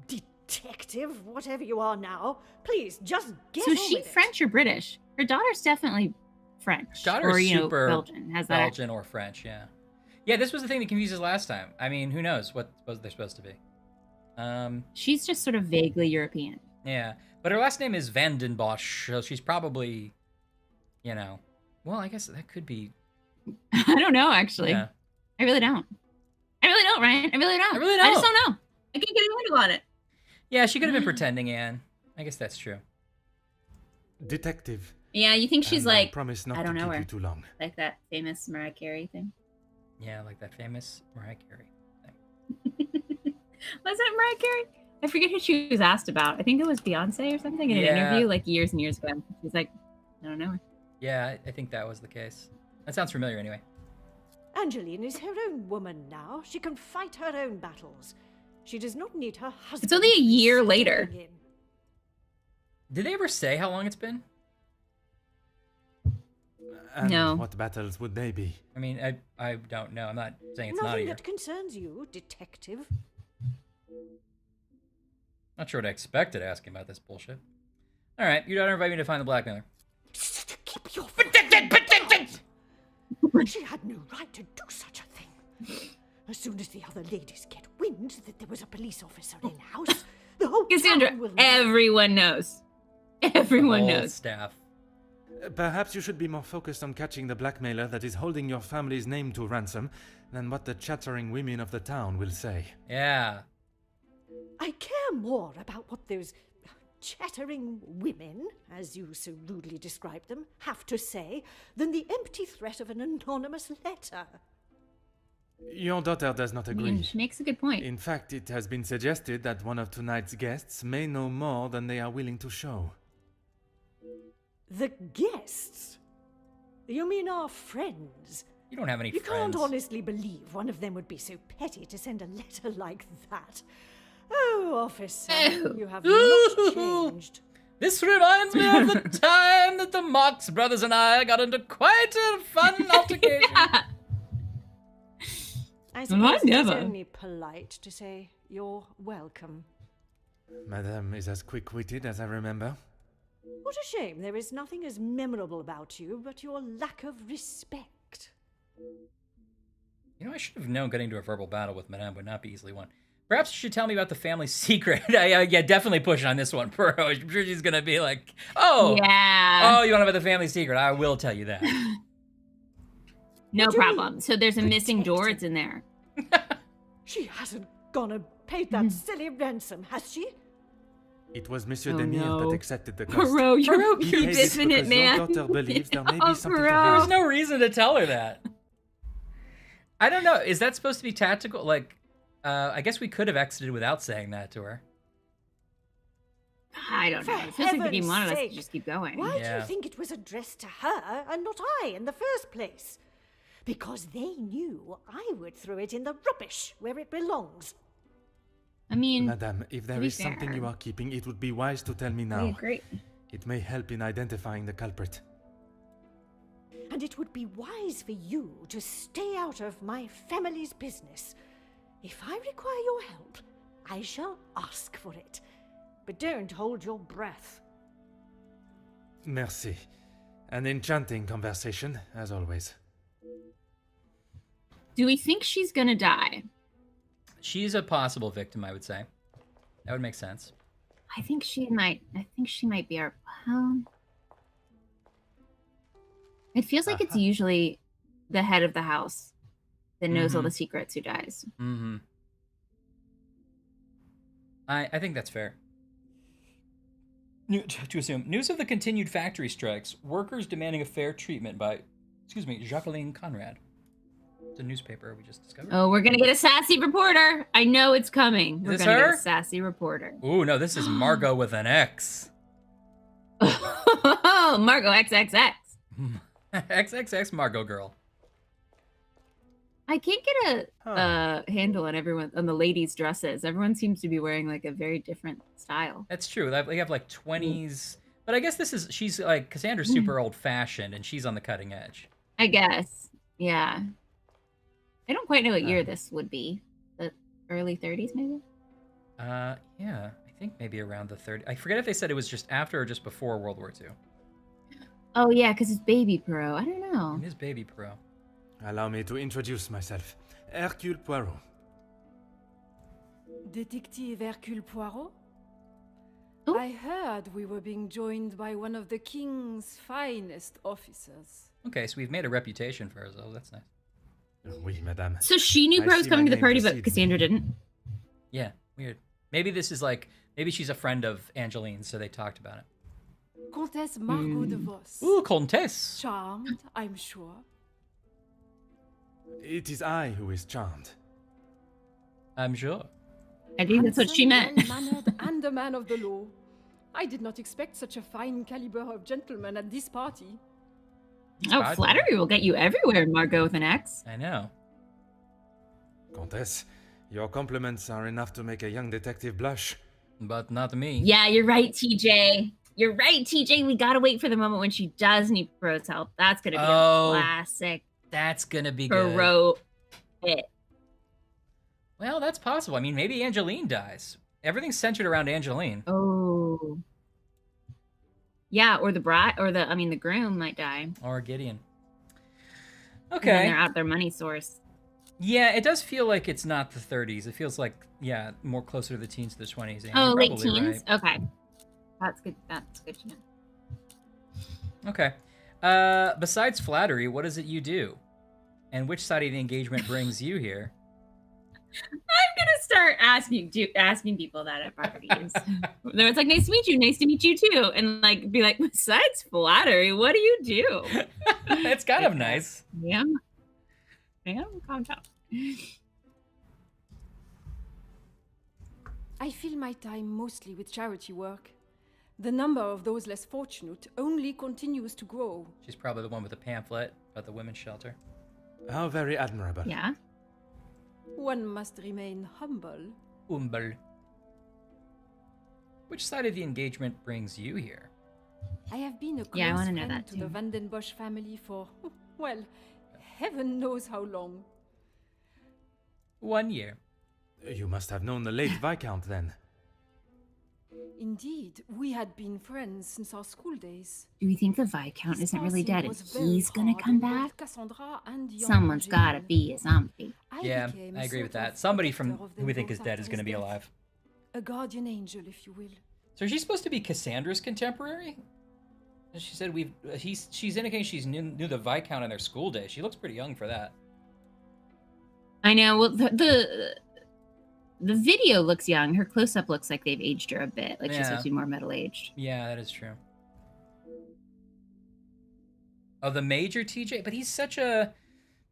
Detective, whatever you are now. Please, just get So on is she with it. French or British? Her daughter's definitely French. Daughter's or, super Belgian. Has that Belgian or French, yeah. Yeah, this was the thing that confused us last time. I mean, who knows what they're supposed to be. She's just sort of vaguely European. Yeah, but her last name is Van den Bosch, so she's probably, well, I guess that could be. I don't know, actually. Yeah. I really don't. Ryan. I really don't. I just don't know. I can't get a handle on it. Yeah, she could have been pretending, Anne. I guess that's true. Detective. Yeah, you think she's And I like, promise not I don't to know keep her. you too long. Like that famous Mariah Carey thing. Yeah, like that famous Mariah Carey thing. Was it Mariah Carey? I forget who she was asked about. I think it was Beyonce or something in an interview like years and years ago. She's like, I don't know her. Yeah, I think that was the case. That sounds familiar anyway. Angeline is her own woman now. She can fight her own battles. She does not need her husband. It's only a year later. Did they ever say how long it's been? And No. what battles would they be? I mean, I don't know. I'm not saying it's not a Nothing year. that concerns you, detective. Not sure what I expected asking about this bullshit. All right, your daughter invited me to find the blackmailer. Keep your She had no right to do such a thing. As soon as the other ladies get wind that there was a police officer in house, the whole Cassandra, town will know. everyone knows. Everyone Whole knows. staff. Perhaps you should be more focused on catching the blackmailer that is holding your family's name to ransom than what the chattering women of the town will say. Yeah. I care more about what those chattering women, as you so rudely describe them, have to say than the empty threat of an anonymous letter. Your daughter does not I agree. mean, she makes a good point. In fact, it has been suggested that one of tonight's guests may know more than they are willing to show. The guests? You mean our friends? You don't have any You friends. can't honestly believe one of them would be so petty to send a letter like that. Oh, officer, you have not changed. This reminds me of the time that the Marx brothers and I got into quite a fun altercation. I Well, I suppose it's never. only polite to say you're welcome. Madame is as quick-witted as I remember. What a shame there is nothing as memorable about you but your lack of respect. You know, I should have known getting into a verbal battle with Madame would not be easily won. Perhaps you should tell me about the family secret. Yeah, definitely push on this one, Poirot. I'm sure she's going to be like, oh, Yeah. oh, you want to know about the family secret? I will tell you that. No What do you problem. mean? So there's a missing door. Protected. It's in there. She hasn't gone and paid that silly ransom, has she? It was Monsieur Oh, Demir no. that accepted the cost. Poirot, you're He paid it missing it, because man. your daughter believes there may Oh, be something to Poirot. There's her. no reason to tell her that. I don't know. Is that supposed to be tactical? Like, I guess we could have exited without saying that to her. I don't know. For It feels like the game heaven's wanted us to sake. just keep going. Why do Yeah. you think it was addressed to her and not I in the first place? Because they knew I would throw it in the rubbish where it belongs. I mean, Madame, if there be is something fair. you are keeping, it would be wise to tell me I now. agree. It may help in identifying the culprit. And it would be wise for you to stay out of my family's business. If I require your help, I shall ask for it. But don't hold your breath. Merci. An enchanting conversation, as always. Do we think she's gonna die? She's a possible victim, I would say. That would make sense. I think she might be our. It feels like it's usually the head of the house that knows all the secrets who dies. Mm-hmm. I think that's fair. To assume. News of the continued factory strikes. Workers demanding a fair treatment by, Jacqueline Conrad. It's a newspaper we just discovered. Oh, we're gonna get a sassy reporter. I know it's coming. We're this gonna her? get a sassy reporter. Ooh, no, this is Margot with an X. Margot XXX. XXX Margot girl. I can't get a handle on the ladies' dresses. Everyone seems to be wearing like a very different style. That's true. They have like 20s, but I guess she's like Cassandra's super old fashioned and she's on the cutting edge. I guess. Yeah. I don't quite know what year this would be. The early 30s, maybe? Yeah. I think maybe around the 30s. I forget if they said it was just after or just before World War II. Oh, yeah, because it's Baby Poirot. I don't know. It is Baby Poirot. Allow me to introduce myself. Hercule Poirot. Detective Hercule Poirot? Oh. I heard we were being joined by one of the king's finest officers. Okay, so we've made a reputation for ourselves. That's nice. Oui, madame. So she knew Poirot was coming to the party, but Cassandra didn't? Yeah, weird. Maybe this is like, maybe she's a friend of Angeline's, so they talked about it. Comtesse Margot de Vos. Ooh, Comtesse. Charmed, I'm sure. It is I who is charmed. I'm sure. I think that's what she meant. Well-mannered and a man of the law. I did not expect such a fine caliber of gentleman at this party. Oh, flattery will get you everywhere, Margot with an X. I know. Comtesse, your compliments are enough to make a young detective blush. But not me. Yeah, you're right, TJ. You're right, TJ. We gotta wait for the moment when she does need Poirot's help. That's gonna be a classic. That's gonna be good. Poirot hit. Well, that's possible. I mean, maybe Angeline dies. Everything's centered around Angeline. Oh. Yeah, or the groom might die. Or Gideon. Okay. And then they're Okay. out their money source. Yeah, it does feel like it's not the 30s. It feels like, yeah, more closer to the teens to the 20s. Yeah, Oh, you're late probably teens? right. Okay. That's good. That's good to know. Okay. Besides flattery, what is it you do? And which side of the engagement brings you here? I'm gonna start asking people that at parties. It's like, nice to meet you, nice to meet you too, and like be like, besides flattery, what do you do? It's kind of nice. Yeah, calm down. I fill my time mostly with charity work. The number of those less fortunate only continues to grow. She's probably the one with the pamphlet about the women's shelter. How very admirable. Yeah. One must remain humble. Humble. Which side of the engagement brings you here? I have been a close Yeah, I wanna know friend that to the too. Vandenbosch family for, well, heaven knows how long. 1 year. You must have known the late Viscount then. Indeed, we had been friends since our school days. Do we think the Viscount His isn't really passing dead and was very he's gonna hard come on both back? Cassandra and young Someone's gotta Angeline. be a zombie. Yeah, became I agree with sort that. of Somebody from protector of who them we think both is dead after is going to his be death. alive. A guardian angel, if you will. So is she supposed to be Cassandra's contemporary? She said she's indicating she's knew the Viscount in their school days. She looks pretty young for that. I know. Well, the video looks young. Her close up looks like they've aged her a bit. Like she's Yeah. supposed to be more middle aged. Yeah, that is true. Oh, the Major TJ? But he's such a...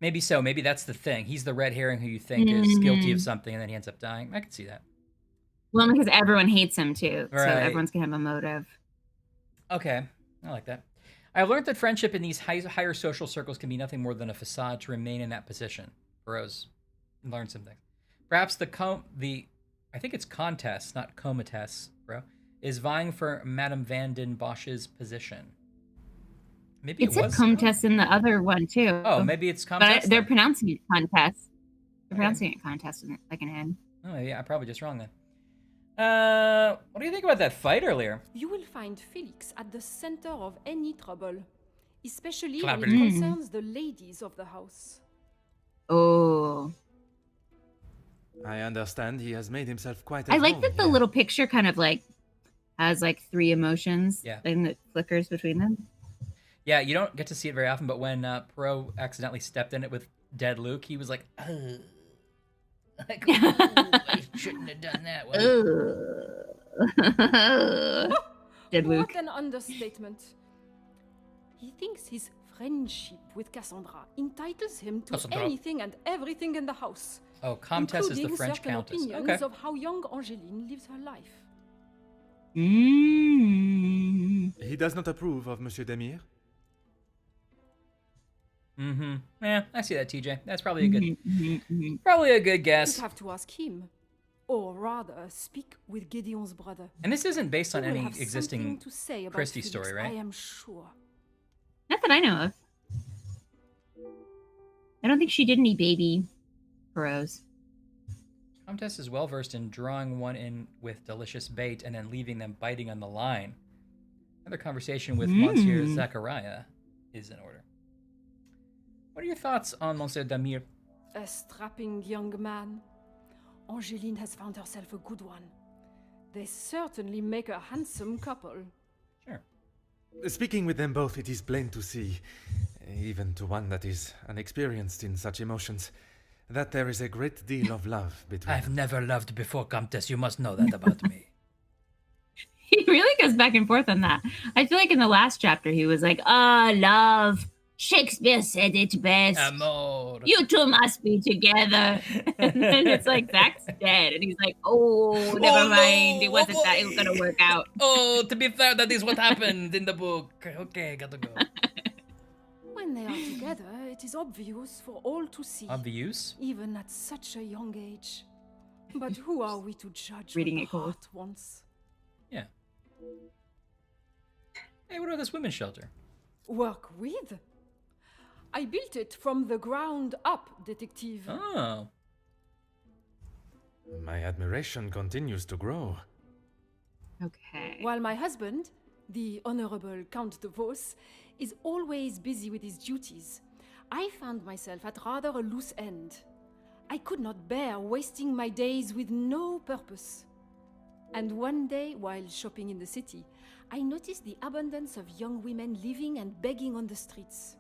Maybe so. Maybe that's the thing. He's the red herring who you think is guilty of something and then he ends up dying. I can see that. Well, because everyone hates him too. So Right. everyone's gonna have a motive. Okay, I like that. I've learned that friendship in these higher social circles can be nothing more than a facade to remain in that position. Burroughs learned something. Perhaps I think it's contest, not comatess, bro, is vying for Madame Van Den Bosch's position. Maybe It's it a was. contest in the other one too. Oh, maybe it's But contest. they're then. pronouncing it contest. They're Okay. pronouncing it contest, like an N. Oh, yeah, I'm probably just wrong then. What do you think about that fight earlier? You will find Felix at the center of any trouble, especially Trouble. when it concerns the ladies of the house. Oh, I understand he has made himself quite I at like home that the here. little picture kind of like has like three emotions. Yeah. And it flickers between them. Yeah, you don't get to see it very often, but when Poirot accidentally stepped in it with dead Luke, he was like, ugh. Like, "Ooh, I shouldn't have done that. Dead Luke. What an understatement. He thinks his friendship with Cassandra entitles him to Cassandra. anything and everything in the house. Oh, Comtesse is the including French certain countess. opinions Okay. of how young Angeline lives her life. He does not approve of Monsieur Demir? Mm-hmm. Yeah, I see that, TJ. That's probably a good, probably a good guess. You have to ask him, or rather, speak with Gideon's brother. And this isn't based on He will any have something existing to say about Christie Felix, story, right? I am sure. Not that I know of. I don't think she did any baby Poirots. Comtesse is well versed in drawing one in with delicious bait and then leaving them biting on the line. Another conversation with Monsieur Zachariah is in order. What are your thoughts on Monsieur Demir? A strapping young man. Angeline has found herself a good one. They certainly make a handsome couple. Sure. Speaking with them both, it is plain to see, even to one that is unexperienced in such emotions, that there is a great deal of love between I've them. never loved before, Comtesse. You must know that about me. He really goes back and forth on that. I feel like in the last chapter he was like, love. Shakespeare said it best. Amor. You two must be together. And then it's like, Zach's dead. And he's like, never mind. It wasn't that. It was going to work out. Oh, to be fair, that is what happened in the book. Okay, gotta go. When they are together, it is obvious for all to see. Obvious? Even at such a young age. But who are we to judge Reading what it the cold. heart wants? Yeah. Hey, what about this women's shelter? Work with? I built it from the ground up, detective. Oh. My admiration continues to grow. Okay. While my husband, the Honorable Count de Vos, is always busy with his duties, I found myself at rather a loose end. I could not bear wasting my days with no purpose. And one day, while shopping in the city, I noticed the abundance of young women living and begging on the streets.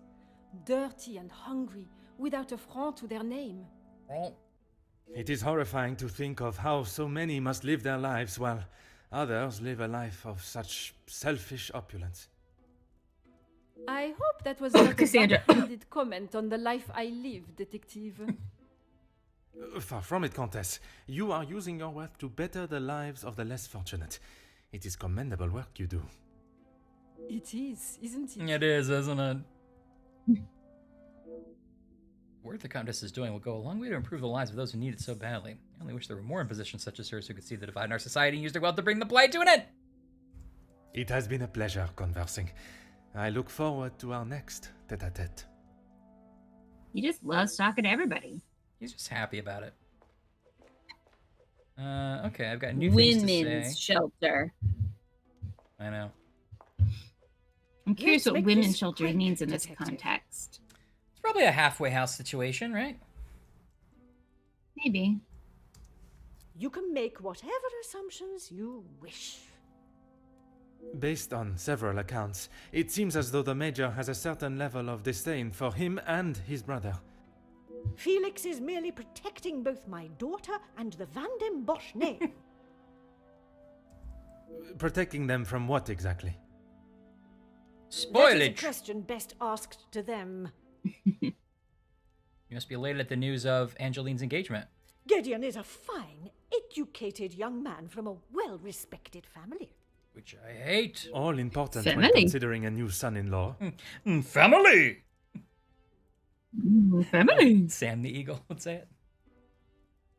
Dirty and hungry, without a franc to their name. It is horrifying to think of how so many must live their lives while others live a life of such selfish opulence. I hope that was not a Cassandra. backhanded comment on the life I live, detective. Far from it, Countess. You are using your wealth to better the lives of the less fortunate. It is commendable work you do. It is, isn't it? It is, isn't it? Work the Countess is doing will go a long way to improve the lives of those who need it so badly. I only wish there were more in positions such as hers who could see the divide in our society and use their wealth to bring the blight to an end. It has been a pleasure conversing. I look forward to our next tete-a-tete. He just loves talking to everybody. He's just happy about it. Okay, I've got new things to say. Women's shelter. I know. I'm curious Let's what make women's this shelter quick, means in this detective. context. It's probably a halfway house situation, right? Maybe. You can make whatever assumptions you wish. Based on several accounts, it seems as though the Major has a certain level of disdain for him and his brother. Felix is merely protecting both my daughter and the Van den Bosch name. Protecting them from what exactly? That is a Spoilage! question best asked to them. You must be elated at the news of Angeline's engagement. Gideon is a fine, educated young man from a well-respected family. Which I hate. All important when Family. considering a new son-in-law. Family! Family. Sam the Eagle would say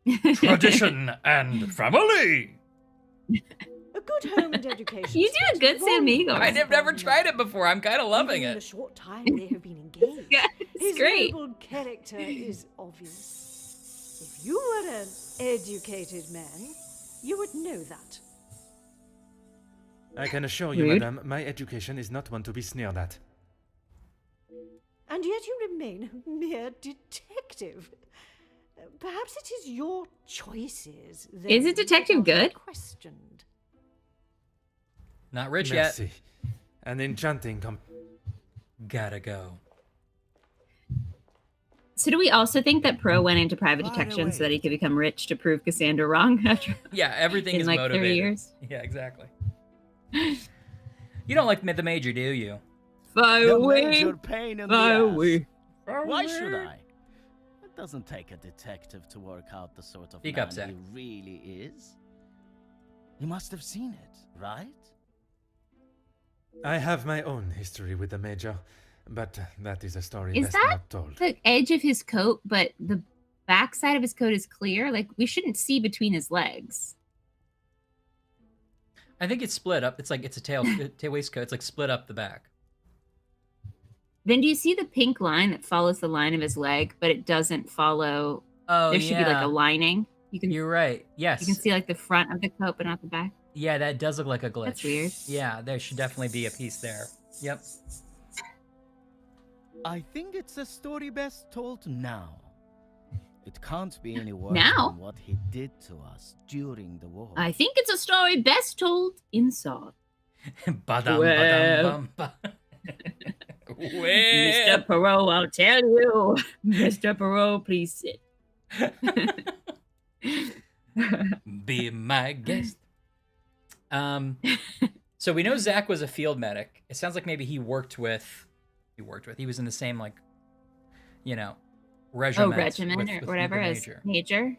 it. Tradition and family! A good home and education. You do a good Sam Eagle. I've never tried it before. I'm kind of loving Even in the it. short time they have been engaged. Yeah, His it's great. noble character is obvious. If you were an educated man, you would know that. I can assure you, Rude. madam, my education is not one to be sneered at. And yet you remain a mere detective. Perhaps it is your choices. Then, Is it detective that are good? Questioned. Not rich yet. Merci. An enchanting Gotta go. So do we also think that Pro went into private By the detection so way- that he could become rich to prove Cassandra wrong after Yeah, everything in is like motivated. 30 years? Yeah, exactly. You don't like the Major, do you? The away. major pain in the Fly ass. away. Why should I? It doesn't take a detective to work out the sort of Speak man up, Zach. he really is. You must have seen it, right? I have my own history with the Major, but that is a story Is best that not told. the edge of his coat, but the back side of his coat is clear? Like, we shouldn't see between his legs. I think it's split up. It's like it's a tail waistcoat. It's like split up the back. Then do you see the pink line that follows the line of his leg, but it doesn't follow? Oh, there should be like yeah. a lining. You're right. Yes. You can see like the front of the coat, but not the back. Yeah, that does look like a glitch. That's weird. Yeah, there should definitely be a piece there. Yep. I think it's a story best told now. It can't be any worse Now? than what he did to us during the war. I think it's a story best told in Saw. Badum, Well. badum, bum, ba. Mr. Poirot, I'll tell you. Mr. Poirot, please sit. Be my guest. So we know Zach was a field medic. It sounds like maybe he worked with. He was in the same regiment. Regiment with or whatever the as major.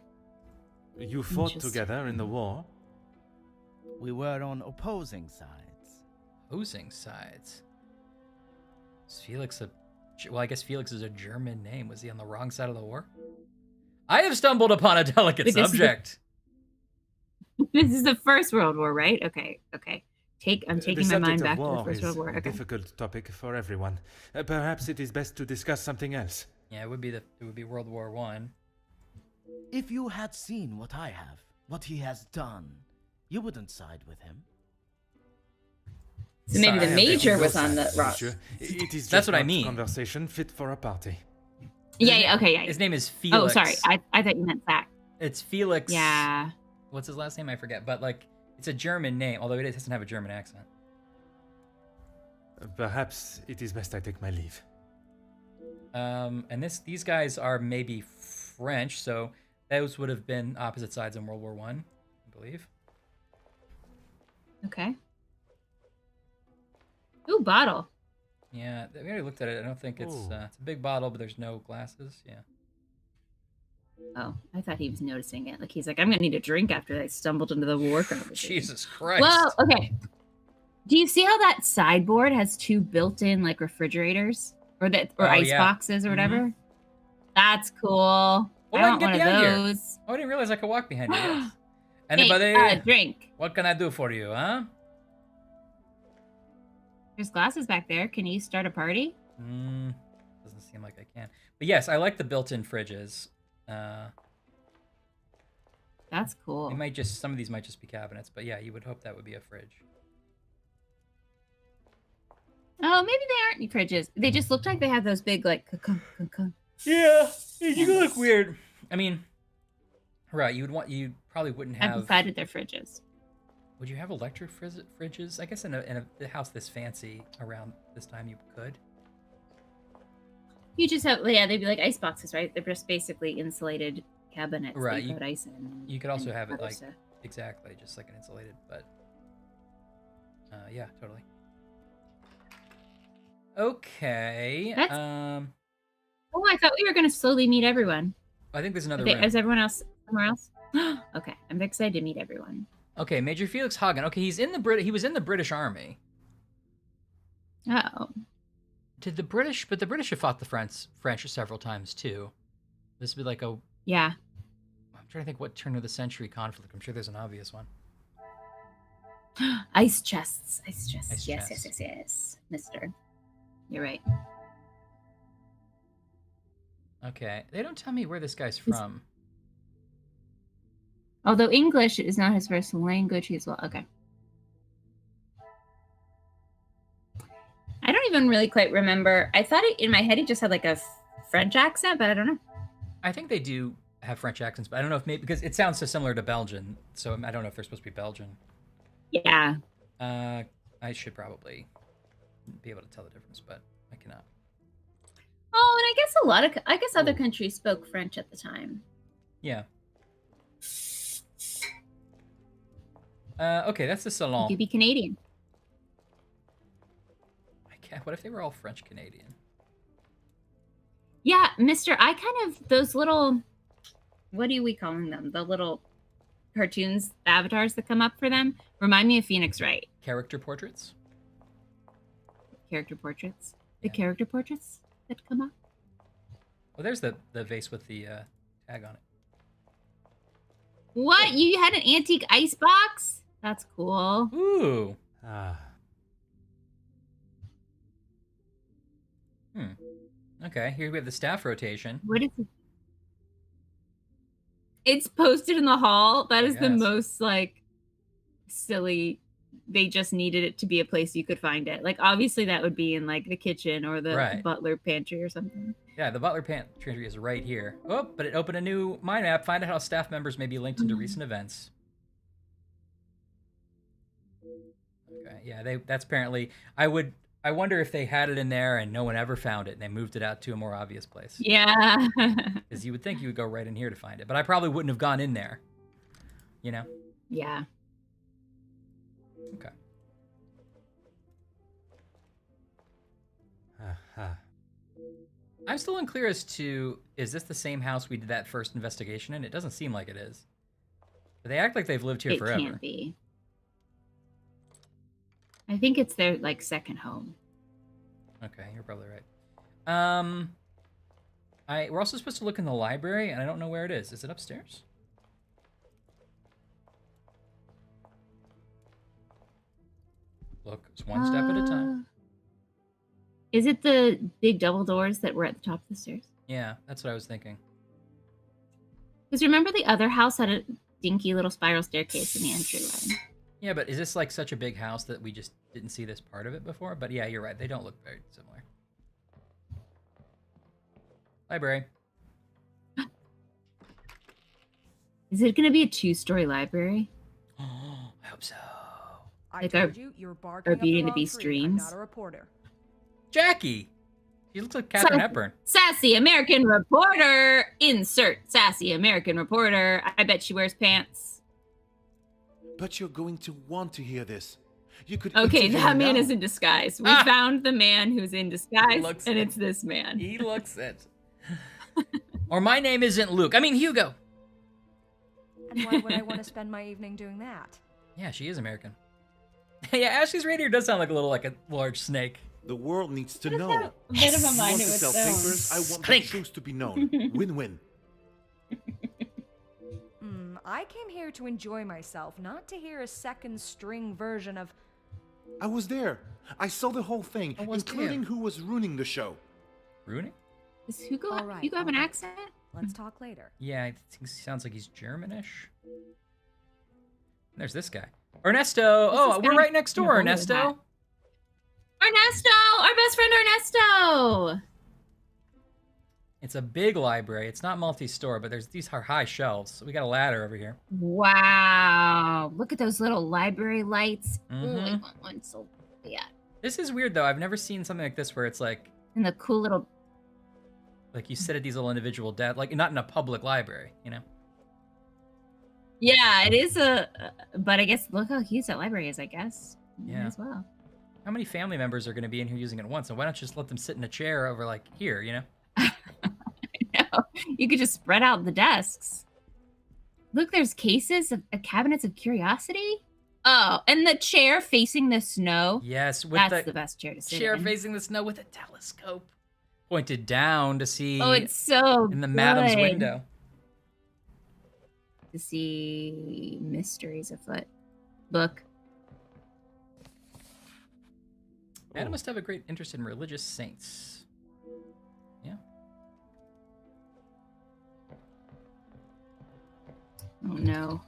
You fought Interesting. together in the war? We were on opposing sides. Opposing sides. Is Felix I guess Felix is a German name. Was he on the wrong side of the war? I have stumbled upon a delicate Wait, subject. This is the First World War, right? Okay. I'm taking my mind subject back of to the war First is World War. a Okay. difficult topic for everyone. Perhaps it is best to discuss something else. Yeah, it would be World War One. If you had seen what I have, what he has done, you wouldn't side with him. So maybe the major was on the rock. It is That's just what I not mean. Conversation fit for a party. Yeah, okay, yeah. His name is Felix. Oh, sorry. I thought you meant Zach. It's Felix. Yeah. What's his last name? I forget. But it's a German name, although it doesn't have a German accent. Perhaps it is best I take my leave. And these guys are maybe French, so those would have been opposite sides in World War One, I believe. Okay. Ooh, bottle. Yeah, we already looked at it. I don't think it's a big bottle, but there's no glasses. Yeah. Oh, I thought he was noticing it. Like he's like, I'm gonna need a drink after I stumbled into the war conversation. Jesus Christ. Well, okay. Do you see how that sideboard has two built-in like refrigerators or ice boxes or whatever? That's cool. Oh, I want one of behind here. those. Oh, I didn't realize I could walk behind you. Yes. Hey, Anybody? drink. What can I do for you, huh? There's glasses back there. Can you start a party? Doesn't seem like I can. But yes, I like the built-in fridges. That's cool. Some of these might just be cabinets, but yeah, you would hope that would be a fridge. Oh, maybe they aren't fridges. They just looked like they had those big like. Yeah, you look weird. I mean, right? You probably wouldn't have. I've decided they're fridges. Would you have electric fridges? I guess in a house this fancy around this time you could. You just have, they'd be like ice boxes, right? They're just basically insulated cabinets. Right. That you put ice in. You could also have it other like stuff. exactly just like an insulated, but yeah, totally. Okay. That's- Oh, I thought we were going to slowly meet everyone. I think there's another Okay, room. is everyone else somewhere else? Okay, I'm excited to meet everyone. Okay, Major Felix Hagen. Okay, he was in the British Army. Oh. But the British have fought the French several times too. This would be like Yeah. I'm trying to think what turn of the century conflict. I'm sure there's an obvious one. Ice chests. Ice chests. Ice yes, chests. yes, mister. You're right. Okay, they don't tell me where this guy's from. Although English is not his first language, he as well. Okay. I don't even really quite remember. I thought in my head he just had like a French accent, but I don't know. I think they do have French accents, but I don't know if maybe because it sounds so similar to Belgian, so I don't know if they're supposed to be Belgian. Yeah. I should probably be able to tell the difference, but I cannot. Oh, and I guess other countries spoke French at the time. Yeah. Okay, that's the salon. You could be Canadian. What if they were all French Canadian? Yeah, Mister, I kind of those little, what are we calling them? The little cartoons, avatars that come up for them remind me of Phoenix Wright. Character portraits. Character portraits. The character portraits that come up. Well, there's the vase with the tag on it. What? You had an antique ice box? That's cool. Ooh. Okay, here we have the staff rotation. What is it? It's posted in the hall. That is the Yes. most, like, silly. They just needed it to be a place you could find it. Like, obviously that would be in, like, the kitchen or the Right. butler pantry or something. Yeah, the butler pantry is right here. Oh, but it opened a new mind map. Find out how staff members may be linked into recent events. Okay, yeah, that's apparently. I wonder if they had it in there and no one ever found it and they moved it out to a more obvious place. Yeah. Because you would think you would go right in here to find it, but I probably wouldn't have gone in there. You know? Yeah. Okay. I'm still unclear as to, is this the same house we did that first investigation in? It doesn't seem like it is. But they act like they've lived here forever. It can't be. I think it's their, like, second home. Okay, you're probably right. We're also supposed to look in the library, and I don't know where it is. Is it upstairs? Look, it's one step at a time. Is it the big double doors that were at the top of the stairs? Yeah, that's what I was thinking. Because remember the other house had a dinky little spiral staircase in the entryway. Yeah, but is this like such a big house that we just didn't see this part of it before? But yeah, you're right. They don't look very similar. Library. Is it going to be a 2-story library? I hope so. I Like told you, you're barking our up the Beauty and the wrong Beast tree. I'm dreams. not a reporter. Jackie! She looks like Katharine Hepburn. Sassy American reporter! Insert sassy American reporter. I bet she wears pants. But you're going to want to hear this. You could Okay, interview that man now. is in disguise. We found the man who's in disguise, and it's this man. He looks it. Or my name isn't Luke. I mean Hugo. And why would I want to spend my evening doing that? Yeah, she is American. Yeah, Ashley's reindeer does sound like a large snake. The world needs to What is know. that? A bit of a You mind want of to its sell own. papers? I want the Clink. truth to be known. Win-win. I came here to enjoy myself, not to hear a second-string version of... I was there. I saw the whole thing, I was including who was ruining the show. Ruining? Does Hugo, All right, Hugo have an all right. accent? Let's talk later. Yeah, I think he sounds like he's Germanish. There's this guy. Ernesto! Oh, this we're guy? right next door, Yeah, Ernesto! Ernesto! Our best friend Ernesto! It's a big library. It's not multi-store, but these are high shelves. So we got a ladder over here. Wow. Look at those little library lights. Oh, I Mhm. want one so bad. This is weird, though. I've never seen something like this where it's like And the cool little... you sit at these little individual desks, like not in a public library, you know? Yeah, it is a... But I guess, look how huge that library is, I guess. Yeah. As well. How many family members are going to be in here using it at once? And why don't you just let them sit in a chair over like here, you know? You could just spread out the desks. Look, there's cases of cabinets of curiosity. Oh, and the chair facing the snow. Yes, with That's the best chair to sit chair in. facing the snow with a telescope pointed down to see. Oh, it's so in the madam's good. window. To see mysteries afoot. Look. Madam must have a great interest in religious saints. Yeah. Oh no.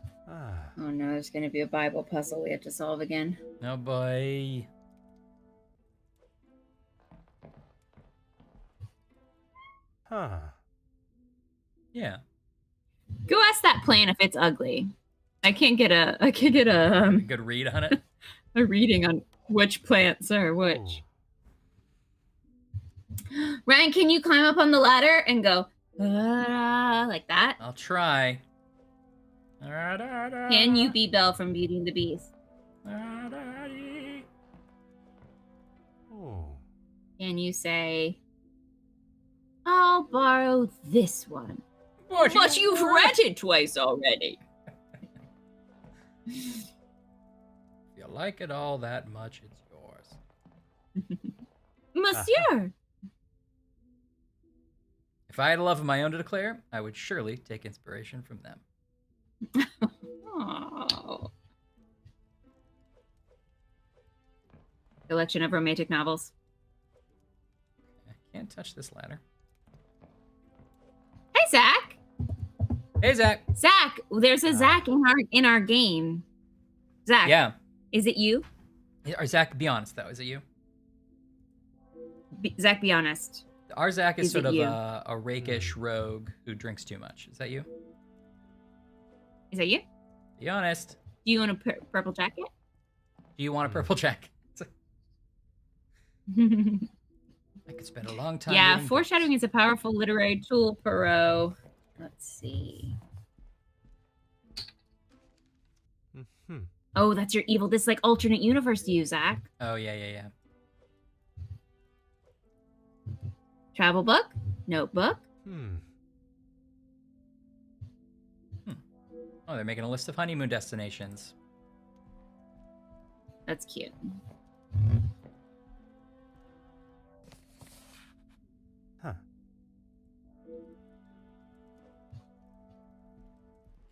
Oh no, there's gonna be a Bible puzzle we have to solve again. Oh boy. Huh. Yeah. Go ask that plant if it's ugly. I can't get a Good read on it. a reading on which plants are which. Ryan, can you climb up on the ladder and go like that? I'll try. Can you be Belle from Beauty and the Beast? Oh. Can you say, I'll borrow this one? But you've read it twice already. If you like it all that much, it's yours. Monsieur! If I had a love of my own to declare, I would surely take inspiration from them. Oh. Collection of romantic novels. I can't touch this ladder. Hey, Zach. Hey, Zach. Zach, there's a Zach in our game. Zach. Yeah. Is it you? Or Zach, be honest though. Is it you? Zach, be honest. Our Zach is sort of you? a rakish rogue who drinks too much. Is that you? Is that you? Be honest. Do you want a purple jacket? Do you want a purple jacket? I could spend a long time. Yeah, foreshadowing is a powerful literary tool, Poirot. Let's see. Oh, that's your evil. This is like alternate universe to you, Zach. Oh, yeah. Travel book? Notebook? Oh, they're making a list of honeymoon destinations. That's cute.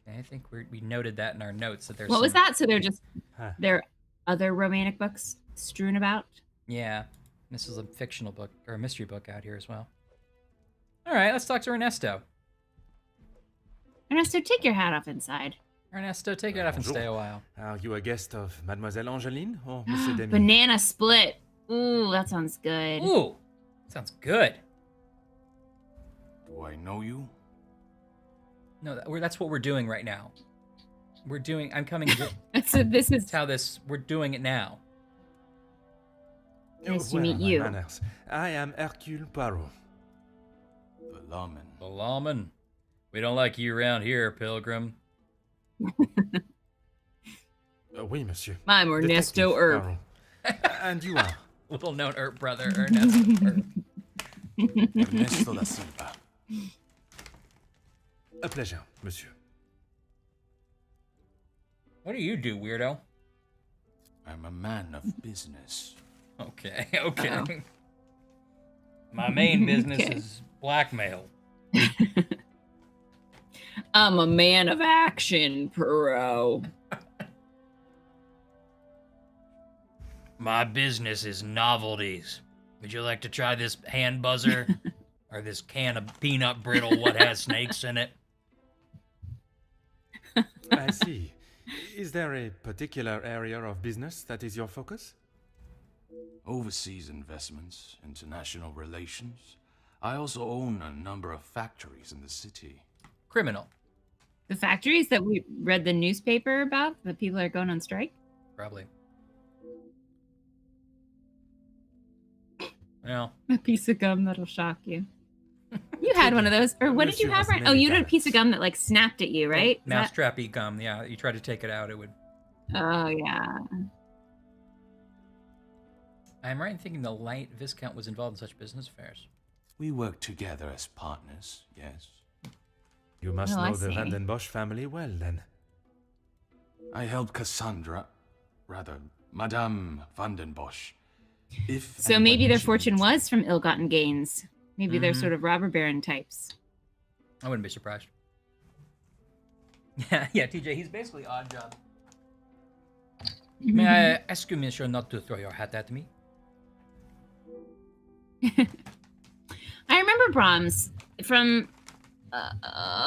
Okay, I think we noted that in our notes that there's. What was that? So Huh. there are other romantic books strewn about? Yeah, this is a fictional book or a mystery book out here as well. All right, let's talk to Ernesto. Ernesto, take your hat off inside. Ernesto, take it off and stay a while. Are you a guest of Mademoiselle Angeline or Monsieur Demy? Banana split. Ooh, that sounds good. Ooh, sounds good. Do I know you? No, that's what we're doing right now. We're doing. I'm coming. So this is how we're doing it now. Nice to meet you. Manners. I am Hercule Poirot. The lawman. The lawman. We don't like you around here, Pilgrim. Oui, monsieur. I'm Ernesto Earp. And you are? Little known Earp brother, Ernesto Earp. Ernesto da Silva. A pleasure, monsieur. What do you do, weirdo? I'm a man of business. Okay. My main business is blackmail. I'm a man of action, Poirot. My business is novelties. Would you like to try this hand buzzer? Or this can of peanut brittle what has snakes in it? I see. Is there a particular area of business that is your focus? Overseas investments, international relations. I also own a number of factories in the city. Criminal. The factories that we read the newspaper about, that people are going on strike? Probably. Well, a piece of gum that'll shock you. You had one of those, or what did you have? Right? Oh, you had a piece of gum that like snapped at you, right? Mousetrappy gum. Yeah, you tried to take it out, it would. Oh yeah. I'm right in thinking the light Viscount was involved in such business affairs. We work together as partners, yes. You must know the Van den Bosch family well, then. I helped Cassandra, rather, Madame Van den Bosch. So maybe their fortune was from ill-gotten gains. Maybe they're sort of robber baron types. I wouldn't be surprised. Yeah, TJ, he's basically odd job. May I ask you, monsieur, not to throw your hat at me? I remember Brahms from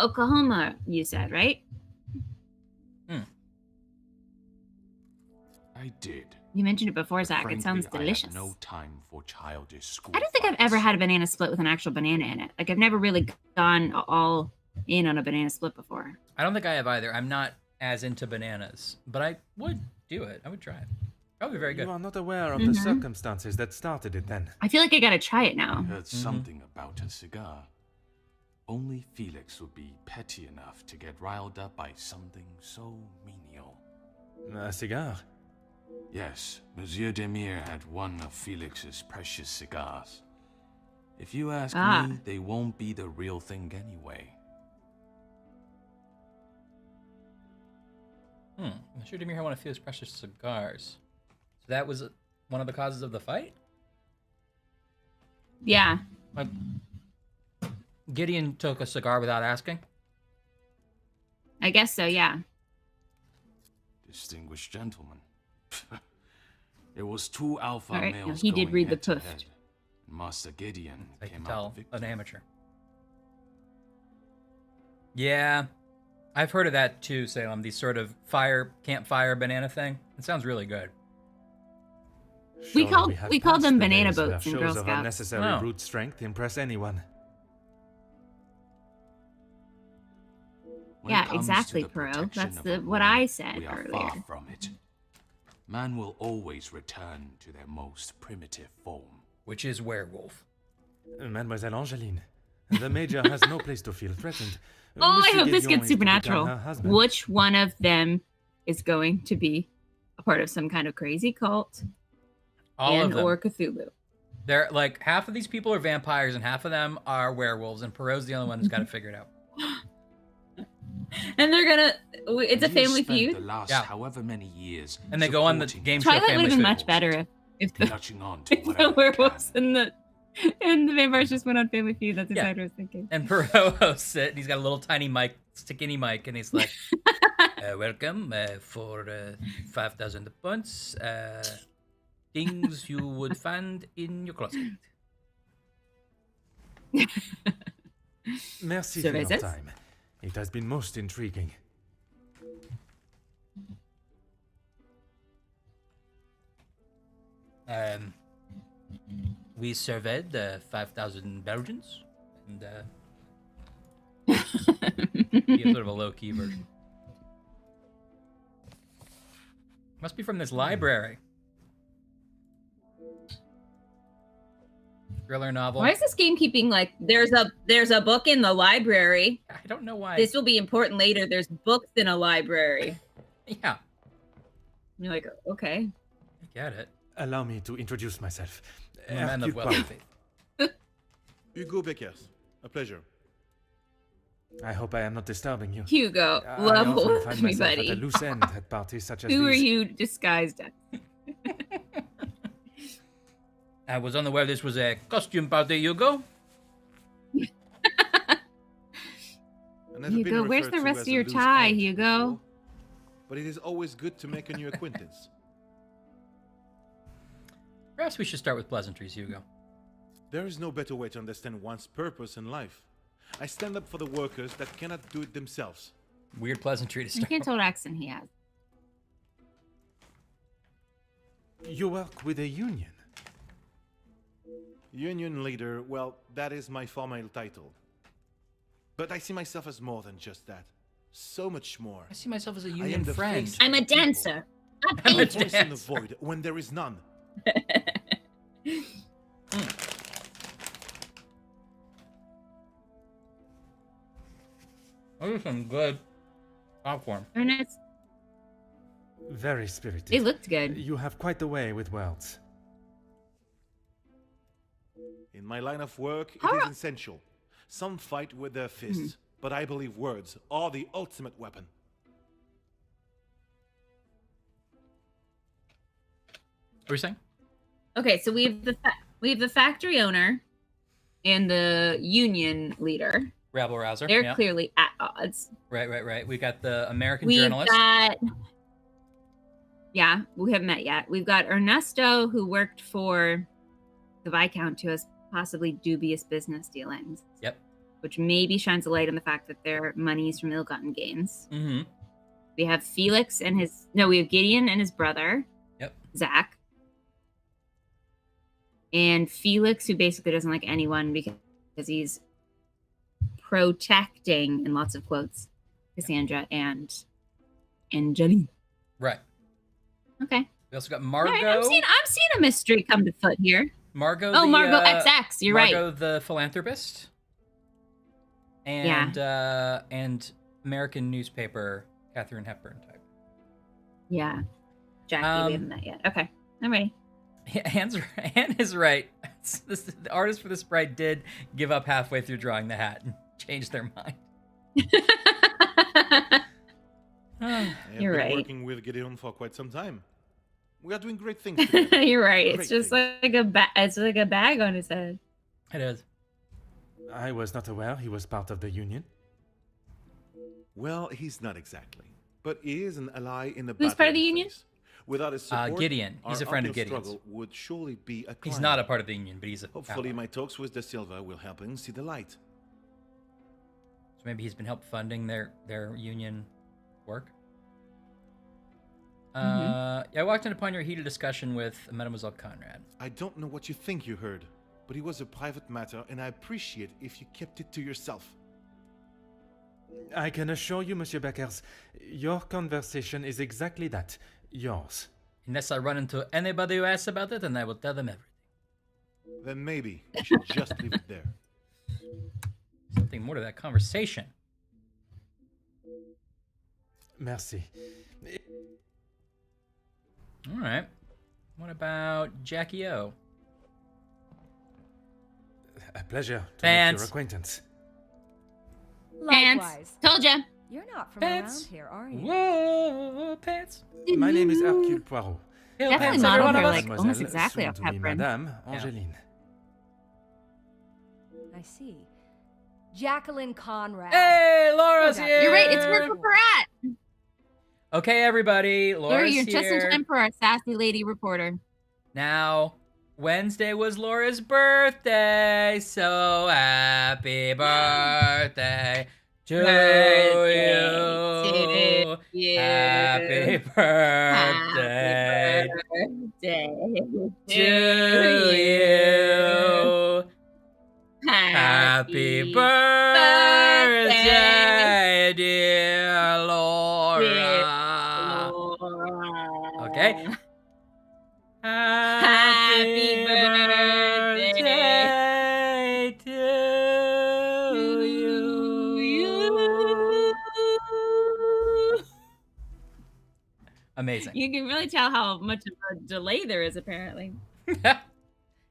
Oklahoma, you said, right? I did. You mentioned it before, Zach. Frankly, It sounds delicious. I had no time for childish school. I don't think I've ever had a banana split with an actual banana in it. Like, I've never really gone all in on a banana split before. I don't think I have either. I'm not as into bananas, but I would do it. I would try it. Probably very good. You are not aware of the circumstances that started it, then? I feel like I gotta try it now. I heard something about a cigar. Only Felix would be petty enough to get riled up by something so menial. A cigar? Yes, Monsieur Demire had one of Felix's precious cigars. If you ask me, they won't be the real thing anyway. Monsieur Demire had one of Felix's precious cigars. So that was one of the causes of the fight? Yeah. Like, Gideon took a cigar without asking? I guess so, yeah. Distinguished gentleman. It was two alpha All right, males no, he did going read the head to puff. head. Master Gideon I can came tell out victor. an amateur. Yeah, I've heard of that too, Salem. These sort of campfire banana thing. It sounds really good. We Surely called have them passed the banana days where boats in shows Girl of Scouts. unnecessary Oh. brute strength impress anyone. When Yeah, it comes exactly, to the Poirot. protection That's of a what woman, I said we are earlier. far from it. Man will always return to their most primitive form. Which is werewolf. Mademoiselle Angeline, the Major has no place to feel threatened. Oh, I Monsieur hope this Gideon gets is to become supernatural. her husband. Which one of them is going to be a part of some kind of crazy cult All of and them. or Cthulhu? They're like half of these people are vampires and half of them are werewolves, and Perot's the only one who's got it figured out. And they're gonna. It's a And you family spent feud. the last however many years And they go on the supporting game show Twilight would have Family been Feud. much better if the, clutching on to if the whatever werewolves and the vampires just went on Family Feud. That's exactly what I was thinking. And Perot hosts it, and he's got a little tiny mic, sticky mic, and he's like, welcome for 5,000 points. Things you would find in your closet. Merci for your Cervezas? time. It has been most intriguing. We surveyed 5,000 Belgians, and be sort of a low-key version. Must be from this library. Thriller novel. Why is this game keeping like there's a book in the library? I don't know why. This will be important later. There's books in a library. Yeah. You're like, okay. I get it. Allow me to introduce myself. I'm a man of Hercule wealth and Poirot. faith. Hugo Beckers. A pleasure. I hope I am not disturbing you. Hugo, I love often find me, myself buddy. at a loose end at parties such as Who are these. you disguised as? I was unaware this was a costume party, Hugo. Hugo, where's the rest of your tie, Hugo? But it is always good to make a new acquaintance. Perhaps we should start with pleasantries, Hugo. There is no better way to understand one's purpose in life. I stand up for the workers that cannot do it themselves. Weird pleasantry to I start. can't tell what accent he has. You work with a union. Union leader, well, that is my formal title. But I see myself as more than just that. So much more. I see myself as a I am union the friend. face I'm a of the people. dancer. I'm a A voice in the dancer. void when there is none. Those are some good popcorn. Ernest, Very spirited. they looked good. You have quite the way with words. In my line of work, it How- is essential. Some fight with their fists, but I believe words are the ultimate weapon. What were you saying? Okay, so we have the factory owner and the union leader. Rabble rouser. They're yeah. clearly at odds. Right. We got the American We've journalist. got, yeah, we haven't met yet. We've got Ernesto, who worked for the Viscount, who has possibly dubious business dealings. Yep. Which maybe shines a light on the fact that their money is from ill-gotten gains. Mm-hmm. We have we have Gideon and his brother. Yep. Zach. And Felix, who basically doesn't like anyone because he's protecting, in lots of quotes, Cassandra and Angeline. Right. Okay. We also got All Margot. right, I'm seeing a mystery come to foot here. Margot. Oh, the, Margot XX. You're Margot right. the philanthropist. And and American newspaper Katharine Hepburn type. Yeah. Jackie, we haven't met yet. Okay, I'm ready. Anne is right. The artist for the sprite did give up halfway through drawing the hat and change their mind. You're been right. working with Gideon for quite some time. We are doing great things together. You're right. Great It's just things. like it's like a bag on his head. It is. I was not aware he was part of the Union. Well, he's not exactly, but he is an ally in the Who's part of the battling Union? phase. Without his support, Gideon. He's a our friend of uphill Gideon's. struggle would surely be a He's climb. not a part of the Union, but he's a Hopefully, ally. my talks with De Silva will help him see the light. So maybe he's been help funding their Union work. Yeah, I walked in upon your heated discussion with Mademoiselle Conrad. I don't know what you think you heard, but it was a private matter, and I appreciate if you kept it to yourself. I can assure you, Monsieur Beckers, your conversation is exactly that. Yours. Unless I run into anybody who asks about it, and I will tell them everything. Then maybe you should just leave it there. Something more to that conversation. Merci. All right. What about Jackie O? A pleasure to Pants. make your acquaintance. Pants. Likewise. Told ya. You're not from Pants. around here, are you? Whoa, Pants. My name is Hercule Poirot. Definitely Pants, modeled everyone her of us. like almost Mademoiselle, exactly soon off to be Hepburn. Madame Angeline. I see. Jacqueline Conrad. Hey, Laura's Oh, here. You're right. It's Ripper Pratt. Okay, everybody. Laura, Laura's you're here. just in time for our sassy lady reporter. Now, Wednesday was Laura's birthday, so happy birthday to you. Happy birthday to you. Happy birthday, dear Laura. Okay. Happy birthday to you. Amazing. You can really tell how much of a delay there is, apparently.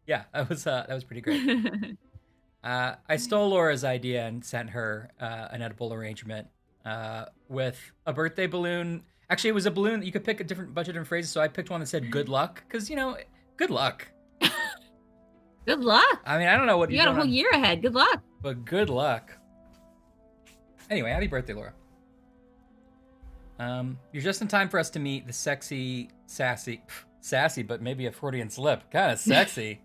Yeah, that was pretty great. I stole Laura's idea and sent her an edible arrangement with a birthday balloon. Actually, it was a balloon. You could pick a bunch of different phrases, so I picked one that said "good luck" because good luck. Good luck. I mean, I don't know what You got a whole year ahead. Good luck. but good luck. Anyway, happy birthday, Laura. You're just in time for us to meet the sassy, but maybe a Freudian slip, kind of sexy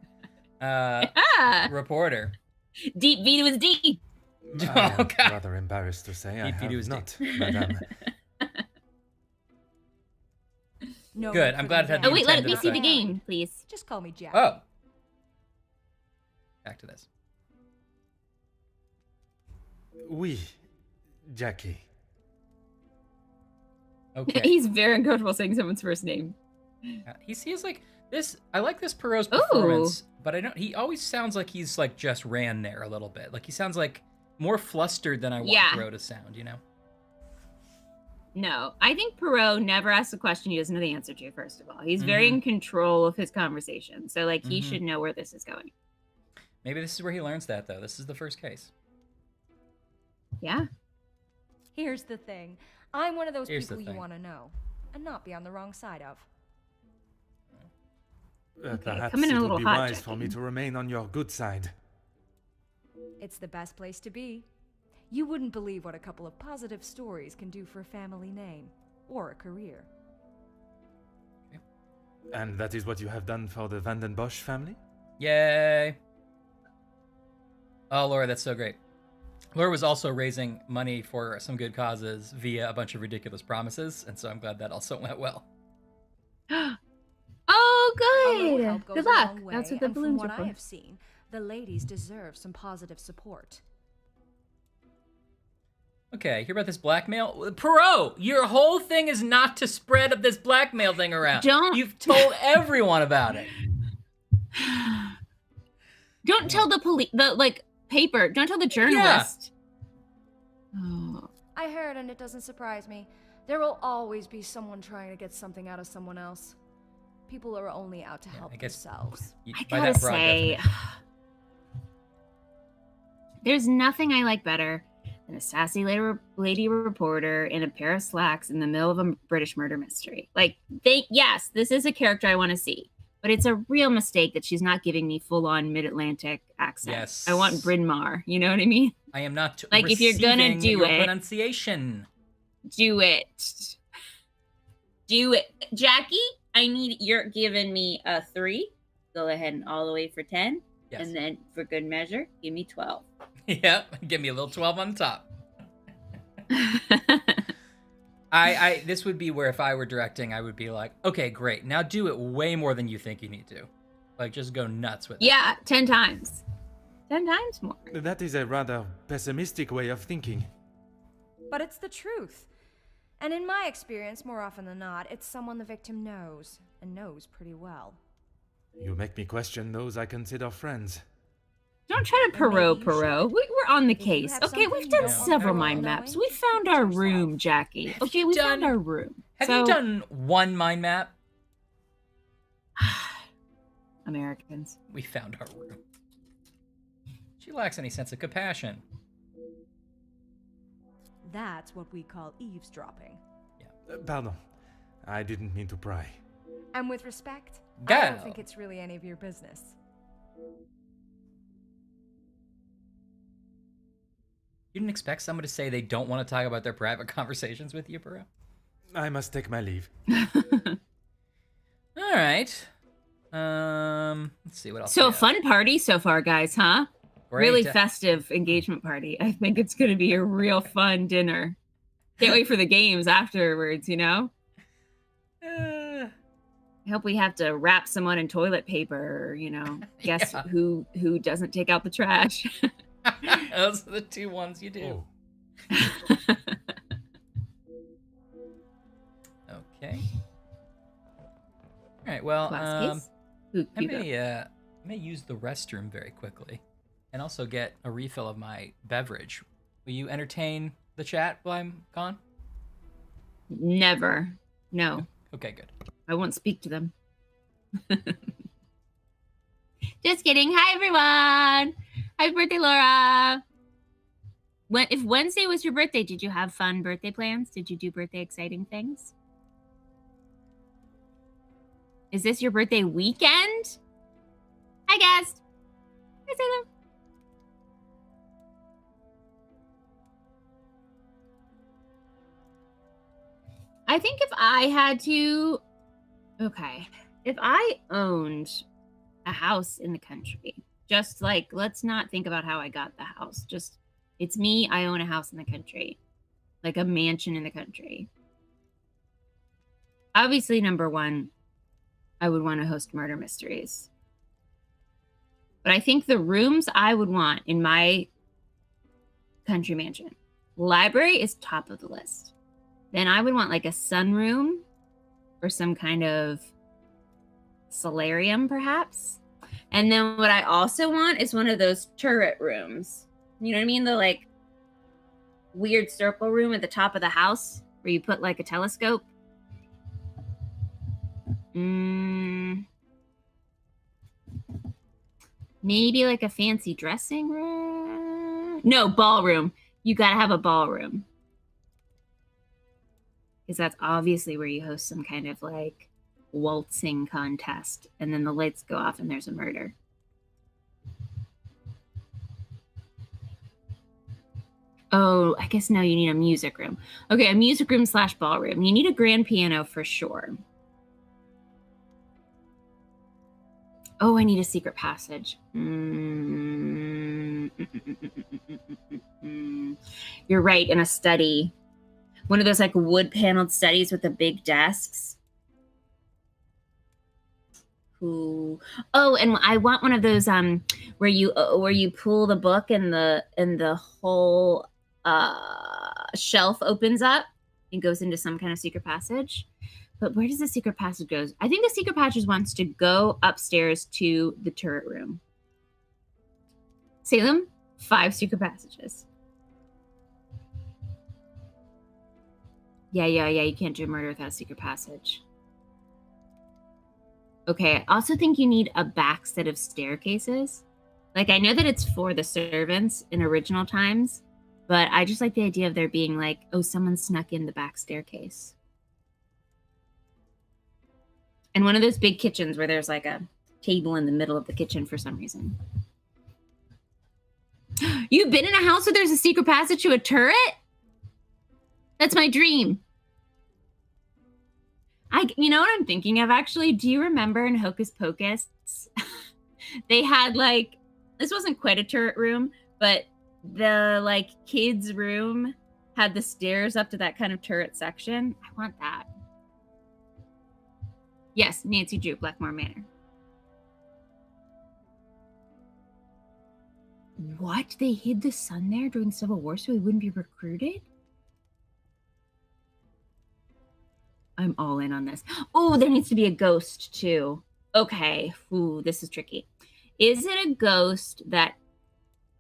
reporter. Deep V to his D. I am rather embarrassed to say I Deep have was not, deep. Madame. No, Good, I'm glad it had the Oh wait, let intended me see the effect. game, please. Just call me Jack. Oh. Back to this. Oui, Jackie. Okay. He's very uncomfortable saying someone's first name. He's like this. I like this Poirot's performance, but I don't. He always sounds like he's like just ran there a little bit. Like he sounds like more flustered than I want Yeah. Poirot to sound. You know. No, I think Poirot never asks a question he doesn't know the answer to, first of all. He's very in control of his conversation. So, like, he should know where this is going. Maybe this is where he learns that, though. This is the first case. Yeah. Here's the thing. I'm one of those Here's the people you thing. want to know and not be on the wrong side of. Perhaps come in a it little would be hot, wise for me Jackie. to remain on your good side. It's the best place to be. You wouldn't believe what a couple of positive stories can do for a family name or a career. And that is what you have done for the Van den Bosch family? Yay! Oh, Laura, that's so great. Laura was also raising money for some good causes via a bunch of ridiculous promises, and so I'm glad that also went well. Oh, A little good. help goes Good a luck. long way, That's what the and from balloons what are I for. have seen, the ladies deserve some positive support. Okay, hear about this blackmail? Poirot, your whole thing is not to spread this blackmail thing around. You've told everyone about it. Don't tell the police, paper. Don't tell the journalist. I heard, and it doesn't surprise me. There will always be someone trying to get something out of someone else. People are only out to help themselves. I gotta say, there's nothing I like better than a sassy lady reporter in a pair of slacks in the middle of a British murder mystery. Like, yes, this is a character I want to see, but it's a real mistake that she's not giving me full-on mid-Atlantic accent. Yes. I want Bryn Mawr. You know what I mean? I am not like if you're gonna do your it, pronunciation. Do it. Do it, Jackie. You're giving me a 3. Go ahead and all the way for 10. Yes. And then for good measure, give me 12. Yep, give me a little 12 on top. This would be where if I were directing, I would be like, okay, great. Now do it way more than you think you need to. Like, just go nuts with it. Yeah, 10 times. 10 times more. That is a rather pessimistic way of thinking. But it's the truth. And in my experience, more often than not, it's someone the victim knows, and knows pretty well. You make me question those I consider friends. Don't try to Poirot. We're on the case. Okay, we've done several mind maps. We found our room, Jackie. Okay, we found our room. Have you done one mind map? Americans. We found our room. She lacks any sense of compassion. That's what we call eavesdropping. Pardon. I didn't mean to pry. And with respect, Go. I don't think it's really any of your business. You didn't expect someone to say they don't want to talk about their private conversations with you, bro? I must take my leave. All right. Let's see what else. So fun party so far, guys, huh? Great. Really festive engagement party. I think it's going to be a real fun dinner. Can't wait for the games afterwards, you know? I hope we have to wrap someone in toilet paper, or, you know, guess who doesn't take out the trash. Those are the 2 ones you do. Okay. All right. Well, I may use the restroom very quickly, and also get a refill of my beverage. Will you entertain the chat while I'm gone? Never. No. Okay, good. I won't speak to them. Just kidding. Hi, everyone. Happy birthday, Laura. If Wednesday was your birthday, did you have fun birthday plans? Did you do birthday exciting things? Is this your birthday weekend? Hi, guest. Hi, Sailor. I think if I had to... Okay. If I owned a house in the country, just like, let's not think about how I got the house. Just, it's me, I own a house in the country. Like a mansion in the country. Obviously, number one, I would want to host murder mysteries. But I think the rooms I would want in my country mansion, library is top of the list. Then I would want like a sunroom or some kind of solarium, perhaps. And then what I also want is one of those turret rooms. You know what I mean? The like weird circle room at the top of the house where you put like a telescope. Maybe like a fancy dressing room. No, ballroom. You gotta have a ballroom. Because that's obviously where you host some kind of like waltzing contest. And then the lights go off and there's a murder. Oh, I guess now you need a music room. Okay, a music room / ballroom. You need a grand piano for sure. Oh, I need a secret passage. You're right, in a study. One of those like wood-paneled studies with the big desks. Ooh. Oh, and I want one of those where you pull the book and the whole shelf opens up and goes into some kind of secret passage. But where does the secret passage go? I think the secret passage wants to go upstairs to the turret room. Salem, 5 secret passages. Yeah. You can't do murder without secret passage. Okay, I also think you need a back set of staircases. Like, I know that it's for the servants in original times, but I just like the idea of there being like, oh, someone snuck in the back staircase. And one of those big kitchens where there's like a table in the middle of the kitchen for some reason. You've been in a house where there's a secret passage to a turret? That's my dream. You know what I'm thinking of, actually? Do you remember in Hocus Pocus? They had, like, this wasn't quite a turret room, but the, like, kids' room had the stairs up to that kind of turret section. I want that. Yes, Nancy Drew, Blackmore Manor. What? They hid the son there during Civil War so he wouldn't be recruited? I'm all in on this. Oh, there needs to be a ghost too. Okay. Ooh, this is tricky. Is it a ghost that...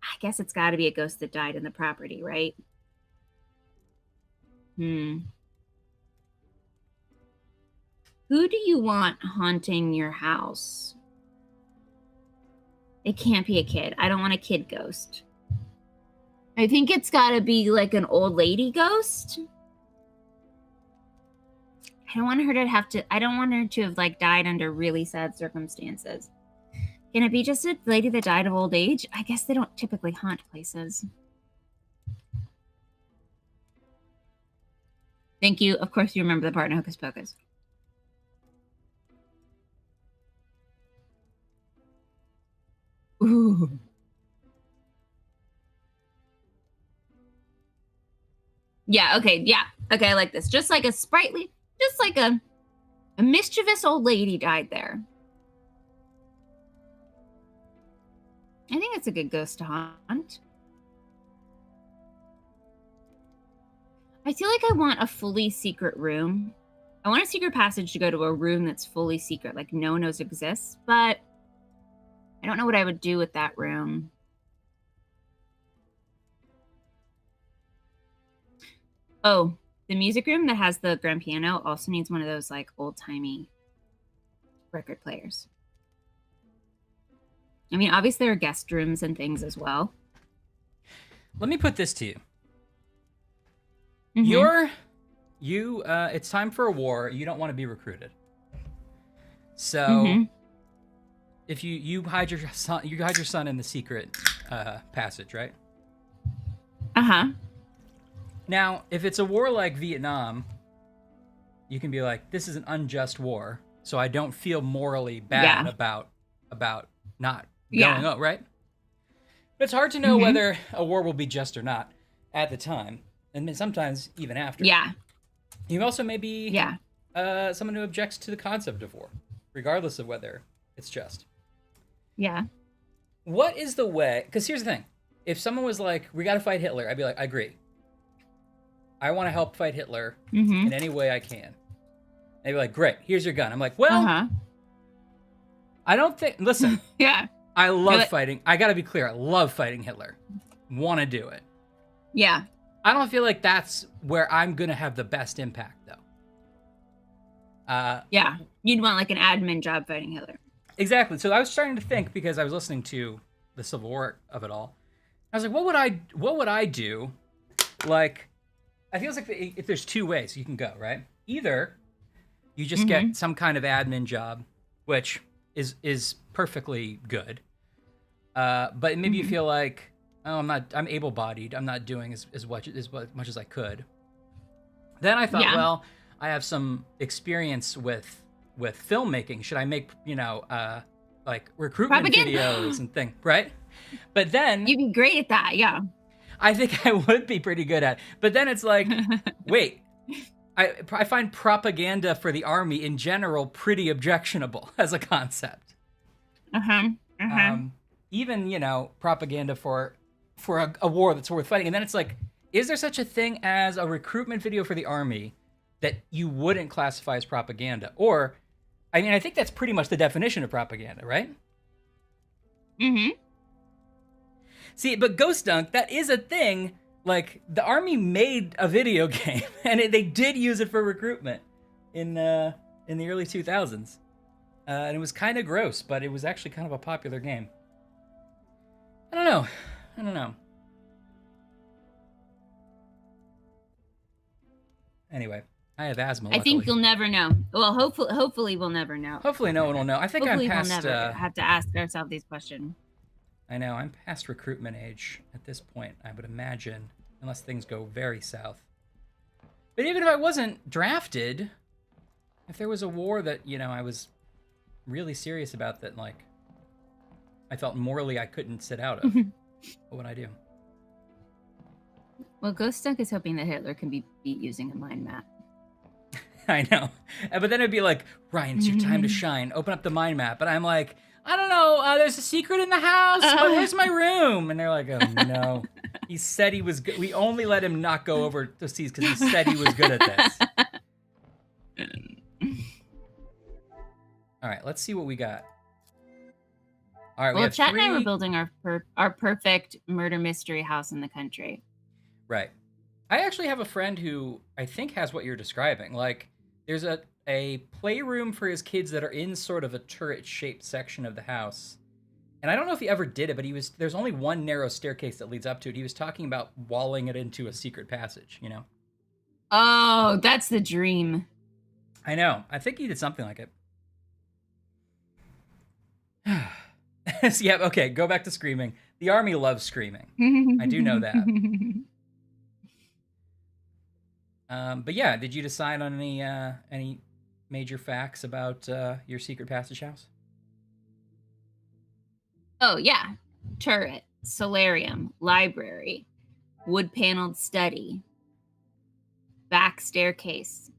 I guess it's got to be a ghost that died in the property, right? Who do you want haunting your house? It can't be a kid. I don't want a kid ghost. I think it's got to be like an old lady ghost. I don't want her to have like died under really sad circumstances. Can it be just a lady that died of old age? I guess they don't typically haunt places. Thank you. Of course you remember the part in Hocus Pocus. Ooh. Yeah, okay, yeah. Okay, I like this. Just like a sprightly, just like a mischievous old lady died there. I think it's a good ghost to haunt. I feel like I want a fully secret room. I want a secret passage to go to a room that's fully secret, like no one knows exists, but I don't know what I would do with that room. Oh, the music room that has the grand piano also needs one of those like old-timey record players. I mean, obviously there are guest rooms and things as well. Let me put this to you. It's time for a war. You don't want to be recruited. So if you hide your son in the secret passage, right? Now, if it's a war like Vietnam, you can be like, this is an unjust war, so I don't feel morally bad about not going up, right? But it's hard to know whether a war will be just or not at the time, and sometimes even after. Yeah. You also may be someone who objects to the concept of war, regardless of whether it's just. Yeah. What is the way? Because here's the thing. If someone was like, we got to fight Hitler, I'd be like, I agree. I want to help fight Hitler in any way I can. They'd be like, great, here's your gun. I'm like, well, I don't think, listen. I love fighting. I got to be clear. I love fighting Hitler. Want to do it. Yeah. I don't feel like that's where I'm going to have the best impact, though. Yeah. You'd want like an admin job fighting Hitler. Exactly. So I was starting to think, because I was listening to the Civil War of it all. I was like, what would I do? Like, I feel like if there's two ways you can go, right? Either you just get some kind of admin job, which is perfectly good. But maybe you feel like, oh, I'm able-bodied. I'm not doing as much as I could. Then I thought, well, I have some experience with filmmaking. Should I make, like recruitment videos and things, right? But then you'd be great at that, yeah. I think I would be pretty good at it. But then it's like, wait, I find propaganda for the army in general pretty objectionable as a concept. Even, propaganda for a war that's worth fighting. And then it's like, is there such a thing as a recruitment video for the army that you wouldn't classify as propaganda? Or, I mean, I think that's pretty much the definition of propaganda, right? See, but Ghost Dunk, that is a thing Like, the army made a video game, and they did use it for recruitment in the early 2000s. And it was kind of gross, but it was actually kind of a popular game. I don't know. Anyway, I have asthma. I think you'll never know. Well, hopefully we'll never know. Hopefully no one will know. I think hopefully I'm past. We'll never have to ask ourselves these questions. I know, I'm past recruitment age at this point, I would imagine, unless things go very south. But even if I wasn't drafted, if there was a war that, I was really serious about that, like, I felt morally I couldn't sit out of, what would I do? Well, Ghost Dunk is hoping that Hitler can be beat using a mind map. I know. But then it'd be like, Ryan, it's your time to shine. Open up the mind map. But I'm like, I don't know. There's a secret in the house. But where's my room? And they're like, oh, no. He said he was good. We only let him not go over to seas because he said he was good at this. All right, let's see what we got. All right, well, we have Chat three... and I were building our perfect murder mystery house in the country. Right. I actually have a friend who I think has what you're describing. Like, there's a playroom for his kids that are in sort of a turret-shaped section of the house. And I don't know if he ever did it, but there's only one narrow staircase that leads up to it. He was talking about walling it into a secret passage, Oh, that's the dream. I know. I think he did something like it. So, yeah, okay, go back to screaming. The army loves screaming. I do know that. But yeah, did you decide on any major facts about your secret passage house? Oh, yeah. Turret, solarium, library, wood-paneled study, back staircase.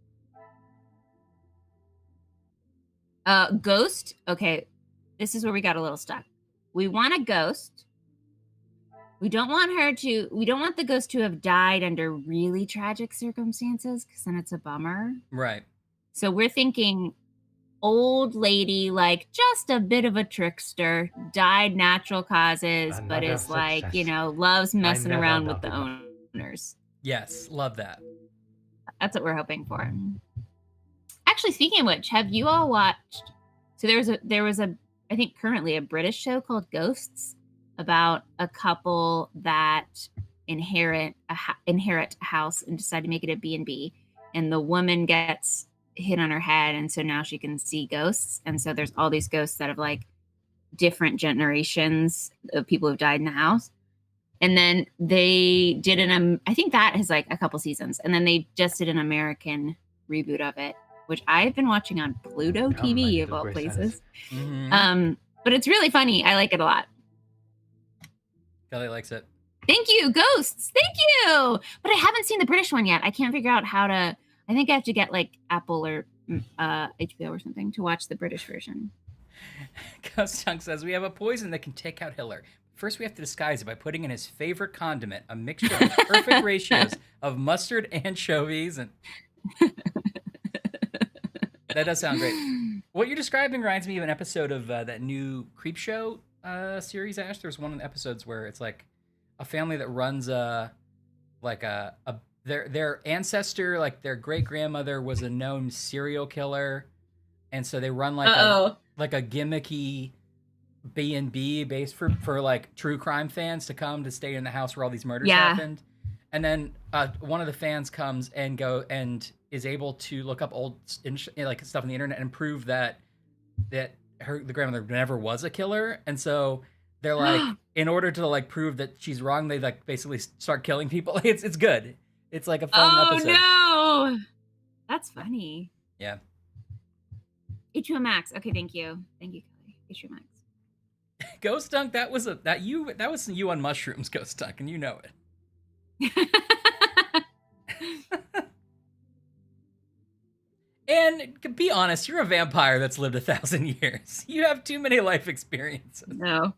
Ghost. Okay, this is where we got a little stuck. We want a ghost. We don't want the ghost to have died under really tragic circumstances, because then it's a bummer. Right. So we're thinking old lady, like just a bit of a trickster, died natural causes, but is like, loves messing around with the owners. Yes, love that. That's what we're hoping for. Actually, speaking of which, have you all watched? So there was a I think currently a British show called Ghosts about a couple that inherit a house and decide to make it a B&B, and the woman gets hit on her head, and so now she can see ghosts, and so there's all these ghosts that have like different generations of people who've died in the house. And then they did I think that has like a couple seasons, and then they just did an American reboot of it, which I've been watching on Pluto TV of all places. Mm-hmm. But it's really funny. I like it a lot. Kelly likes it. Thank you, Ghosts. Thank you. But I haven't seen the British one yet. I can't figure out how to. I think I have to get like Apple or HBO or something to watch the British version. Ghost Chunk says, we have a poison that can take out Hitler. First, we have to disguise it by putting in his favorite condiment, a mixture of perfect ratios of mustard, anchovies, and... That does sound great. What you're describing reminds me of an episode of that new Creepshow series, Ash. There's one of the episodes where it's like a family that runs their ancestor, like their great grandmother was a known serial killer, and so they run like a gimmicky B&B based for like true crime fans to come to stay in the house where all these murders happened. And then one of the fans comes and is able to look up old like stuff on the internet and prove that the grandmother never was a killer. And so they're like, in order to like prove that she's wrong, they like basically start killing people. It's good. It's like a fun episode. Oh no, that's funny. Yeah. HBO Max. Okay, thank you, Kelly. HBO Max. Ghost Dunk. That was you on mushrooms, Ghost Dunk, and you know it. And be honest, you're a vampire that's lived 1,000 years. You have too many life experiences. No.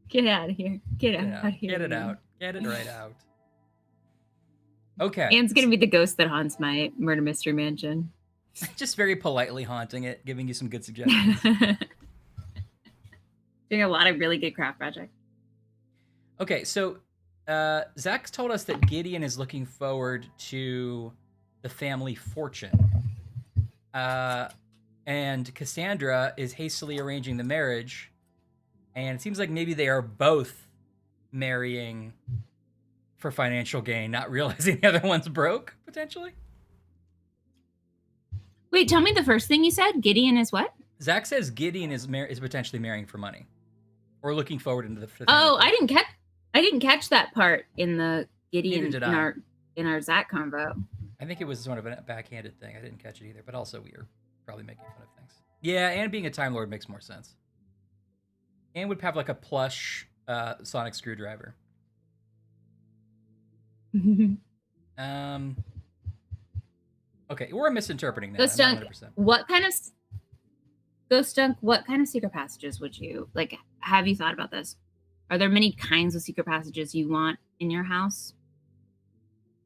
Get out of here. Get out of here. Get it out. Get it right out. Okay. Anne's going to be the ghost that haunts my murder mystery mansion. Just very politely haunting it, giving you some good suggestions. Doing a lot of really good craft projects. Okay, so Zach told us that Gideon is looking forward to the family fortune. And Cassandra is hastily arranging the marriage. And it seems like maybe they are both marrying for financial gain, not realizing the other one's broke, potentially. Wait, tell me the first thing you said. Gideon is what? Zach says Gideon is potentially marrying for money, or looking forward into the. Oh, I didn't catch that part in the Gideon Neither did I. in our Zach convo. I think it was sort of a backhanded thing. I didn't catch it either, but also we are probably making fun of things. Yeah, and being a Time Lord makes more sense. And would have like a plush sonic screwdriver. Okay, we're misinterpreting that. Ghost Dunk, what kind of secret passages would you like? Have you thought about this? Are there many kinds of secret passages you want in your house?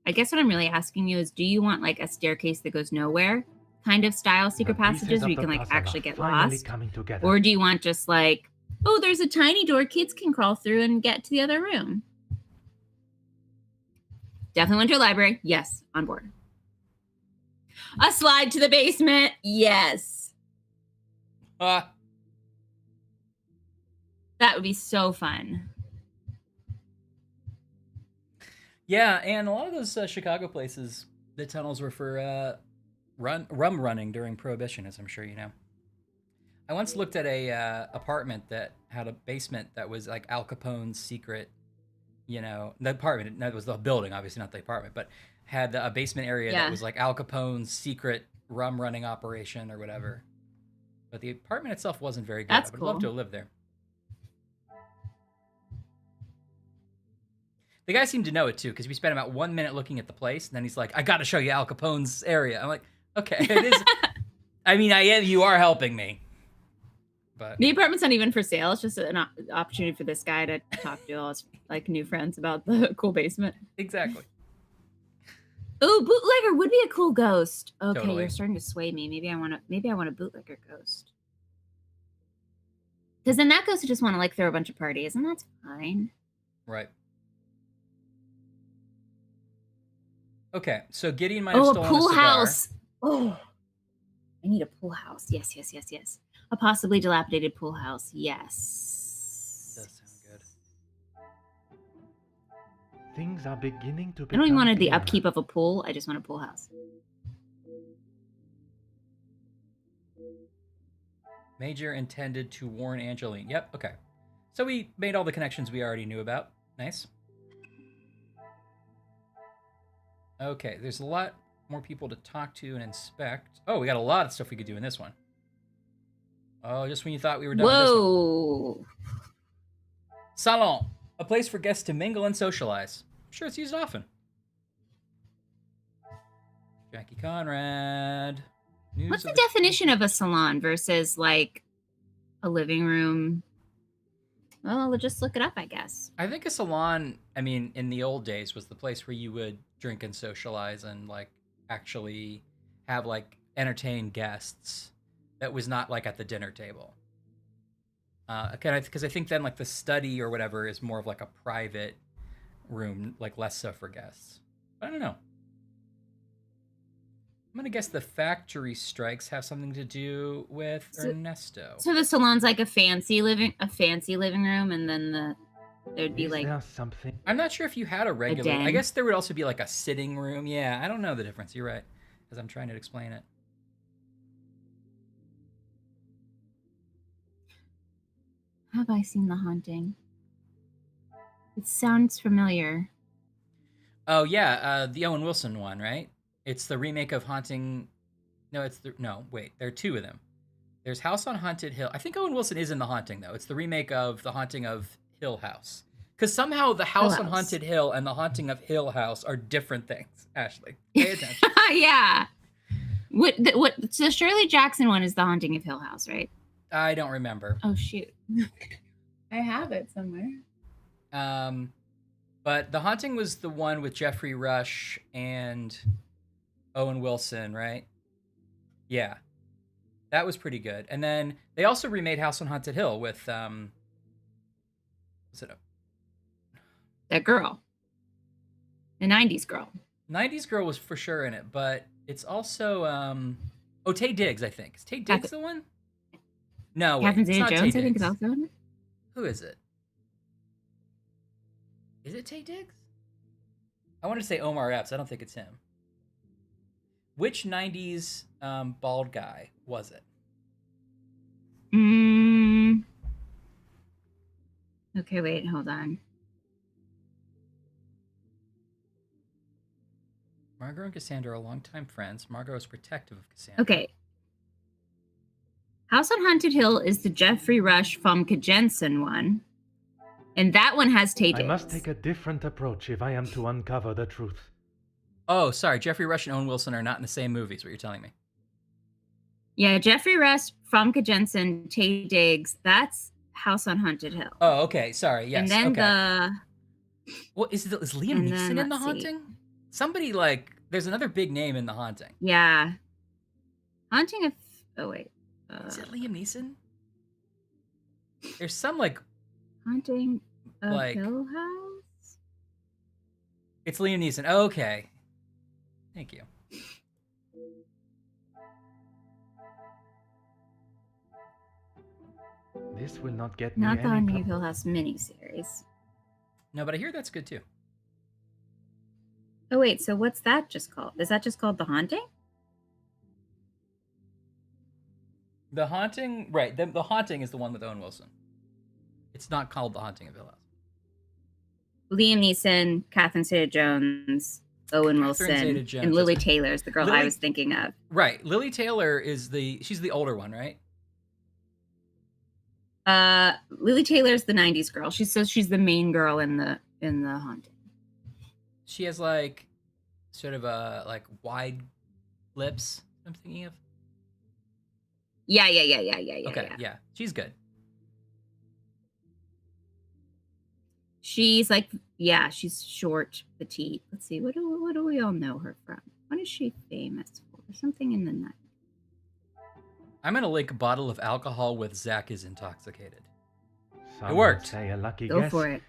I guess what I'm really asking you is, do you want like a staircase that goes nowhere kind of style secret passages where you can like actually get lost? Or do you want just like, oh, there's a tiny door kids can crawl through and get to the other room? Definitely went to a library. Yes, on board. A slide to the basement. Yes. That would be so fun. Yeah, and a lot of those Chicago places, the tunnels were for rum running during Prohibition, as I'm sure you know. I once looked at a apartment that had a basement that was like Al Capone's secret, you know, the apartment, that was the building, obviously not the apartment, but had a basement area that was like Al Capone's secret rum running operation or whatever. But the apartment itself wasn't very good. That's I would cool. love to have lived there. The guy seemed to know it too, because we spent about 1 minute looking at the place, and then he's like, I gotta show you Al Capone's area. I'm like, okay, it is. I mean, you are helping me. But the apartment's not even for sale. It's just an opportunity for this guy to talk to all his like new friends about the cool basement. Exactly. Oh, bootlegger would be a cool ghost. Okay, Totally. You're starting to sway me. Maybe I want a bootlegger ghost. Because then that ghost would just want to like throw a bunch of parties, and that's fine. Right. Okay, so Gideon might have stolen a pool cigar. house. Oh, I need a pool house. Yes. A possibly dilapidated pool house. Yes. Does sound good. Things are beginning to I don't even become want the clearer. upkeep of a pool. I just want a pool house. Major intended to warn Angeline. Yep, okay. So we made all the connections we already knew about. Nice. Okay, there's a lot more people to talk to and inspect. Oh, we got a lot of stuff we could do in this one. Oh, just when you thought we were done with this one. Whoa. Salon, a place for guests to mingle and socialize. I'm sure it's used often. Jackie Conrad. News What's the of definition of a salon versus like a living room? Well, we'll just look it up, I guess. I think a salon, I mean, in the old days was the place where you would drink and socialize and like actually have like entertain guests. That was not like at the dinner table. Because I think then like the study or whatever is more of like a private room, like less so for guests. I don't know. I'm gonna guess the factory strikes have something to do with Ernesto. So the salon's like a fancy living room, and then there'd be like something. I'm not sure if you had a regular. den. I guess there would also be like a sitting room. Yeah, I don't know the difference. You're right, as I'm trying to explain it. Have I seen The Haunting? It sounds familiar. Oh yeah, the Owen Wilson one, right? It's the remake of Haunting. No, wait, there are two of them. There's House on Haunted Hill. I think Owen Wilson is in The Haunting though. It's the remake of The Haunting of Hill House. Because somehow the House on Haunted Hill and The Haunting of Hill House are different things. Ashley, pay attention. Yeah. So the Shirley Jackson one is The Haunting of Hill House, right? I don't remember. Oh shoot. I have it somewhere. But The Haunting was the one with Jeffrey Rush and Owen Wilson, right? Yeah. That was pretty good. And then they also remade House on Haunted Hill with what's it up? That girl. The 90s girl. 90s girl was for sure in it, but it's also Tay Diggs, I think. Is Tay Diggs the one? No, wait, Catherine it's not Zeta-Jones, Tay I think, is Diggs. also in it. Who is it? Is it Tay Diggs? I want to say Omar Epps. I don't think it's him. Which 90s bald guy was it? Okay, wait, hold on. Margot and Cassandra are longtime friends. Margot is protective of Cassandra. Okay. House on Haunted Hill is the Jeffrey Rush Famke Jensen one. And that one has Tay Diggs. I must take a different approach if I am to uncover the truth. Oh, sorry. Jeffrey Rush and Owen Wilson are not in the same movie, is what you're telling me. Yeah, Jeffrey Rush, Famke Jensen, Tay Diggs. That's House on Haunted Hill. Oh, okay. Sorry. Yes. And then What is Liam Neeson in The Haunting? Somebody there's another big name in The Haunting. Yeah. Haunting of... Oh, wait. Is it Liam Neeson? There's some Haunting of Hill House? It's Liam Neeson. Okay. Thank you. This will not get me Not the any Haunting of Hill House miniseries. No, but I hear that's good too. Oh, wait. So what's that just called? Is that just called The Haunting? The Haunting, right. The Haunting is the one with Owen Wilson. It's not called The Haunting of Hill House. Liam Neeson, Catherine Zeta-Jones, Owen Wilson, Zeta-Jones, and Lily Taylor is the girl Lily- I was thinking of. Right. Lily Taylor is she's the older one, right? Lily Taylor's the 90s girl. She's the main girl in the Haunting. She has sort of wide lips. I'm thinking of. Yeah. Okay, yeah. She's good. She's she's short, petite. Let's see, what do we all know her from? What is she famous for? Something in the night. I'm gonna link a bottle of alcohol with Zach is intoxicated. Some It worked. would say a lucky Go guess. for it.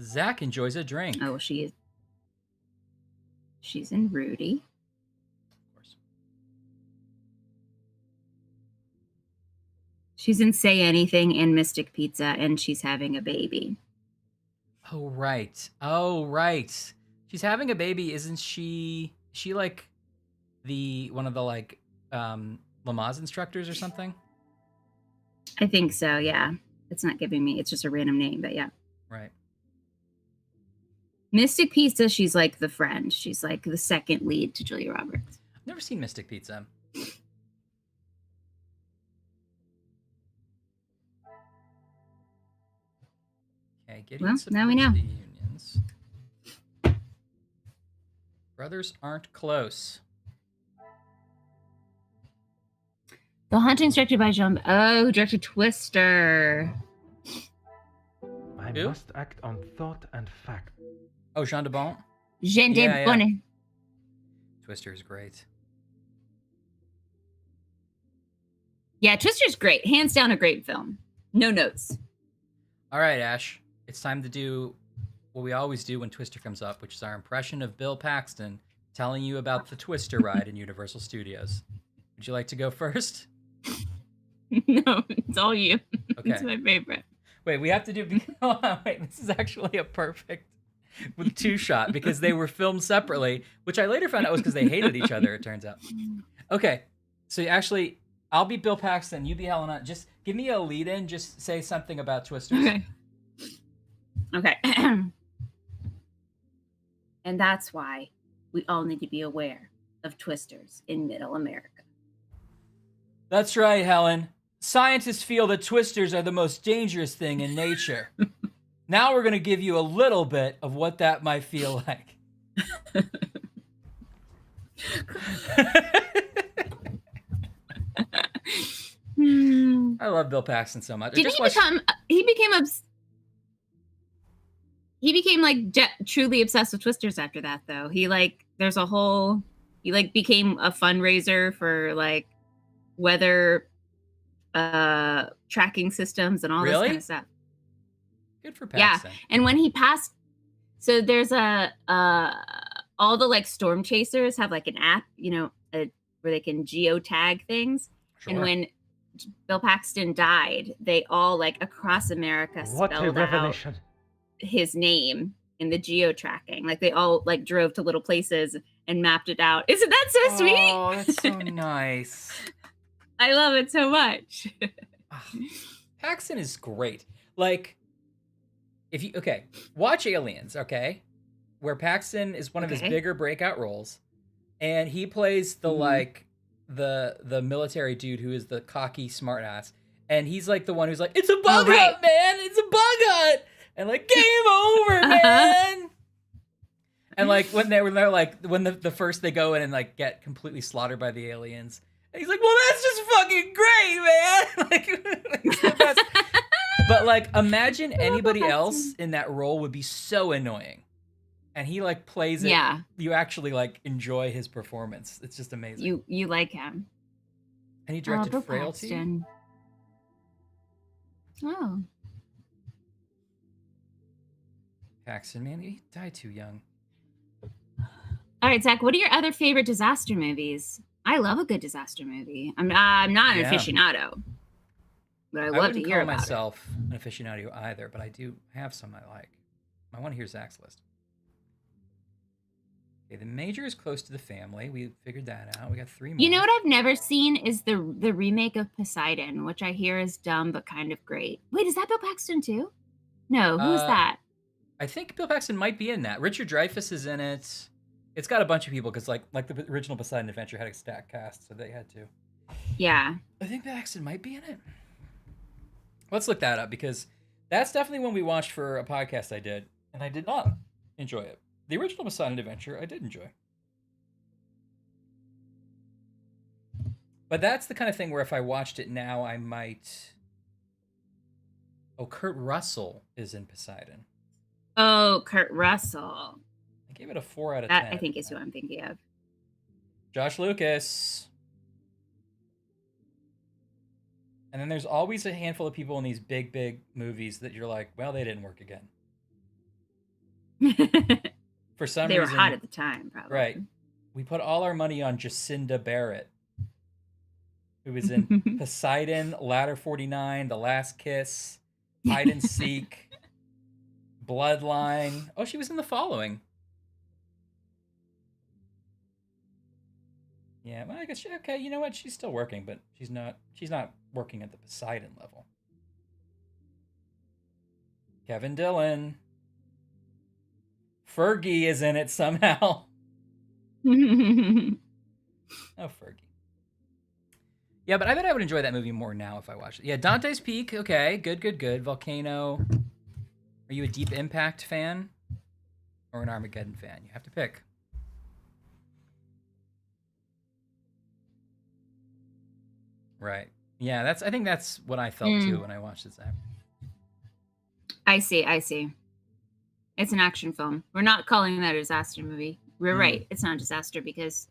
Zach enjoys a drink. Oh, she's in Rudy. Of course. She's in Say Anything and Mystic Pizza, and she's having a baby. Oh right. She's having a baby, isn't she? Is she one of the Lamaze instructors or something? I think so, yeah. It's not giving me, it's just a random name, but yeah. Right. Mystic Pizza, she's the friend. She's the second lead to Julia Roberts. I've never seen Mystic Pizza. Okay, Well, now we know. The unions. Brothers aren't close. The Haunting's directed by who directed Twister. I Who? must act on thought and fact. Oh, Jean de Bon? Jean de Bonnet. Twister is great. Yeah, Twister's great. Hands down a great film. No notes. All right, Ash. It's time to do what we always do when Twister comes up, which is our impression of Bill Paxton telling you about the Twister ride in Universal Studios. Would you like to go first? No, it's all you. Okay. It's my favorite. Wait, we have to do... Hold on, wait, this is actually a perfect with two-shot because they were filmed separately, which I later found out was because they hated each other, it turns out. Okay, so actually, I'll be Bill Paxton, you be Helena. Just give me a lead-in, just say something about Twisters. Okay. And that's why we all need to be aware of Twisters in Middle America. That's right, Helen. Scientists feel that twisters are the most dangerous thing in nature. Now we're going to give you a little bit of what that might feel like. I love Bill Paxton so much. Didn't he became truly obsessed with Twisters after that, though. He became a fundraiser for weather tracking systems and all this kind of stuff. Good for Paxton. Yeah, and when he passed, so there's all the like storm chasers have like an app, where they can geotag things. Sure. And when Bill Paxton died, they all like across America What a spelled revelation. out his name in the geo-tracking. Like they all like drove to little places and mapped it out. Isn't that so sweet? Oh, that's so nice. I love it so much. Paxton is great. Like, if you watch Aliens, where Paxton is one of his bigger breakout roles, and he plays the the military dude who is the cocky smartass, and he's like the one who's like, "It's a bug hunt, man! It's a bug hunt!" And like, "Game over, man!" And like when they're like when the first they go in and like get completely slaughtered by the aliens, and he's like, "Well, that's just fucking great, man!" Like, it's the best. But like, imagine anybody else in that role would be so annoying, and he like plays it. Yeah, you actually like enjoy his performance. It's just amazing. You like him. And he directed Bill Frailty. Paxton. Oh, Paxton, man, he died too young. all right, Zach. What are your other favorite disaster movies? I love a good disaster movie. I'm not an aficionado, but I love to hear about I wouldn't call myself an aficionado either, but I do have some I like. I want to hear Zach's list. Okay, the major is close to the family. We figured that out. We got 3 more. You know what I've never seen is the remake of Poseidon, which I hear is dumb but kind of great. Wait, is that Bill Paxton too? No, who's that? I think Bill Paxton might be in that. Richard Dreyfuss is in it. It's got a bunch of people because like the original Poseidon Adventure had a stacked cast, so they had to. Yeah. I think Paxton might be in it. Let's look that up because that's definitely one we watched for a podcast I did, and I did not enjoy it. The original Poseidon Adventure I did enjoy. But that's the kind of thing where if I watched it now, I might... Oh, Kurt Russell is in Poseidon. Oh, Kurt Russell. I gave it a 4 out of 10. That I think is who I'm thinking of. Josh Lucas. And then there's always a handful of people in these big, big movies that you're like, well, they didn't work again. For some reason. They were hot at the time, probably. Right. We put all our money on Jacinda Barrett, who was in Poseidon, Ladder 49, The Last Kiss, Hide and Seek, Bloodline. Oh, she was in The Following. Yeah, well, I guess okay. You know what? She's still working, but she's not working at the Poseidon level. Kevin Dillon. Fergie is in it somehow. Oh, Fergie. Yeah, but I bet I would enjoy that movie more now if I watched it. Yeah, Dante's Peak. Okay, good. Volcano. Are you a Deep Impact fan or an Armageddon fan? You have to pick. Right. Yeah, I think that's what I felt too when I watched this. I see. It's an action film. We're not calling that a disaster movie. We're right. It's not a disaster because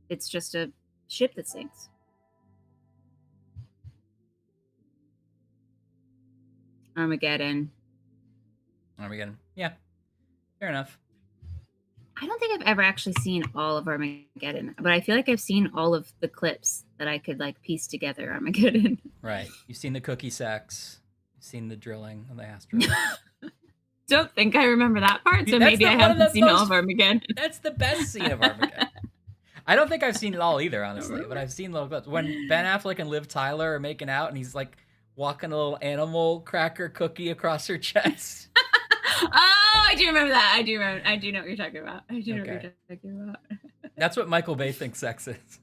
it's just a ship that sinks. Armageddon. Yeah. Fair enough. I don't think I've ever actually seen all of Armageddon, but I feel like I've seen all of the clips that I could like piece together Armageddon. Right. You've seen the cookie sacks. You've seen the drilling on the asteroid. Don't think I remember that part, so maybe I haven't seen all of Armageddon. That's the best scene of Armageddon. I don't think I've seen it all either, honestly, but I've seen little clips. When Ben Affleck and Liv Tyler are making out and he's like walking a little animal cracker cookie across her chest. Oh, I do remember that. I do know what you're talking about. I do know what you're talking about. That's what Michael Bay thinks sex is.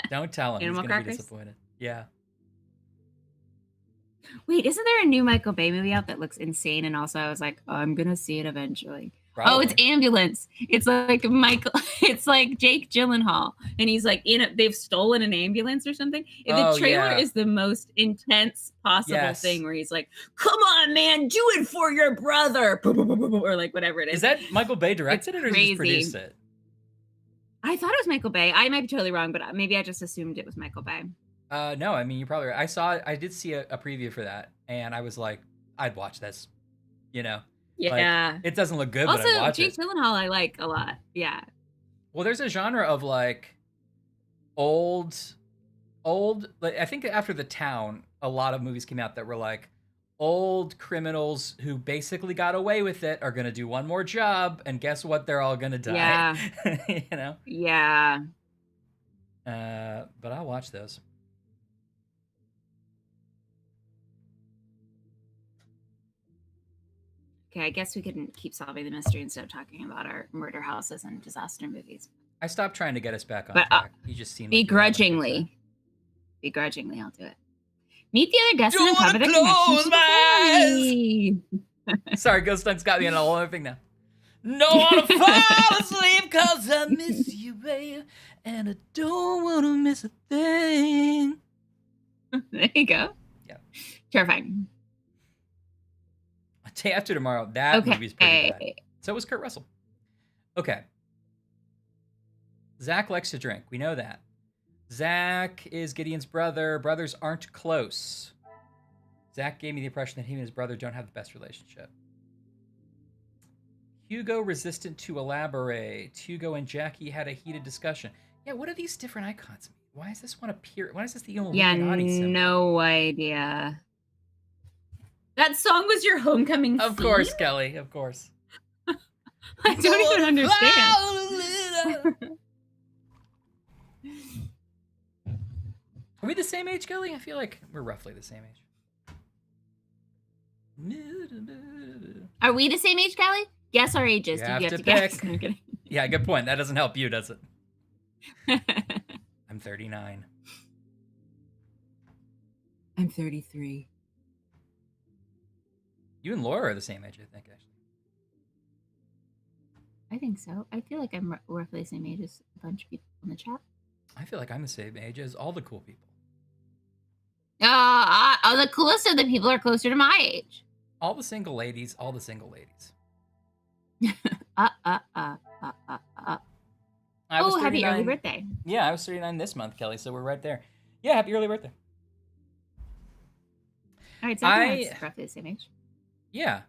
Don't tell him. Animal He's going to be disappointed. Yeah. Wait, isn't there a new Michael Bay movie out that looks insane? And also I was like, oh, I'm going to see it eventually. Probably. Oh, it's Ambulance. It's like it's like Jake Gyllenhaal. And he's like, they've stolen an ambulance or something. The trailer is the most intense possible thing where he's like, come on, man, do it for your brother. Or like whatever it is. Is that Michael Bay directed it or he just produced it? I thought it was Michael Bay. I might be totally wrong, but maybe I just assumed it was Michael Bay. No, I mean, you probably. I did see a preview for that, and I was like, I'd watch this. You know. Yeah. Like, it doesn't look good, Also, but I'd watch Jake it. Gyllenhaal I like a lot. Yeah. Well, there's a genre of like old. Like, I think after The Town, a lot of movies came out that were like old criminals who basically got away with it are gonna do one more job, and guess what? They're all gonna die. Yeah. You know. Yeah. But I'll watch those. Okay, I guess we couldn't keep solving the mystery instead of talking about our murder houses and disaster movies. I stopped trying to get us back on But, track. You just seemed like begrudgingly, I'll do it. Meet the other guests and Don't uncover the close connections my before me. Sorry, Ghost Hunt's got me on a whole other thing now. No wanna fall asleep cause I miss you, babe, and I don't wanna miss a thing. There you go. Yeah. Terrifying. Day After Tomorrow, that movie's pretty bad. So was Kurt Russell. Okay. Zach likes to drink. We know that. Zach is Gideon's brother. Brothers aren't close. Zach gave me the impression that he and his brother don't have the best relationship. Hugo resistant to elaborate. Hugo and Jackie had a heated discussion. Yeah, what are these different icons? Why is this one appear? Why is this the Illuminati symbol? No idea. That song was your homecoming Of theme? course, Kelly. Of course. I don't even understand. Are we the same age, Kelly? I feel like we're roughly the same age. Are we the same age, Kelly? Guess our ages. You Did have you to have to guess? pick. I'm kidding. Yeah, good point. That doesn't help you, does it? I'm 39. I'm 33. You and Laura are the same age, I think, actually. I think so. I feel like I'm roughly the same age as a bunch of people in the chat. I feel like I'm the same age as all the cool people. The coolest of the people are closer to my age. All the single ladies, all the single ladies. I was happy 39. early birthday. Yeah, I was 39 this month, Kelly, so we're right there. Yeah, happy early birthday. All right, so that's roughly the same age. Yeah.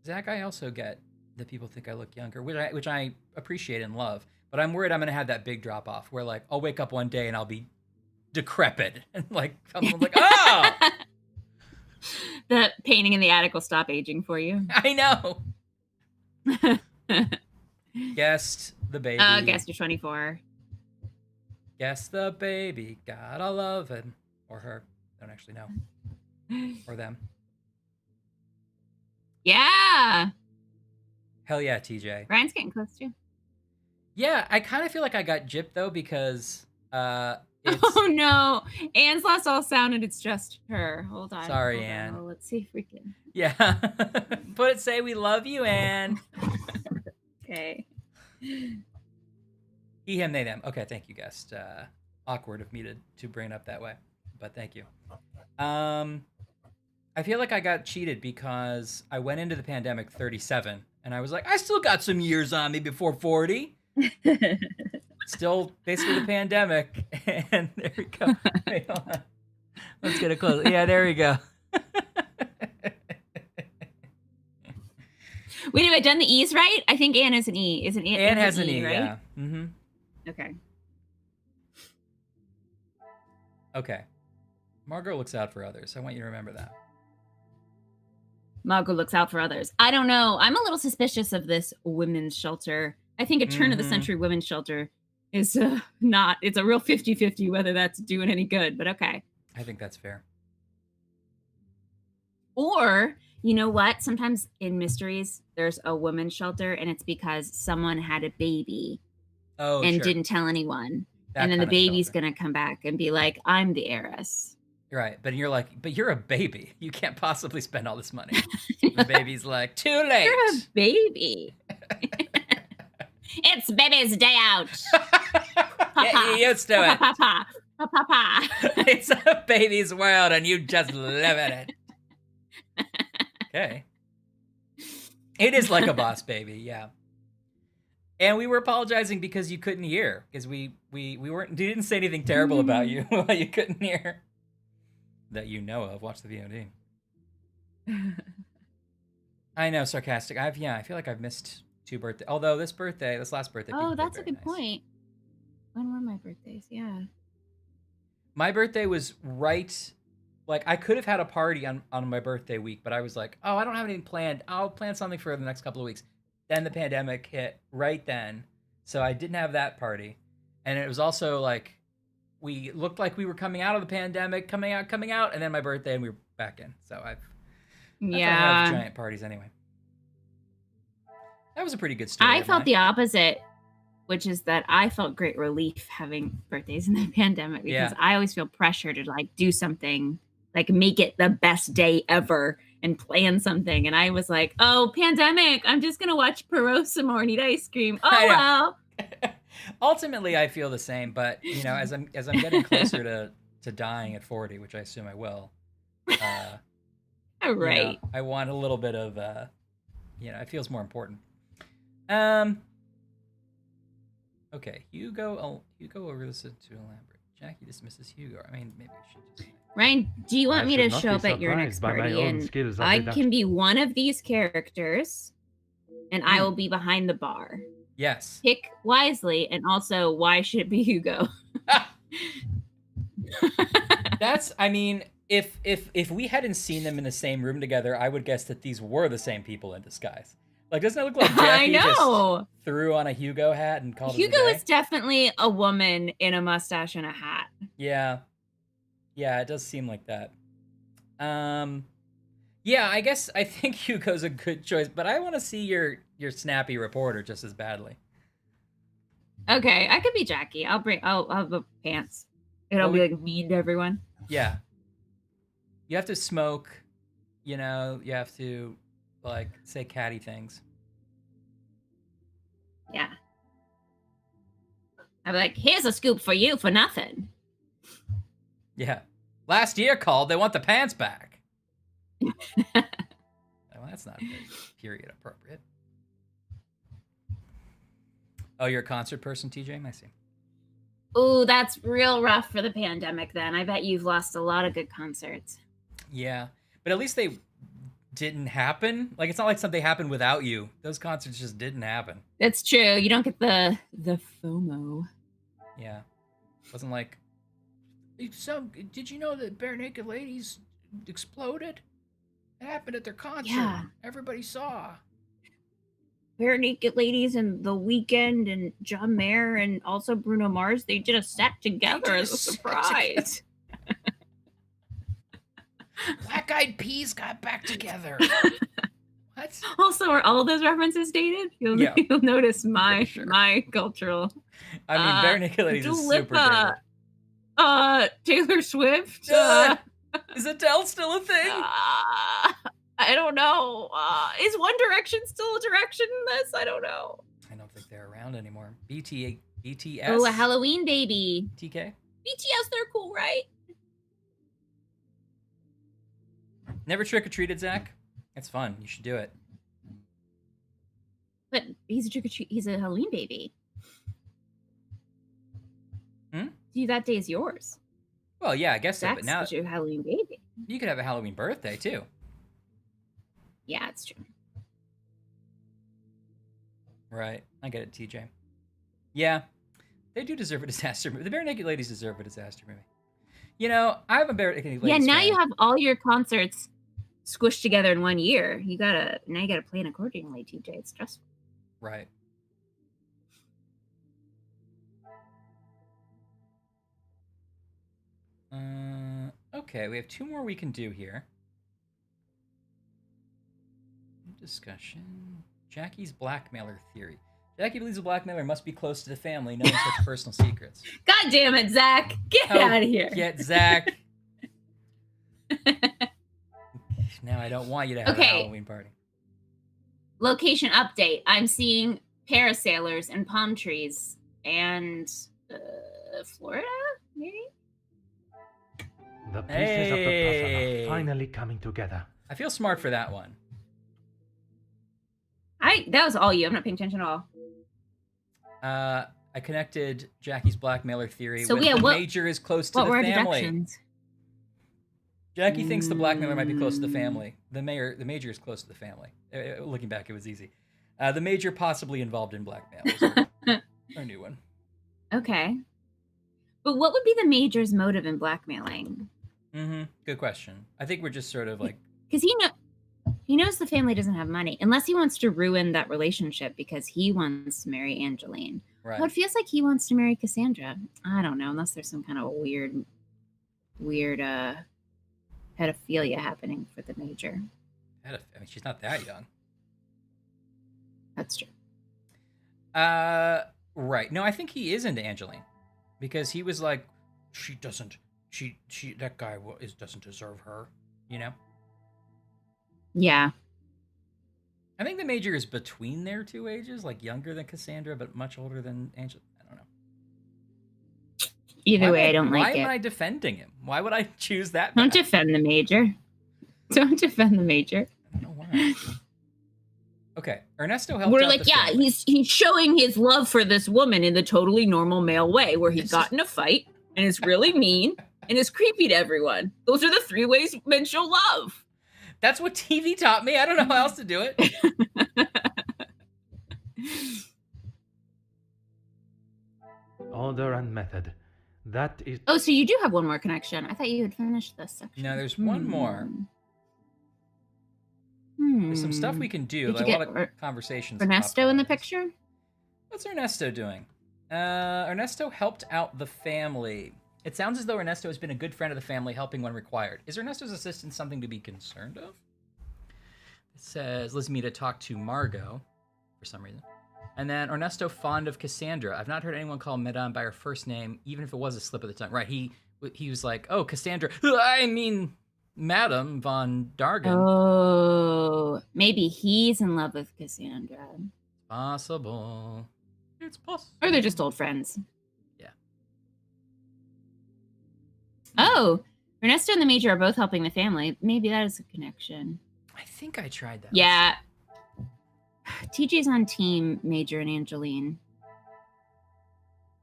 Zach, I also get that people think I look younger, which I appreciate and love. But I'm worried I'm going to have that big drop off where, like, I'll wake up one day and I'll be decrepit. And, like, someone's like, oh! The painting in the attic will stop aging for you. I know. Guessed the baby. Guess you're 24. Guess the baby. Gotta love it. Or her. I don't actually know. Or them. Yeah. Hell yeah, TJ. Ryan's getting close too. Yeah, I kind of feel like I got gypped though because oh no, Anne's lost all sound and it's just her. Hold on. Sorry, Anne. Oh, let's see if we can. Yeah. But say we love you, Anne. Okay. He, him, they, them. Okay, thank you, guest. Awkward of me to bring it up that way, but thank you. I feel like I got cheated because I went into the pandemic 37, and I was like, I still got some years on me before 40. Still basically the pandemic, and there we go. Wait, hold on. Let's get it close. Yeah, there we go. Wait, have I done the E's right? I think Anne is an E. Isn't Anne? Anne has an E, right? yeah. Mm-hmm. Okay. Okay. Margot looks out for others. I want you to remember that. Margot looks out for others. I don't know. I'm a little suspicious of this women's shelter. I think a turn of the century women's shelter is not, it's a real 50-50 whether that's doing any good, but okay. I think that's fair. Or, you know what? Sometimes in mysteries, there's a women's shelter and it's because someone had a baby and didn't tell anyone. That and then the kind of baby's going to come back and be like, I'm the heiress. Right. But you're like, but you're a baby. You can't possibly spend all this money. The baby's like, too late. You're a baby. It's baby's day out. Get used to it. Papa. It's a baby's world and you just live in it. Okay. It is like a boss baby, yeah. And we were apologizing because you couldn't hear, because we didn't say anything terrible about you while you couldn't hear. That you know of. Watch the VOD. I know, sarcastic. I feel like I've missed 2 birthdays. Although this last birthday. Oh, that's a good point. When were my birthdays? Yeah. My birthday was right, like I could have had a party on my birthday week, but I was like, oh, I don't have anything planned. I'll plan something for the next couple of weeks. Then the pandemic hit right then, so I didn't have that party. And it was also like, we looked like we were coming out of the pandemic, coming out, and then my birthday, and we were back in. So that's why I have giant parties anyway. That was a pretty good story. I felt the opposite, which is that I felt great relief having birthdays in the pandemic, because I always feel pressure to like do something, like make it the best day ever and plan something. And I was like, oh, pandemic, I'm just gonna watch Poirot some more and eat ice cream. Oh well. Ultimately, I feel the same, but you know, as I'm getting closer to dying at 40, which I assume I will. All right. You know, I want a little bit of, it feels more important. Okay, Hugo over this to elaborate. Jackie dismisses Hugo. I mean, maybe I should just. Ryan, do you want me to show up at your next party and I can be one of these characters and I will be behind the bar? Yes. Pick wisely, and also, why should it be Hugo? I mean, if we hadn't seen them in the same room together, I would guess that these were the same people in disguise. Like, doesn't it look like Jackie just threw on a Hugo hat and called Hugo it a day? is definitely a woman in a mustache and a hat. Yeah. Yeah, it does seem like that. Yeah, I think Hugo's a good choice, but I want to see your snappy reporter just as badly. Okay, I could be Jackie. I'll have the pants. It'll be like mean to everyone. Yeah. You have to smoke, you have to like say catty things. Yeah. I'll be like, here's a scoop for you for nothing. Yeah. Last year called, they want the pants back. Well, that's not very period appropriate. Oh, you're a concert person, TJ? I see. Ooh, that's real rough for the pandemic then. I bet you've lost a lot of good concerts. Yeah, but at least they didn't happen. Like, it's not like something happened without you. Those concerts just didn't happen. That's true. You don't get the FOMO. Yeah. It wasn't like, did you know that Bare Naked Ladies exploded? It happened at their concert. Yeah. Everybody saw. Bare Naked Ladies and The Weeknd and John Mayer and also Bruno Mars, they did a set together as a surprise. Black Eyed Peas got back together. What? Also, are all those references dated? You'll notice my cultural. I mean, Bare Naked Ladies is super dated. Taylor Swift. Is Adele still a thing? I don't know. Is One Direction still a direction in this? I don't know. I don't think they're around anymore. BTS. Oh, a Halloween baby. TK. BTS, they're cool, right? Never trick-or-treated, Zach? It's fun. You should do it. But he's a trick-or-treat. He's a Halloween baby. That day is yours. Well, yeah, I guess so. But now your Halloween baby. You could have a Halloween birthday too. Yeah, it's true. Right, I get it, TJ. Yeah, they do deserve a disaster movie. The Bare Naked Ladies deserve a disaster movie. You know, I have a Bare Naked Ladies. Yeah, now fan. you have all your concerts squished together in 1 year. You gotta plan accordingly, TJ. It's stressful. Right. Okay, we have 2 more we can do here. Discussion. Jackie's blackmailer theory. Jackie believes a blackmailer must be close to the family, knowing such personal secrets. God damn it, Zach! Get out of here! Get Zach. Now I don't want you to have a Halloween party. Location update. I'm seeing parasailers and palm trees and Florida, maybe? The pieces of the puzzle are finally coming together. I feel smart for that one. That was all you. I'm not paying attention at all. I connected Jackie's blackmailer theory So with yeah, the what major is close to what the were family. deductions? Jackie thinks the blackmailer might be close to the family. The major is close to the family. Looking back, it was easy. The major possibly involved in blackmail. Our new one. Okay. But what would be the major's motive in blackmailing? Good question. I think we're just sort of like... Because he knows the family doesn't have money, unless he wants to ruin that relationship because he wants to marry Angeline. Right. Well, it feels like he wants to marry Cassandra. I don't know, unless there's some kind of weird pedophilia happening for the major. I mean, she's not that young. That's true. Right. No, I think he is into Angeline. Because he was like, that guy doesn't deserve her, you know? Yeah. I think the major is between their two ages, like younger than Cassandra, but much older than Angeline. I don't know. Either way, I don't like it. Why am I defending him? Why would I choose that? Don't defend the major. Don't defend the major. I don't know why. Okay, Ernesto helped We're out like, the yeah, family. he's showing his love for this woman in the totally normal male way, where he got in a fight and is really mean and is creepy to everyone. Those are the 3 ways men show love. That's what TV taught me. I don't know how else to do it. Order and method. That is... Oh, so you do have one more connection. I thought you had finished this section. No, there's one more. There's some stuff we can do. Did you Like a get lot of conversations. Ernesto in the picture? What's Ernesto doing? Ernesto helped out the family. It sounds as though Ernesto has been a good friend of the family, helping when required. Is Ernesto's assistance something to be concerned of? It says, Liz me to talk to Margot, for some reason. And then Ernesto fond of Cassandra. I've not heard anyone call Madame by her first name, even if it was a slip of the tongue. Right, he was like, oh, Cassandra, I mean, Madame von Dargan. Oh, maybe he's in love with Cassandra. Possible. It's possible. Or they're just old friends. Yeah. Oh, Ernesto and the major are both helping the family. Maybe that is a connection. I think I tried that. Yeah. TJ's on team Major and Angeline.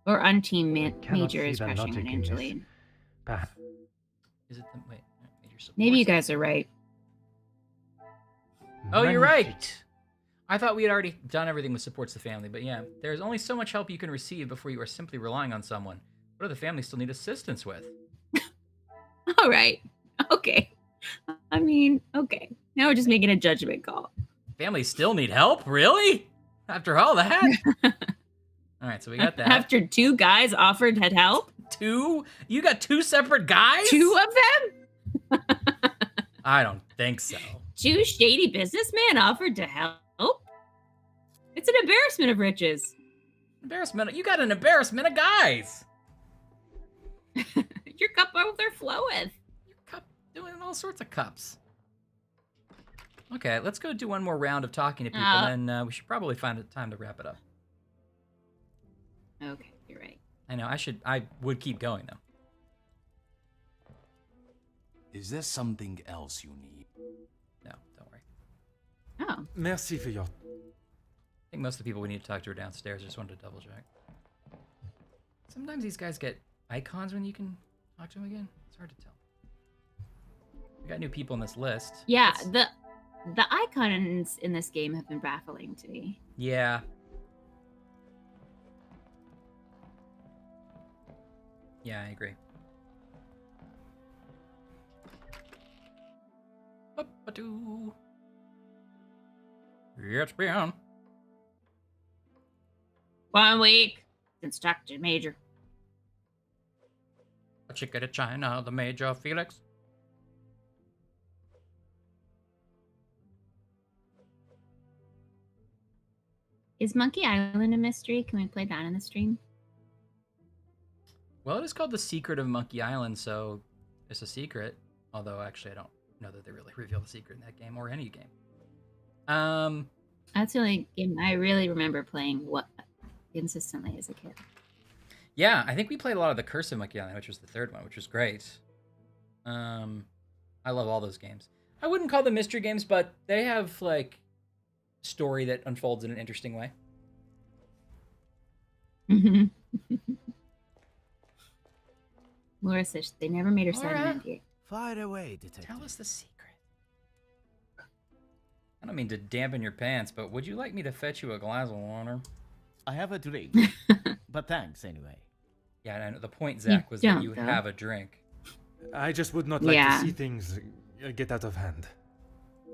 Or on team Major is crushing on Angeline. Is it the... Wait. Maybe you guys are right. Oh, you're right. I thought we had already done everything that supports the family, but yeah, there's only so much help you can receive before you are simply relying on someone. What do the family still need assistance with? All right. Okay. I mean, okay. Now we're just making a judgment call. Families still need help? Really? After all that? All right, so we got that. After 2 guys offered to help? 2? You got 2 separate guys? 2 of them? I don't think so. 2 shady businessmen offered to help? It's an embarrassment of riches. Embarrassment? You got an embarrassment of guys. Your cup overfloweth. Your cup doing all sorts of cups. Okay, let's go do one more round of talking to people, and we should probably find a time to wrap it up. Okay, you're right. I know, I would keep going, though. Is there something else you need? No, don't worry. Oh. Merci for your... I think most of the people we need to talk to are downstairs. I just wanted to double check. Sometimes these guys get icons when you can talk to them again. It's hard to tell. We got new people on this list. Yeah, the icons in this game have been baffling to me. Yeah. Yeah, I agree. Ba-ba-doo. It's been 1 week since Dr. Major. a chicken to China, the Major Felix. Is Monkey Island a mystery? Can we play that in the stream? Well, it is called The Secret of Monkey Island, so it's a secret. Although, actually, I don't know that they really reveal the secret in that game or any game. That's the only game I really remember playing consistently as a kid. Yeah, I think we played a lot of the Curse of Monkey Island, which was the third one, which was great. I love all those games. I wouldn't call them mystery games, but they have, like, story that unfolds in an interesting way. Laura says they never made her sign Laura? an NDA. Fire away, detective. Tell us the secret. I don't mean to dampen your pants, but would you like me to fetch you a glass of water? I have a drink, but thanks anyway. Yeah, I know. The point, Zach, was that you have a drink. I just would not like to see things get out of hand.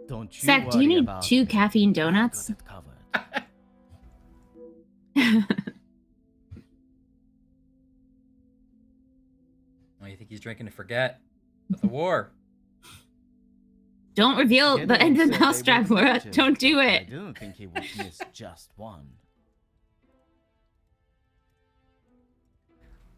Don't you Zach, do you need 2 caffeine donuts? Oh, you think he's drinking to forget? But the war. Don't reveal the end of the mousetrap, Laura. Don't do I it. didn't think he would miss just one.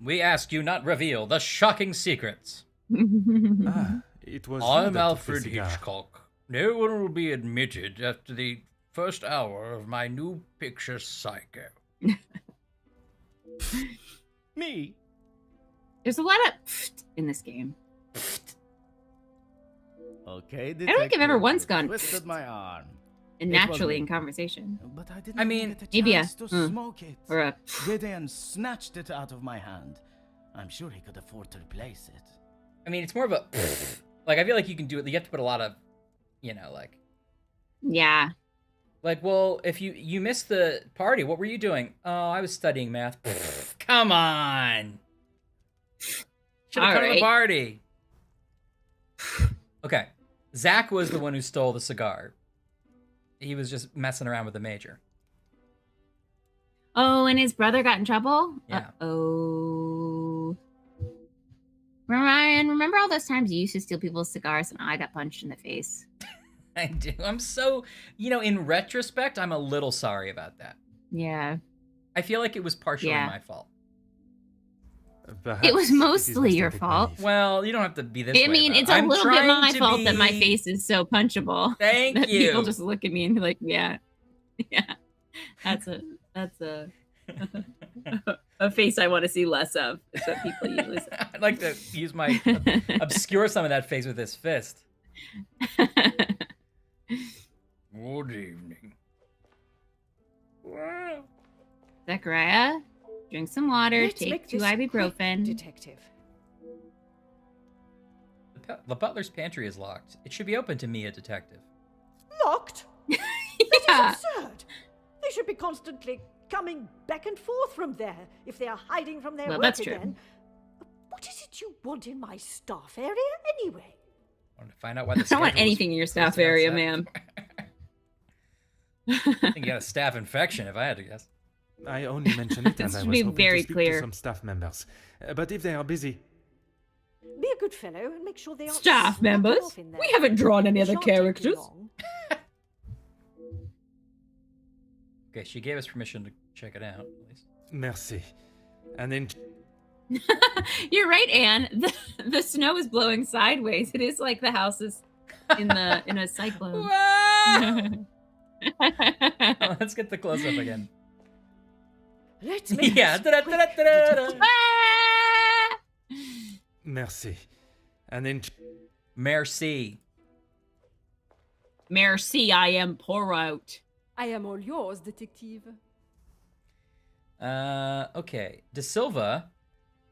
We ask you not reveal the shocking secrets. It was. I'm Alfred Hitchcock. No one will be admitted after the first hour of my new picture, Psycho. Me? There's a lot of in this game. Okay, I don't think I've ever once gone twisted my arm. and naturally in conversation. But I didn't I mean, get a maybe chance to smoke it. or a Gideon snatched it out of my hand. I'm sure he could afford to replace it. I mean, it's more of a like. I feel like you can do it. You have to put a lot of, like. Yeah. Like, well, if you missed the party, what were you doing? Oh, I was studying math. Come on. Should have come to the party. Okay. Zach was the one who stole the cigar. He was just messing around with the major. Oh, and his brother got in trouble? Yeah. Oh. Ryan, remember all those times you used to steal people's cigars and I got punched in the face? I do. I'm so, in retrospect, I'm a little sorry about that. Yeah. I feel like it was partially my fault. It was mostly your fault. Well, you don't have to be this way. I mean, it's a little bit my fault that my face is so punchable. Thank that you. People just look at me and be like, yeah. That's a a face I want to see less of. Is what people usually say. I'd like to use my obscure some of that face with this fist. Good evening. Zachariah, drink some water, Let's take make 2 this ibuprofen. Detective. The butler's pantry is locked. It should be open to me, a detective. Locked? That is absurd. They should be constantly coming back and forth from there if they are hiding from their Well, work that's true. again. What is it you want in my staff area anyway? I wanted to find out why the I don't want schedule was anything in your staff posted area, outside. ma'am. I think you got a staph infection, if I had to guess. I only mentioned it as I should was be hoping very to speak clear. to some staff members. But if they are busy, Be a good fellow and make sure they aren't Staff snuggling members? off in there. We haven't drawn any It other shan't take you characters. long. Okay, she gave us permission to check it out, at least. merci. And then You're right, Anne. The snow is blowing sideways. It is like the house is in a cyclone. Oh, let's get the close up again. Let's make Yeah. this quick, da-da-da-da-da-da. merci. And then Merci. Merci, I am Poirot. I am all yours, detective. Okay.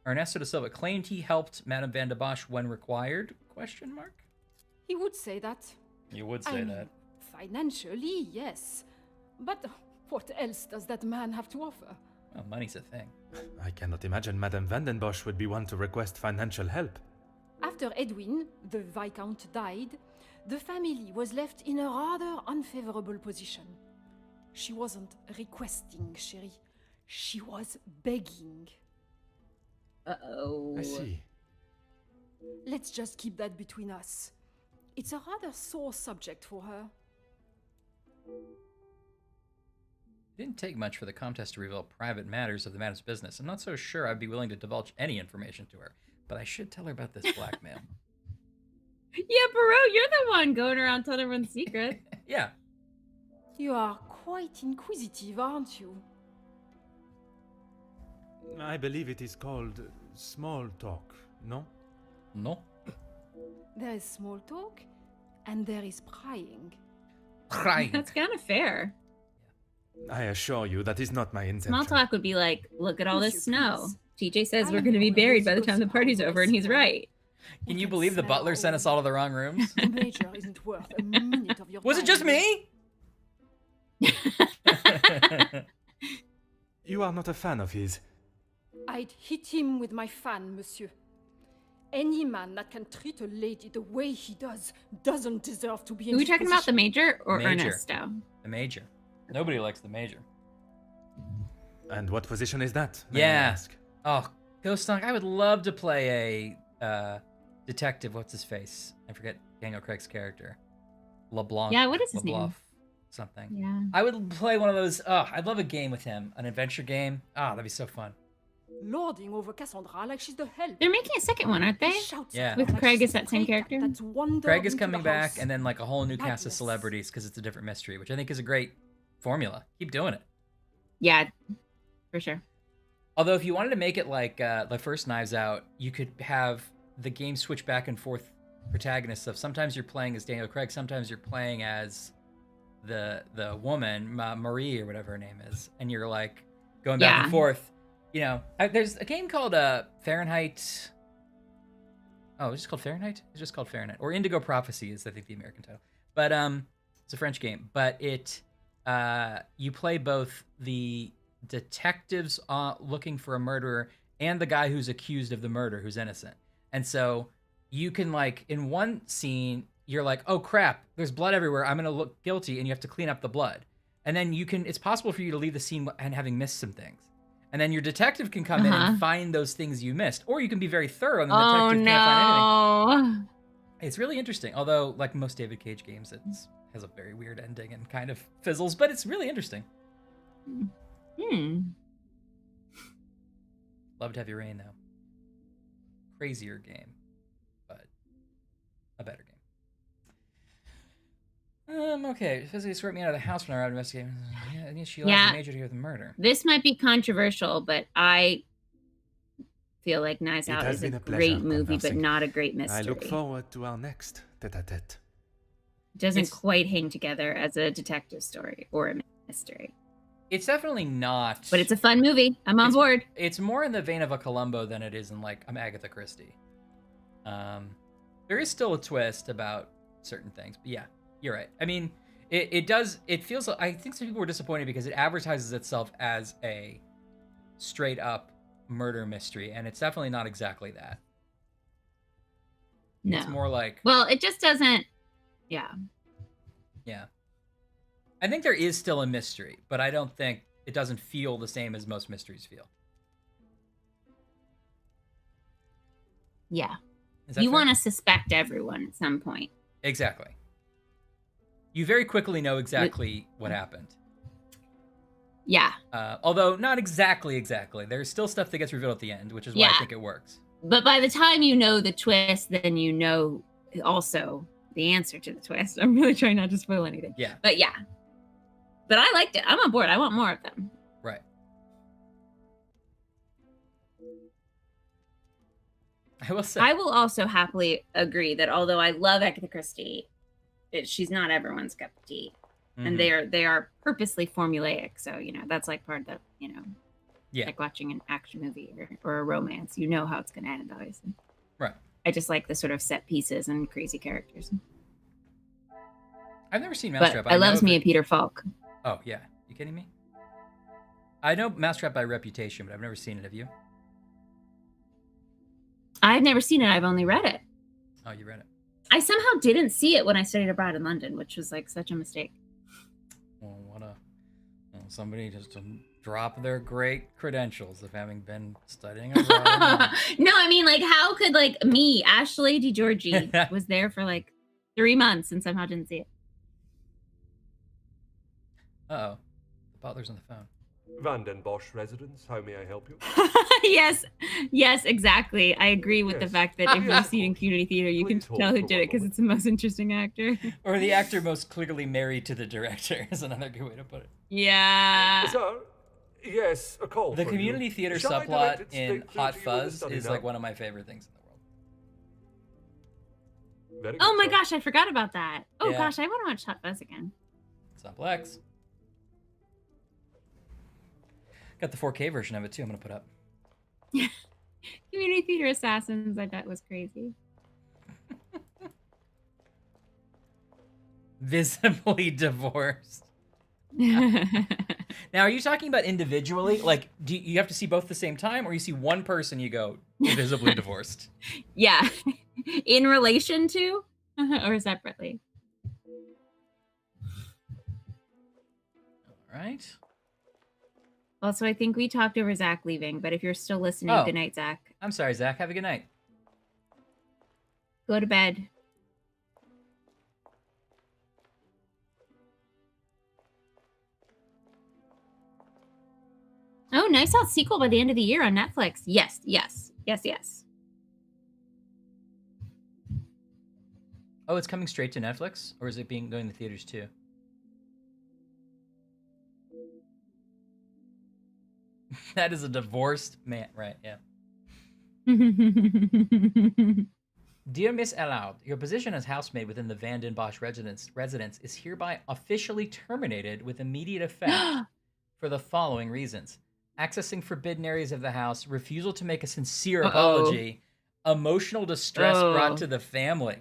Ernesto De Silva claimed he helped Madame Van de Bosch when required? ? He would say that. You would I say mean, that. Financially, yes. But what else does that man have to offer? Well, money's a thing. I cannot imagine Madame Van den Bosch would be one to request financial help. After Edwin, the Viscount, died, the family was left in a rather unfavorable position. She wasn't requesting, chérie. She was begging. Uh-oh. I see. Let's just keep that between us. It's a rather sore subject for her. It didn't take much for the Comtesse to reveal private matters of the madam's business. I'm not so sure I'd be willing to divulge any information to her, but I should tell her about this blackmail. Yeah, Poirot, you're the one going around telling everyone's secret. Yeah. You are quite inquisitive, aren't you? I believe it is called small talk, no? No. There is small talk, and there is prying. Prying. That's kind of fair. I assure you that is not my intention. Small talk would be like, look at all this Monsieur, snow. TJ says I we're am going to be one of buried those by the time the gossip party's hounds over, and he's whisperer. right. Can We you can believe the smell butler sent us all to the wrong rooms? The Major isn't worth a minute of your Was it time. just me? You are not a fan of his. I'd hit him with my fan, monsieur. Any man that can treat a lady the way he does doesn't deserve to be in Are we his talking about the position. Major or Major. Ernesto? The Major. Nobody likes the Major. And what position is that? may I Yeah. ask? Oh, Ghost Dog, I would love to play a detective. What's his face? I forget Daniel Craig's character. LeBlanc. Yeah, what is his name? LeBlanc something. Yeah. I would play one of those. Oh, I'd love a game with him. An adventure game. Oh, that'd be so fun. Lording over Cassandra like she's the help. They're making a second one, aren't they? He shouts Yeah. at her With like Craig she's as a that same stray cat character? that's wandered Craig is into coming the back, house. and then like a whole new cast of Madness. celebrities because it's a different mystery, which I think is a great formula. Keep doing it. Yeah, for sure. Although, if you wanted to make it like the first Knives Out, you could have the game switch back and forth protagonists of sometimes you're playing as Daniel Craig, sometimes you're playing as the woman, Marie or whatever her name is, and you're like going back Yeah. and forth. You know, there's a game called Fahrenheit. Oh, it's just called Fahrenheit? It's just called Fahrenheit. Or Indigo Prophecy is, I think, the American title. But it's a French game. But you play both the detectives looking for a murderer and the guy who's accused of the murder, who's innocent. And so you can, like, in one scene, you're like, oh crap, there's blood everywhere, I'm gonna look guilty, and you have to clean up the blood. And then it's possible for you to leave the scene and having missed some things. And then your detective can come in and find those things you missed. Or you can be very thorough and the detective can't find anything. It's really interesting. Although, like most David Cage games, it has a very weird ending and kind of fizzles, but it's really interesting. Loved Heavy Rain, though. Crazier game, but a better game. Okay. Physically escort me out of the house when I arrived investigating. Yeah, I think she allowed the Major to hear the murder. This might be controversial, but I feel like Knives Out is a great movie, but not a great mystery. I look forward to our next tete-a-tete. Doesn't quite hang together as a detective story or a mystery. It's definitely not. But it's a fun movie. I'm on board. It's more in the vein of a Columbo than it is in, like, Agatha Christie. There is still a twist about certain things, but yeah, you're right. I mean, it feels like, I think some people were disappointed because it advertises itself as a straight up murder mystery, and it's definitely not exactly that. No. It's more like... Well, it just doesn't... Yeah. Yeah. I think there is still a mystery, but I don't think it doesn't feel the same as most mysteries feel. Yeah. Is that You fair? want to suspect everyone at some point. Exactly. You very quickly know exactly what happened. Yeah. Although not exactly. There's still stuff that gets revealed at the end, which is why I think it works. But by the time you know the twist, then you know also the answer to the twist. I'm really trying not to spoil anything. Yeah. But yeah. But I liked it. I'm on board. I want more of them. Right. I will say. I will also happily agree that although I love Agatha Christie, she's not everyone's cup of tea. And they are purposely formulaic. So, you know, that's like part of the, you know, like watching an action movie or a romance. You know how it's going to end, obviously. Right. I just like the sort of set pieces and crazy characters. I've never seen Mousetrap. But I loves me a Peter Falk. Oh, yeah. You kidding me? I know Mousetrap by reputation, but I've never seen it. Have you? I've never seen it. I've only read it. Oh, you read it. I somehow didn't see it when I studied abroad in London, which was like such a mistake. Well, somebody just to drop their great credentials of having been studying abroad. No, I mean, like, how could, like, me, Ashley DiGiorgi, was there for, like, 3 months and somehow didn't see it? Uh-oh. The butler's on the phone. Van den Bosch residence, how may I help you? Yes, exactly. I agree with the fact that if you've seen in community theater, you can tell who did it because it's the most interesting actor. Or the actor most clearly married to the director is another good way to put it. Yeah. Sir, yes, a call The for community you. theater Shall I subplot direct it in straight through Hot to you in the Fuzz study is now? like one of my favorite things in the world. Very Oh good, my sir. gosh, I forgot about that. Oh Yeah. gosh, I want to watch Hot Fuzz again. Suplex. Got the 4K version of it too. I'm gonna put up. Community Theater Assassins, I bet was crazy. Visibly divorced. Now, are you talking about individually? Like, do you have to see both at the same time, or you see one person, you go visibly divorced? Yeah, in relation to or separately. All right. Also, I think we talked over Zach leaving, but if you're still listening, good night, Zach. I'm sorry, Zach. Have a good night. Go to bed. Oh, Knives Out sequel by the end of the year on Netflix. Yes. Oh, it's coming straight to Netflix, or is it going to theaters too? That is a divorced man, right? Yeah. Dear Miss Aloud, your position as housemaid within the Van den Bosch residence is hereby officially terminated with immediate effect for the following reasons: accessing forbidden areas of the house, refusal to make a sincere apology, emotional distress brought to the family.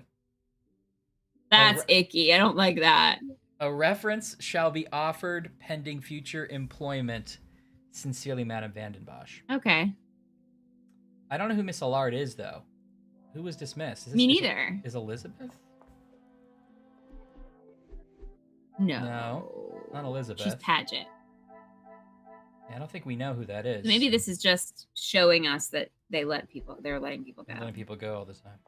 That's icky. I don't like that. A reference shall be offered pending future employment. Sincerely, Madame Van den Bosch. Okay. I don't know who Miss Allard is, though. Who was dismissed? Me neither. Is Elizabeth? No, not Elizabeth. She's Paget. Yeah, I don't think we know who that is. Maybe this is just showing us that they're letting people go. They're letting people go all the time.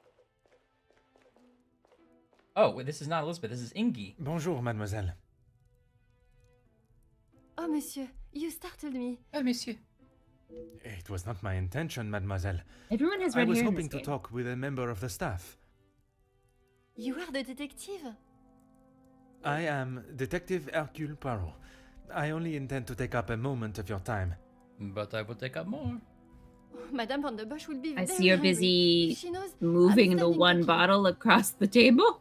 Oh, wait, this is not Elizabeth. This is Ingi. Bonjour, mademoiselle. Oh, monsieur, you startled me. Oh, monsieur. It was not my intention, mademoiselle. Everyone has red I was hair in hoping this to game. talk with a member of the staff. You are the detective? I am Detective Hercule Poirot. I only intend to take up a moment of your time. But I will take up more. Madame Van der Bosch will be I very see you're angry. busy She knows moving I'm the standing one talking. bottle across the table.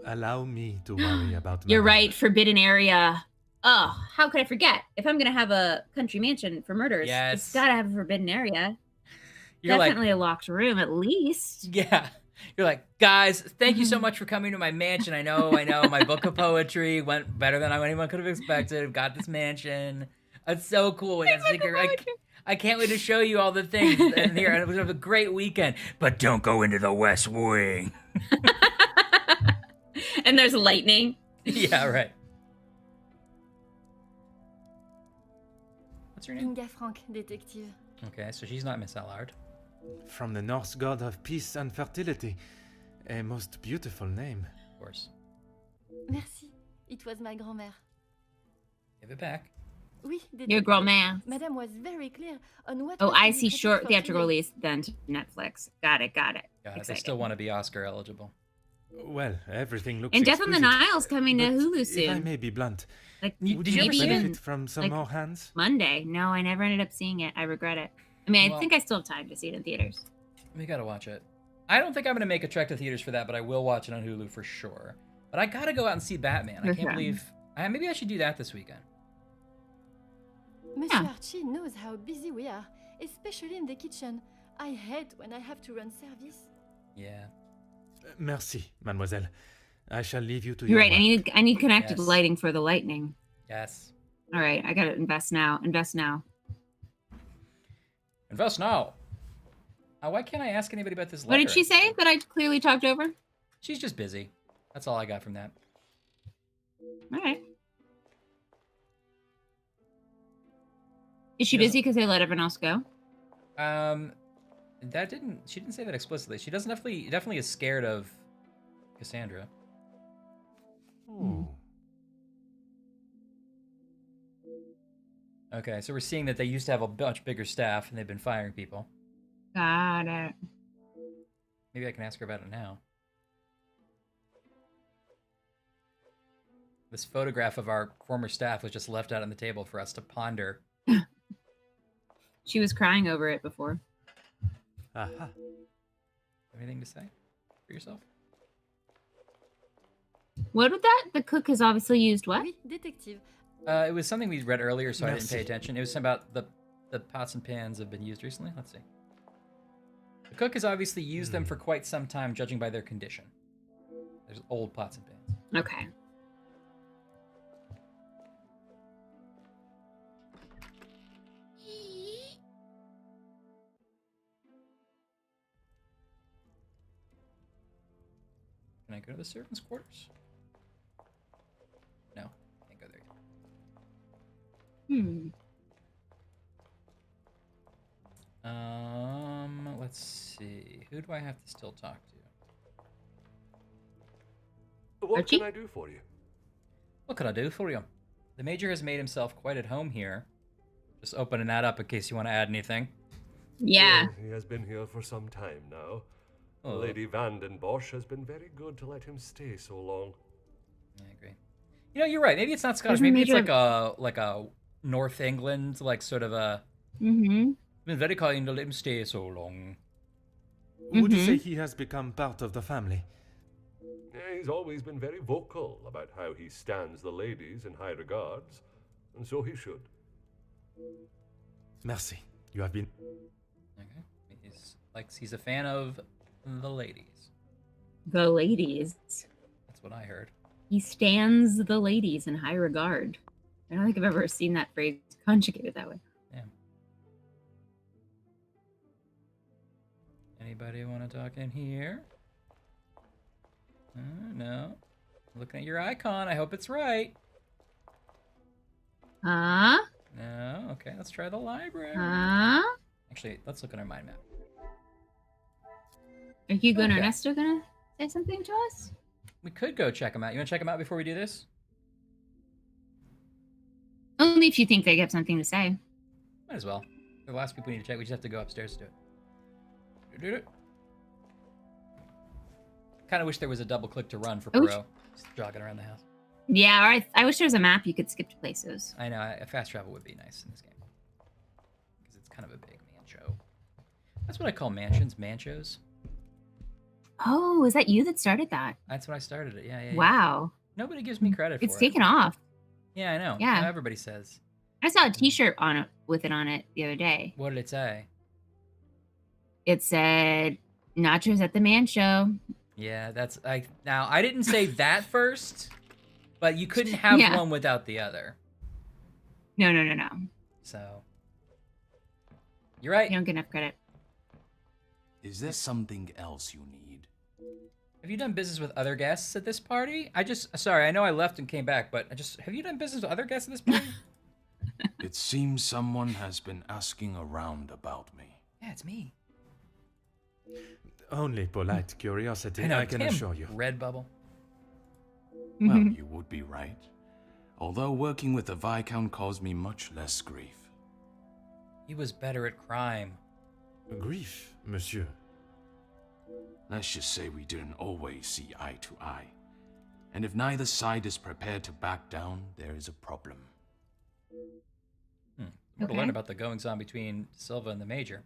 Allow me to worry about You're Madame. right, forbidden area. Oh, how could I forget? If I'm gonna have a country mansion for murders, it's gotta have a forbidden area. You're Definitely a locked room, at least. Yeah. You're like, guys, thank you so much for coming to my mansion. I know, my book of poetry went better than anyone could have expected. I've got this mansion. It's so cool. We got secret. I can't wait to show you all the things in here. And it was a great weekend. But don't go into the West Wing. And there's lightning. Yeah, right. What's her name? Inga Frank, detective. Okay, so she's not Miss Allard. From the Norse god of peace and fertility. A most beautiful name. Of course. Merci. It was my grand-mère. Give it back. Oui, Your grand-mère. Madame was very clear on what. Oh, was to I be see. protected Short for theatrical today. release, then to Netflix. Got it. Got it. They Exciting. still want to be Oscar eligible. Well, everything looks And Death on the exquisite. Nile's coming to But Hulu If I soon. may be blunt, Like, would did you ever you see it? benefit from some like, more hands? Monday. No, I never ended up seeing it. I regret it. I mean, I Well- think I still have time to see it in theaters. We gotta watch it. I don't think I'm gonna make a trek to theaters for that, but I will watch it on Hulu for sure. But I gotta go out and see Batman. I Okay. can't believe. Maybe I should do that this weekend. Monsieur Archie knows how busy we are, especially in the kitchen. I hate when I have to run service. Yeah. Merci, mademoiselle. I shall leave you to You're your right. work. I need connected Yes. lighting for the lightning. Yes. All right, I gotta invest now. Invest now. Invest now. Why can't I ask anybody about this What letter? did she say that I clearly talked over? She's just busy. That's all I got from that. All right. Is she Yes. busy because they let everyone else go? She didn't say that explicitly. She doesn't definitely is scared of Cassandra. Oh. Okay, so we're seeing that they used to have a much bigger staff and they've been firing people. Got it. Maybe I can ask her about it now. This photograph of our former staff was just left out on the table for us to ponder. She was crying over it before. Aha. Anything to say for yourself? What with that? The cook has obviously used what? Oui, detective. It was something we read earlier, so I didn't pay Merci. attention. It was something about the pots and pans have been used recently. Let's see. The cook has obviously used them for quite some time, judging by their condition. There's old pots and pans. Okay. Can I go to the servants' quarters? No, can't go there yet. Let's see. Who do I have to still talk to? What can I do for you? What can I do for you? The Major has made himself quite at home here. Just opening that up in case you want to add anything. Yeah. Well, he has been here for some time now. Oh. Lady Vandenbosch has been very good to let him stay so long. I agree. You know, you're right. Maybe it's not Scottish. Maybe it's like a North England, like sort of a. Mm-hmm. Been very kind to let him stay so long. Would you say he has become part of the family? He's always been very vocal about how he stands the ladies in high regards, and so he should. Merci. You have been. Okay. He's a fan of the ladies. The ladies. That's what I heard. He stands the ladies in high regard. I don't think I've ever seen that phrase conjugated that way. Yeah. Anybody want to talk in here? No. Looking at your icon. I hope it's right. Huh? No. Okay, let's try the library. Huh? Actually, let's look at our mind map. Are Hugo and Ernesto gonna say something to us? We could go check them out. You want to check them out before we do this? Only if you think they have something to say. Might as well. The last people we need to check. We just have to go upstairs to do it. Kind of wish there was a double click to run for Poirot. Just jogging around the house. Yeah, or I wish there was a map you could skip to places. I know. A fast travel would be nice in this game. Because it's kind of a big mancho. That's what I call mansions. Manchos. Oh, is that you that started that? That's when I started it. Yeah. Wow. Nobody gives me credit for it. It's taken off. Yeah, I know. Yeah. Everybody says. I saw a t-shirt on it with it on it the other day. What did it say? It said nachos at the man show. Yeah, now I didn't say that first, but you couldn't have one without the other. No. So you're right. You don't get enough credit. Is there something else you need? Have you done business with other guests at this party? Sorry, I know I left and came back, but have you done business with other guests at this party? It seems someone has been asking around about me. Yeah, it's me. Only polite curiosity, I can assure you. Redbubble. Well, you would be right. Although working with the Viscount caused me much less grief. He was better at crime. Grief, monsieur? Let's just say we didn't always see eye to eye. And if neither side is prepared to back down, there is a problem. We're to learn about the goings-on between Silva and the Major.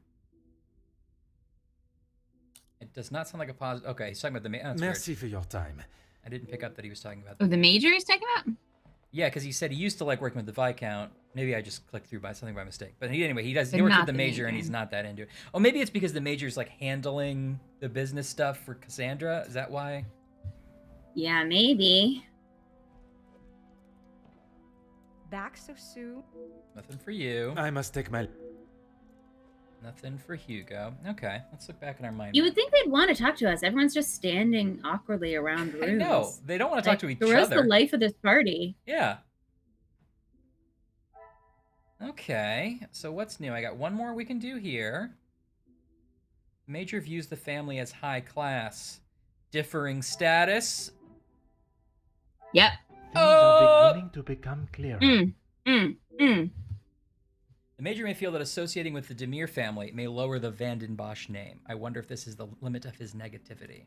It does not sound like a positive. Okay, he's talking about the Major. Merci for your time. I didn't pick up that he was talking about. Oh, the Major he's talking about? Yeah, because he said he used to like working with the Viscount. Maybe I just clicked through something by mistake. But he works with the Major and he's not that into it. Oh, maybe it's because the Major's like handling the business stuff for Cassandra. Is that why? Yeah, maybe. Back so soon? Nothing for you. I must take my... Nothing for Hugo. Okay, let's look back in our mind. You would think they'd want to talk to us. Everyone's just standing awkwardly around rooms. I know. They don't want to talk to each other. Where's the life of this party? Yeah. Okay, so what's new? I got one more we can do here. Major views the family as high class. Differing status. Yep. Things are beginning to become clearer. The Major may feel that associating with the Demir family may lower the Vandenbosch name. I wonder if this is the limit of his negativity.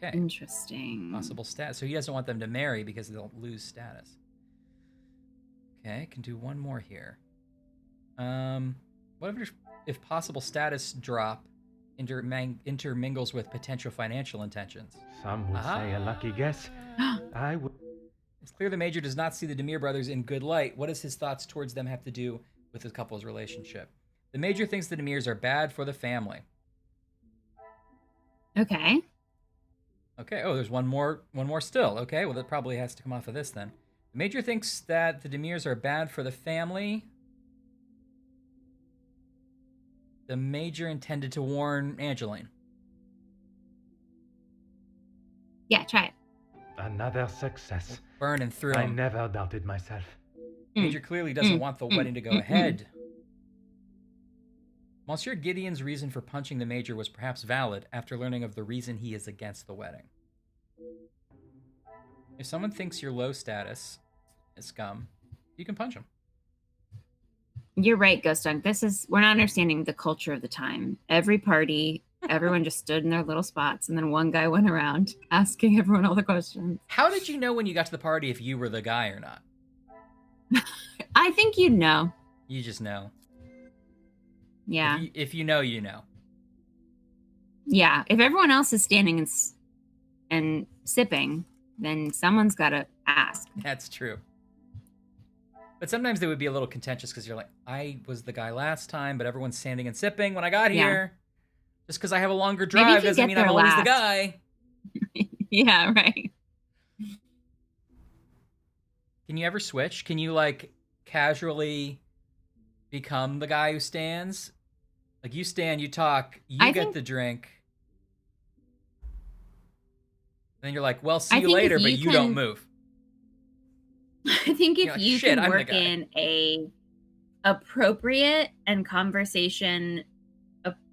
Okay. Interesting. Possible status. So he doesn't want them to marry because they'll lose status. Okay, can do one more here. What if possible status drop intermingles with potential financial intentions? Some would say a lucky guess. I would... It's clear the Major does not see the Demir brothers in good light. What does his thoughts towards them have to do with the couple's relationship? The Major thinks the Demirs are bad for the family. Okay. Okay. Oh, there's one more still. Okay. Well, that probably has to come off of this then. The Major thinks that the Demirs are bad for the family. The Major intended to warn Angeline. Yeah, try it. Another success. Burning through I him. never doubted myself. Major clearly doesn't want the wedding to go ahead. Monsieur Gideon's reason for punching the Major was perhaps valid after learning of the reason he is against the wedding. If someone thinks you're low status, scum, you can punch him. You're right, Ghost Dunk. We're not understanding the culture of the time. Every party, everyone just stood in their little spots, and then one guy went around asking everyone all the questions. How did you know when you got to the party if you were the guy or not? I think you'd know. You just know. Yeah. If you know, you know. Yeah. If everyone else is standing and sipping, then someone's got to ask. That's true. But sometimes they would be a little contentious because you're like, I was the guy last time, but everyone's standing and sipping when I got here. Just because I have a longer drive doesn't mean I'm always the guy. Yeah, right. Can you ever switch? Can you, like, casually become the guy who stands? Like, you stand, you talk, you get the drink. Then you're like, well, see you later, but you don't move. I think if like, you "Shit, can I'm the work guy." in a appropriate and conversation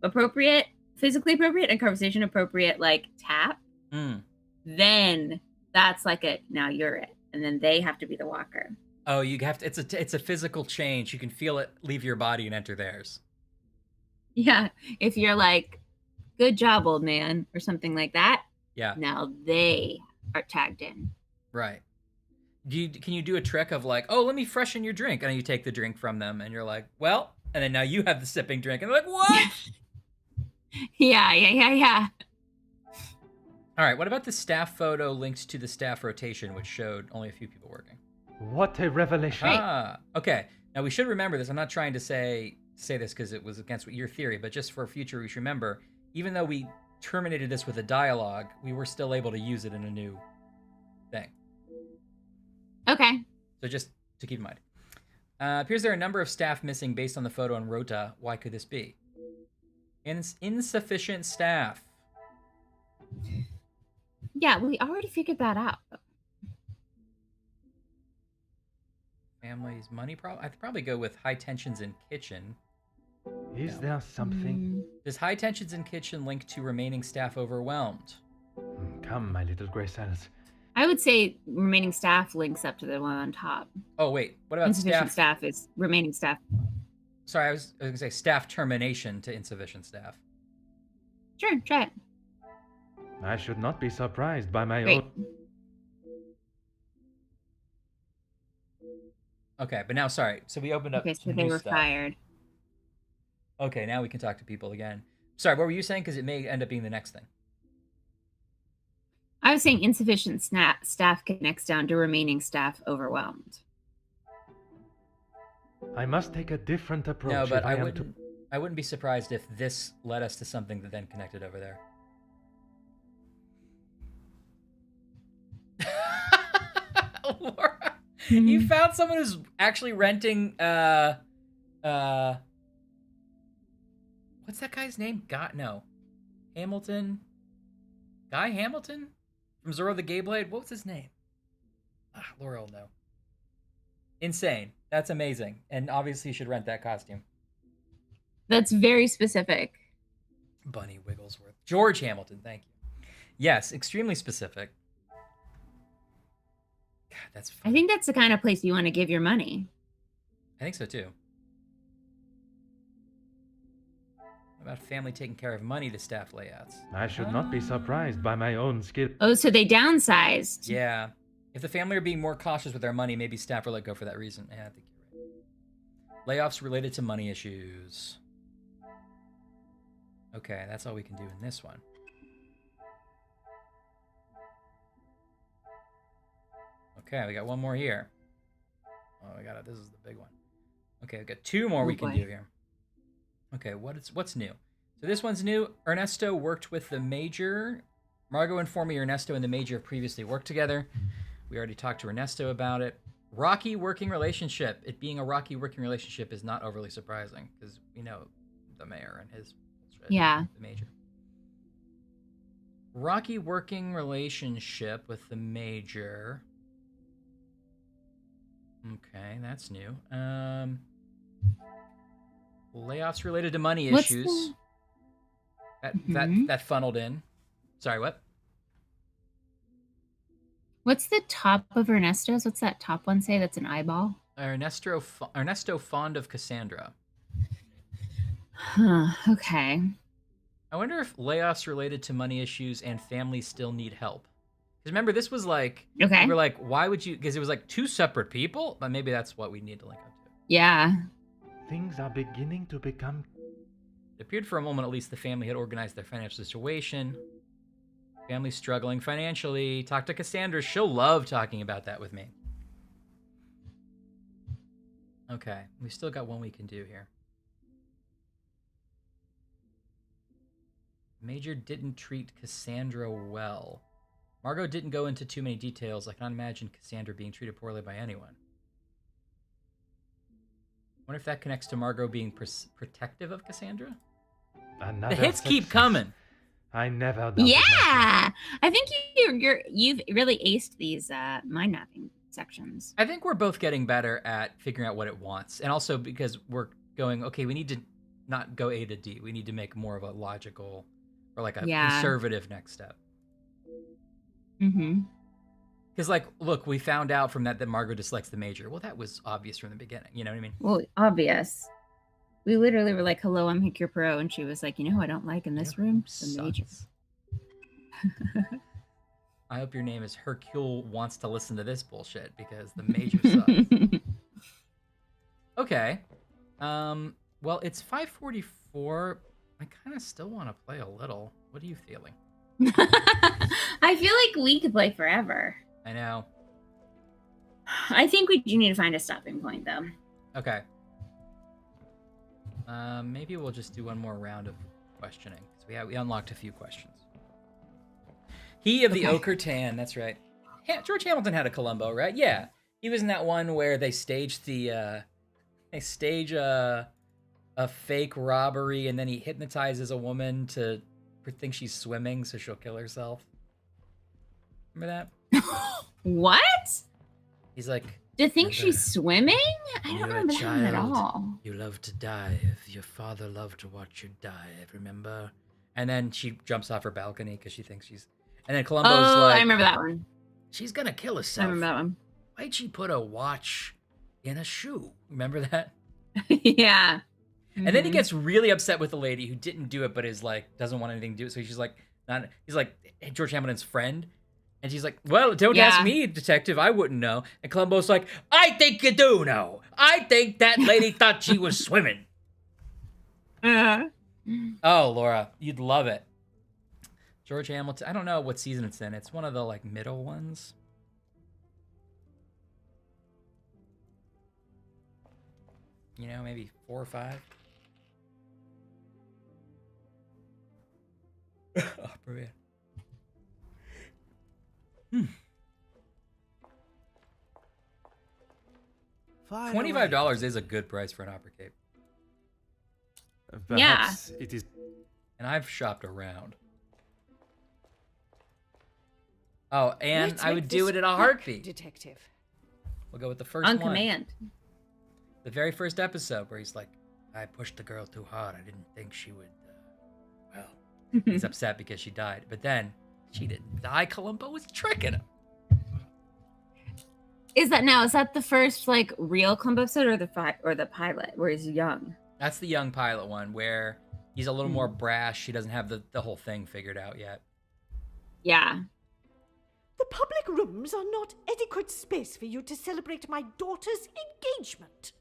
appropriate, physically appropriate and conversation appropriate, like tap, then that's like now you're it. And then they have to be the walker. Oh, you have to, it's a physical change. You can feel it leave your body and enter theirs. Yeah. If you're like, good job, old man, or something like that. Yeah. Now they are tagged in. Right. Can you do a trick of like, oh, let me freshen your drink, and then you take the drink from them, and you're like, well, and then now you have the sipping drink, and they're like, what? Yeah. All right. What about the staff photo linked to the staff rotation, which showed only a few people working? What a revelation! Okay. Now we should remember this. I'm not trying to say this because it was against your theory, but just for future, we should remember, even though we terminated this with a dialogue, we were still able to use it in a new thing. Okay. So just to keep in mind. Appears there are a number of staff missing based on the photo on Rota. Why could this be? Insufficient staff. Yeah, we already figured that out. Family's money problem? I'd probably go with high tensions in kitchen. Is there something? Does high tensions in kitchen link to remaining staff overwhelmed? Come, my little gray cells. I would say remaining staff links up to the one on top. Oh, wait. What about insufficient staff is remaining staff. Sorry, I was going to say staff termination to insufficient staff. Sure, try it. I should not be surprised by my own. Okay, but now, sorry. So we opened up. Okay, so they were fired. Okay, now we can talk to people again. Sorry, what were you saying? Because it may end up being the next thing. I was saying insufficient staff connects down to remaining staff overwhelmed. I must take a different approach. No, but I wouldn't be surprised if this led us to something that then connected over there. Laura, you found someone who's actually renting what's that guy's name? Hamilton? Guy Hamilton? From Zorro the Gayblade? What was his name? Laura will know. Insane. That's amazing. And obviously you should rent that costume. That's very specific. Bunny Wigglesworth. George Hamilton, thank you. Yes, extremely specific. God, that's fun. I think that's the kind of place you want to give your money. I think so too. What about family taking care of money to staff layouts? I should not be surprised by my own skill. Oh, so they downsized. Yeah. If the family are being more cautious with their money, maybe staff are let go for that reason. Yeah, I think you're right. Layoffs related to money issues. Okay, that's all we can do in this one. Okay, we got one more here. Oh, we got it. This is the big one. Okay, we got 2 more we can do here. Okay, what's new? So this one's new. Ernesto worked with the Major. Margot informed me Ernesto and the Major have previously worked together. We already talked to Ernesto about it. Rocky working relationship. It being a rocky working relationship is not overly surprising because we know the mayor and his the Major. Rocky working relationship with the Major. Okay, that's new. Layoffs related to money issues. That funneled in. Sorry, what? What's the top of Ernesto's? What's that top one say? That's an eyeball. Ernesto fond of Cassandra. Huh. Okay. I wonder if layoffs related to money issues and families still need help. Because remember, this was like, okay. We were like, why would you? Because it was like 2 separate people. But maybe that's what we need to link up to. Yeah. Things are beginning to become. It appeared for a moment, at least, the family had organized their financial situation. Family struggling financially. Talk to Cassandra. She'll love talking about that with me. Okay, we still got one we can do here. Major didn't treat Cassandra well. Margot didn't go into too many details. I can't imagine Cassandra being treated poorly by anyone. Wonder if that connects to Margot being protective of Cassandra? Another the hits keep coming. I never doubted Yeah, I think you've really aced these mind mapping sections. I think we're both getting better at figuring out what it wants, and also because we're going, okay, we need to not go A to D. We need to make more of a logical or like a conservative next step. Mm-hmm. Because, like, look, we found out from that Margot dislikes the Major. Well, that was obvious from the beginning. You know what I mean? Well, obvious. We literally were like, hello, I'm Hercule Poirot. And she was like, you know who I don't like in this room? The Major. I hope your name is Hercule wants to listen to this bullshit because the Major sucks. Okay. Well, it's 5:44. I kind of still want to play a little. What are you feeling? I feel like we could play forever. I know. I think we do need to find a stopping point, though. Okay. Maybe we'll just do one more round of questioning. So we unlocked a few questions. He of the Ochre Tan, that's right. George Hamilton had a Columbo, right? Yeah. He was in that one where they staged a fake robbery and then he hypnotizes a woman to think she's swimming so she'll kill herself. Remember that? What? He's like, to think she's swimming? I don't remember that at all. You love to dive. Your father loved to watch you dive, remember? And then she jumps off her balcony because she thinks she's... And then Columbo's like... I remember that one. She's going to kill herself. I remember that one. Why'd she put a watch in a shoe? Remember that? Yeah. And then he gets really upset with the lady who didn't do it, but is like, doesn't want anything to do it. So she's like, he's like George Hamilton's friend. And she's like, well, don't ask me, detective. I wouldn't know. And Columbo's like, I think you do know. I think that lady thought she was swimming. Oh, Laura, you'd love it. George Hamilton. I don't know what season it's in. It's one of the like middle ones. You know, maybe 4 or 5. Oh, brilliant. $25 is a good price for an opera cape. Perhaps it is. And I've shopped around. Oh, and I would do it in a heartbeat. Detective. We'll go with the first on one. command. The very first episode where he's like, I pushed the girl too hard. I didn't think she would. He's upset because she died. But then she didn't die. Columbo was tricking him. Is that the first like real Columbo episode or the pilot where he's young? That's the young pilot one where he's a little more brash. He doesn't have the whole thing figured out yet. Yeah. The public rooms are not adequate space for you to celebrate my daughter's engagement.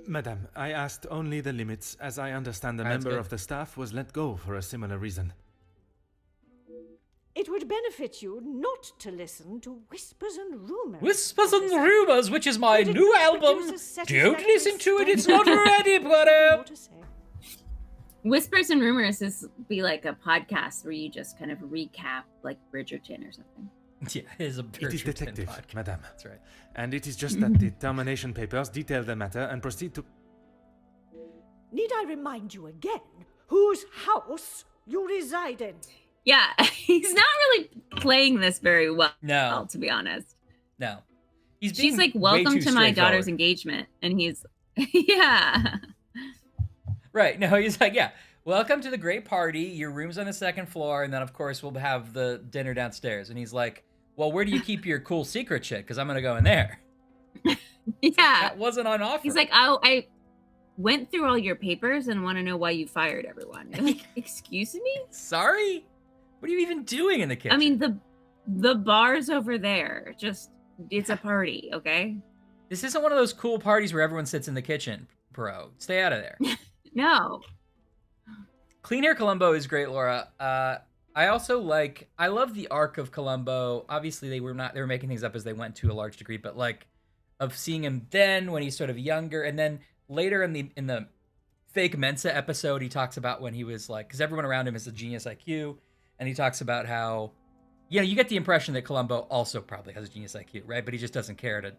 Madam, I asked only the limits, as I understand a member of the staff was let go for a similar reason. It would benefit you not to listen to whispers and rumors. Whispers and Rumors, which is my new album. Don't listen to it, it's not ready, Poirot. Whispers and Rumors is be like a podcast where you just kind of recap like Bridgerton or something. Yeah, it is a It is detective, podcast. madame. That's right. And it is just that the termination papers detail the matter and proceed to... Need I remind you again whose house you reside in? Yeah, he's not really playing this very well, No. to be honest. No. She's like, welcome to my daughter's engagement. And he's, yeah. Right. No, he's like, yeah, welcome to the great party. Your room's on the second floor. And then, of course, we'll have the dinner downstairs. And he's like, well, where do you keep your cool secret shit? Because I'm going to go in there. Yeah. That wasn't on offer. He's like, I went through all your papers and want to know why you fired everyone. You're like, excuse me? Sorry? What are you even doing in the kitchen? I mean, the bar's over there. Just, it's a party, okay? This isn't one of those cool parties where everyone sits in the kitchen, Poirot. Stay out of there. No. Clean Hair Columbo is great, Laura. I love the arc of Columbo. Obviously, they were making things up as they went to a large degree, but like of seeing him then when he's sort of younger, and then later in the fake Mensa episode, he talks about when he was like, because everyone around him is a genius IQ, and he talks about how, you get the impression that Columbo also probably has a genius IQ, right? But he just doesn't care to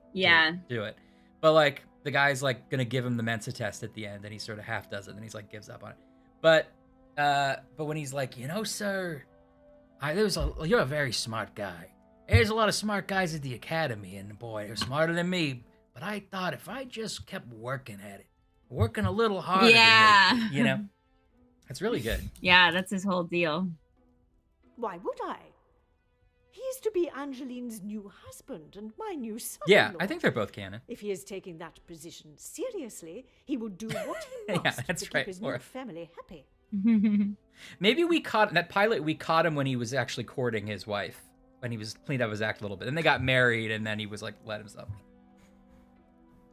do it. But like the guy's like gonna give him the Mensa test at the end, and he sort of half does it, and then he's like gives up on it. But when he's like, sir, you're a very smart guy. There's a lot of smart guys at the academy, and boy, they're smarter than me. But I thought if I just kept working at it, working a little harder, than me, that's really good. Yeah, that's his whole deal. Why would I? He is to be Angeline's new husband and my new son. Yeah, I think they're both canon. If he is taking that position seriously, he will do what he must Yeah, that's to right, keep his Laura. new family happy. Maybe we caught him when he was actually courting his wife, when he was cleaned up his act a little bit. Then they got married, and then he was like, let himself.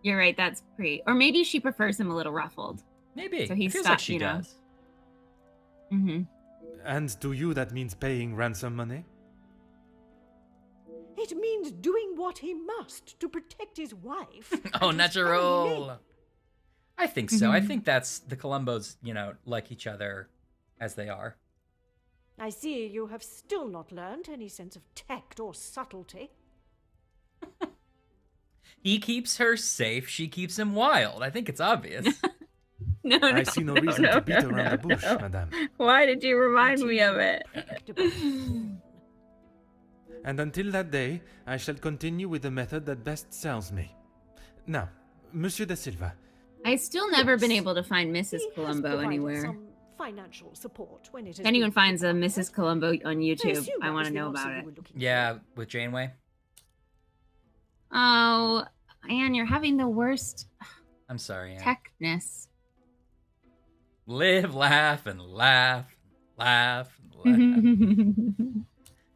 You're right, that's or maybe she prefers him a little ruffled. Maybe. So he It feels stopped, like she does. Mm-hmm. And to you that means paying ransom money? It means doing what he must to protect his wife. Oh, and his family name. natural. I think so. I think that's the Columbos, like each other as they are. I see you have still not learned any sense of tact or subtlety. He keeps her safe. She keeps him wild. I think it's obvious. No, I see no reason to beat around the bush, madame. Why did you remind me of it? And until that day, I shall continue with the method that best serves me. Now, Monsieur de Silva. I've still never been able to find Mrs. He has Columbo provided anywhere. some financial support when it If has anyone been finds a required. Mrs. Columbo on YouTube, assume I that want was to the know answer about you it. were looking Yeah, with Janeway. Oh, Anne, you're having the worst I'm sorry, Anne. techness. Live, laugh, and laugh, laugh, and laugh.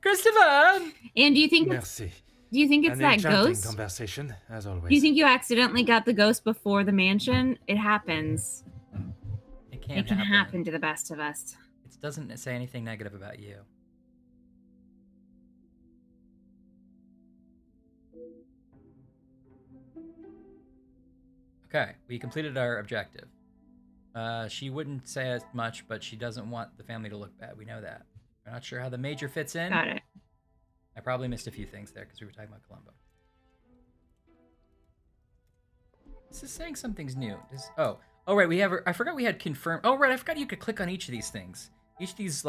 Christopher! And do you think Merci. it's An that enchanting ghost? conversation, as always. Do you think you accidentally got the ghost before the mansion? It happens. It can It can happen to the best of us. It doesn't say anything negative about you. Okay, we completed our objective. She wouldn't say as much, but she doesn't want the family to look bad. We know that. We're not sure how the major fits in. Got it. I probably missed a few things there because we were talking about Columbo. This is saying something's new. Oh, right. We have. I forgot we had confirmed. Oh, right. I forgot you could click on each of these things. Each of these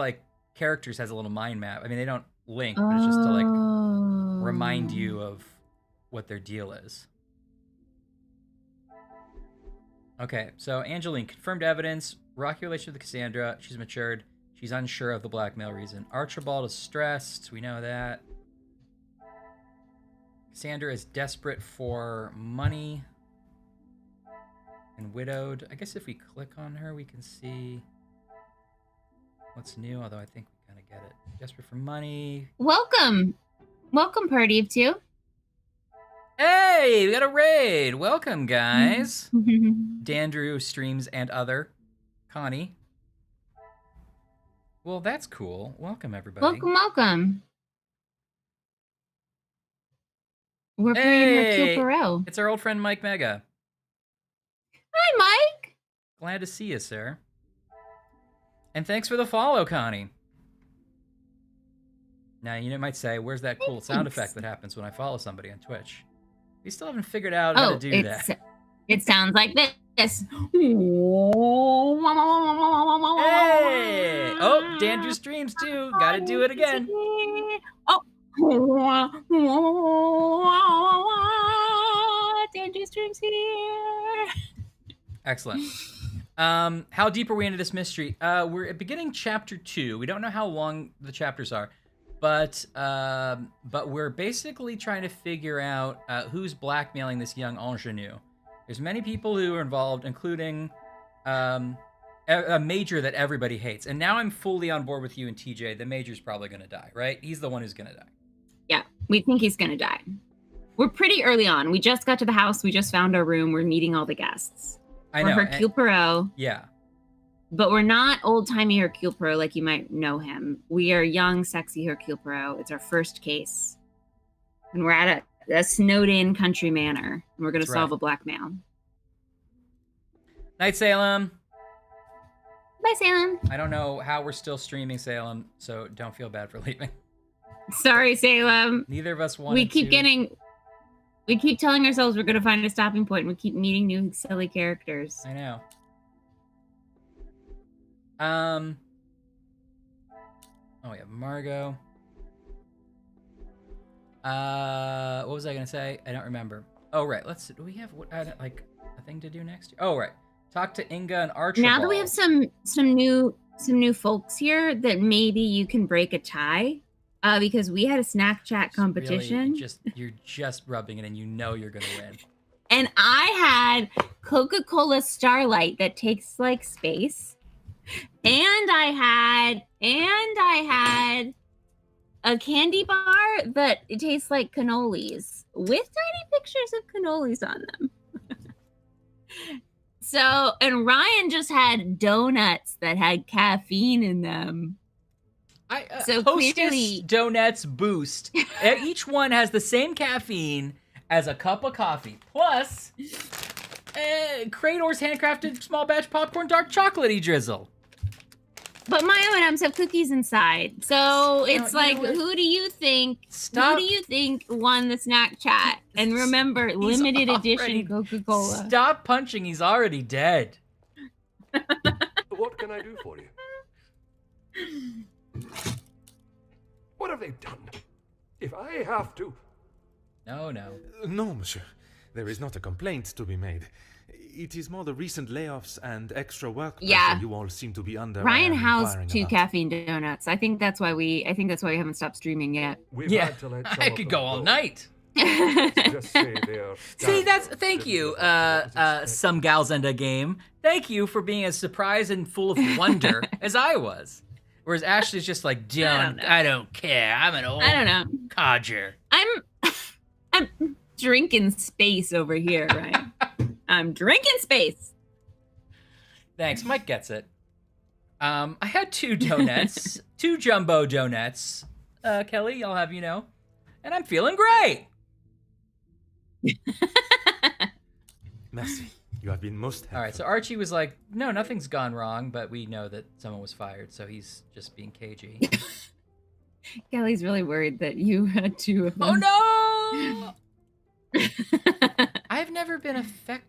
characters has a little mind map. I mean, they don't link, but it's just to remind you of what their deal is. Okay, so Angeline, confirmed evidence. Rocky relation with Cassandra. She's matured. She's unsure of the blackmail reason. Archibald is stressed. We know that. Cassandra is desperate for money. And widowed. I guess if we click on her, we can see what's new, although I think we kind of get it. Desperate for money. Welcome, party of two. Hey, we got a raid. Welcome, guys. Dandrew streams and other. Connie. Well, that's cool. Welcome, everybody. Welcome. We're playing Hercule Poirot. It's our old friend Mike Mega. Hi, Mike. Glad to see you, sir. And thanks for the follow, Connie. Now, you might say, where's that cool sound effect that happens when I follow somebody on Twitch? We still haven't figured out how to do that. It sounds like this. Hey! Oh, Dandrew streams too. Gotta do it again. Oh. Dandrew streams here. Excellent. How deep are we into this mystery? We're at beginning chapter 2. We don't know how long the chapters are, but we're basically trying to figure out who's blackmailing this young ingenue. There's many people who are involved, including a major that everybody hates. And now I'm fully on board with you and TJ. The major's probably going to die, right? He's the one who's going to die. Yeah, we think he's going to die. We're pretty early on. We just got to the house. We just found our room. We're meeting all the guests. I know. We're Hercule Poirot. Yeah. But we're not old-timey Hercule Poirot like you might know him. We are young, sexy Hercule Poirot. It's our first case. And we're at a snowed-in country manor. And we're going to solve a blackmail. Night, Salem. Bye, Salem. I don't know how we're still streaming, Salem, so don't feel bad for leaving. Sorry, Salem. Neither of us wanted We keep telling ourselves we're going to find a stopping point, and we keep meeting new silly characters. I know. Oh, yeah, Margot. What was I going to say? I don't remember. Oh, right. Do we have like a thing to do next? Oh, right. Talk to Inga and Archibald. Now that we have some new folks here, that maybe you can break a tie, because we had a snack chat competition. Really, you're just rubbing it in. You know you're gonna win. And I had Coca-Cola Starlight that tastes like space, and I had a candy bar that it tastes like cannolis with tiny pictures of cannolis on them. So, and Ryan just had donuts that had caffeine in them. So Hostess Donuts Boost. Each one has the same caffeine as a cup of coffee. Plus, Krator's handcrafted small batch popcorn dark chocolatey drizzle. But my M&Ms have cookies inside. So it's who do you think won the snack chat? And remember, limited edition Coca-Cola. Stop punching, he's already dead. What can I do for you? What have they done? If I have to... No. No, monsieur. There is not a complaint to be made. It is more the recent layoffs and extra work pressure you all seem to be under. Ryan housed 2 caffeine donuts. I think that's why we haven't stopped streaming yet. I could go all night. Just say they are. See, thank you, some gals and a game. Thank you for being as surprised and full of wonder as I was. Whereas Ashley's just like, I don't care. I'm an old codger. I'm drinking space over here, right? I'm drinking space. Thanks. Mike gets it. I had 2 donuts, 2 jumbo donuts. Kelly, I'll have you know. And I'm feeling great. Merci. You have been most helpful. All right, so Archie was like, no, nothing's gone wrong, but we know that someone was fired, so he's just being cagey. Kelly's really worried that you had 2 of them. Oh, no! I've never been affected.